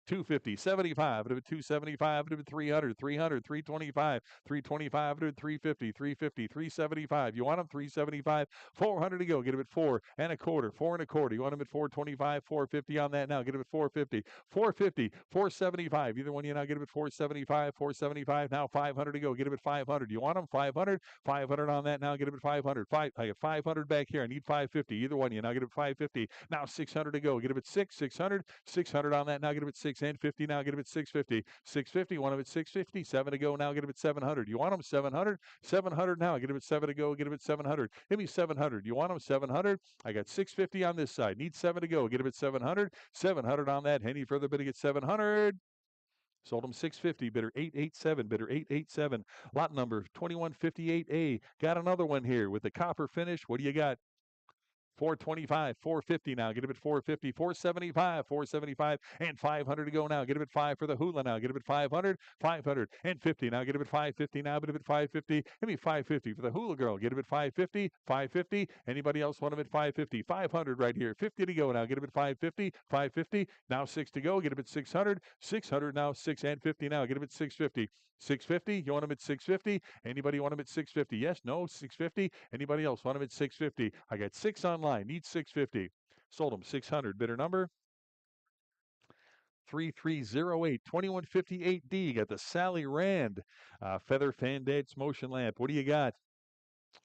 250, 75, 275, 300, 300, 325, 325, 350, 350, 375. You want them? 375, 400 to go. Get them at 4 and a quarter, 4 and a quarter. You want them at 425, 450 on that now. Get them at 450, 450, 475. Either one you now get them at 475, 475. Now 500 to go. Get them at 500. You want them? 500, 500 on that now. Get them at 500. I got 500 back here. I need 550. Either one you now get them at 550. Now 600 to go. Get them at 6, 600, 600 on that now. Get them at 6 and 50 now. Get them at 650. 650. Want them at 650. 7 to go now. Get them at 700. You want them? 700. 700 now. Get them at 7 to go. Get them at 700. Give me 700. You want them? 700. I got 650 on this side. Need 7 to go. Get them at 700. 700 on that. Any further bidding at 700. Sold them 650. Bidder 887. Bidder 887. Lot number 2158A. Got another one here with the copper finish. What do you got? 425, 450 now. Get him at 450, 475, 475, and 500 to go now. Get him at 5 for the Hula now. Get him at 500, 500, and 50 now. Get him at 550 now. Get him at 550. Give me 550 for the Hula Girl. Get him at 550, 550. Anybody else want him at 550? 500 right here. 50 to go now. Get him at 550, 550. Now 6 to go. Get him at 600, 600 now. 6 and 50 now. Get him at 650. 650. You want him at 650? Anybody want him at 650? Yes, no, 650. Anybody else want him at 650? I got 6 online. Need 650. Sold him 600. Bidder number 3308, 2158D. Got the Sally Rand Feather Fan Dance Motion Lamp. What do you got?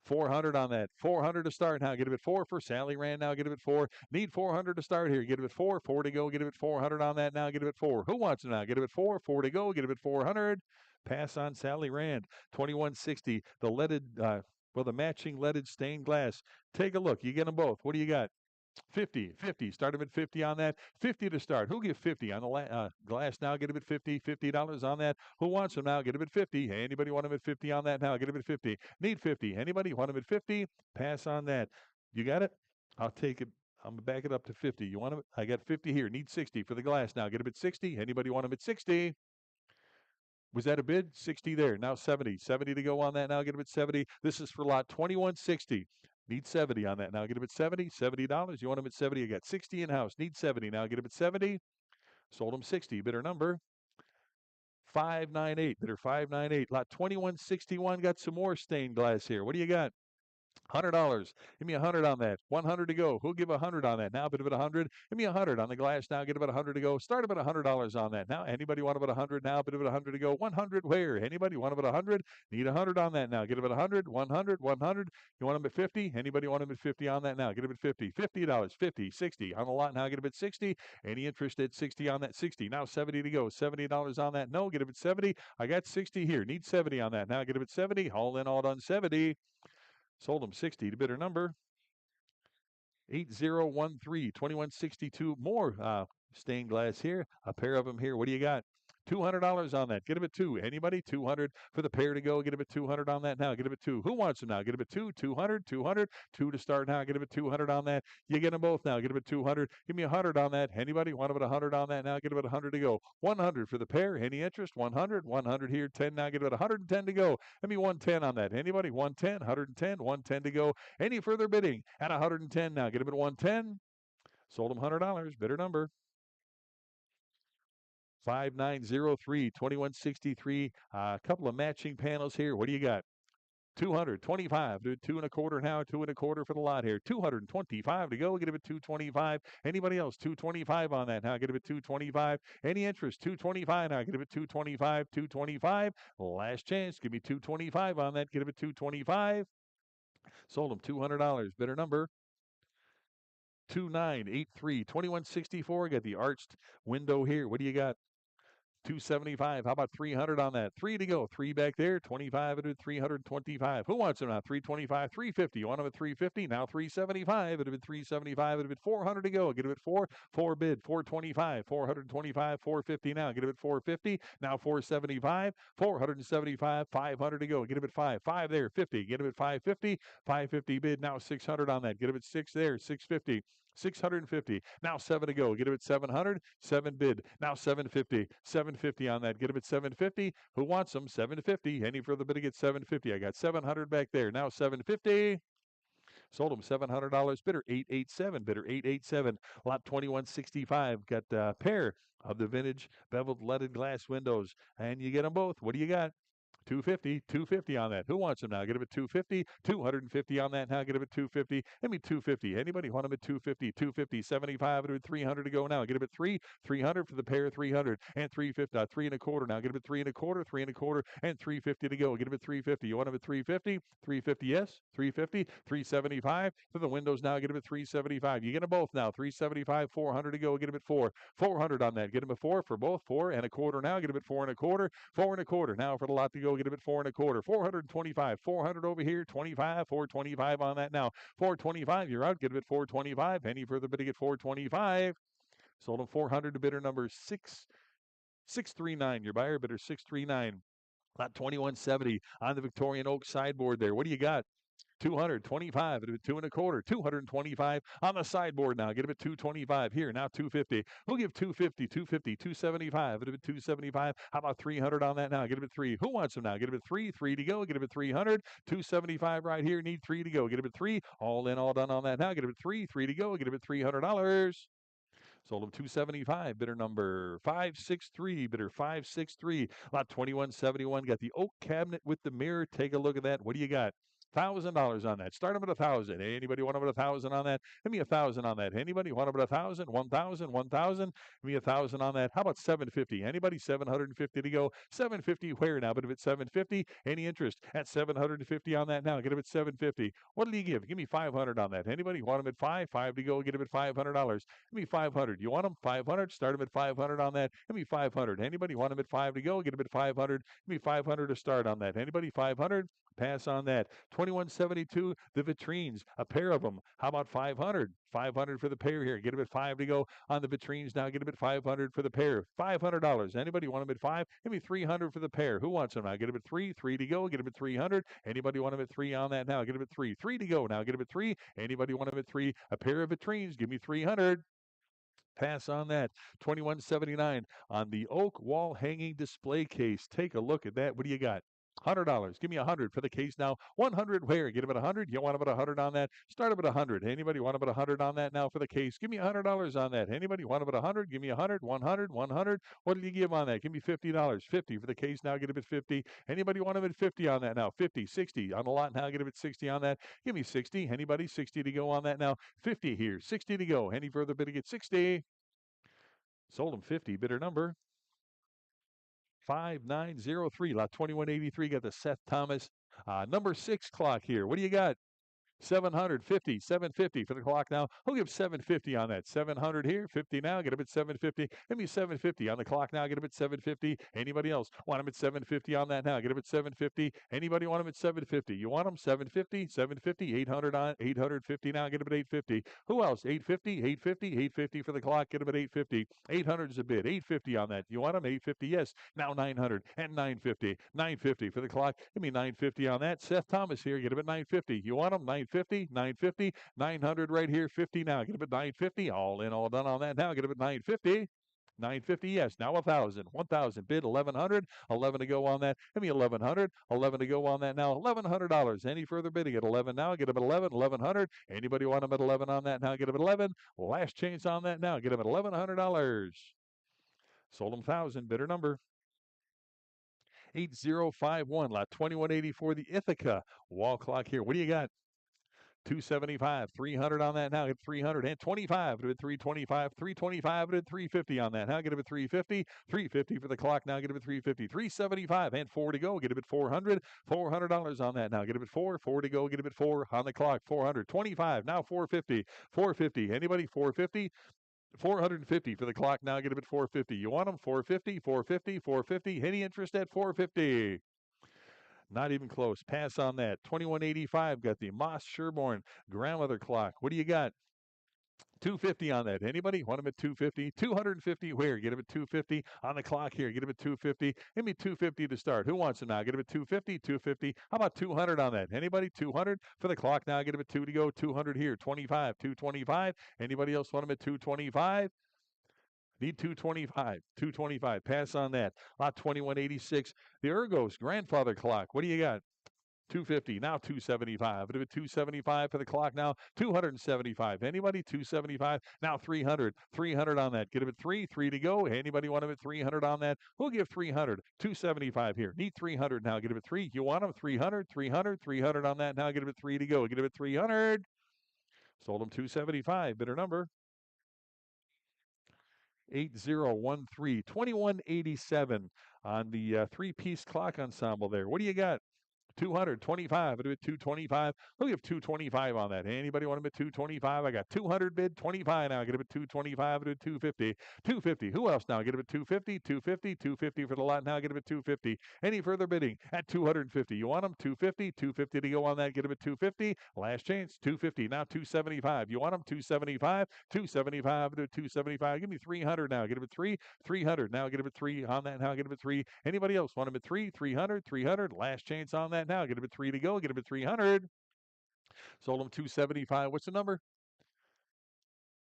400 on that. 400 to start now. Get him at 4 for Sally Rand now. Get him at 4. Need 400 to start here. Get him at 4. 4 to go. Get him at 400 on that now. Get him at 4. Who wants him now? Get him at 4. 4 to go. Get him at 400. Pass on Sally Rand. 2160. The leaded, the matching leaded stained glass. Take a look. You get them both. What do you got? 50, 50. Start him at 50 on that. 50 to start. Who give 50 on the glass now? Get him at 50. $50 on that. Who wants him now? Get him at 50. Anybody want him at 50 on that now? Get him at 50. Need 50. Anybody want him at 50? Pass on that. You got it? I'll take it. I'm going to back it up to 50. You want him? I got 50 here. Need 60 for the glass now. Get him at 60. Anybody want him at 60? Was that a bid? 60 there. Now 70. 70 to go on that. Now get him at 70. This is for lot 2160. Need 70 on that. Now get him at 70. $70. You want him at 70. You got 60 in house. Need 70. Now get him at 70. Sold him 60. Bidder number 598. Bidder 598. Lot 2161. Got some more stained glass here. What do you got? $100. Give me 100 on that. 100 to go. Who'll give 100 on that? Now bid about 100. Give me 100 on the glass. Now get about 100 to go. Start about $100 on that. Now anybody want about 100 now? Bid about 100 to go. 100 where? Anybody want about 100? Need 100 on that now. Get about 100. 100. 100. You want them at 50? Anybody want them at 50 on that now? Get them at 50. $50. 50. 60 on the lot now. Get them at 60. Any interest at 60 on that? 60. Now 70 to go. $70 on that. No. Get them at 70. I got 60 here. Need 70 on that. Now get them at 70. All in, all done. 70. Sold them 60 to bidder number 8013. 2162. More stained glass here. A pair of them here. What do you got? $200 on that. Get them at 2. Anybody? 200 for the pair to go. Get them at 200 on that now. Get them at 2. Who wants them now? Get them at 2. 200. 200. 2 to start now. Get them at 200 on that. You get them both now. Get them at 200. Give me 100 on that. Anybody want them at 100 on that now? Get them at 100 to go. 100 for the pair. Any interest? 100. 100 here. 10 now. Get them at 110 to go. Give me 110 on that. Anybody? 110. 110. 110 to go. Any further bidding? At 110 now. Get them at 110. Sold them $100. Bidder number 5903. 2163. A couple of matching panels here. What do you got? 225. Do 2.25 now. 2.25 for the lot here. 225 to go. Get him at 225. Anybody else? 225 on that now. Get him at 225. Any interest? 225 now. Get him at 225. 225. Last chance. Give me 225 on that. Get him at 225. Sold him $200. Bidder number 2983. 2164. Got the arched window here. What do you got? 275. How about 300 on that? 3 to go. 3 back there. 25 at 325. Who wants them now? 325, 350. You want them at 350? Now 375. It'd have been 375. It'd have been 400 to go. Get it at 4. 4 bid. 425. 425. 450 now. Get it at 450. Now 475. 475. 500 to go. Get it at 5. 5 there. 50. Get it at 550. 550 bid. Now 600 on that. Get it at 6 there. 650. 650. Now 7 to go. Get him at 700. 7 bid. Now 750. 750 on that. Get him at 750. Who wants them? 750. Any further bidding at 750. I got 700 back there. Now 750. Sold him $700. Bidder 887. Bidder 887. Lot 2165. Got a pair of the vintage beveled leaded glass windows. And you get them both. What do you got? 250, 250 on that. Who wants them now? Get them at 250, 250 on that now. Get them at 250. Give me 250. Anybody want them at 250, 250, 75, at 300 to go now. Get them at 3, 300 for the pair, 300 and 350, 3.25 now. Get them at 3.25, 3.25 and 350 to go. Get them at 350. You want them at 350, 350, yes, 350, 375 for the windows now. Get them at 375. You get them both now. 375, 400 to go. Get them at 4, 400 on that. Get them at 4 for both, 4.25 now. Get them at 4.25, 4.25 now for the lot to go. Get him at 4.25. 425. 400 over here. 25. 425 on that now. 425. You're out. Get him at 425. Any further bidding at 425. Sold him 400 to bidder number 639. Your buyer bidder 639. Lot 2170 on the Victorian oak sideboard there. What do you got? 225 at 2.25. 225 on the sideboard now. Get him at 225 here. Now 250. We'll give 250, 250, 275 at 275. How about 300 on that now? Get him at 3. Who wants him now? Get him at 3. 3 to go. Get him at 300. 275 right here. Need 3 to go. Get him at 3. All in, all done on that now. Get him at 3. 3 to go. Get him at $300. Sold him 275. Bidder number 563. Bidder 563. Lot 2171. Got the oak cabinet with the mirror. Take a look at that. What do you got? $1,000 on that. Start them at 1,000. Anybody want them at 1,000 on that? Give me 1,000 on that. Anybody want them at 1,000? 1,000? 1,000? Give me 1,000 on that. How about 750? Anybody? 750 to go. 750 where now? But if it's 750, any interest at 750 on that now? Get them at 750. What do you give? Give me 500 on that. Anybody want them at 5? 5 to go. Get them at $500. Give me 500. You want them? 500? Start them at 500 on that. Give me 500. Anybody want them at 5 to go? Get them at 500. Give me 500 to start on that. Anybody? 500? Pass on that. 2172, the vitrines, a pair of them. How about 500? 500 for the pair here. Get them at 5 to go on the vitrines now. Get them at 500 for the pair. $500. Anybody want them at 5? Give me 300 for the pair. Who wants them now? Get them at 3. 3 to go. Get them at 300. Anybody want them at 3 on that now? Get them at 3. 3 to go now. Get them at 3. Anybody want them at 3? A pair of vitrines. Give me 300. Pass on that. 21.79 on the oak wall hanging display case. Take a look at that. What do you got? $100. Give me 100 for the case now. 100 where? Get about 100. You want about 100 on that? Start about 100. Anybody want about 100 on that now for the case? Give me $100 on that. Anybody want about 100? Give me 100. 100. 100. What did you give on that? Give me $50. 50 for the case now. Get a bit 50. Anybody want a bit 50 on that now? 50. 60 on the lot now. Get a bit 60 on that. Give me 60. Anybody? 60 to go on that now. 50 here. 60 to go. Any further bid to get 60? Sold him 50. Bidder number 5903. Lot 2183. Got the Seth Thomas. Number 6 clock here. What do you got? 750, 750 for the clock now. Who'll give 750 on that? 700 here, 50 now. Get up at 750. Give me 750 on the clock now. Get up at 750. Anybody else want them at 750 on that now? Get up at 750. Anybody want them at 750? You want them 750, 750, 800 on 850 now. Get up at 850. Who else? 850, 850, 850 for the clock. Get up at 850. 800 is a bid. 850 on that. You want them 850? Yes. Now 900 and 950. 950 for the clock. Give me 950 on that. Seth Thomas here. Get up at 950. You want them 950, 950, 900 right here, 50 now. Get up at 950. All in, all done on that now. Get up at 950. 950, yes. Now 1,000. 1,000 bid, 1,100. 11 to go on that. Give me 1,100. 11 to go on that now. $1,100. Any further bidding at 11 now? Get up at 11. 1,100. Anybody want them at 11 on that now? Get up at 11. Last chance on that now. Get them at $1,100. Sold them 1,000. Bidder number 8051. Lot 2184. The Ithaca wall clock here. What do you got? 275, 300 on that now. Get 300 and 25. Get it 325, 325. Get it 350 on that. Now get it at 350, 350 for the clock. Now get it at 350, 375 and 4 to go. Get it at 400, $400 on that. Now get it at 4 to go. Get it at 4 on the clock. 400, 25. Now 450, 450. Anybody 450? 450 for the clock. Now get it at 450. You want them 450, 450, 450. Any interest at 450? Not even close. Pass on that. 2185 got the Moss Sherborne grandmother clock. What do you got? 250 on that. Anybody want them at 250? 250 where? Get them at 250 on the clock here. Get them at 250. Give me 250 to start. Who wants them now? Get them at 250, 250. How about 200 on that? Anybody? 200 for the clock now. Get them at 2 to go. 200 here. 25, 225. Anybody else want them at 225? Need 225. 225. Pass on that. Lot 2186. The Ergos grandfather clock. What do you got? 250. Now 275. Bit of a 275 for the clock now. 275. Anybody? 275. Now 300. 300 on that. Get him at 3. 3 to go. Anybody want him at 300 on that? Who'll give 300? 275 here. Need 300 now. Get him at 3. You want him? 300. 300. 300 on that now. Get him at 3 to go. Get him at 300. Sold him 275. Bidder number 8013. 2187 on the three-piece clock ensemble there. What do you got? 225. I'll do it 225. We'll give 225 on that. Anybody want them at 225? I got 200 bid, 25 now. Get them at 225. I'll do 250. 250. Who else now? Get them at 250. 250. 250 for the lot now. Get them at 250. Any further bidding at 250? You want them? 250. 250 to go on that. Get them at 250. Last chance. 250. Now 275. You want them? 275. 275. I'll do 275. Give me 300 now. Get them at 3. 300. Now get them at 3 on that. Now get them at 3. Anybody else want them at 3? 300. 300. Last chance on that. Now get him at 3 to go. Get him at 300. Sold him 275. What's the number?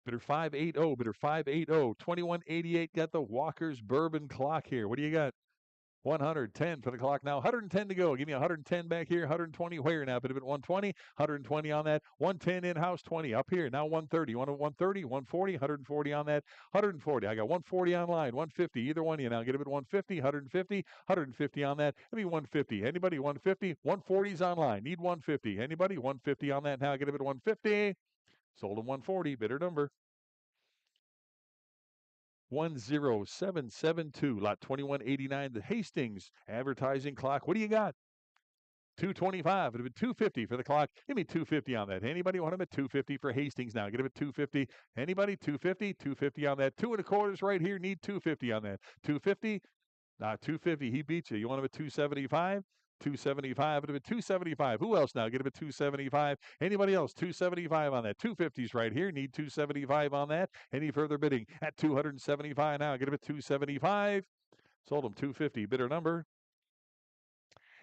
Bidder 580. Bidder 580. 2188 got the Walker's bourbon clock here. What do you got? 110 for the clock now. 110 to go. Give me 110 back here. 120 where now? Bit of it 120. 120 on that. 110 in-house. 20 up here. Now 130. 130, 140, 140 on that. 140. I got 140 online. 150. Either one of you now. Get him at 150. 150. 150 on that. Give me 150. Anybody? 150. 140's online. Need 150. Anybody? 150 on that now. Get him at 150. Sold him 140. Bidder number 10772. Lot 2189. The Hastings advertising clock. What do you got? 225. It'll be 250 for the clock. Give me 250 on that. Anybody want him at 250 for Hastings now? Get him at 250. Anybody? 250. 250 on that. 2 1/4 right here. Need 250 on that. 250. 250. He beats you. You want him at 275? 275. It'll be 275. Who else now? Get him at 275. Anybody else? 275 on that. 250's right here. Need 275 on that. Any further bidding at 275 now? Get him at 275. Sold him 250. Bidder number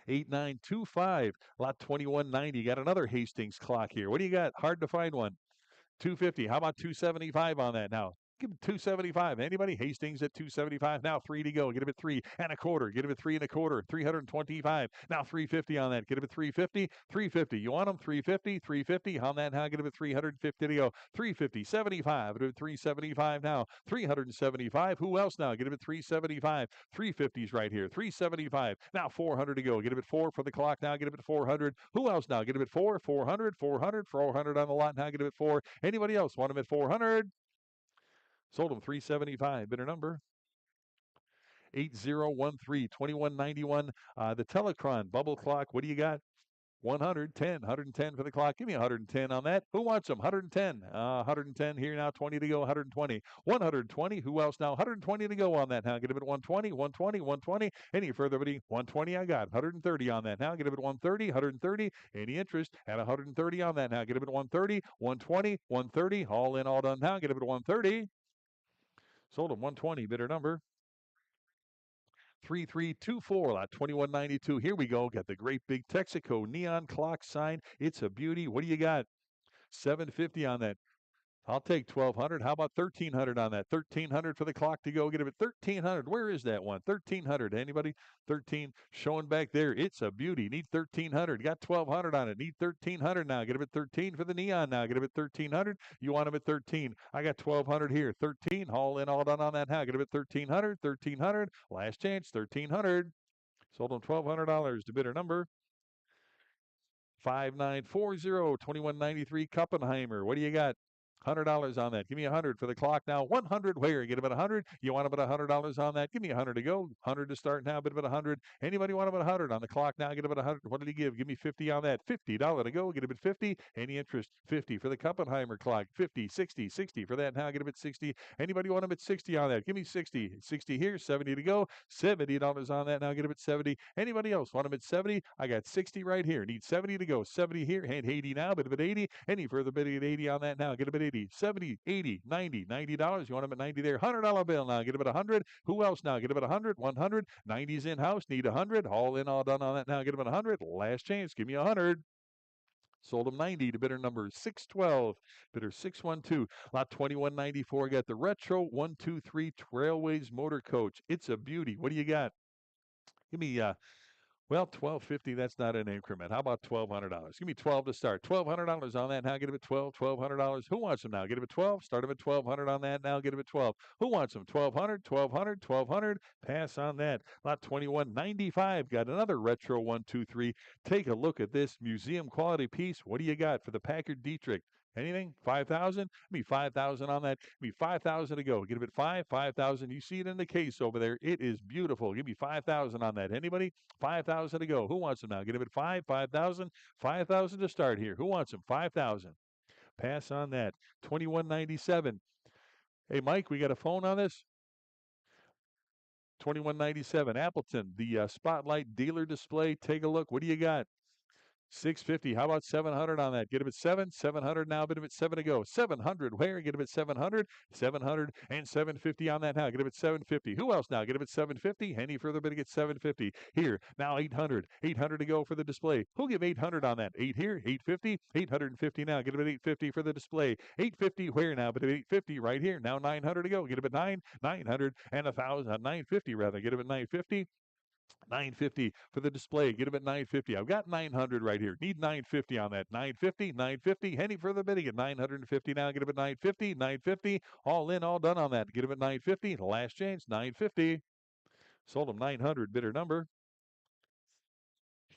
8925. Lot 2190. Got another Hastings clock here. What do you got? Hard to find one. 250. How about 275 on that now? Give it 275. Anybody? Hastings at 275. Now 3 to go. Get him at 3.25. Get him at 3.25. 325. Now 350 on that. Get him at 350. 350. You want them? 350. 350 on that. Now get him at 350 to go. 350. 75. Get him at 375 now. 375. Who else now? Get him at 375. 350's right here. 375. Now 400 to go. Get him at 4 for the clock. Now get him at 400. Who else now? Get him at 4. 400. 400. 400 on the lot. Now get him at 4. Anybody else want him at 400? Sold him 375. Bidder number 8013 2191. The Telecron bubble clock. What do you got? 110 for the clock. Give me 110 on that. Who wants them? 110. 110 here now. 20 to go. 120. 120. Who else now? 120 to go on that. Now get him at 120. 120. 120. Any further, buddy? 120. I got 130 on that. Now get him at 130. 130. Any interest at 130 on that? Now get him at 130. 120. 130. All in, all done. Now get him at 130. Sold him 120. Bidder number 3324 lot 2192. Here we go. Got the great big Texaco neon clock sign. It's a beauty. What do you got? 750 on that. I'll take 1200. How about 1300 on that? 1300 for the clock to go. Get it at 1300. Where is that one? 1300. Anybody? 13 showing back there. It's a beauty. Need 1300. Got 1200 on it. Need 1300 now. Get it at 13 for the neon now. Get it at 1300. You want them at 13. I got 1200 here. 13. All in, all done on that now. Get it at 1300. 1300. Last chance. 1300. Sold them $1,200 to bidder number 5940 2193 Kuppenheimer. What do you got? $100 on that. Give me 100 for the clock now. 100 where? Get about 100. You want about $100 on that? Give me 100 to go. 100 to start now. Bit about 100. Anybody want about 100 on the clock now? Get about 100. What did he give? Give me 50 on that. $50 to go. Get a bit 50. Any interest? 50 for the Kuppenheimer clock. 50, 60, 60 for that now. Get a bit 60. Anybody want a bit 60 on that? Give me 60. 60 here. 70 to go. $70 on that now. Get a bit 70. Anybody else want a bit 70? I got 60 right here. Need 70 to go. 70 here. And 80 now. Bit a bit 80. Any further bid at 80 on that now? Get a bit 80. 70, 80, 90, $90. You want them at 90 there. $100 bill now. Get them at 100. Who else now? Get them at 100. 100. 90's in-house. Need 100. All in, all done on that now. Get them at 100. Last chance. Give me 100. Sold them 90 to bidder number 612. Bidder 612. Lot 2194. Got the Retro 123 Trailways Motor Coach. It's a beauty. What do you got? Give me well, $1,250, that's not an increment. How about $1,200? Give me 12 to start. $1,200 on that. Now get him at 12. $1,200. Who wants them now? Get him at 12. Start him at 1,200 on that. Now get him at 12. Who wants them? 1,200, 1,200, 1,200. Pass on that. Lot 2195. Got another Retro 123. Take a look at this museum quality piece. What do you got for the Packard Dietrich? Anything? 5,000? Give me 5,000 on that. Give me 5,000 to go. Get him at 5,000. You see it in the case over there. It is beautiful. Give me 5,000 on that. Anybody? 5,000 to go. Who wants them now? Get him at 5,000. 5,000 to start here. Who wants them? 5,000. Pass on that. 2197. Hey, Mike, we got a phone on this? 2197. Appleton, the Spotlight dealer display. Take a look. What do you got? 650. How about 700 on that? Get him at 700 now. Bid him at 7 to go. 700. Where? Get him at 700. 700 and 750 on that now. Get him at 750. Who else now? Get him at 750. Any further bid to get 750. Here. Now 800. 800 to go for the display. Who'll give 800 on that? 8 here. 850. 850 now. Get him at 850 for the display. 850 where now? But at 850 right here. Now 900 to go. Get him at 900 and 1,000. 950 rather. Get him at 950. 950 for the display. Get him at 950. I've got 900 right here. Need 950 on that. 950, 950. Any further bidding at 950 now. Get him at 950, 950. All in, all done on that. Get him at 950. Last chance, 950. Sold him 900. Bidder number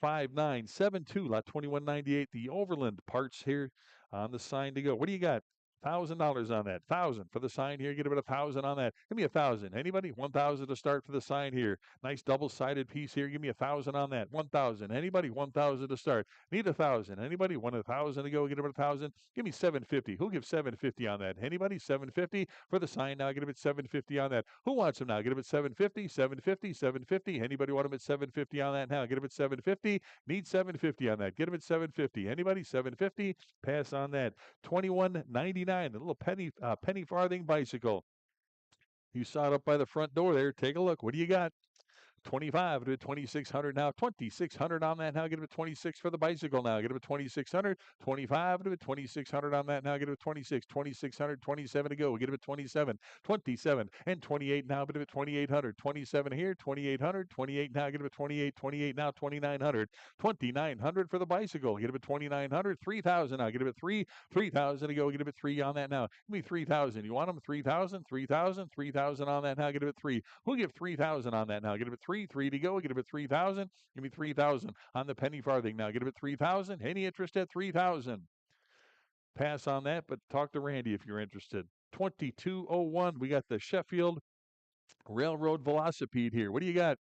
5972. Lot 2198. The Overland parts here on the sign to go. What do you got? $1,000 on that. 1,000 for the sign here. Get him at 1,000 on that. Give me 1,000. Anybody? 1,000 to start for the sign here. Nice double-sided piece here. Give me 1,000 on that. 1,000. Anybody? 1,000 to start. Need 1,000. Anybody? 1,000 to go. Get him at 1,000. Give me 750. Who'll give 750 on that? Anybody? 750 for the sign now. Get him at 750 on that. Who wants him now? Get him at 750. 750. 750. Anybody want him at 750 on that now? Get him at 750. Need 750 on that. Get him at 750. Anybody? 750. Pass on that. 2199. The little penny farthing bicycle. You saw it up by the front door there. Take a look. What do you got? 25, get it 2600 now, 2600 on that now, get it 26 for the bicycle now, get it 2600, 25, get it 2600 on that now, get it 26, 2600, 27 to go, get it 27, 27 and 28 now, get it 2800, 27 here, 2800, 28 now, get it 28, 28 now, 2900, 2900 for the bicycle, get it 2900, 3000 now, get it 3000 to go, get it 3 on that now, give me 3000, you want them 3000, 3000, 3000 on that now, get it 3, we'll give 3000 on that now, get it 3 to go, get it 3000, give me 3000 on the penny farthing now, get it 3000, any interest at 3000? Pass on that, but talk to Randy if you're interested. 2201, we got the Sheffield Railroad Velocipede here. What do you got?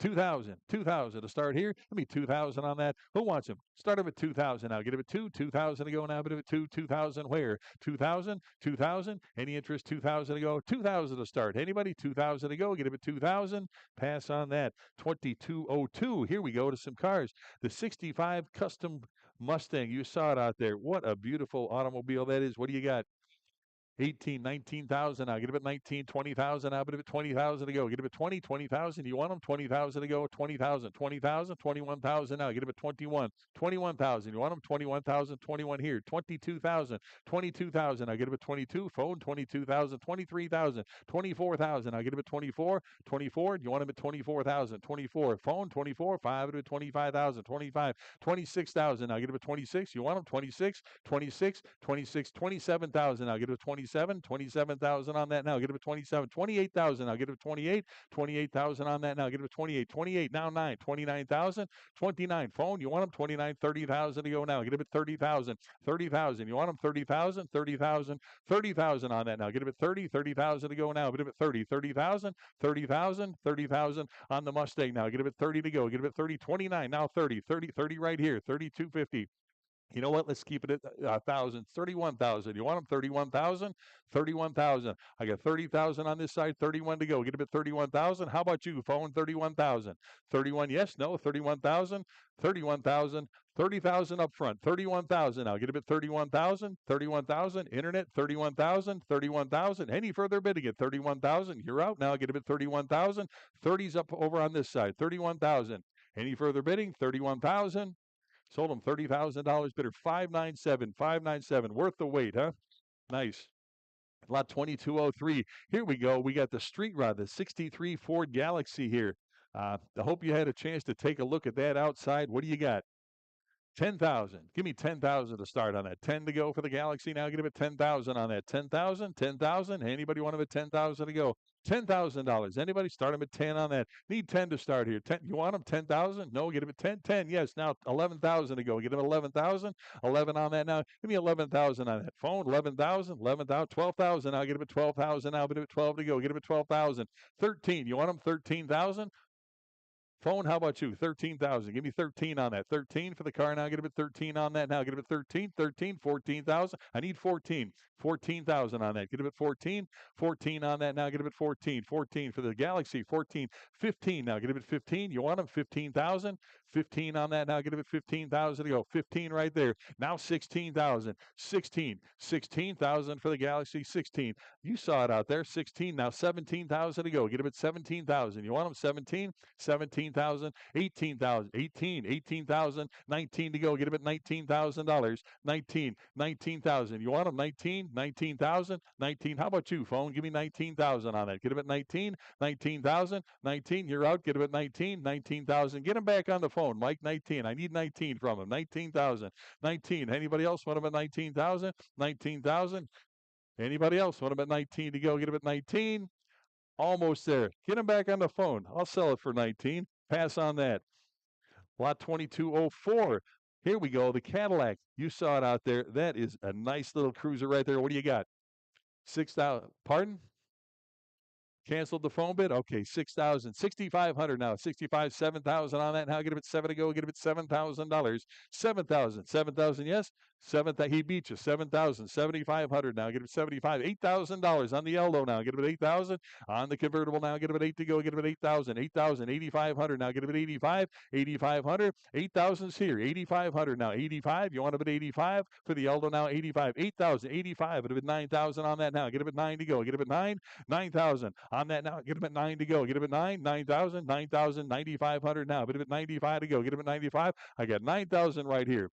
2000 to start here. Give me 2000 on that. Who wants him? Start him at 2000 now. Get him at 2000 to go now. But at 2000 where? 2000. Any interest? 2000 to go. 2000 to start. Anybody? 2000 to go. Get him at 2000. Pass on that. 2202. Here we go to some cars. The 65 Custom Mustang. You saw it out there. What a beautiful automobile that is. What do you got? 18, 19,000 now. Get him at 19, 20,000 now. Get him at 20,000 to go. Get him at 20, 20,000. You want them? 20,000 to go. 20,000, 20,000, 21,000 now. Get him at 21, 21,000. You want them? 21,000, 21 here. 22,000, 22,000. Now get him at 22. Phone 22,000, 23,000, 24,000. Now get him at 24, 24. You want him at 24,000, 24. Phone 24, 5 to 25,000, 25, 26,000. Now get him at 26. You want him? 26, 26, 26, 27,000. Now get him at 27,000 on that now. Get him at 27, 28,000. Now get him at 28, 28,000 on that now. Get him at 28, 28 now 9, 29,000, 29. Phone, you want him? 29, 30,000 to go now. Get him at 30,000, 30,000. You want him? 30,000, 30,000, 30,000 on that now. Get him at 30, 30,000 to go now. Get him at 30, 30,000, 30,000, 30,000 on the Mustang now. Get him at 30 to go. Get him at 30, 29 now 30, 30, 30 right here. 3250. You know what? Let's keep it at 1,000. 31,000. You want them? 31,000? 31,000. I got 30,000 on this side. 31 to go. Get them at 31,000. How about you? Phone 31,000. 31, yes, no, 31,000. 31,000. 30,000 up front. 31,000. Now get them at 31,000. 31,000. Internet 31,000. 31,000. Any further bidding at 31,000? You're out now. Get them at 31,000. 30's up over on this side. 31,000. Any further bidding? 31,000. Sold him $30,000 bidder, 597, 597. Worth the wait, huh? Nice. Lot 2203. Here we go. We got the street rod, the 63 Ford Galaxy here. I hope you had a chance to take a look at that outside. What do you got? 10,000. Give me 10,000 to start on that. 10 to go for the Galaxy. Now get him at 10,000 on that. 10,000, 10,000. Anybody want him at 10,000 to go? $10,000. Anybody? Start him at 10 on that. Need 10 to start here. 10. You want him 10,000? No, get him at 10. 10. Yes. Now 11,000 to go. Get him at 11,000. 11 on that now. Give me 11,000 on that. Phone 11,000. 11,000. 12,000. Now get him at 12,000. Now get him at 12 to go. Get him at 12,000. 13. You want him 13,000? Phone, how about you? 13,000. Give me 13 on that. 13 for the car now. Get him at 13 on that now. Get him at 13, 13, 14,000. I need 14. 14,000 on that. Get him at 14. 14 on that now. Get him at 14. 14 for the Galaxy. 14. 15 now. Get him at 15. You want him? 15,000. 15 on that now. Get him at 15,000 to go. 15 right there. Now 16,000. 16. 16,000 for the Galaxy. 16. You saw it out there. 16. Now 17,000 to go. Get him at 17,000. You want him? 17. 17,000. 18,000. 18. 18,000. 19 to go. Get him at $19,000. 19. 19,000. You want him? 19. 19,000. 19. How about you, phone? Give me 19,000 on that. Get him at 19. 19,000. 19. You're out. Get him at 19. 19,000. Get him back on the phone. Mike, 19. I need 19 from him. 19,000. 19. Anybody else want him at 19,000? 19,000. Anybody else want him at 19 to go? Get him at 19. Almost there. Get him back on the phone. I'll sell it for 19. Pass on that. Lot 2204. Here we go. The Cadillac. You saw it out there. That is a nice little cruiser right there. What do you got? 6,000. Pardon? Canceled the phone bid? Okay, 6,000. 6,500 now. 65, 7,000 on that. Now get him at 7 to go. Get him at $7,000. 7,000. 7,000, yes? 7,000. He beat you. 7,000. 7,500 now. Get him 75. $8,000 on the Eldo now. Get him at 8,000. On the convertible now. Get him at 8 to go. Get him at 8,000. 8,000. 8,500 now. Get him at 85. 8,500. 8,000's here. 8,500 now. 85. You want him at 85 for the Eldo now. 85. 8,000. 85. Get him at 9,000 on that now. Get him at 9 to go. Get him at 9. 9,000. On that now, get him at 9 to go. Get him at 9, 9,000, 9,000, 9,500 now. Get him at 95 to go. Get him at 95. I got 9,000 right here.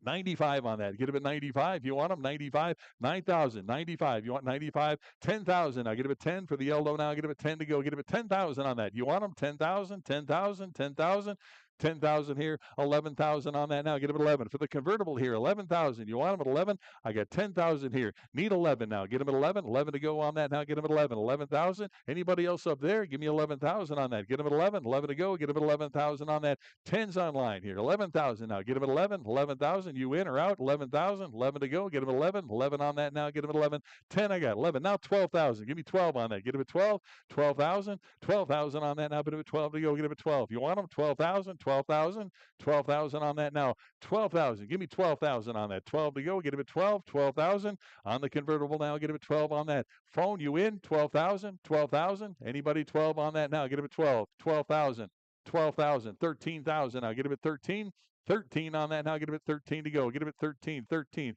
95 on that. Get him at 95. You want him? 95. 9,000. 95. You want 95? 10,000. I get him at 10 for the Eldo now. Get him at 10 to go. Get him at 10,000 on that. You want him? 10,000. 10,000. 10,000. 10,000 here, 11,000 on that now. Get him at 11 for the convertible here. 11,000. You want him at 11? I got 10,000 here. Need 11 now. Get him at 11. 11 to go on that now. Get him at 11. 11,000. Anybody else up there? Give me 11,000 on that. Get him at 11. 11 to go. Get him at 11,000 on that. 10's online here. 11,000 now. Get him at 11. 11,000. You in or out? 11,000. 11 to go. Get him at 11. 11 on that now. Get him at 11. 10 I got. 11. Now 12,000. Give me 12 on that. Get him at 12. 12,000. 12,000 on that now. Get him at 12 to go. Get him at 12. You want him? 12,000. 12,000. 12,000 on that now. 12,000. Give me 12,000 on that. 12 to go. Get him at 12. 12,000 on the convertible now. Get him at 12 on that. Phone, you in? 12,000. 12,000. Anybody 12 on that now? Get him at 12. 12,000. 12,000. 13,000. Now get him at 13. 13 on that now. Get him at 13 to go. Get him at 13. 13.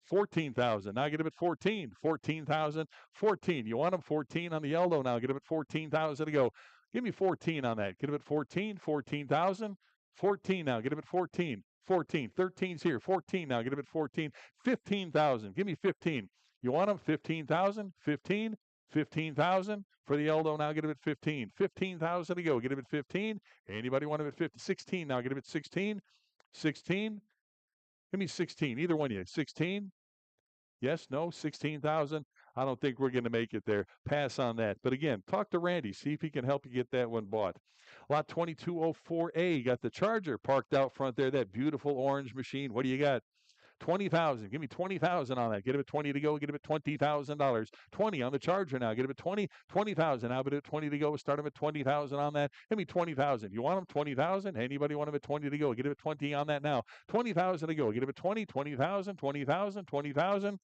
14,000. Now get him at 14. 14,000. 14. You want him? 14 on the Eldo now. Get him at 14,000 to go. Give me 14 on that. Get him at 14. 14,000. 14 now. Get him at 14. 14. 13's here. 14 now. Get him at 14. 15,000. Give me 15. You want him? 15,000. 15. 15,000 for the Eldo now. Get him at 15. 15,000 to go. Get him at 15. Anybody want him at 15? 16 now. Get him at 16. 16. Give me 16. Either one of you. 16. Yes, no, 16,000. I don't think we're going to make it there. Pass on that. But again, talk to Randy. See if he can help you get that one bought. Lot 2204A. Got the Charger parked out front there. That beautiful orange machine. What do you got? 20,000. Give me 20,000 on that. Get him at 20 to go. Get him at $20,000. 20 on the Charger now. Get him at 20. 20,000. Now, but at 20 to go. Start him at 20,000 on that. Give me 20,000. You want him? 20,000. Anybody want him at 20 to go? Get him at 20 on that now. 20,000 to go. Get him at 20. 20,000. 20,000. 20,000.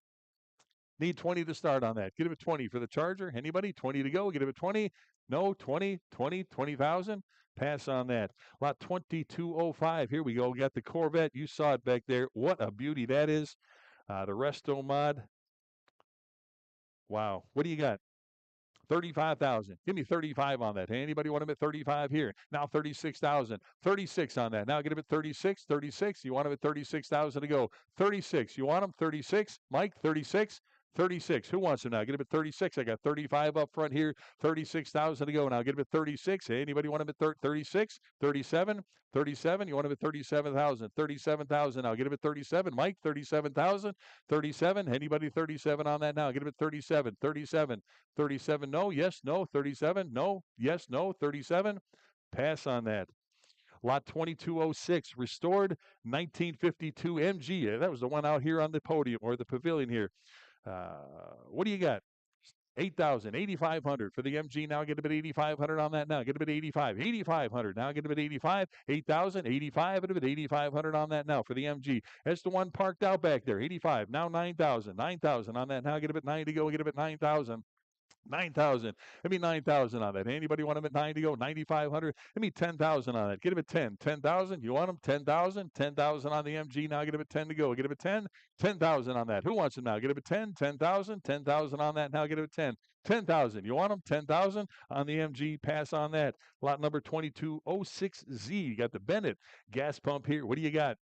Need 20 to start on that. Get him at 20 for the Charger. Anybody? 20 to go. Get him at 20. No, 20, 20, 20,000. Pass on that. Lot 2205. Here we go. We got the Corvette. You saw it back there. What a beauty that is. The Resto Mod. Wow. What do you got? 35,000. Give me 35 on that. Anybody want him at 35 here? Now 36,000. 36 on that. Now get him at 36. 36. You want him at 36,000 to go. 36. You want him? 36. Mike, 36. 36. Who wants him now? Get him at 36. I got 35 up front here. 36,000 to go. Now get him at 36. Anybody want him at 36? 37. 37. You want him at 37,000. 37,000 now. Get him at 37. Mike, 37,000. 37. Anybody 37 on that now? Get him at 37. 37. 37. No. Yes. No. 37. No. Yes. No. 37. Pass on that. Lot 2206, restored 1952 MG. That was the one out here on the podium or the pavilion here. What do you got? 8,000, 8,500 for the MG. Now get him at 8,500 on that now. Get him at 85, 8,500. Now get him at 85, 8,000, 85, and 8,500 on that now for the MG. That's the one parked out back there. 85, now 9,000, 9,000 on that. Now get him at 9 to go. Get him at 9,000. 9,000. Give me 9,000 on that. Anybody want him at 9 to go? 9,500. Give me 10,000 on that. Get him at 10. 10,000. You want him? 10,000. 10,000 on the MG. Now get him at 10 to go. Get him at 10. 10,000 on that. Who wants him now? Get him at 10. 10,000. 10,000 on that. Now get him at 10. 10,000. You want him? 10,000 on the MG. Pass on that. Lot number 2206Z. You got the Bennett gas pump here. What do you got?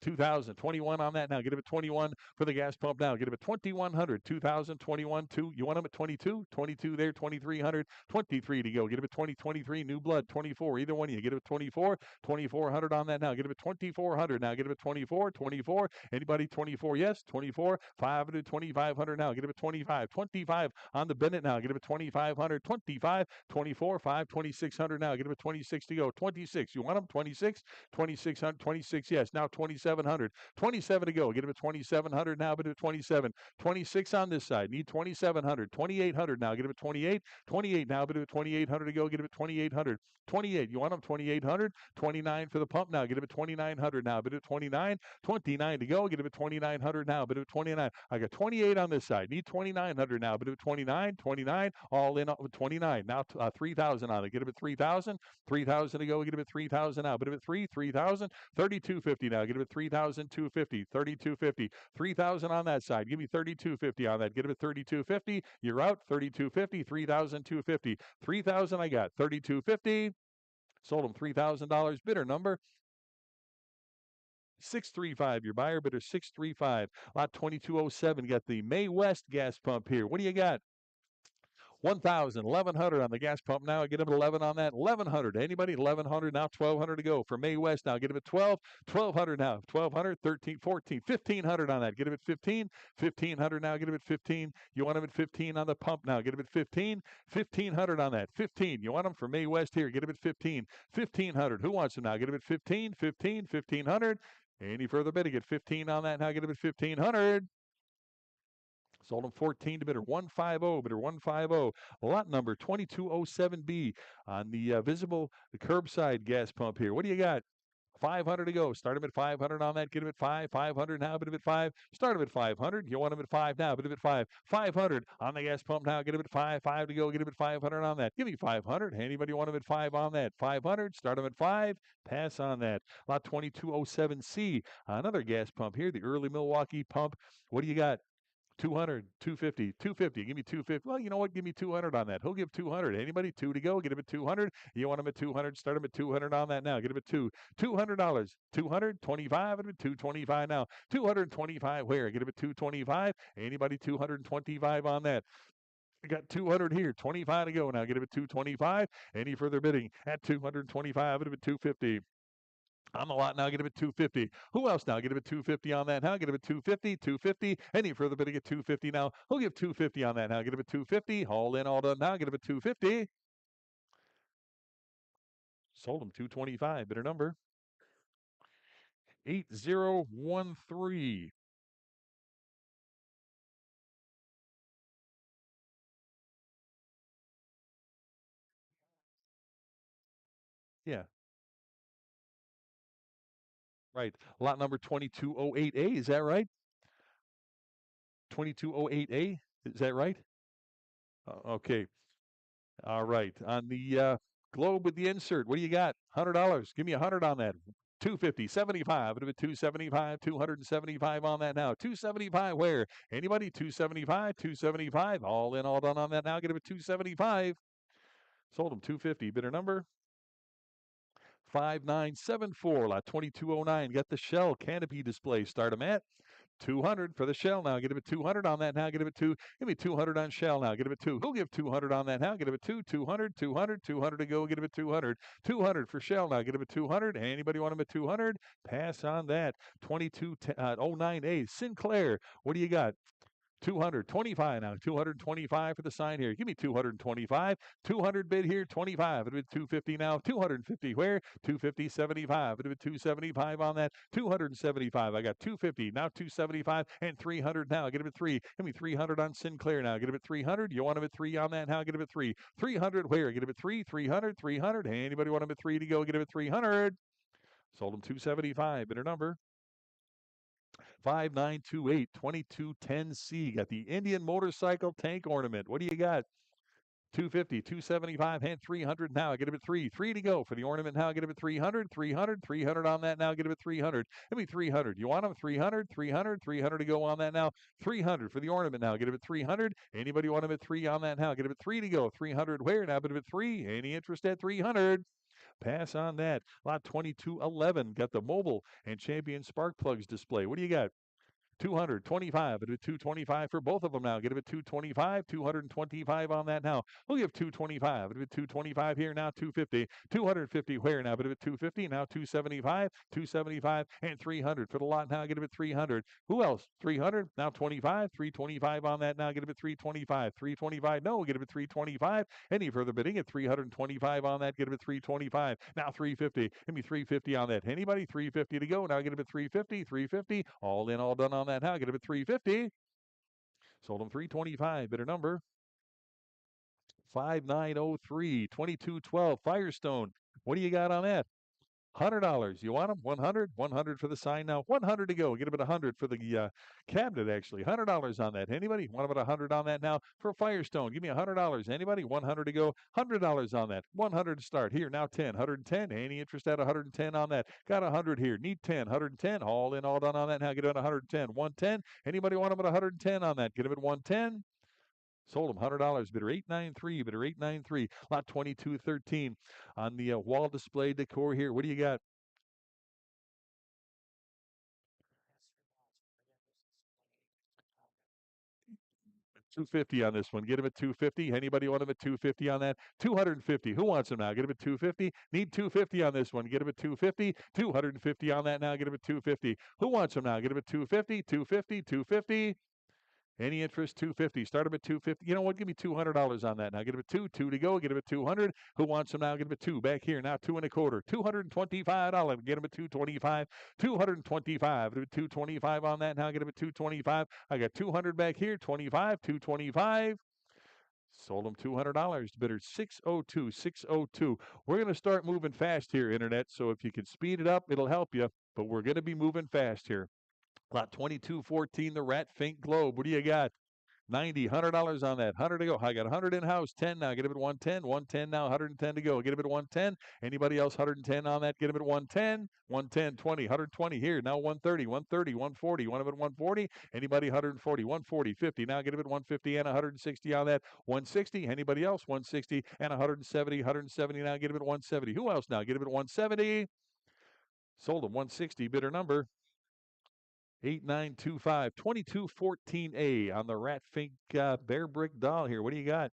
2,000, 21 on that now. Get him at 21 for the gas pump now. Get him at 2,100, 2,000, 21, 2. You want him at 22? 22 there, 2,300, 23 to go. Get him at 20, 23, new blood, 24. Either one of you. Get him at 24, 2,400 on that now. Get him at 2,400 now. Get him at 24, 24. Anybody 24? Yes, 24, 500, 2,500 now. Get him at 25, 25 on the Bennett now. Get him at 2,500, 25, 24, 5, 2,600 now. Get him at 26 to go. 26. You want him? 26, 2,600, 26. Yes, now 27. 27 to go. Get him at 2,700 now, but at 27. 26 on this side. Need 2,700. 2,800 now. Get him at 28. 28 now, but at 2,800 to go. Get him at 2,800. 28. You want him? 2,800. 29 for the pump now. Get him at 2,900 now, but at 29. 29 to go. Get him at 2,900 now, but at 29. I got 28 on this side. Need 2,900 now, but at 29. 29. All in with 29. Now 3,000 on it. Get him at 3,000. 3,000 to go. Get him at 3,000 now, but at 3,000. 3,250 now. Get him at 3,250, 3,250, 3,000 on that side. Give me 3,250 on that. Get him at 3,250. You're out. 3,250, 3,250, 3,000. I got 3,250. Sold him $3,000. Bidder number 635. Your buyer bidder 635. Lot 2207. Got the May West gas pump here. What do you got? 1,000, 1,100 on the gas pump now. Get him at 11 on that. 1,100. Anybody? 1,100 now. 1,200 to go for May West now. Get him at 12. 1,200 now. 1,200, 13, 14, 1,500 on that. Get him at 15. 1,500 now. Get him at 15. You want him at 15 on the pump now. Get him at 15. 1,500 on that. 15. You want him for May West here. Get him at 15. 1,500. Who wants him now? Get him at 15. 15. 1,500. Any further bidding at 15 on that now. Get him at 1,500. Sold him 14 to bidder 150, bidder 150. Lot number 2207B on the visible curbside gas pump here. What do you got? 500 to go. Start him at 500 on that. Get him at 5. 500 now. Bid him at 5. Start him at 500. You want him at 5 now. Bid him at 5. 500 on the gas pump now. Get him at 5. 5 to go. Get him at 500 on that. Give me 500. Anybody want him at 5 on that? 500. Start him at 5. Pass on that. Lot 2207C. Another gas pump here. The early Milwaukee pump. What do you got? 200, 250, 250. Give me 250. Well, you know what? Give me 200 on that. Who'll give 200? Anybody? 2 to go. Get him at 200. You want him at 200? Start him at 200 on that now. Get him at 2. $200. 225. Get him at 225 now. 225 where? Get him at 225. Anybody? 225 on that. We got 200 here. 25 to go now. Get him at 225. Any further bidding at 225? Get him at 250. On the lot now, get him at 250. Who else now? Get him at 250 on that now. Get him at 250, 250. Any further bidding at 250 now? Who'll give 250 on that now? Get him at 250. All in, all done now. Get him at 250. Sold him 225. Bidder number 8013. Yeah. Right. Lot number 2208A. Is that right? 2208A. Is that right? Okay. All right. On the globe with the insert, what do you got? $100. Give me 100 on that. 250, 75. Bit of a 275, 275 on that now. 275 where? Anybody? 275, 275. All in, all done on that now. Get him at 275. Sold him 250. Bidder number 5974. Lot 2209. Got the shell canopy display. Start him at 200 for the shell now. Get him at 200 on that now. Get him at 2. Give me 200 on shell now. Get him at 2. Who'll give 200 on that now? Get him at 2. 200, 200, 200 to go. Get him at 200. 200 for shell now. Get him at 200. Anybody want him at 200? Pass on that. 2209A. Sinclair. What do you got? 225 now. 225 for the sign here. Give me 225. 200 bid here. 25. It'll be 250 now. 250 where? 250, 75. It'll be 275 on that. 275. I got 250. Now 275 and 300 now. Get him at 3. Give me 300 on Sinclair now. Get him at 300. You want him at 3 on that now? Get him at 3. 300 where? Get him at 3. 300. 300. Anybody want him at 3 to go? Get him at 300. Sold him 275. Bidder number 5928, 2210C. Got the Indian motorcycle tank ornament. What do you got? 250, 275, and 300 now. Get him at 3. 3 to go for the ornament now. Get him at 300, 300, 300 on that now. Get him at 300. Give me 300. You want him? 300, 300, 300 to go on that now. 300 for the ornament now. Get him at 300. Anybody want him at 3 on that now? Get him at 3 to go. 300 where now? Get him at 3. Any interest at 300? Pass on that. Lot 2211. Got the mobile and champion spark plugs display. What do you got? 225. At 225 for both of them now. Get him at 225. 225 on that now. We'll give 225. At 225 here now. 250. 250 where now? But at 250 now. 275. 275 and 300 for the lot now. Get him at 300. Who else? 300 now. 25. 325 on that now. Get him at 325. 325. No. Get him at 325. Any further bidding at 325 on that? Get him at 325. Now 350. Give me 350 on that. Anybody? 350 to go. Now get him at 350. 350. All in, all done on that now. Get him at 350. Sold him 325. Bidder number 5903, 2212 Firestone. What do you got on that? $100. You want them? 100? 100 for the sign now. 100 to go. Get them at 100 for the cabinet, actually. $100 on that. Anybody? Want them at 100 on that now? For Firestone, give me $100. Anybody? 100 to go. $100 on that. 100 to start. Here, now 10. 110. Any interest at 110 on that? Got 100 here. Need 10. 110. All in, all done on that. Now get them at 110. 110. Anybody want them at 110 on that? Get them at 110. Sold them $100. Bidder 893. Bidder 893. Lot 2213 on the wall display decor here. What do you got? $250 on this one. Get him at $250. Anybody want him at $250 on that? $250. Who wants him now? Get him at $250. Need $250 on this one. Get him at $250. $250 on that now. Get him at $250. Who wants him now? Get him at $250. $250. $250. Any interest? $250. Start him at $250. You know what? Give me $200 on that now. Get him at two to go. Get him at $200. Who wants him now? Get him at two. Back here now. $2.25. $225. Get him at $225. $225. $225 on that now. Get him at $225. I got $200 back here. $25. $225. Sold him $200. Bidder 602. 602. We're going to start moving fast here, Internet. So if you can speed it up, it'll help you. But we're going to be moving fast here. Lot 2214, the Rat Fink Globe. What do you got? 90, $100 on that. 100 to go. I got 100 in house. 10 now. Get him at 110. 110 now. 110 to go. Get him at 110. Anybody else 110 on that? Get him at 110. 110, 20, 120 here. Now 130, 130, 140. Want him at 140? Anybody 140, 140, 50. Now get him at 150 and 160 on that. 160. Anybody else? 160 and 170. 170 now. Get him at 170. Who else now? Get him at 170. Sold him 160. Bidder number 8925, 2214A on the Rat Fink Bear Brick Doll here. What do you got?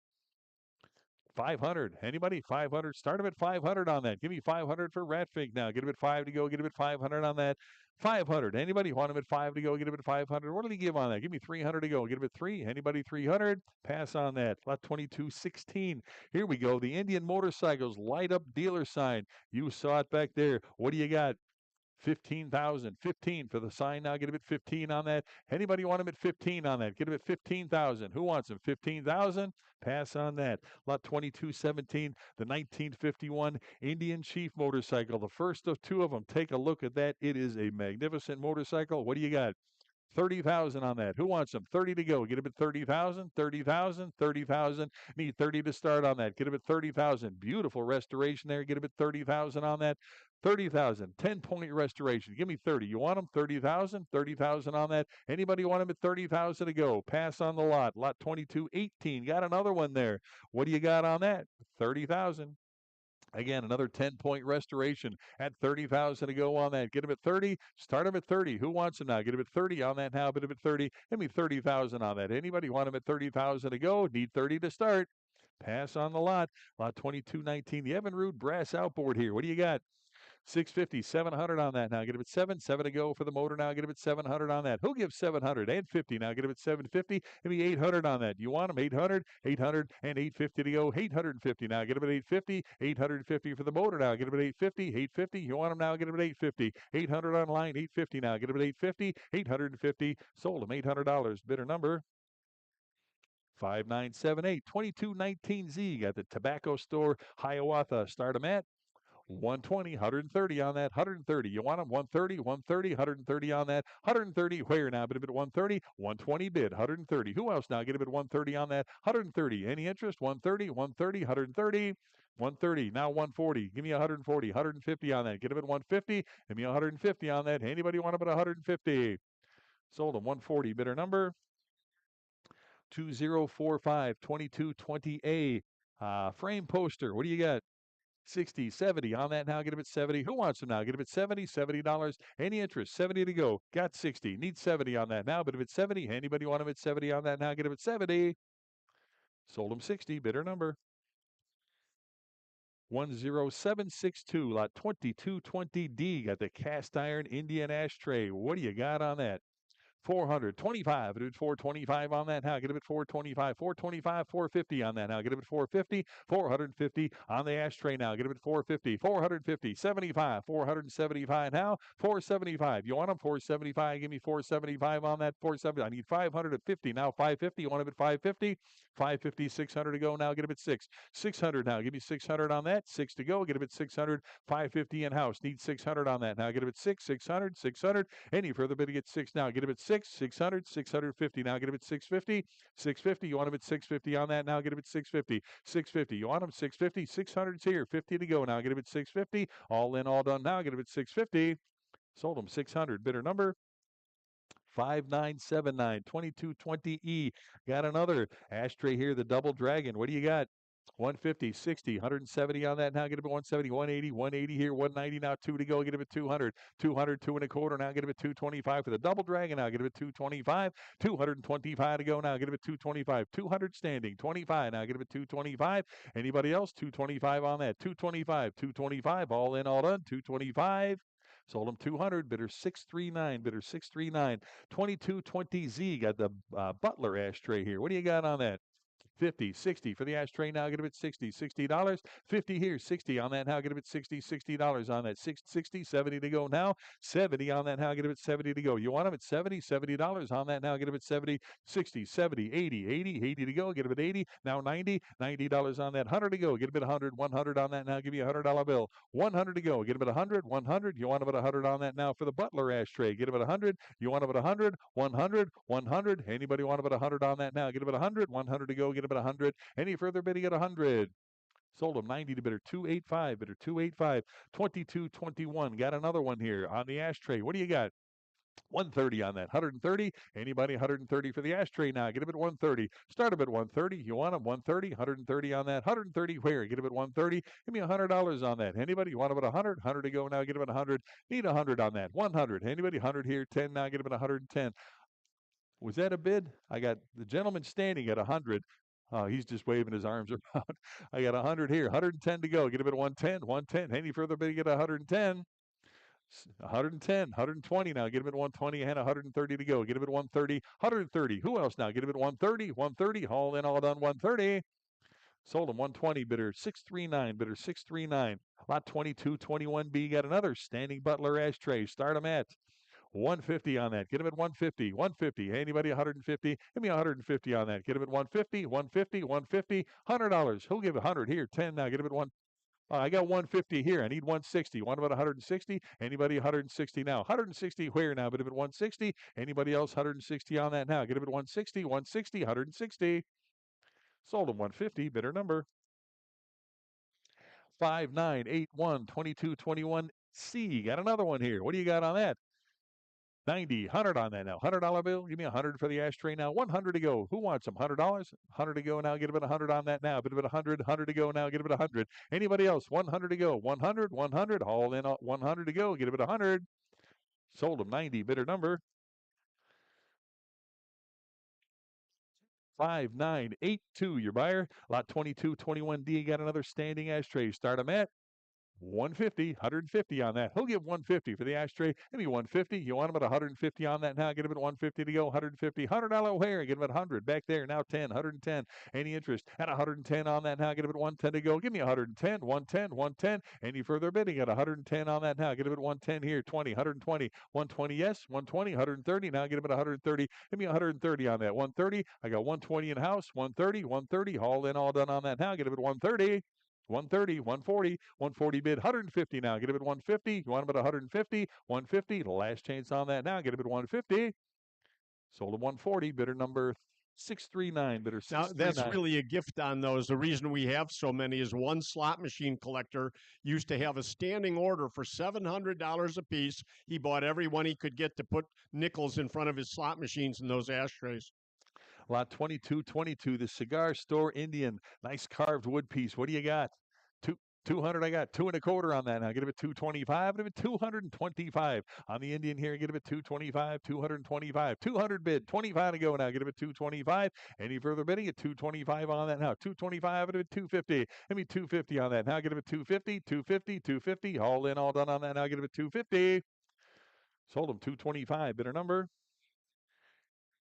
500. Anybody? 500. Start him at 500 on that. Give me 500 for Rat Fink now. Get him at 5 to go. Get him at 500 on that. 500. Anybody want him at 5 to go? Get him at 500. What did he give on that? Give me 300 to go. Get him at 3. Anybody 300? Pass on that. Lot 2216. Here we go. The Indian Motorcycles light up dealer sign. You saw it back there. What do you got? 15,000. 15 for the sign now. Get him at 15 on that. Anybody want him at 15 on that? Get him at 15,000. Who wants him? 15,000. Pass on that. Lot 2217, the 1951 Indian Chief motorcycle. The first of two of them. Take a look at that. It is a magnificent motorcycle. What do you got? 30,000 on that. Who wants them? 30 to go. Get him at 30,000, 30,000, 30,000. Need 30 to start on that. Get him at 30,000. Beautiful restoration there. Get him at 30,000 on that. 30,000. 10-point restoration. Give me 30. You want them? 30,000, 30,000 on that. Anybody want them at 30,000 to go? Pass on the lot. Lot 2218. Got another one there. What do you got on that? 30,000. Again, another 10-point restoration at 30,000 to go on that. Get him at 30. Start him at 30. Who wants him now? Get him at 30 on that now. Get him at 30. Give me 30,000 on that. Anybody want him at 30,000 to go? Need 30 to start. Pass on the lot. Lot 2219. The Evinrude brass outboard here. What do you got? 650, 700 on that now. Get him at 7 to go for the motor now. Get him at 700 on that. Who gives 700 and 50 now? Get him at 750. Give me 800 on that. You want him? 800, 800 and 850 to go. 850 now. Get him at 850. 850 for the motor now. Get him at 850. 850. You want him now? Get him at 850. 800 online. 850 now. Get him at 850. 850. Sold him $800. Bidder number 5978, 2219Z. Got the tobacco store Hiawatha. Start him at 120, 130 on that, 130. You want them? 130, 130, 130 on that, 130. Where now? Bid him at 130, 120 bid, 130. Who else now? Get him at 130 on that, 130. Any interest? 130, 130, 130. 130, now 140. Give me 140, 150 on that. Get him at 150. Give me 150 on that. Anybody want him at 150? Sold him 140. Bidder number 2045, 2220A. Frame poster. What do you got? 60, 70 on that now. Get him at 70. Who wants him now? Get him at 70, $70. Any interest? 70 to go. Got 60. Need 70 on that now. But if it's 70, anybody want him at 70 on that now? Get him at 70. Sold him 60. Bidder number 10762, lot 2220D. Got the cast iron Indian ashtray. What do you got on that? 425. Bid 425 on that now. Get a bid 425. 425. 450 on that now. Get a bid 450. 450 on the ashtray now. Get a bid 450. 450. 75. 475 now. 475. You want them? 475. Give me 475 on that. 470. I need 550 now. 550. You want a bid 550? 550. 600 to go now. Get a bid 6. 600 now. Give me 600 on that. 6 to go. Get a bid 600. 550 in house. Need 600 on that now. Get a bid 6. 600. 600. Any further bid to get 6 now. Get a bid 6. 600. 650 now. Get a bid 650. 650. You want a bid 650 on that now. Get a bid 650. 650. You want them? 650. 600's here. 50 to go now. Get a bid 650. All in, all done now. Get a bid 650. Sold them 600. Bidder number 5979 2220E. Got another ashtray here, the Double Dragon. What do you got? 150, 60, 170 on that now. Get a bit 170, 180, 180 here, 190 now. 2 to go. Get a bit 200, 200, 2 and a quarter now. Get a bit 225 for the Double Dragon now. Get a bit 225, 225 to go now. Get a bit 225, 200 standing, 25 now. Get a bit 225. Anybody else? 225 on that. 225, 225. All in, all done. 225. Sold them 200. Bidder 639. Bidder 639. 2220Z. Got the Butler ashtray here. What do you got on that? 50, 60 for the ashtray now. Get a bit 60, $60. 50 here, 60 on that now. Get a bit 60, $60 on that. 60, 70 to go now. 70 on that now. Get a bit 70 to go. You want them at 70, $70 on that now. Get a bit 70, 60, 70, 80, 80, 80 to go. Get a bit 80, now 90, $90 on that. 100 to go. Get a bit 100, 100 on that now. Give me a $100 bill. 100 to go. Get a bit 100, 100. You want about 100 on that now for the Butler ashtray. Get about 100. You want about 100, 100, 100. Anybody want about 100 on that now? Get about 100, 100 to go. Get about 100. Any further bidding at 100? Sold them 90 to bidder 285. Bidder 285. 2221. Got another one here on the ashtray. What do you got? 130 on that. 130. Anybody 130 for the ashtray now? Get a bit 130. Start a bit 130. You want them 130. 130 on that. 130 where? Get a bit 130. Give me $100 on that. Anybody? You want about 100? 100 to go now. Get a bit 100. Need 100 on that. 100. Anybody? 100 here. 10 now. Get a bit 110. Was that a bid? I got the gentleman standing at 100. He's just waving his arms around. I got 100 here. 110 to go. Get a bit 110. 110. Any further bid? Get 110. 110, 120 now. Get a bit 120 and 130 to go. Get a bit 130, 130. Who else now? Get a bit 130, 130. All in, all done, 130. Sold him 120. Bidder 639. Bidder 639. Lot 2221B. Got another standing Butler ashtray. Start him at 150 on that. Get him at 150. 150. Anybody 150? Give me 150 on that. Get him at 150. 150. 150. $100. Who'll give 100 here? 10 now. Get him at 1. I got 150 here. I need 160. Want about 160? Anybody 160 now? 160 where now? Bid at 160. Anybody else 160 on that now? Get him at 160. 160. 160. Sold him 150. Bidder number 5981 2221C. Got another one here. What do you got on that? 90, 100 on that now. $100 bill. Give me 100 for the ashtray now. 100 to go. Who wants them? $100? 100 to go now. Get a bit 100 on that now. Bit of 100, 100 to go now. Get a bit 100. Anybody else? 100 to go. 100, 100. All in 100 to go. Get a bit 100. Sold them 90. Bidder number 5982. Your buyer. Lot 2221D. Got another standing ashtray. Start them at 150, 150 on that. He'll give 150 for the ashtray. Maybe 150. You want him at 150 on that now? Get him at 150 to go. 150. $100 where? Get him at 100. Back there. Now 10. 110. Any interest? At 110 on that now? Get him at 110 to go. Give me 110. 110. 110. Any further bidding? At 110 on that now? Get him at 110 here. 20. 120. 120. Yes. 120. 130. Now get him at 130. Give me 130 on that. 130. I got 120 in house. 130. 130. All in, all done on that now. Get him at 130. 130, 140, 140 bid, 150 now. Get him at 150. You want him at 150, 150. Last chance on that now. Get him at 150. Sold at 140. Bidder number 639. Bidder 639. Now, that's really a gift on those. The reason we have so many is one slot machine collector used to have a standing order for $700 a piece. He bought every one he could get to put nickels in front of his slot machines in those ashtrays. Lot 2222, the Cigar Store Indian. Nice carved wood piece. What do you got? 200. I got 2 1/4 on that now. Get him at 225. Get him at 225 on the Indian here. Get him at 225. 225. 200 bid. 25 to go now. Get him at 225. Any further bidding at 225 on that now? 225 at 250. Give me 250 on that now. Get him at 250. 250. 250. All in, all done on that now. Get him at 250. Sold him 225. Bidder number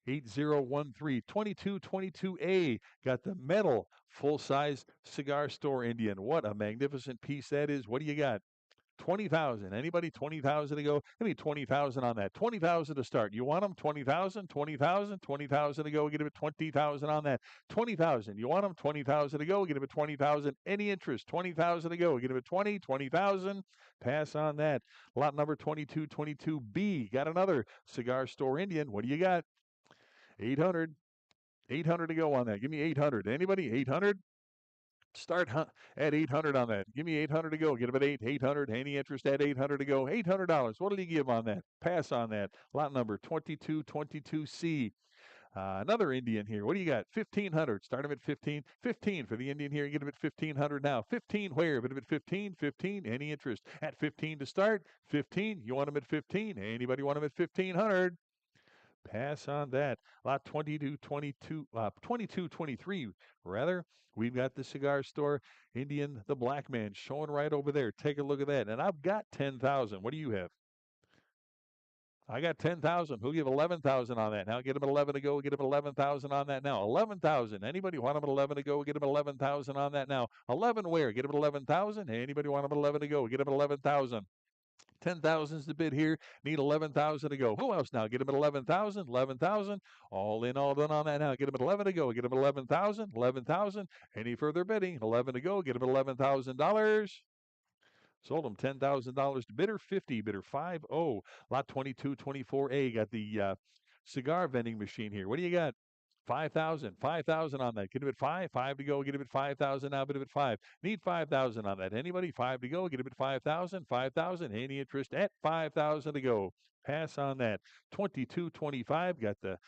8013, 2222A. Got the metal full-size cigar store Indian. What a magnificent piece that is. What do you got? 20,000. Anybody? 20,000 to go. Give me 20,000 on that. 20,000 to start. You want them? 20,000, 20,000, 20,000 to go. Get him at 20,000 on that. 20,000. You want them? 20,000 to go. Get him at 20,000. Any interest? 20,000 to go. Get him at 20, 20,000. Pass on that. Lot number 2222B. Got another cigar store Indian. What do you got? 800. 800 to go on that. Give me 800. Anybody? 800? Start at 800 on that. Give me 800 to go. Get him at 800. Any interest at 800 to go? $800. What did he give on that? Pass on that. Lot number 2222C. Another Indian here. What do you got? 1,500. Start him at 15. 15 for the Indian here. Get him at 1,500 now. 15 where? Get him at 15. 15. Any interest at 15 to start? 15. You want him at 15? Anybody want him at 1,500? Pass on that. Lot 2223, rather. We've got the cigar store Indian, the black man, showing right over there. Take a look at that. And I've got 10,000. What do you have? I got 10,000. Who'll give 11,000 on that? Now get him at 11 to go. Get him at 11,000 on that now. 11,000. Anybody want him at 11 to go? Get him at 11,000 on that now. 11 where? Get him at 11,000. Anybody want him at 11 to go? Get him at 11,000. 10,000's the bid here. Need 11,000 to go. Who else now? Get him at 11,000. 11,000. All in, all done on that now. Get him at 11 to go. Get him at 11,000. 11,000. Any further bidding? 11 to go. Get him at $11,000. Sold him $10,000 to bidder 50. Bidder 50. Lot 2224A. Got the cigar vending machine here. What do you got? 5,000. 5,000 on that. Get him at 5. 5 to go. Get him at 5,000 now. Bid him at 5. Need 5,000 on that. Anybody? 5 to go. Get him at 5,000. 5,000. Any interest at 5,000 to go? Pass on that. 2225. Got the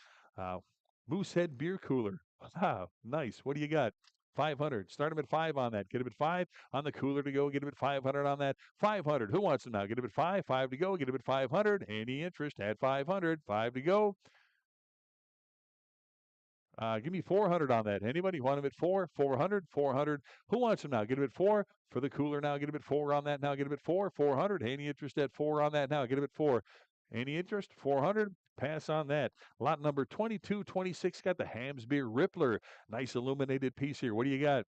Moosehead beer cooler. Wow, nice. What do you got? 500. Start him at 5 on that. Get him at 5 on the cooler to go. Get him at 500 on that. 500. Who wants him now? Get him at 5. 5 to go. Get him at 500. Any interest at 500. 5 to go. Give me 400 on that. Anybody want him at 4? 400? 400. Who wants him now? Get him at 4 for the cooler now. Get him at 4 on that now. Get him at 4. 400. Any interest at 4 on that now? Get him at 4. Any interest? 400. Pass on that. Lot number 2226 got the Hams Beer Rippler. Nice illuminated piece here. What do you got?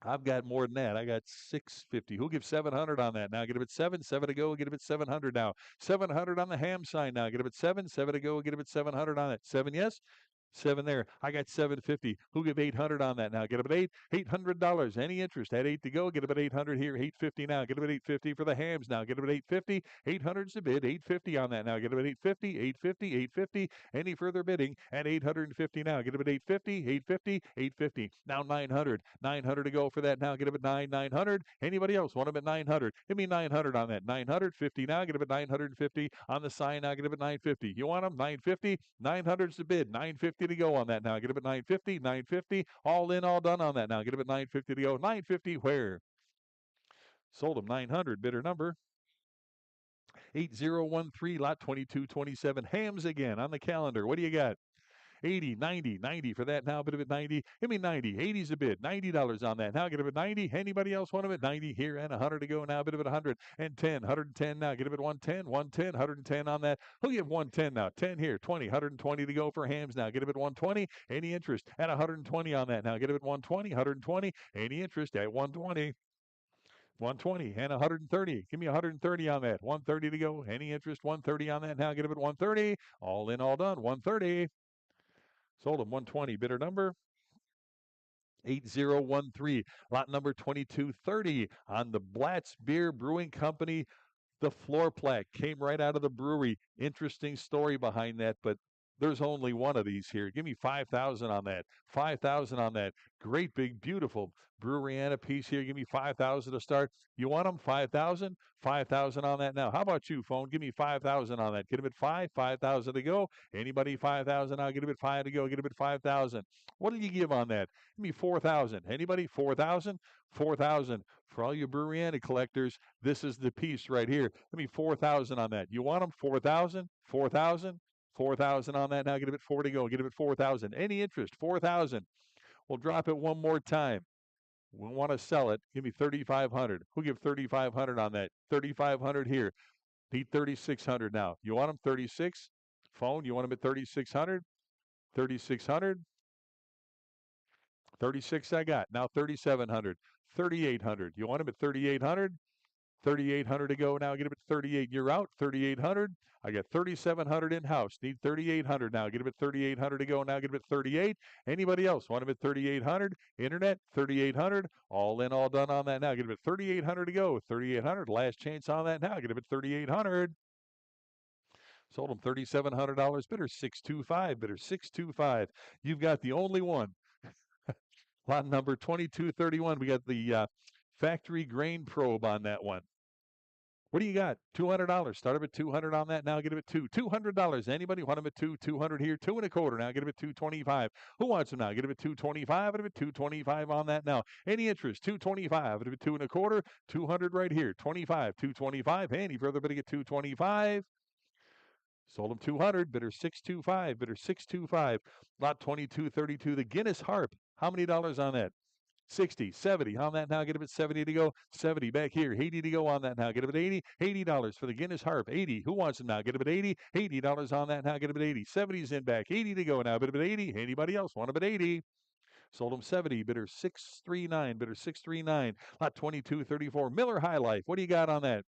I've got more than that. I got 650. Who'll give 700 on that now? Get him at 7. 7 to go. Get him at 700 now. 700 on the ham sign now. Get him at 7. 7 to go. Get him at 700 on it. 7, yes. 7 there. I got 750. Who give 800 on that now? Get him at 8. $800. Any interest? At 8 to go. Get him at 800 here. 850 now. Get him at 850 for the hams now. Get him at 850. 800's the bid. 850 on that now. Get him at 850. 850. 850. Any further bidding at 850 now. Get him at 850. 850. 850. Now 900. 900 to go for that now. Get him at 900. Anybody else want him at 900? Give me 900 on that. 950 now. Get him at 950 on the sign now. Get him at 950. You want him? 950. 900's the bid. 950 to go on that now. Get him at 950. 950. All in, all done on that now. Get him at 950 to go. 950 where? Sold him 900. Bidder number 8013. Lot 2227. Hams again on the calendar. What do you got? 80, 90, 90 for that now. Bid him at 90. Give me 90. 80's a bid. $90 on that. Now get him at 90. Anybody else want him at 90 here? And 100 to go now. Bid him at 110. 110 now. Get him at 110. 110. 110 on that. Who'll give 110 now? 10 here. 20. 120 to go for hams now. Get him at 120. Any interest at 120 on that now? Get him at 120. 120. Any interest at 120. 120 and 130. Give me 130 on that. 130 to go. Any interest? 130 on that now. Get him at 130. All in, all done. 130. Sold him 120. Bidder number 8013. Lot number 2230 on the Blatz Beer Brewing Company. The floor plaque came right out of the brewery. Interesting story behind that, but there's only one of these here. Give me 5,000 on that. 5,000 on that. Great big beautiful Breweriana piece here. Give me 5,000 to start. You want them? 5,000? 5,000 on that now. How about you, phone? Give me 5,000 on that. Get him at 5. 5,000 to go. Anybody 5,000 now? Get him at 5 to go. Get him at 5,000. What did you give on that? Give me 4,000. Anybody? 4,000? 4,000. For all you Breweriana collectors, this is the piece right here. Give me 4,000 on that. You want them? 4,000? 4,000? 4,000 on that now. Get him at 4 to go. Get him at 4,000. Any interest? 4,000. We'll drop it one more time. We want to sell it. Give me 3,500. Who'll give 3,500 on that? 3,500 here. Need 3,600 now. You want them 36? Phone, you want them at 3,600? 3,600. 36 I got. Now 3,700. 3,800. You want him at 3,800? 3,800 to go. Now get him at 38. You're out. 3,800. I got 3,700 in house. Need 3,800 now. Get him at 3,800 to go. Now get him at 38. Anybody else want him at 3,800? Internet 3,800. All in, all done on that now. Get him at 3,800 to go. 3,800. Last chance on that now. Get him at 3,800. Sold him $3,700. Bidder 625. Bidder 625. You've got the only one. Lot number 2231. We got the factory grain probe on that one. What do you got? $200. Start him at 200 on that. Now get him at $200. Anybody want him at 200 here? 225. Now get him at 225. Who wants him now? Get him at 225. Get him at 225 on that now. Any interest? 225. Get him at 225. 200 right here. 25. 225. Any further bidding at 225. Sold him 200. Bidder 625. Bidder 625. Lot 2232. The Guinness harp. How many dollars on that? 60, 70 on that now. Get him at 70 to go. 70 back here. 80 to go on that now. Get him at 80. $80 for the Guinness harp. 80. Who wants him now? Get him at 80. $80 on that now. Get him at 80. 70's in back. 80 to go now. Bid him at 80. Anybody else want him at 80? Sold him 70. Bidder 639. Bidder 639. Lot 2234. Miller High Life. What do you got on that?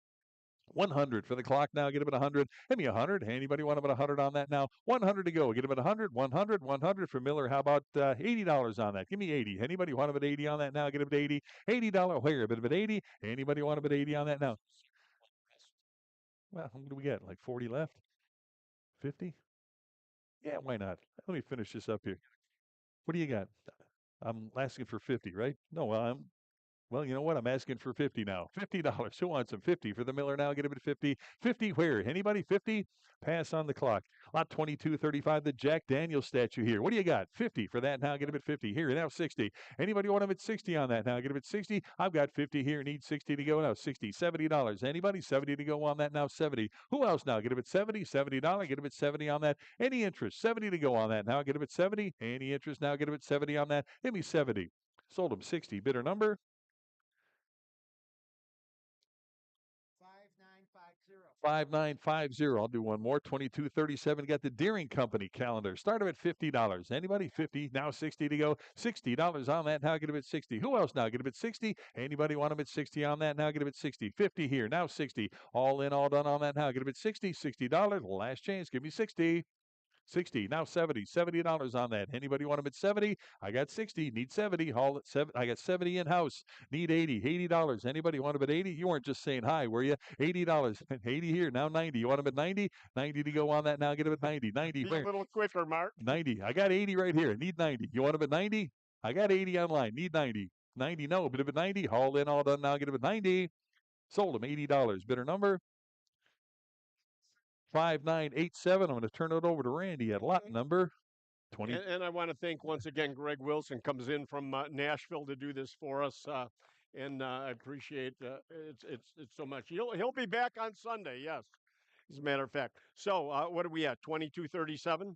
100 for the clock now. Get him at 100. Give me 100. Anybody want him at 100 on that now? 100 to go. Get him at 100. 100. 100 for Miller. How about $80 on that? Give me 80. Anybody want him at 80 on that now? Get him at 80. $80 where? A bit of at 80. Anybody want him at 80 on that now? Well, what do we get? Like 40 left? 50? Yeah, why not? Let me finish this up here. What do you got? I'm asking for 50, right? No, well, you know what? I'm asking for 50 now. $50. Who wants them? 50 for the Miller now. Get him at 50. 50 where? Anybody? 50? Pass on the clock. Lot 2235, the Jack Daniels statue here. What do you got? 50 for that now. Get him at 50. Here, now 60. Anybody want him at 60 on that now? Get him at 60. I've got 50 here. Need 60 to go now. 60. $70. Anybody? 70 to go on that now. 70. Who else now? Get him at 70. $70. Get him at 70 on that. Any interest? 70 to go on that now. Get him at 70. Any interest now? Get him at 70 on that. Give me 70. Sold him 60. Bidder number? 5950. I'll do one more. 2237. Got the Deering Company calendar. Start them at $50. Anybody? 50. Now 60 to go. $60 on that. Now get them at 60. Who else now? Get them at 60. Anybody want them at 60 on that? Now get them at 60. 50 here. Now 60. All in, all done on that. Now get them at 60. $60. Last chance. Give me 60. 60. Now 70. $70 on that. Anybody want them at 70? I got 60. Need 70. Haul at 7. I got 70 in house. Need 80. $80. Anybody want them at 80? You weren't just saying hi, were you? $80. 80 here. Now 90. You want them at 90? 90 to go on that. Now get them at 90. 90. Be a little quicker, Mark. 90. I got 80 right here. Need 90. You want them at 90? I got 80 online. Need 90. 90. No. Bid him at 90. Haul in, all done. Now get him at 90. Sold him $80. Bidder number? 5987. I'm going to turn it over to Randy at lot number 20. And I want to thank once again Greg Wilson comes in from Nashville to do this for us, and I appreciate it's so much. He'll be back on Sunday. Yes, as a matter of fact. So what are we at? 2237.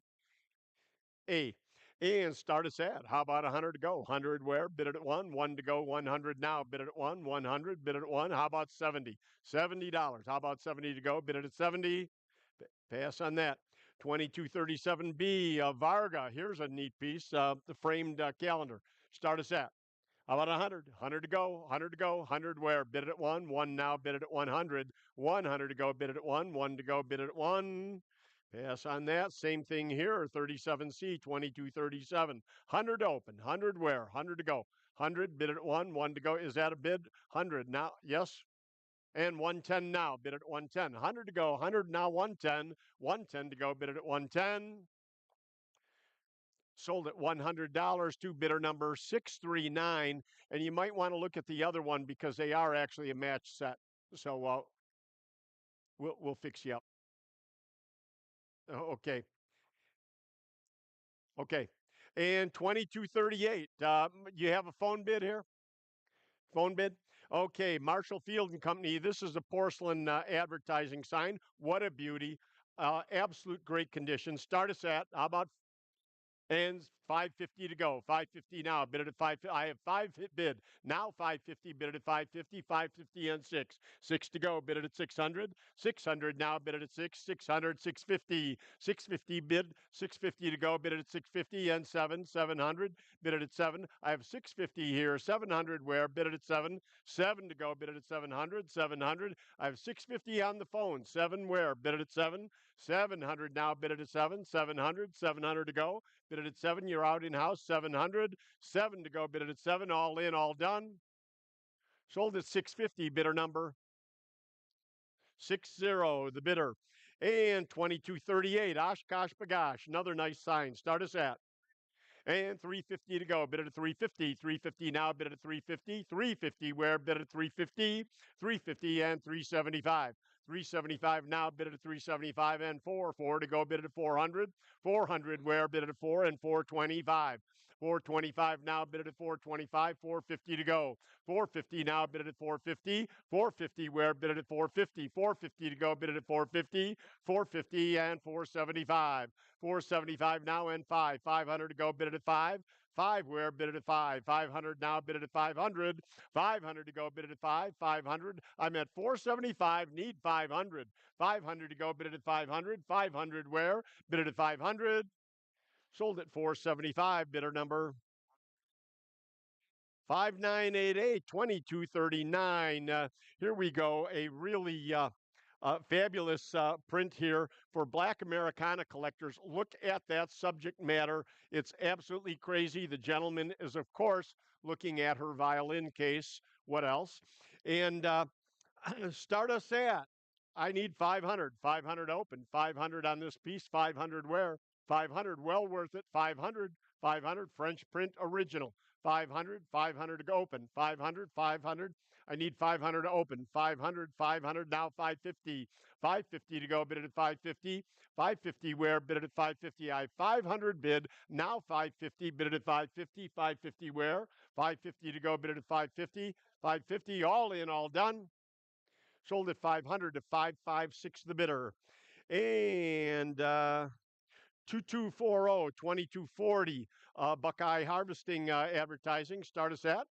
And start us at. How about 100 to go? 100 where? Bid it at 1. 1 to go. 100 now. Bid it at 1. 100. Bid it at 1. How about 70? $70. How about 70 to go? Bid it at 70. Pass on that. 2237B, Varga. Here's a neat piece, the framed calendar. Start us at. How about 100? 100 to go. 100 to go. 100 where? Bid it at 1. 1 now. Bid it at 100. 100 to go. Bid it at 1. 1 to go. Bid it at 1. Pass on that. Same thing here. 37C, 2237. 100 to open. 100 where? 100 to go. 100. Bid it at 1. 1 to go. Is that a bid? 100 now. Yes. And 110 now, bid it at 110. 100 to go, 100 now, 110. 110 to go, bid it at 110. Sold at $100 to bidder number 639. And you might want to look at the other one because they are actually a match set. So we'll fix you up. Okay. Okay. And 2238. You have a phone bid here? Phone bid? Okay, Marshall Field and Company. This is a porcelain advertising sign. What a beauty. Absolute great condition. Start us at, how about and 550 to go. 550 now. Bid it at 5. I have 5 hit bid. Now 550. Bid it at 550. 550 and 6. 6 to go. Bid it at 600. 600 now. Bid it at 6. 600. 650. 650 bid. 650 to go. Bid it at 650 and 7. 700. Bid it at 7. I have 650 here. 700 where? Bid it at 7. 7 to go. Bid it at 700. 700. I have 650 on the phone. 7 where? Bid it at 7. 700 now. Bid it at 7. 700. 700 to go. Bid it at 7. You're out in house. 700. 7 to go. Bid it at 7. All in, all done. Sold at 650. Bidder number 60. The bidder. And 2238. Oshkosh Bagosh. Another nice sign. Start us at. And 350 to go. Bid it at 350. 350 now. Bid it at 350. 350 where? Bid it at 350. 350 and 375. 375 now. Bid it at 375 and 4. 4 to go. Bid it at 400. 400 where? Bid it at 4 and 425. 425 now. Bid it at 425. 450 to go. 450 now. Bid it at 450. 450 where? Bid it at 450. 450 to go. Bid it at 450. 450 and 475. 475 now and 5. 500 to go. Bid it at 5. 5 where? Bid it at 5. 500 now. Bid it at 500. 500 to go. Bid it at 5. 500. I'm at 475. Need 500. 500 to go. Bid it at 500. 500 where? Bid it at 500. Sold at 475. Bidder number 5988. 2239. Here we go. A really fabulous print here for Black Americana collectors. Look at that subject matter. It's absolutely crazy. The gentleman is, of course, looking at her violin case. What else? And start us at. I need 500. 500 open. 500 on this piece. 500 where? 500. Well worth it. 500. 500. French print original. 500. 500 to go open. 500. 500. I need 500 to open. 500, 500, now 550. 550 to go, bid it at 550. 550 where? Bid it at 550. I have 500 bid, now 550, bid it at 550. 550 where? 550 to go, bid it at 550. 550, all in, all done. Sold at 500 to 556 the bidder. And 2240, 2240, Buckeye Harvesting Advertising. Start us at.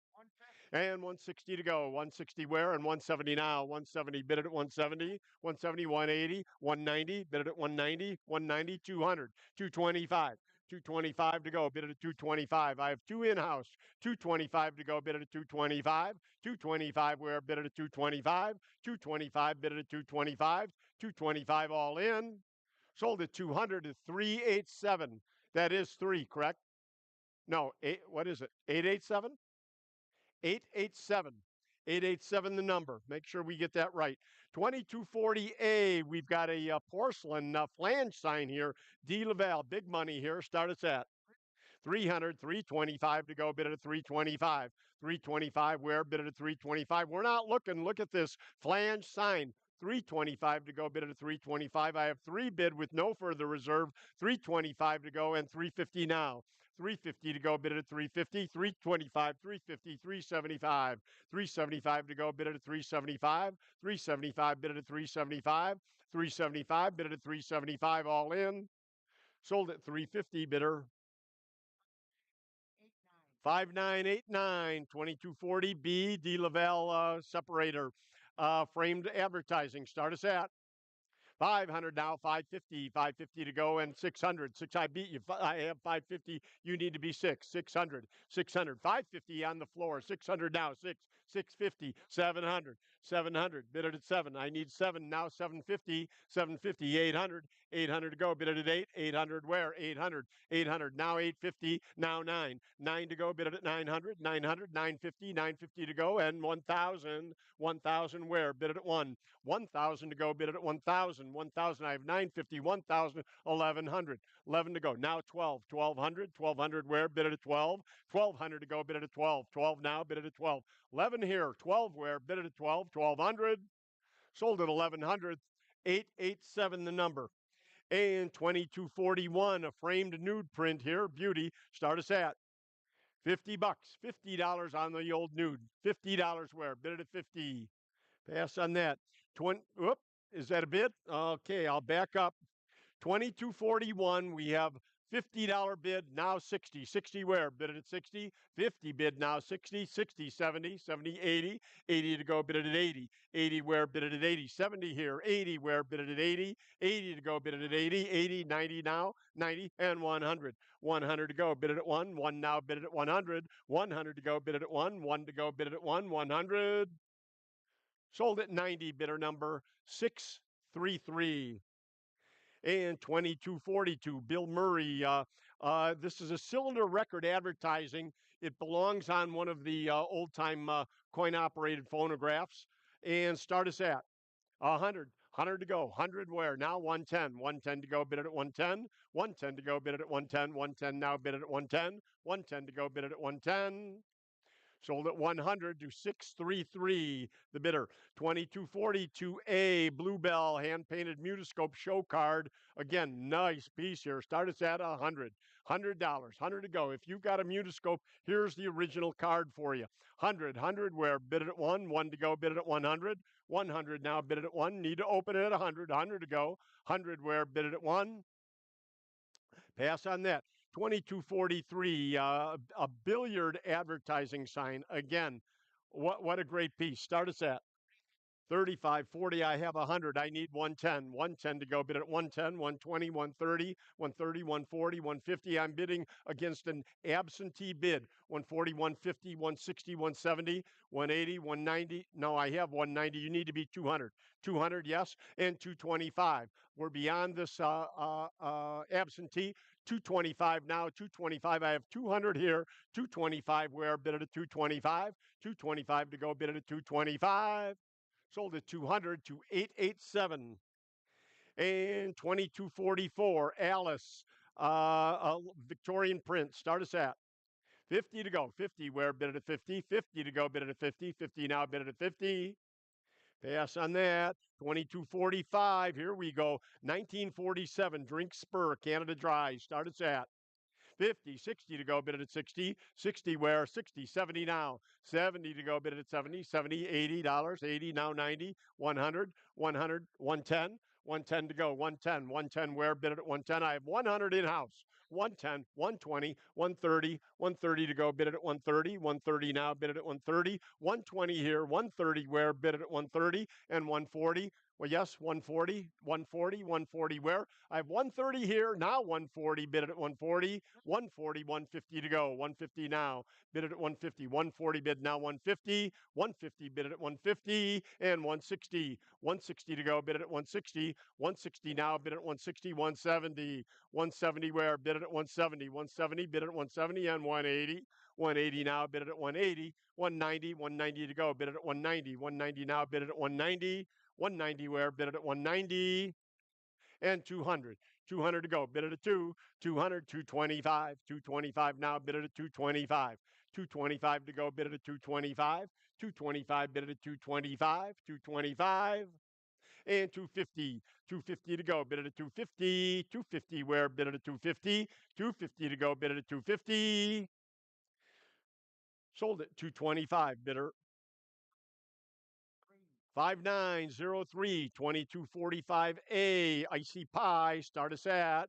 And 160 to go. 160 where? And 170 now. 170 bid it at 170. 170, 180, 190, bid it at 190, 190, 200, 225. 225 to go, bid it at 225. I have 2 in-house. 225 to go, bid it at 225. 225 where? Bid it at 225. 225 bid it at 225. 225 all in. Sold at 200 to 387. That is 3, correct? No, 8. What is it? 887? 887. 887 the number. Make sure we get that right. 2240A. We've got a porcelain flange sign here. D. Laval. Big money here. Start us at 300, 325 to go. Bid it at 325. 325 where? Bid it at 325. We're not looking. Look at this flange sign. 325 to go. Bid it at 325. I have 3 bid with no further reserve. 325 to go and 350 now. 350 to go, bid it at 350, 325, 350, 375, 375 to go, bid it at 375, 375, bid it at 375, 375, bid it at 375, all in. Sold at 350, bidder 5989, 2240B, D. Laval separator, framed advertising. Start us at 500 now, 550, 550 to go, and 600. I beat you. I have 550. You need to be 6. 600, 600, 550 on the floor. 600 now, 6, 650, 700, 700. Bid it at 7. I need 7 now, 750, 750, 800, 800 to go. Bid it at 8, 800 where? 800, 800 now, 850, now 9, 9 to go. Bid it at 900, 900, 950, 950 to go, and 1,000, 1,000 where? Bid it at 1, 1,000 to go. Bid it at 1,000. 1,000. I have 950, 1,000, 1,100. 11 to go. Now 12, 1,200. 1,200 where? Bid it at 12. 1,200 to go. Bid it at 12. 12 now. Bid it at 12. 11 here. 12 where? Bid it at 12. 1,200. Sold at 1,100. 887 the number. And 2241, a framed nude print here. Beauty. Start us at $50. $50 on the old nude. $50 where? Bid it at 50. Pass on that. Whoop. Is that a bid? Okay, I'll back up. 2241, we have $50 bid, now 60. 60 where? Bid it at 60. 50 bid, now 60. 60, 70, 70, 80. 80 to go, bid it at 80. 80 where? Bid it at 80. 70 here. 80 where? Bid it at 80. 80 to go, bid it at 80. 80, 90 now. 90 and 100. 100 to go, bid it at 1. 1 now, bid it at 100. 100 to go, bid it at 1. 1 to go, bid it at 1. 100. Sold at 90, bidder number 633. And 2242, Bill Murray. This is a cylinder record advertising. It belongs on one of the old-time coin-operated phonographs. And start us at 100. 100 to go. 100 where? Now 110. 110 to go, bid it at 110. 110 to go, bid it at 110. 110 now, bid it at 110. 110 to go, bid it at 110. Sold at 100 to 633. The bidder 2242A Bluebell hand painted Mutascope show card. Again, nice piece here. Start us at $100. $100 to go. If you've got a Mutascope, here's the original card for you. 100 where? Bid it at 1. 1 to go, bid it at 100. 100 now, bid it at 1. Need to open it at 100. 100 to go. 100 where? Bid it at 1. Pass on that. 2243, a billiard advertising sign. Again, what a great piece. Start us at 35, 40, I have 100. I need 110. 110 to go. Bid at 110, 120, 130, 130, 140, 150. I'm bidding against an absentee bid. 140, 150, 160, 170, 180, 190. No, I have 190. You need to be 200. 200, yes, and 225. We're beyond this absentee. 225 now. 225. I have 200 here. 225 where? Bid at a 225. 225 to go. Bid at a 225. Sold at 200 to 887. And 2244, Alice, a Victorian print. Start us at 50 to go. 50 where? Bid at 50. 50 to go. Bid at 50. 50 now. Bid at 50. Pass on that. 2245. Here we go. 1947. Drink Spur. Canada Dry. Start us at 50, 60 to go, bid it at 60. 60 where? 60, 70 now. 70 to go, bid it at 70. 70, $80. 80 now, 90. 100, 100, 110. 110 to go. 110. 110 where? Bid it at 110. I have 100 in-house. 110, 120, 130, 130 to go, bid it at 130. 130 now, bid it at 130. 120 here. 130 where? Bid it at 130. And 140. Well, yes, 140, 140, 140 where? I have 130 here, now 140, bid it at 140, 140, 150 to go, 150 now, bid it at 150, 140 bid now 150, 150 bid it at 150, and 160, 160 to go, bid it at 160, 160 now, bid it at 160, 170, 170 where? Bid it at 170, 170, bid it at 170, and 180, 180 now, bid it at 180, 190, 190 to go, bid it at 190, 190 now, bid it at 190, 190 where? Bid it at 190. And 200. 200 to go. Bid it at 2. 200, 225. 225 now. Bid it at 225. 225 to go. Bid it at 225. 225. Bid it at 225. 225. And 250. 250 to go. Bid it at 250. 250 where? Bid it at 250. 250 to go. Bid it at 250. Sold it 225. Bidder 5903 2245A Icy Pie. Start us at.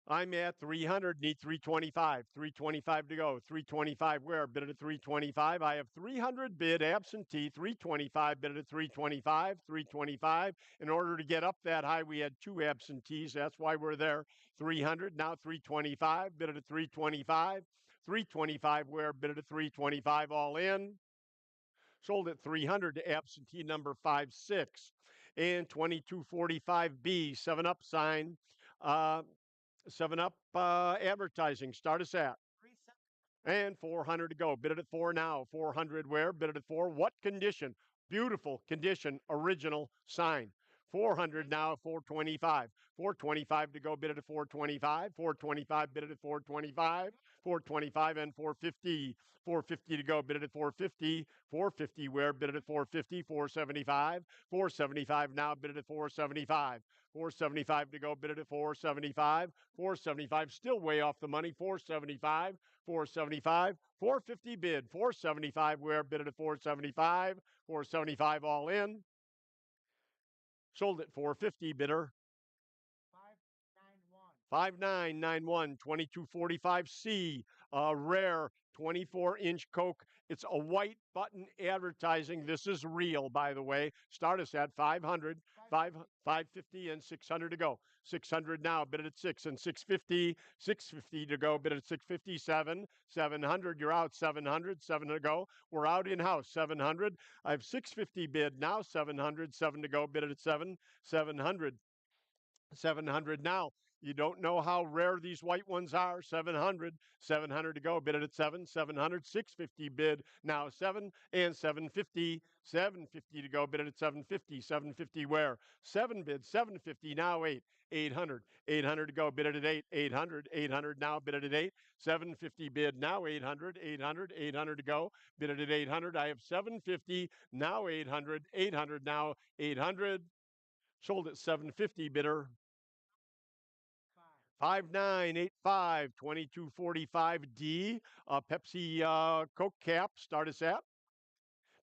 I'm at 300, need 325. 325 to go. 325 where? Bid at 325. I have 300 bid absentee. 325 bid at 325. 325. In order to get up that high, we had 2 absentees. That's why we're there. 300 now 325. Bid at 325. 325 where? Bid at 325. All in. Sold at 300 to absentee number 56. And 2245B, 7-Up sign, 7-Up advertising. Start us at. And 400 to go. Bid it at 4 now. 400 where? Bid it at 4. What condition? Beautiful condition. Original sign. 400 now. 425. 425 to go. Bid it at 425. 425 bid it at 425. 425 and 450. 450 to go. Bid it at 450. 450 where? Bid it at 450. 475. 475 now. Bid it at 475. 475 to go. Bid it at 475. 475 still way off the money. 475. 475. 450 bid. 475 where? Bid it at 475. 475 all in. Sold at 450 bidder 5991, 2245C, rare 24-inch Coke. It's a white button advertising. This is real, by the way. Start us at 500, 550, and 600 to go. 600 now, bid it at 6 and 650, 650 to go, bid it at 657, 700, you're out, 700, 7 to go. We're out in-house, 700. I have 650 bid now, 700, 7 to go, bid it at 7, 700. 700 now. You don't know how rare these white ones are. 700, 700 to go. Bid it at 7, 700, 650 bid now 7 and 750, 750 to go. Bid it at 750, 750 where? 7 bid, 750 now 8, 800, 800 to go. Bid it at 8, 800, 800 now. Bid it at 8, 750 bid now 800, 800, 800 to go. Bid it at 800. I have 750 now 800, 800 now 800. Sold at 750 bidder. 5985, 2245D, Pepsi Coke cap, start us at.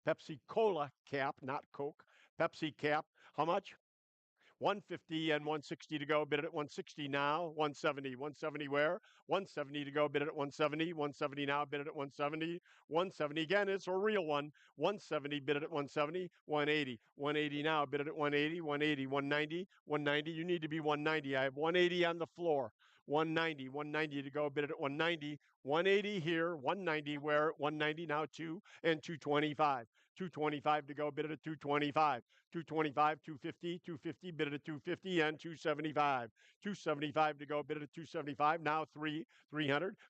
Pepsi Cola cap, not Coke. Pepsi cap, how much? 150 and 160 to go, bid it at 160 now, 170, 170 where? 170 to go, bid it at 170, 170 now, bid it at 170, 170 again, it's a real one, 170, bid it at 170, 180, 180 now, bid it at 180, 180, 190, 190, you need to be 190, I have 180 on the floor, 190, 190 to go, bid it at 190, 180 here, 190 where? 190 now, 2 and 225. 225 to go, bid it at 225. 225, 250, 250, bid it at 250 and 275. 275 to go, bid it at 275. Now 300,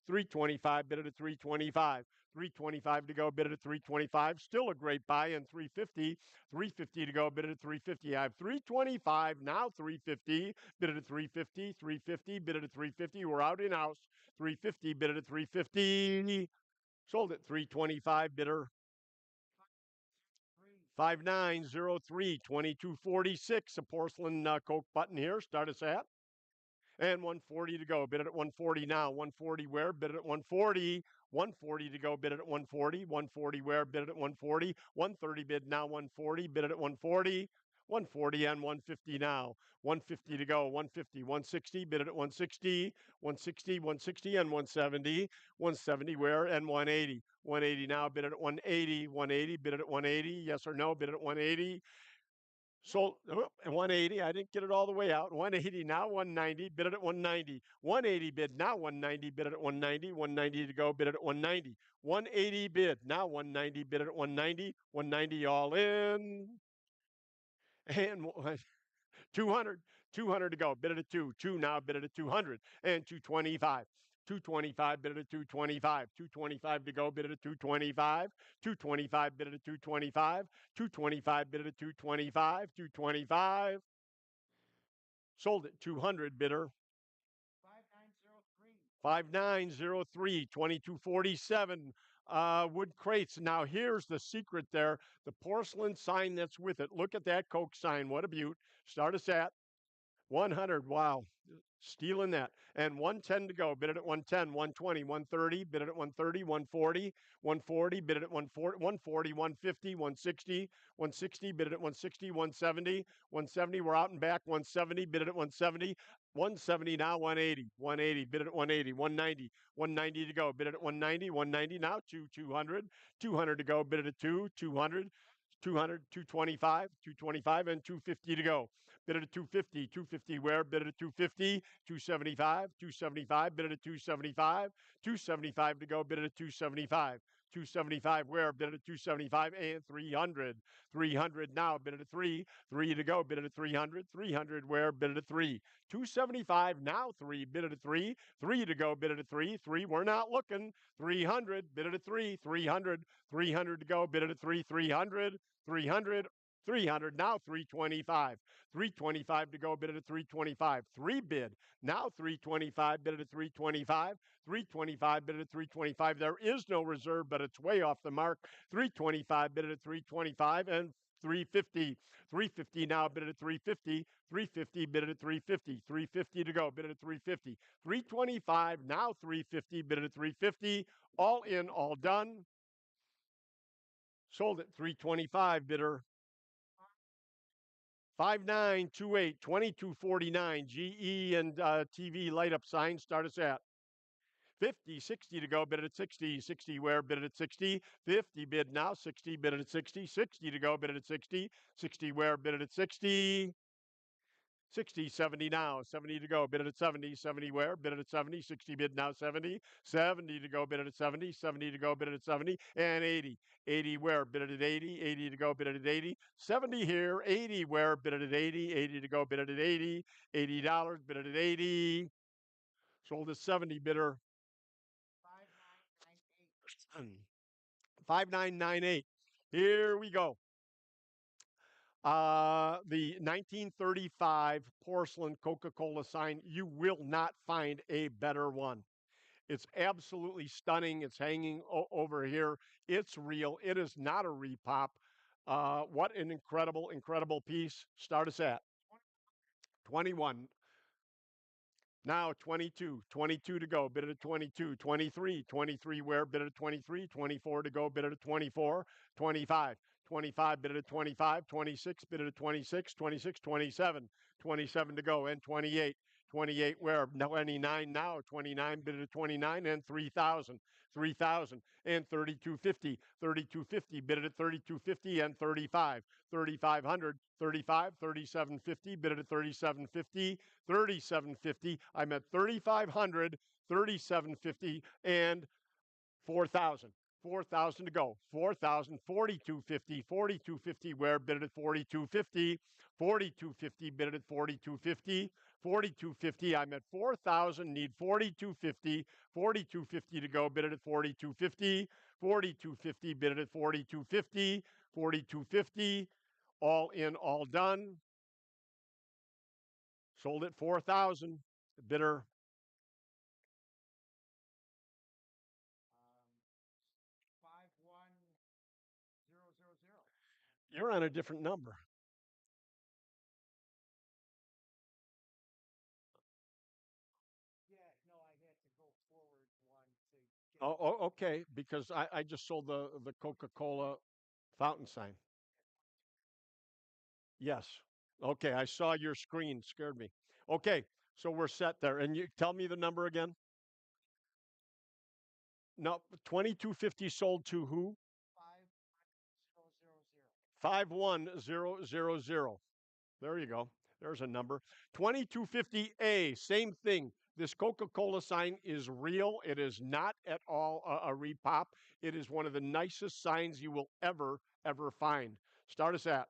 325, bid it at 325. 325 to go, bid it at 325. Still a great buy in 350. 350 to go, bid it at 350. I have 325, now 350, bid it at 350, 350, bid it at 350. We're out in house. 350, bid it at 350. Sold at 325, bidder. 5903, 2246, a porcelain Coke button here. Start us at. And 140 to go. Bid it at 140 now. 140 where? Bid it at 140. 140 to go. Bid it at 140. 140 where? Bid it at 140. 130 bid now. 140. Bid it at 140. 140 and 150 now. 150 to go. 150. 160. Bid it at 160. 160. 160 and 170. 170 where? And 180. 180 now. Bid it at 180. 180. Bid it at 180. Yes or no? Bid it at 180. Sold 180. I didn't get it all the way out. 180 now, 190. Bid it at 190. 180 bid now, 190. Bid it at 190. 190 to go. Bid it at 190. 180 bid now, 190. Bid it at 190. 190 all in. And 200. 200 to go. Bid it at 2. 2 now. Bid it at 200. And 225. 225, bid it at 225. 225 to go, bid it at 225. 225, bid it at 225. 225, bid it at 225. 225. Sold at 200, bidder. 5903, 2247. Wood crates. Now here's the secret there. The porcelain sign that's with it. Look at that Coke sign. What a beaut. Start us at 100. Wow. Stealing that. And 110 to go. Bid it at 110, 120, 130. Bid it at 130, 140, 140. Bid it at 140, 140, 150, 160, 160. Bid it at 160, 170, 170. We're out and back. 170. Bid it at 170. 170 now, 180, 180. Bid it at 180, 190, 190 to go. Bid it at 190, 190 now, 200, 200 to go. Bid it at 200. 200, 225, 225, and 250 to go. Bid it at 250, 250 where? Bid it at 250, 275, 275, bid it at 275, 275 to go, bid it at 275. 275 where? Bid it at 275 and 300. 300 now, bid it at 3. 3 to go, bid it at 300. 300 where? Bid it at 3. 275 now, 3. Bid it at 3. 3 to go, bid it at 3. 3, we're not looking. 300, bid it at 3. 300. 300 to go, bid it at 3. 300. 300. 300 now, 325. 325 to go, bid it at 325. 3 bid now, 325, bid it at 325. 325, bid it at 325. There is no reserve, but it's way off the mark. 325, bid it at 325, and 350. 350 now, bid it at 350. 350, bid it at 350. 350 to go, bid it at 350. 325 now, 350, bid it at 350. All in, all done. Sold at 325, bidder. 5928, 2249, GE and TV light up sign. Start us at 50, 60 to go, bid it at 60, 60 where, bid it at 60, 50 bid now, 60 bid it at 60, 60 to go, bid it at 60, 60 where, bid it at 60, 60, 70 now, 70 to go, bid it at 70, 70 where, bid it at 70, 60 bid now, 70, 70 to go, bid it at 70, 70 to go, bid it at 70, and 80, 80 where, bid it at 80, 80 to go, bid it at 80, 70 here, 80 where, bid it at 80, 80 to go, bid it at 80, $80, bid it at 80, sold at 70 bidder. 5998. Here we go. The 1935 porcelain Coca-Cola sign. You will not find a better one. It's absolutely stunning. It's hanging over here. It's real. It is not a repop. What an incredible, incredible piece. Start us at 21. Now 22, 22 to go, bid it at 22, 23, 23 where, bid it at 23, 24 to go, bid it at 24, 25, 25 bid it at 25, 26 bid it at 26, 26, 27, 27 to go, and 28, 28 where, 29 now, 29 bid it at 29, and 3,000, 3,000, and 3250, 3250 bid it at 3250, and 35, 3,500, 35, 3750 bid it at 3750, 3750. I'm at 3,500, 3750, and 4,000. 4,000 to go. 4,000, 4250, 4250. Where bid it at 4250, 4250. Bid it at 4250, 4250. I'm at 4,000. Need 4250, 4250 to go. Bid it at 4250, 4250. Bid it at 4250, 4250. All in, all done. Sold at 4,000. Bidder. You're on a different number. Oh, okay. Because I just sold the Coca-Cola fountain sign. Yes. Okay, I saw your screen. Scared me. Okay, so we're set there. And you tell me the number again. No, 2250 sold to who? 51000. There you go. There's a number. 2250A, same thing. This Coca-Cola sign is real. It is not at all a repop. It is one of the nicest signs you will ever find. Start us at.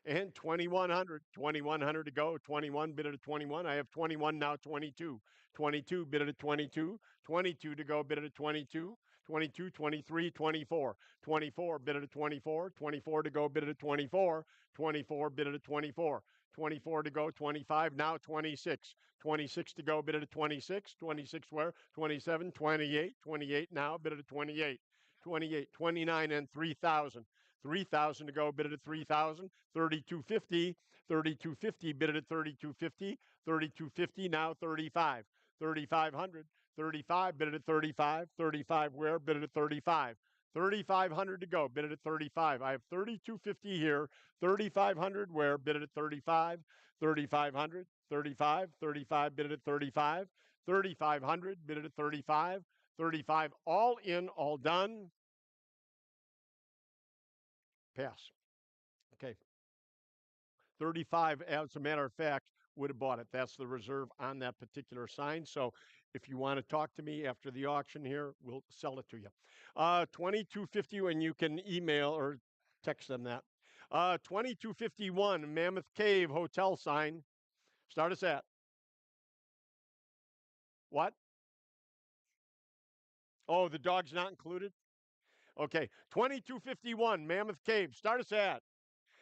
And 2,100, 2,100 to go. 21 bid it at 21. I have 21 now, 22. 22 bid it at 22. 22 to go, bid it at 22. 22, 23, 24. 24 bid it at 24. 24 to go, bid it at 24. 24 bid it at 24. 24 to go, 25, now 26. 26 to go, bid it at 26. 26 where? 27, 28. 28 now, bid it at 28. 28, 29, and 3,000. 3,000 to go, bid it at 3,000, 3,250, 3,250, bid it at 3,250, 3,250, now 35, 3,500, 35, bid it at 35, 35 where, bid it at 35, 3,500 to go, bid it at 35. I have 3,250 here, 3,500 where, bid it at 35, 3,500, 35, 35, bid it at 35, 3,500, bid it at 35, 35, all in, all done. Pass. Okay. 35, as a matter of fact, would have bought it. That's the reserve on that particular sign. So if you want to talk to me after the auction here, we'll sell it to you. 2250, and you can email or text them that. 2251, Mammoth Cave Hotel sign. Start us at. What? Oh, the dog's not included? Okay. 2251, Mammoth Cave. Start us at.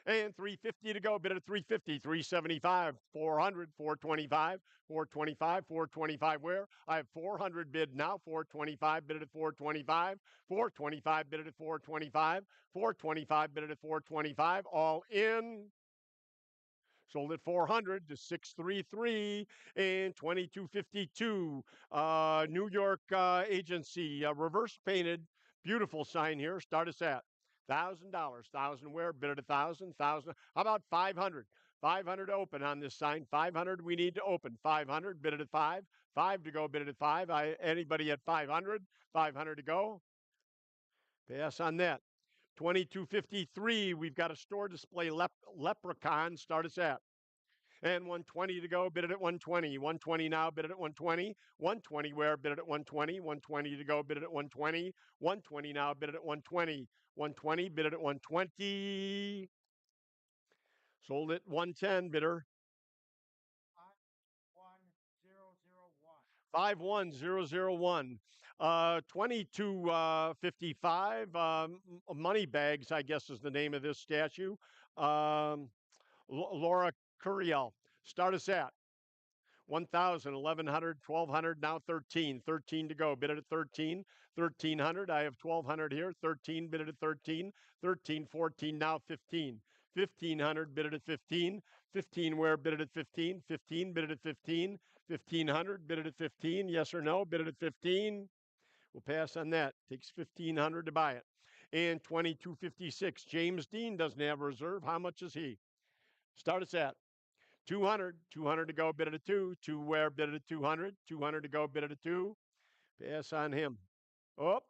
And 350 to go. Bid at 350, 375, 400, 425, 425, 425. Where? I have 400 bid now. 425 bid at 425, 425 bid at 425, 425 bid at 425. All in. Sold at 400 to 633 and 2252. New York agency, reverse painted. Beautiful sign here. Start us at $1,000. 1,000 where? Bid at 1,000. 1,000. How about 500? 500 to open on this sign. 500 we need to open. 500, bid it at 5. 5 to go, bid it at 5. Anybody at 500? 500 to go. Pass on that. 2253, we've got a store display leprechaun. Start us at. And 120 to go, bid it at 120. 120 now, bid it at 120. 120 where, bid it at 120. 120 to go, bid it at 120. 120 now, bid it at 120. 120, bid it at 120. Sold it 110, bidder. 51001. 2255. Money bags, I guess, is the name of this statue. Laura Curiel. Start us at 1,000, 1,100, 1,200, now 13. 13 to go. Bid it at 13. 1,300. I have 1,200 here. 13, bid it at 13. 13, 14, now 15. 1,500, bid it at 15. 15 where, bid it at 15. 15, bid it at 15. 1,500, bid it at 15. Yes or no, bid it at 15. We'll pass on that. Takes 1,500 to buy it. And 2256. James Dean doesn't have a reserve. How much is he? Start us at 200. 200 to go, bid it at 2. 2 where, bid it at 200. 200 to go, bid it at 2. Pass on him. Oh,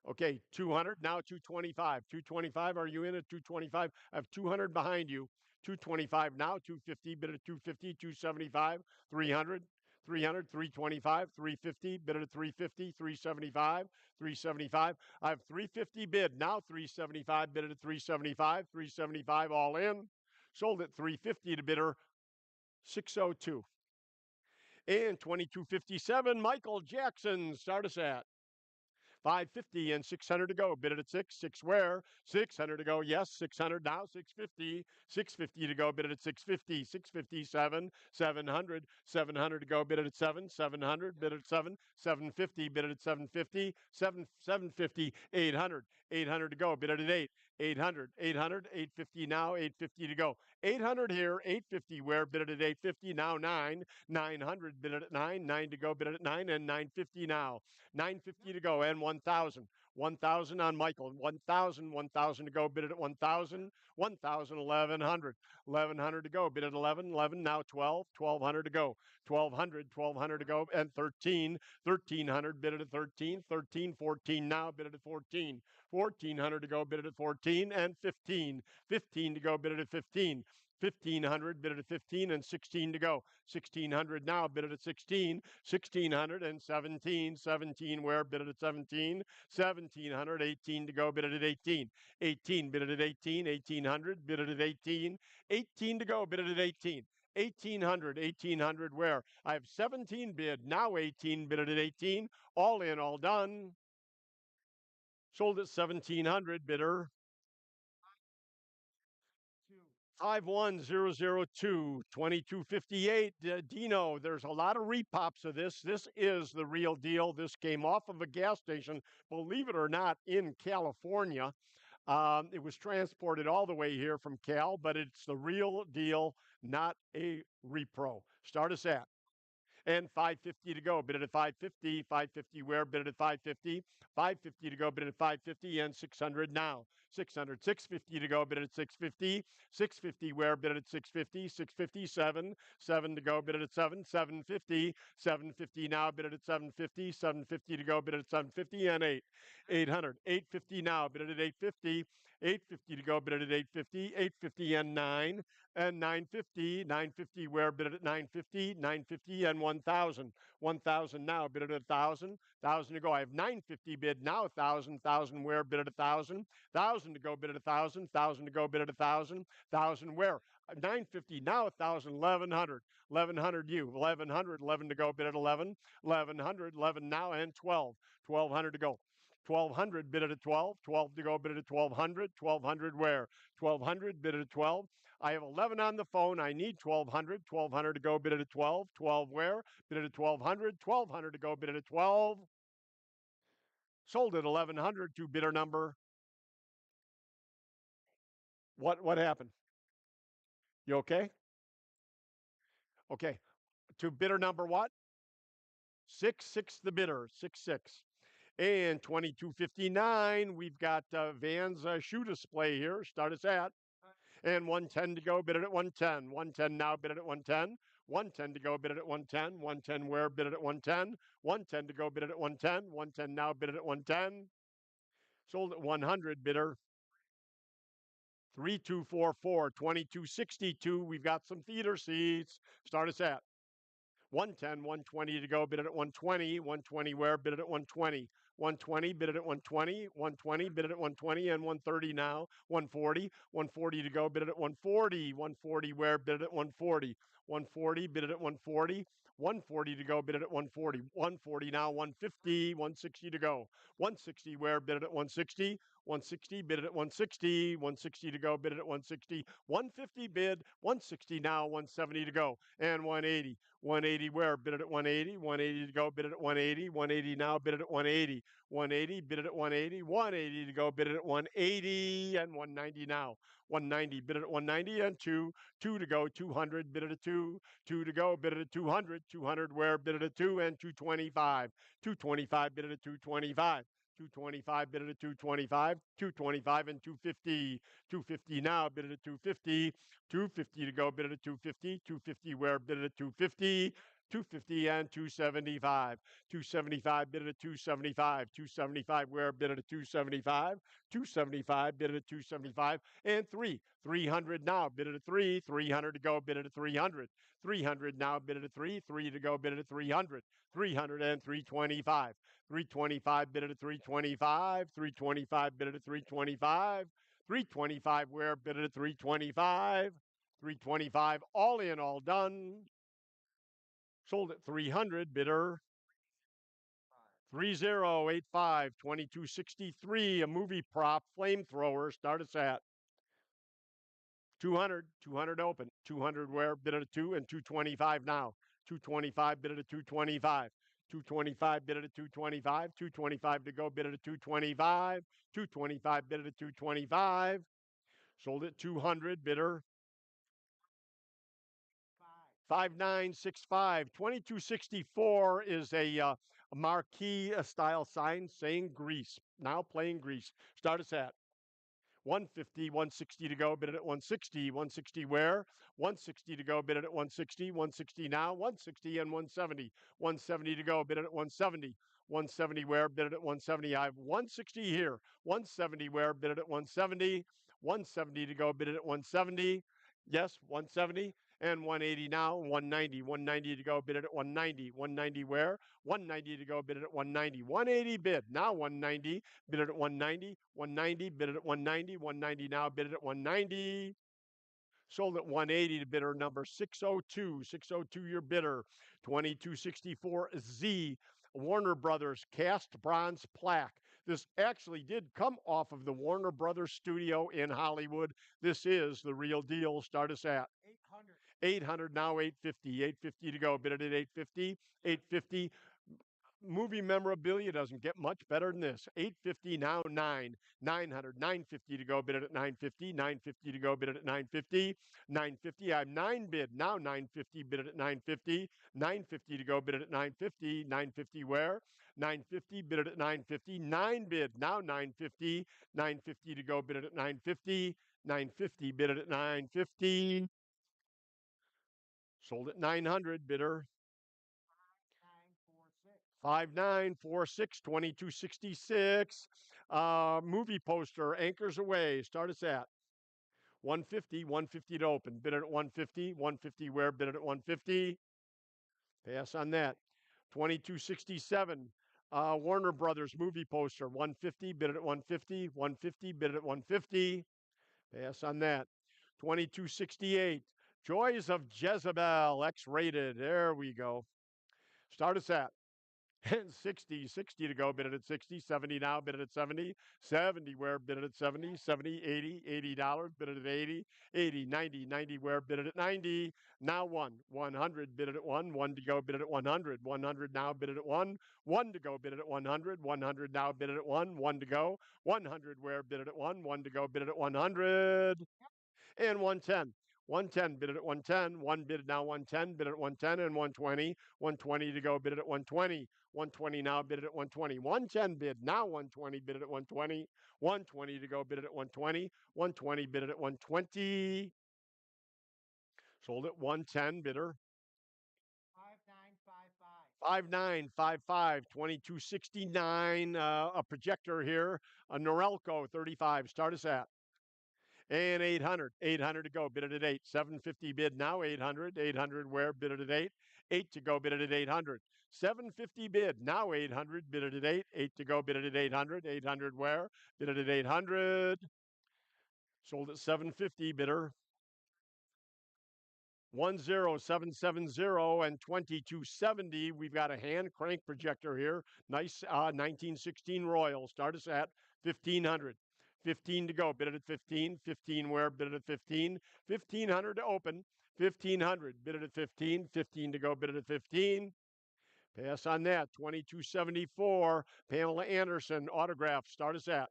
okay, 200. Now 225. 225. Are you in at 225? I have 200 behind you. 225 now. 250. Bid it at 250. 275. 300. 300. 325. 350. Bid it at 350. 375. 375. I have 350 bid. Now 375. Bid it at 375. 375 all in. Sold at 350 to bidder 602. And 2257, Michael Jackson. Start us at 550 and 600 to go. Bid it at 6. 6 where? 600 to go. Yes, 600 now. 650. 650 to go. Bid it at 650. 657. 700. 700 to go. Bid it at 7. 700. Bid it at 7. 750. Bid it at 750. 750. 800. 800 to go. Bid it at 8. 800. 800. 850 now. 850 to go. 800 here. 850 where? Bid it at 850 now. 9. 900. Bid it at 9. 9 to go. Bid it at 9 and 950 now. 950 to go and 1,000. 1,000 on Michael. 1,000. 1,000 to go. Bid it at 1,000. 1,000. 1,100. 1,100 to go. Bid at 11. 11 now. 12. 1,200 to go. 1,200. 1,200 to go and 13. 1,300. Bid it at 13. 13. 14 now. Bid it at 14. 1,400 to go. Bid it at 14 and 15. 15 to go. Bid it at 15. 1,500, bid it at 15 and 16 to go. 1,600 now, bid it at 16. 1,600 and 17. 17 where, bid it at 17. 1,700, 18 to go, bid it at 18. 18, bid it at 18. 1,800, bid it at 18. 18 to go, bid it at 18. 1,800, 1,800 where? I have 17 bid, now 18, bid it at 18. All in, all done. Sold at 1,700, bidder. 51002, 2258. Dino, there's a lot of repops of this. This is the real deal. This came off of a gas station, believe it or not, in California. It was transported all the way here from Cal, but it's the real deal, not a repro. Start us at. And 550 to go. Bid it at 550. 550 where? Bid it at 550. 550 to go. Bid it at 550 and 600 now. 600. 650 to go. Bid it at 650. 650 where? Bid it at 650. 657. 7 to go. Bid it at 7. 750. 750 now. Bid it at 750. 750 to go. Bid it at 750 and 8. 800. 850 now. Bid it at 850. 850 to go. Bid it at 850. 850 and 9. And 950. 950 where? Bid it at 950. 950 and 1,000. 1,000 now. Bid it at 1,000. 1,000 to go. I have 950 bid now. 1,000. 1,000 where? Bid it at 1,000. 1,000 to go. Bid it at 1,000. 1,000 to go. Bid it at 1,000. 1,000 where? 950 now. 1,000. 1,100. 1,100 you. 1,100. 11 to go. Bid at 11. 1,100. 11 now and 12. 1,200 to go. 1,200 bid it at 12. 12 to go. Bid it at 1,200. 1,200 where? 1,200 bid it at 12. I have 11 on the phone. I need 1,200. 1,200 to go. Bid it at 12. 12 where? Bid it at 1,200. 1,200 to go. Bid it at 12. Sold at 1,100 to bidder number. What happened? You okay? Okay. To bidder number what? 6 the bidder. 6. And 2259, we've got Van's shoe display here. Start us at. And 110 to go, bid it at 110. 110 now, bid it at 110. 110 to go, bid it at 110. 110 where, bid it at 110. 110 to go, bid it at 110. 110 now, bid it at 110. Sold at 100, bidder. 3244, 2262. We've got some theater seats. Start us at 110, 120 to go, bid it at 120. 120 where, bid it at 120. 120, bid it at 120. 120, bid it at 120 and 130 now. 140, 140 to go, bid it at 140. 140 where, bid it at 140. 140, bid it at 140. 140 to go, bid it at 140. 140 now, 150, 160 to go. 160 where, bid it at 160. 160, bid it at 160. 160 to go, bid it at 160. 150 bid, 160 now, 170 to go. And 180. 180 where, bid it at 180. 180 to go, bid it at 180. 180 now, bid it at 180. 180, bid it at 180. 180 to go, bid it at 180. And 190 now. 190, bid it at 190 and 2. 2 to go, 200, bid it at 2. 2 to go, bid it at 200. 200 where, bid it at 2 and 225. 225, bid it at 225. 225, bid it at 225. 225 and 250. 250 now, bid it at 250. 250 to go, bid it at 250. 250 where, bid it at 250. 250 and 275. 275, bid it at 275. 275 where, bid it at 275. 275, bid it at 275. And 300 now, bid it at 3. 300 to go, bid it at 300. 300 now, bid it at 3. 3 to go, bid it at 300. 300 and 325. 325, bid it at 325. 325, bid it at 325. 325 where, bid it at 325. 325 all in, all done. Sold at 300, bidder. 3085, 2263, a movie prop, flamethrower. Start us at 200, 200 open. 200 where, bid it at 2 and 225 now. 225, bid it at 225. 225, bid it at 225. 225 to go, bid it at 225. 225, bid it at 225. Sold at 200, bidder. 5965. 2264 is a marquee style sign saying Greece. Now playing Greece. Start us at 150, 160 to go, bid it at 160. 160 where? 160 to go, bid it at 160. 160 now, 160 and 170. 170 to go, bid it at 170. 170 where, bid it at 170. I have 160 here. 170 where, bid it at 170. 170 to go, bid it at 170. Yes, 170 and 180 now, 190. 190 to go, bid it at 190. 190 where? 190 to go, bid it at 190. 180 bid, now 190, bid it at 190. 190, bid it at 190. 190 now, bid it at 190. Sold at 180 to bidder number 602. 602 your bidder. 2264Z, Warner Brothers cast bronze plaque. This actually did come off of the Warner Brothers studio in Hollywood. This is the real deal. Start us at 800. 800 now, 850. 850 to go. Bid it at 850. 850. Movie memorabilia doesn't get much better than this. 850 now, 9. 900. 950 to go. Bid it at 950. 950 to go. Bid it at 950. 950. I have 9 bid. Now 950. Bid it at 950. 950 to go. Bid it at 950. 950 where? 950. Bid it at 950. 9 bid. Now 950. 950 to go. Bid it at 950. 950. Bid it at 950. Sold at 900, bidder. 5946, 2266. Movie poster, Anchors Away. Start us at 150, 150 to open. Bid it at 150, 150 where? Bid it at 150. Pass on that. 2267. Warner Brothers movie poster, 150, bid it at 150, 150, bid it at 150. Pass on that. 2268. Joys of Jezebel, X-rated. There we go. Start us at 60, 60 to go, bid it at 60, 70 now, bid it at 70, 70 where, bid it at 70, 70, 80, $80, bid it at 80, 80, 90, 90 where, bid it at 90, now 100, bid it at 1 to go, bid it at 100, 100 now, bid it at 1 to go, bid it at 100, 100 now, bid it at 1 to go, 100 where, bid it at 1 to go, bid it at 100, and 110. 110, bid it at 110. One bid now 110, bid it at 110 and 120. 120 to go, bid it at 120. 120 now, bid it at 120. 110 bid now 120, bid it at 120. 120 to go, bid it at 120. 120 bid it at 120. Sold at 110 bidder. 5955. 2269. A projector here. A Norelco 35. Start us at. And 800. 800 to go. Bid it at 8. 750 bid now. 800. 800 where? Bid it at 8. 8 to go. Bid it at 800. 750 bid now. 800. Bid it at 8. 8 to go. Bid it at 800. 800 where? Bid it at 800. Sold at 750 bidder. 10770 and 2270. We've got a hand crank projector here. Nice 1916 Royal. Start us at 1500. 15 to go. Bid it at 15. 15 where? Bid it at 15. 1500 to open. 1500. Bid it at 15. 15 to go. Bid it at 15. Pass on that. 2274. Pamela Anderson autograph. Start us at.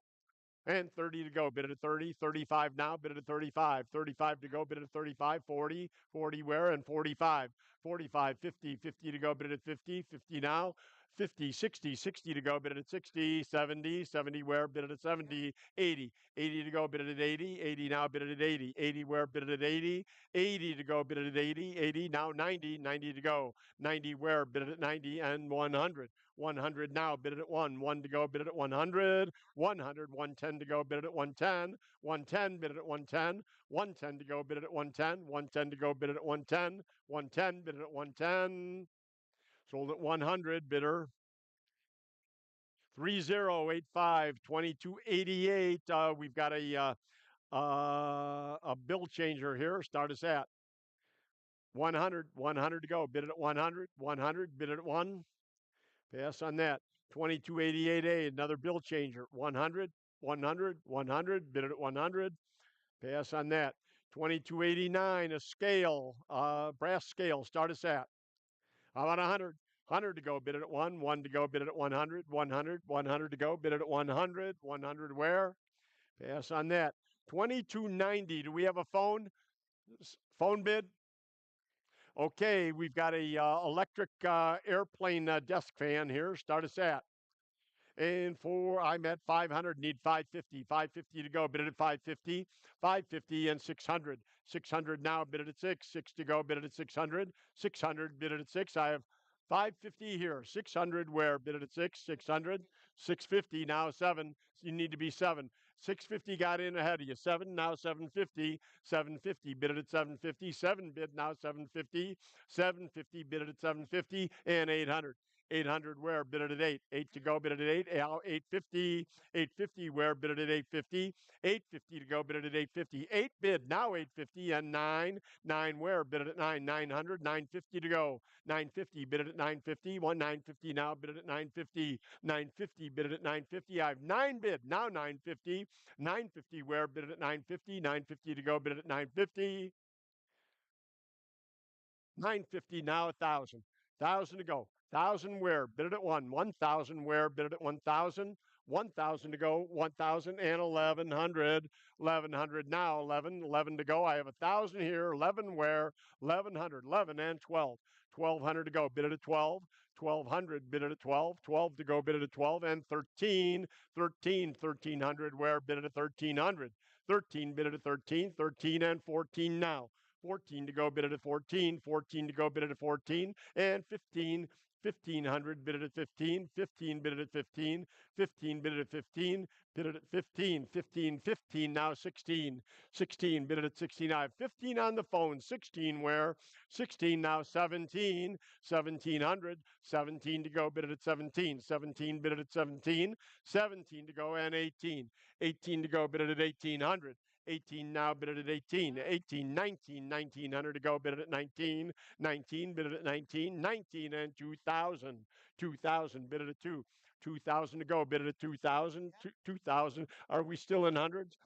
And 30 to go, bid it at 30. 35 now, bid it at 35. 35 to go, bid it at 35. 40. 40 where? And 45. 45. 50. 50 to go, bid it at 50. 50 now. 50. 60. 60 to go, bid it at 60. 70. 70 where? Bid it at 70. 80. 80 to go, bid it at 80. 80 now, bid it at 80. 80 where? Bid it at 80. 80 to go, bid it at 80. 80 now, 90. 90 to go. 90 where? Bid it at 90 and 100. 100 now, bid it at 1. 1 to go, bid it at 100. 100, 110 to go, bid it at 110. 110, bid it at 110. 110 to go, bid it at 110. 110 to go, bid it at 110. 110, bid it at 110. Sold at 100, bidder. 3085, 2288. We've got a bill changer here. Start us at 100. 100 to go. Bid it at 100. 100. Bid it at 1. Pass on that. 2288A, another bill changer. 100. 100. 100. Bid it at 100. Pass on that. 2289, a scale, brass scale. Start us at. How about 100? 100 to go. Bid it at 1. 1 to go. Bid it at 100. 100. 100 to go. Bid it at 100. 100 where? Pass on that. 2290. Do we have a phone? Phone bid? Okay, we've got a electric airplane desk fan here. Start us at. And I'm at 500, need 550. 550 to go, bid it at 550. 550 and 600. 600 now, bid it at 6. 6 to go, bid it at 600. 600, bid it at 6. I have 550 here. 600 where? Bid it at 6. 600. 650 now, 7. You need to be 7. 650 got in ahead of you. 7 now, 750. 750 bid it at 750. 7 bid now, 750. 750 bid it at 750 and 800. 800 where? Bid it at 8. 8 to go, bid it at 8. 850. 850 where? Bid it at 850. 850 to go, bid it at 850. 8 bid now, 850 and 9. 9 where? Bid it at 9. 900. 950 to go. 950 bid it at 950. 950 now, bid it at 950. 950 bid it at 950. I have 9 bid now, 950. 950 where? Bid it at 950. 950 to go, bid it at 950. 950 now, 1,000. 1,000 to go. 1,000 where? Bid it at 1. 1,000 where? Bid it at 1,000. 1,000 to go. 1,000 and 1,100. 1,100 now. 11. 11 to go. I have 1,000 here. 11 where? 1,100. 11 and 12. 1,200 to go. Bid it at 12. 1,200. Bid it at 12. 12 to go. Bid it at 12 and 13. 13. 1,300 where? Bid it at 1,300. 13. Bid it at 13. 13 and 14 now. 14 to go, bid it at 14. 14 to go, bid it at 14. And 15. 1,500, bid it at 15. 15, bid it at 15. 15, bid it at 15. Bid it at 15. 15, 15, now 16. 16, bid it at 16. I have 15 on the phone. 16 where? 16 now, 17. 1,700. 17 to go, bid it at 17. 17, bid it at 17. 17 to go and 18. 18 to go, bid it at 1,800. 18 now, bid it at 18. 18, 19, 1,900 to go, bid it at 19. 19, bid it at 19. 19 and 2,000. 2,000, bid it at 2. 2,000 to go, bid it at 2,000. 2,000. Are we still in hundreds?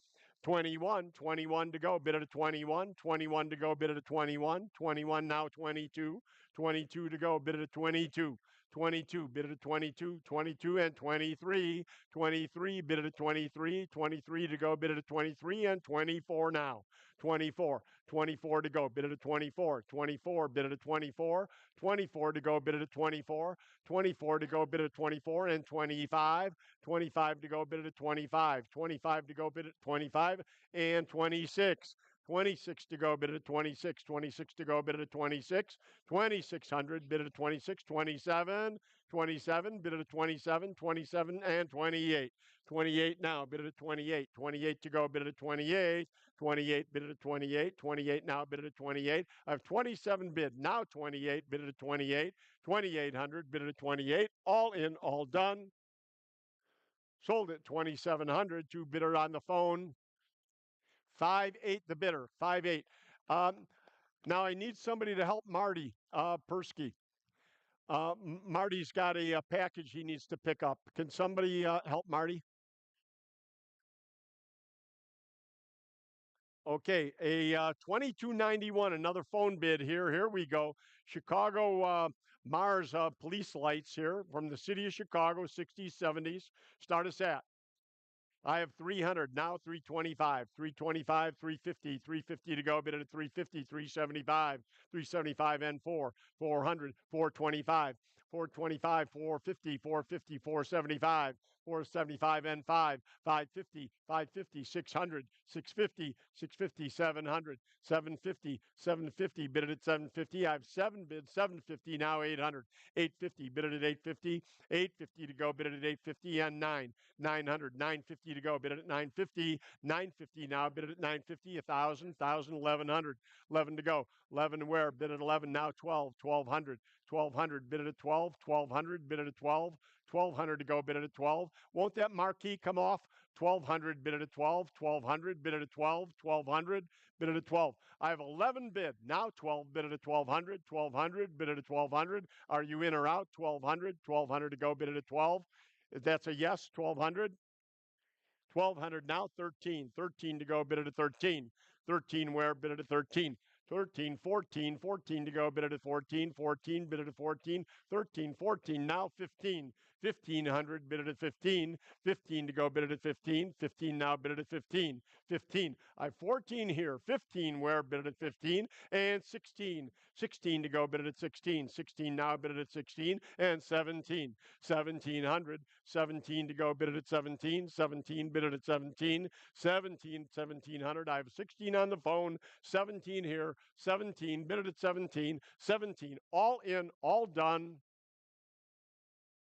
21. 21 to go, bid it at 21. 21 to go, bid it at 21. 21 now, 22. 22 to go, bid it at 22. 22, bid it at 22, 22 and 23, 23, bid it at 23, 23 to go, bid it at 23 and 24 now. 24, 24 to go, bid it at 24, 24, bid it at 24, 24 to go, bid it at 24, 24 to go, bid it at 24 and 25, 25 to go, bid it at 25, 25 to go, bid it at 25 and 26. 26 to go, bid it at 26, 26 to go, bid it at 26, 2600, bid it at 26, 27, 27, bid it at 27, 27 and 28. 28 now, bid it at 28, 28 to go, bid it at 28, 28, bid it at 28, 28 now, bid it at 28. I have 27 bid, now 28, bid it at 28, 2800, bid it at 28, all in, all done. Sold at 2700 to bidder on the phone. 5-8 the bidder, 5-8. Now I need somebody to help Marty Persky. Marty's got a package he needs to pick up. Can somebody help Marty? Okay, a 2291, another phone bid here. Here we go. Chicago Mars police lights here from the city of Chicago, 60s, 70s. Start us at. I have 300 now, 325, 325, 350, 350 to go. Bid it at 350, 375, 375 and 400, 425, 425, 450, 450, 475, 475 and 550, 550, 600, 650, 650, 700, 750, 750. Bid it at 750. I have 7 bids, 750 now, 800, 850. Bid it at 850, 850 to go. Bid it at 850 and 900, 950 to go, bid it at 950, 950 now, bid it at 950, 1,000, 1,000, 1,100, 11 to go, 11 where, bid at 11 now, 12, 1,200, 1,200, bid it at 12, 1,200, bid it at 12, 1,200 to go, bid it at 12. Won't that marquee come off? 1,200, bid it at 12, 1,200, bid it at 12, 1,200, bid it at 12. I have 11 bid, now 12, bid it at 1,200, 1,200, bid it at 1,200. Are you in or out? 1,200, 1,200 to go, bid it at 12. If that's a yes, 1,200. 1,200 now, 13. 13 to go, bid it at 13. 13 where, bid it at 13. 13, 14, 14 to go, bid it at 14. 14, bid it at 14. 13, 14 now, 15. 1,500, bid it at 15. 15 to go, bid it at 15. 15 now, bid it at 15. 15. I have 14 here. 15 where, bid it at 15. And 16. 16 to go, bid it at 16. 16 now, bid it at 16. And 17. 1,700. 17 to go, bid it at 17. 17, bid it at 17. 17, 1,700. I have 16 on the phone. 17 here. 17, bid it at 17. 17, all in, all done.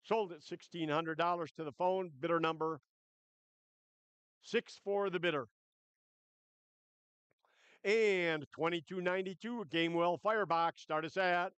Sold at $1,600 to the phone. Bidder number 6 for the bidder. And 2292, Gamewell Firebox. Start us at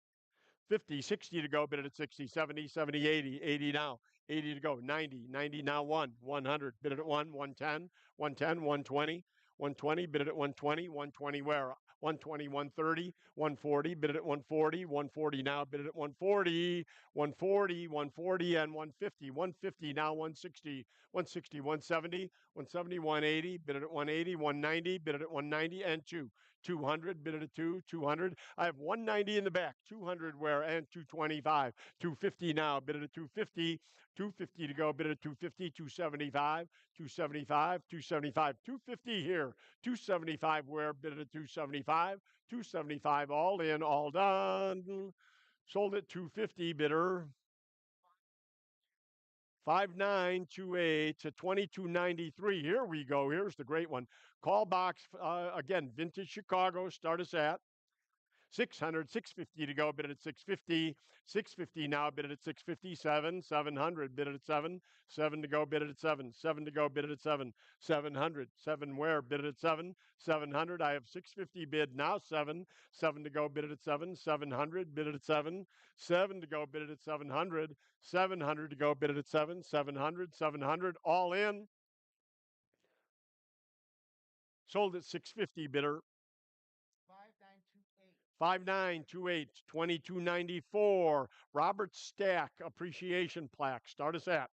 50, 60 to go. Bid it at 60, 70, 70, 80, 80 now. 80 to go. 90, 90 now. 100. Bid it at 110, 110, 120, 120. Bid it at 120, 120 where? 120, 130, 140. Bid it at 140, 140 now. Bid it at 140, 140, 140 and 150. 150 now. 160, 160, 170, 170, 180. Bid it at 180, 190. Bid it at 190 and 200. Bid it at 200. I have 190 in the back. 200 where and 225. 250 now. Bid it at 250. 250 to go. Bid it at 250. 275. 275. 275. 250 here. 275 where? Bid it at 275. 275 all in, all done. Sold at 250 bidder. 5928 to 2293. Here we go. Here's the great one. Call box again. Vintage Chicago. Start us at 600, 650 to go, bid it at 650, 650 now, bid it at 657, 700, bid it at 7, 7 to go, bid it at 7, 7 to go, bid it at 7, 700, 7 where, bid it at 7, 700, I have 650 bid, now 7, 7 to go, bid it at 7, 700, bid it at 7, 7 to go, bid it at 700, 700 to go, bid it at 7, 700, 700, all in. Sold at 650 bidder. 5928, 2294. Robert Stack appreciation plaque. Start us at.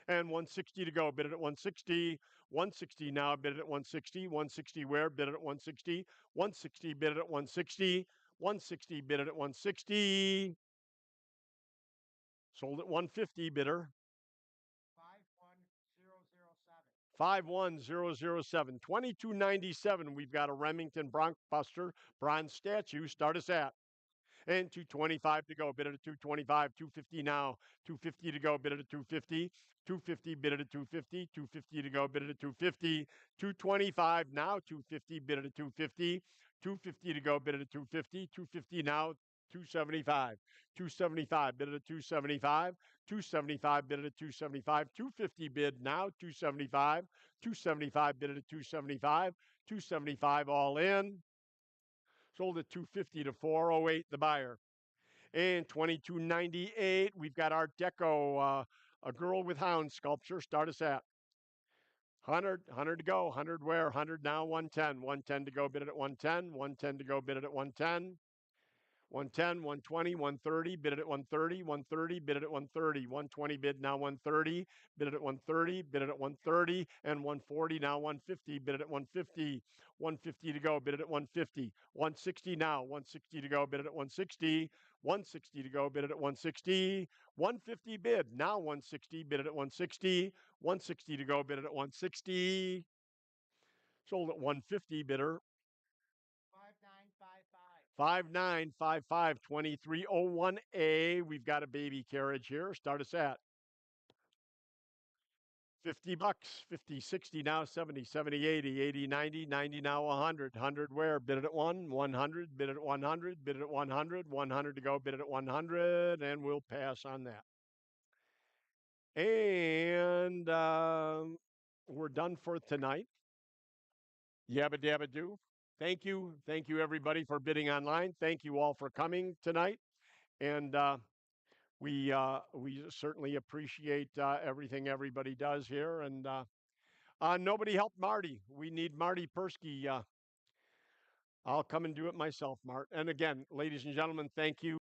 And 160 to go. Bid it at 160. 160 now. Bid it at 160. 160 where? Bid it at 160. 160 bid it at 160. 160 bid it at 160. Sold at 150, bidder. 51007. 2297. We've got a Remington Bronc-Buster bronze statue. Start us at. And 225 to go. Bid it at 225. 250 now. 250 to go. Bid it at 250. 250. Bid it at 250. 250 to go. Bid it at 250. 225 now. 250. Bid it at 250. 250 to go. Bid it at 250. 250 now. 275. 275. Bid it at 275. 275. Bid it at 275. 250 bid now. 275. 275. Bid it at 275. 275 all in. Sold at 250 to 408, the buyer. And 2298, we've got Art Deco, a girl with hound sculpture. Start us at 100 to go. 100 where? 100 now. 110. 110 to go. Bid it at 110. 110 to go. Bid it at 110. 110, 120, 130, bid it at 130, 130, bid it at 130, 120 bid now 130, bid it at 130, bid it at 130, and 140 now 150, bid it at 150, 150 to go, bid it at 150, 160 now, 160 to go, bid it at 160, 160 to go, bid it at 160, 150 bid now 160, bid it at 160, 160 to go, bid it at 160, sold at 150, bidder 5955 2301A. We've got a baby carriage here. Start us at $50, 50, 60 now, 70, 70, 80, 80, 90, 90 now, 100, 100 where? Bid it at 100, bid it at 100, bid it at 100, 100 to go, bid it at 100, and we'll pass on that. And we're done for tonight. Yabba dabba do. Thank you. Thank you, everybody, for bidding online. Thank you all for coming tonight. And we certainly appreciate everything everybody does here. And nobody helped Marty. We need Marty Persky. I'll come and do it myself, Mart. And again, ladies and gentlemen, thank you.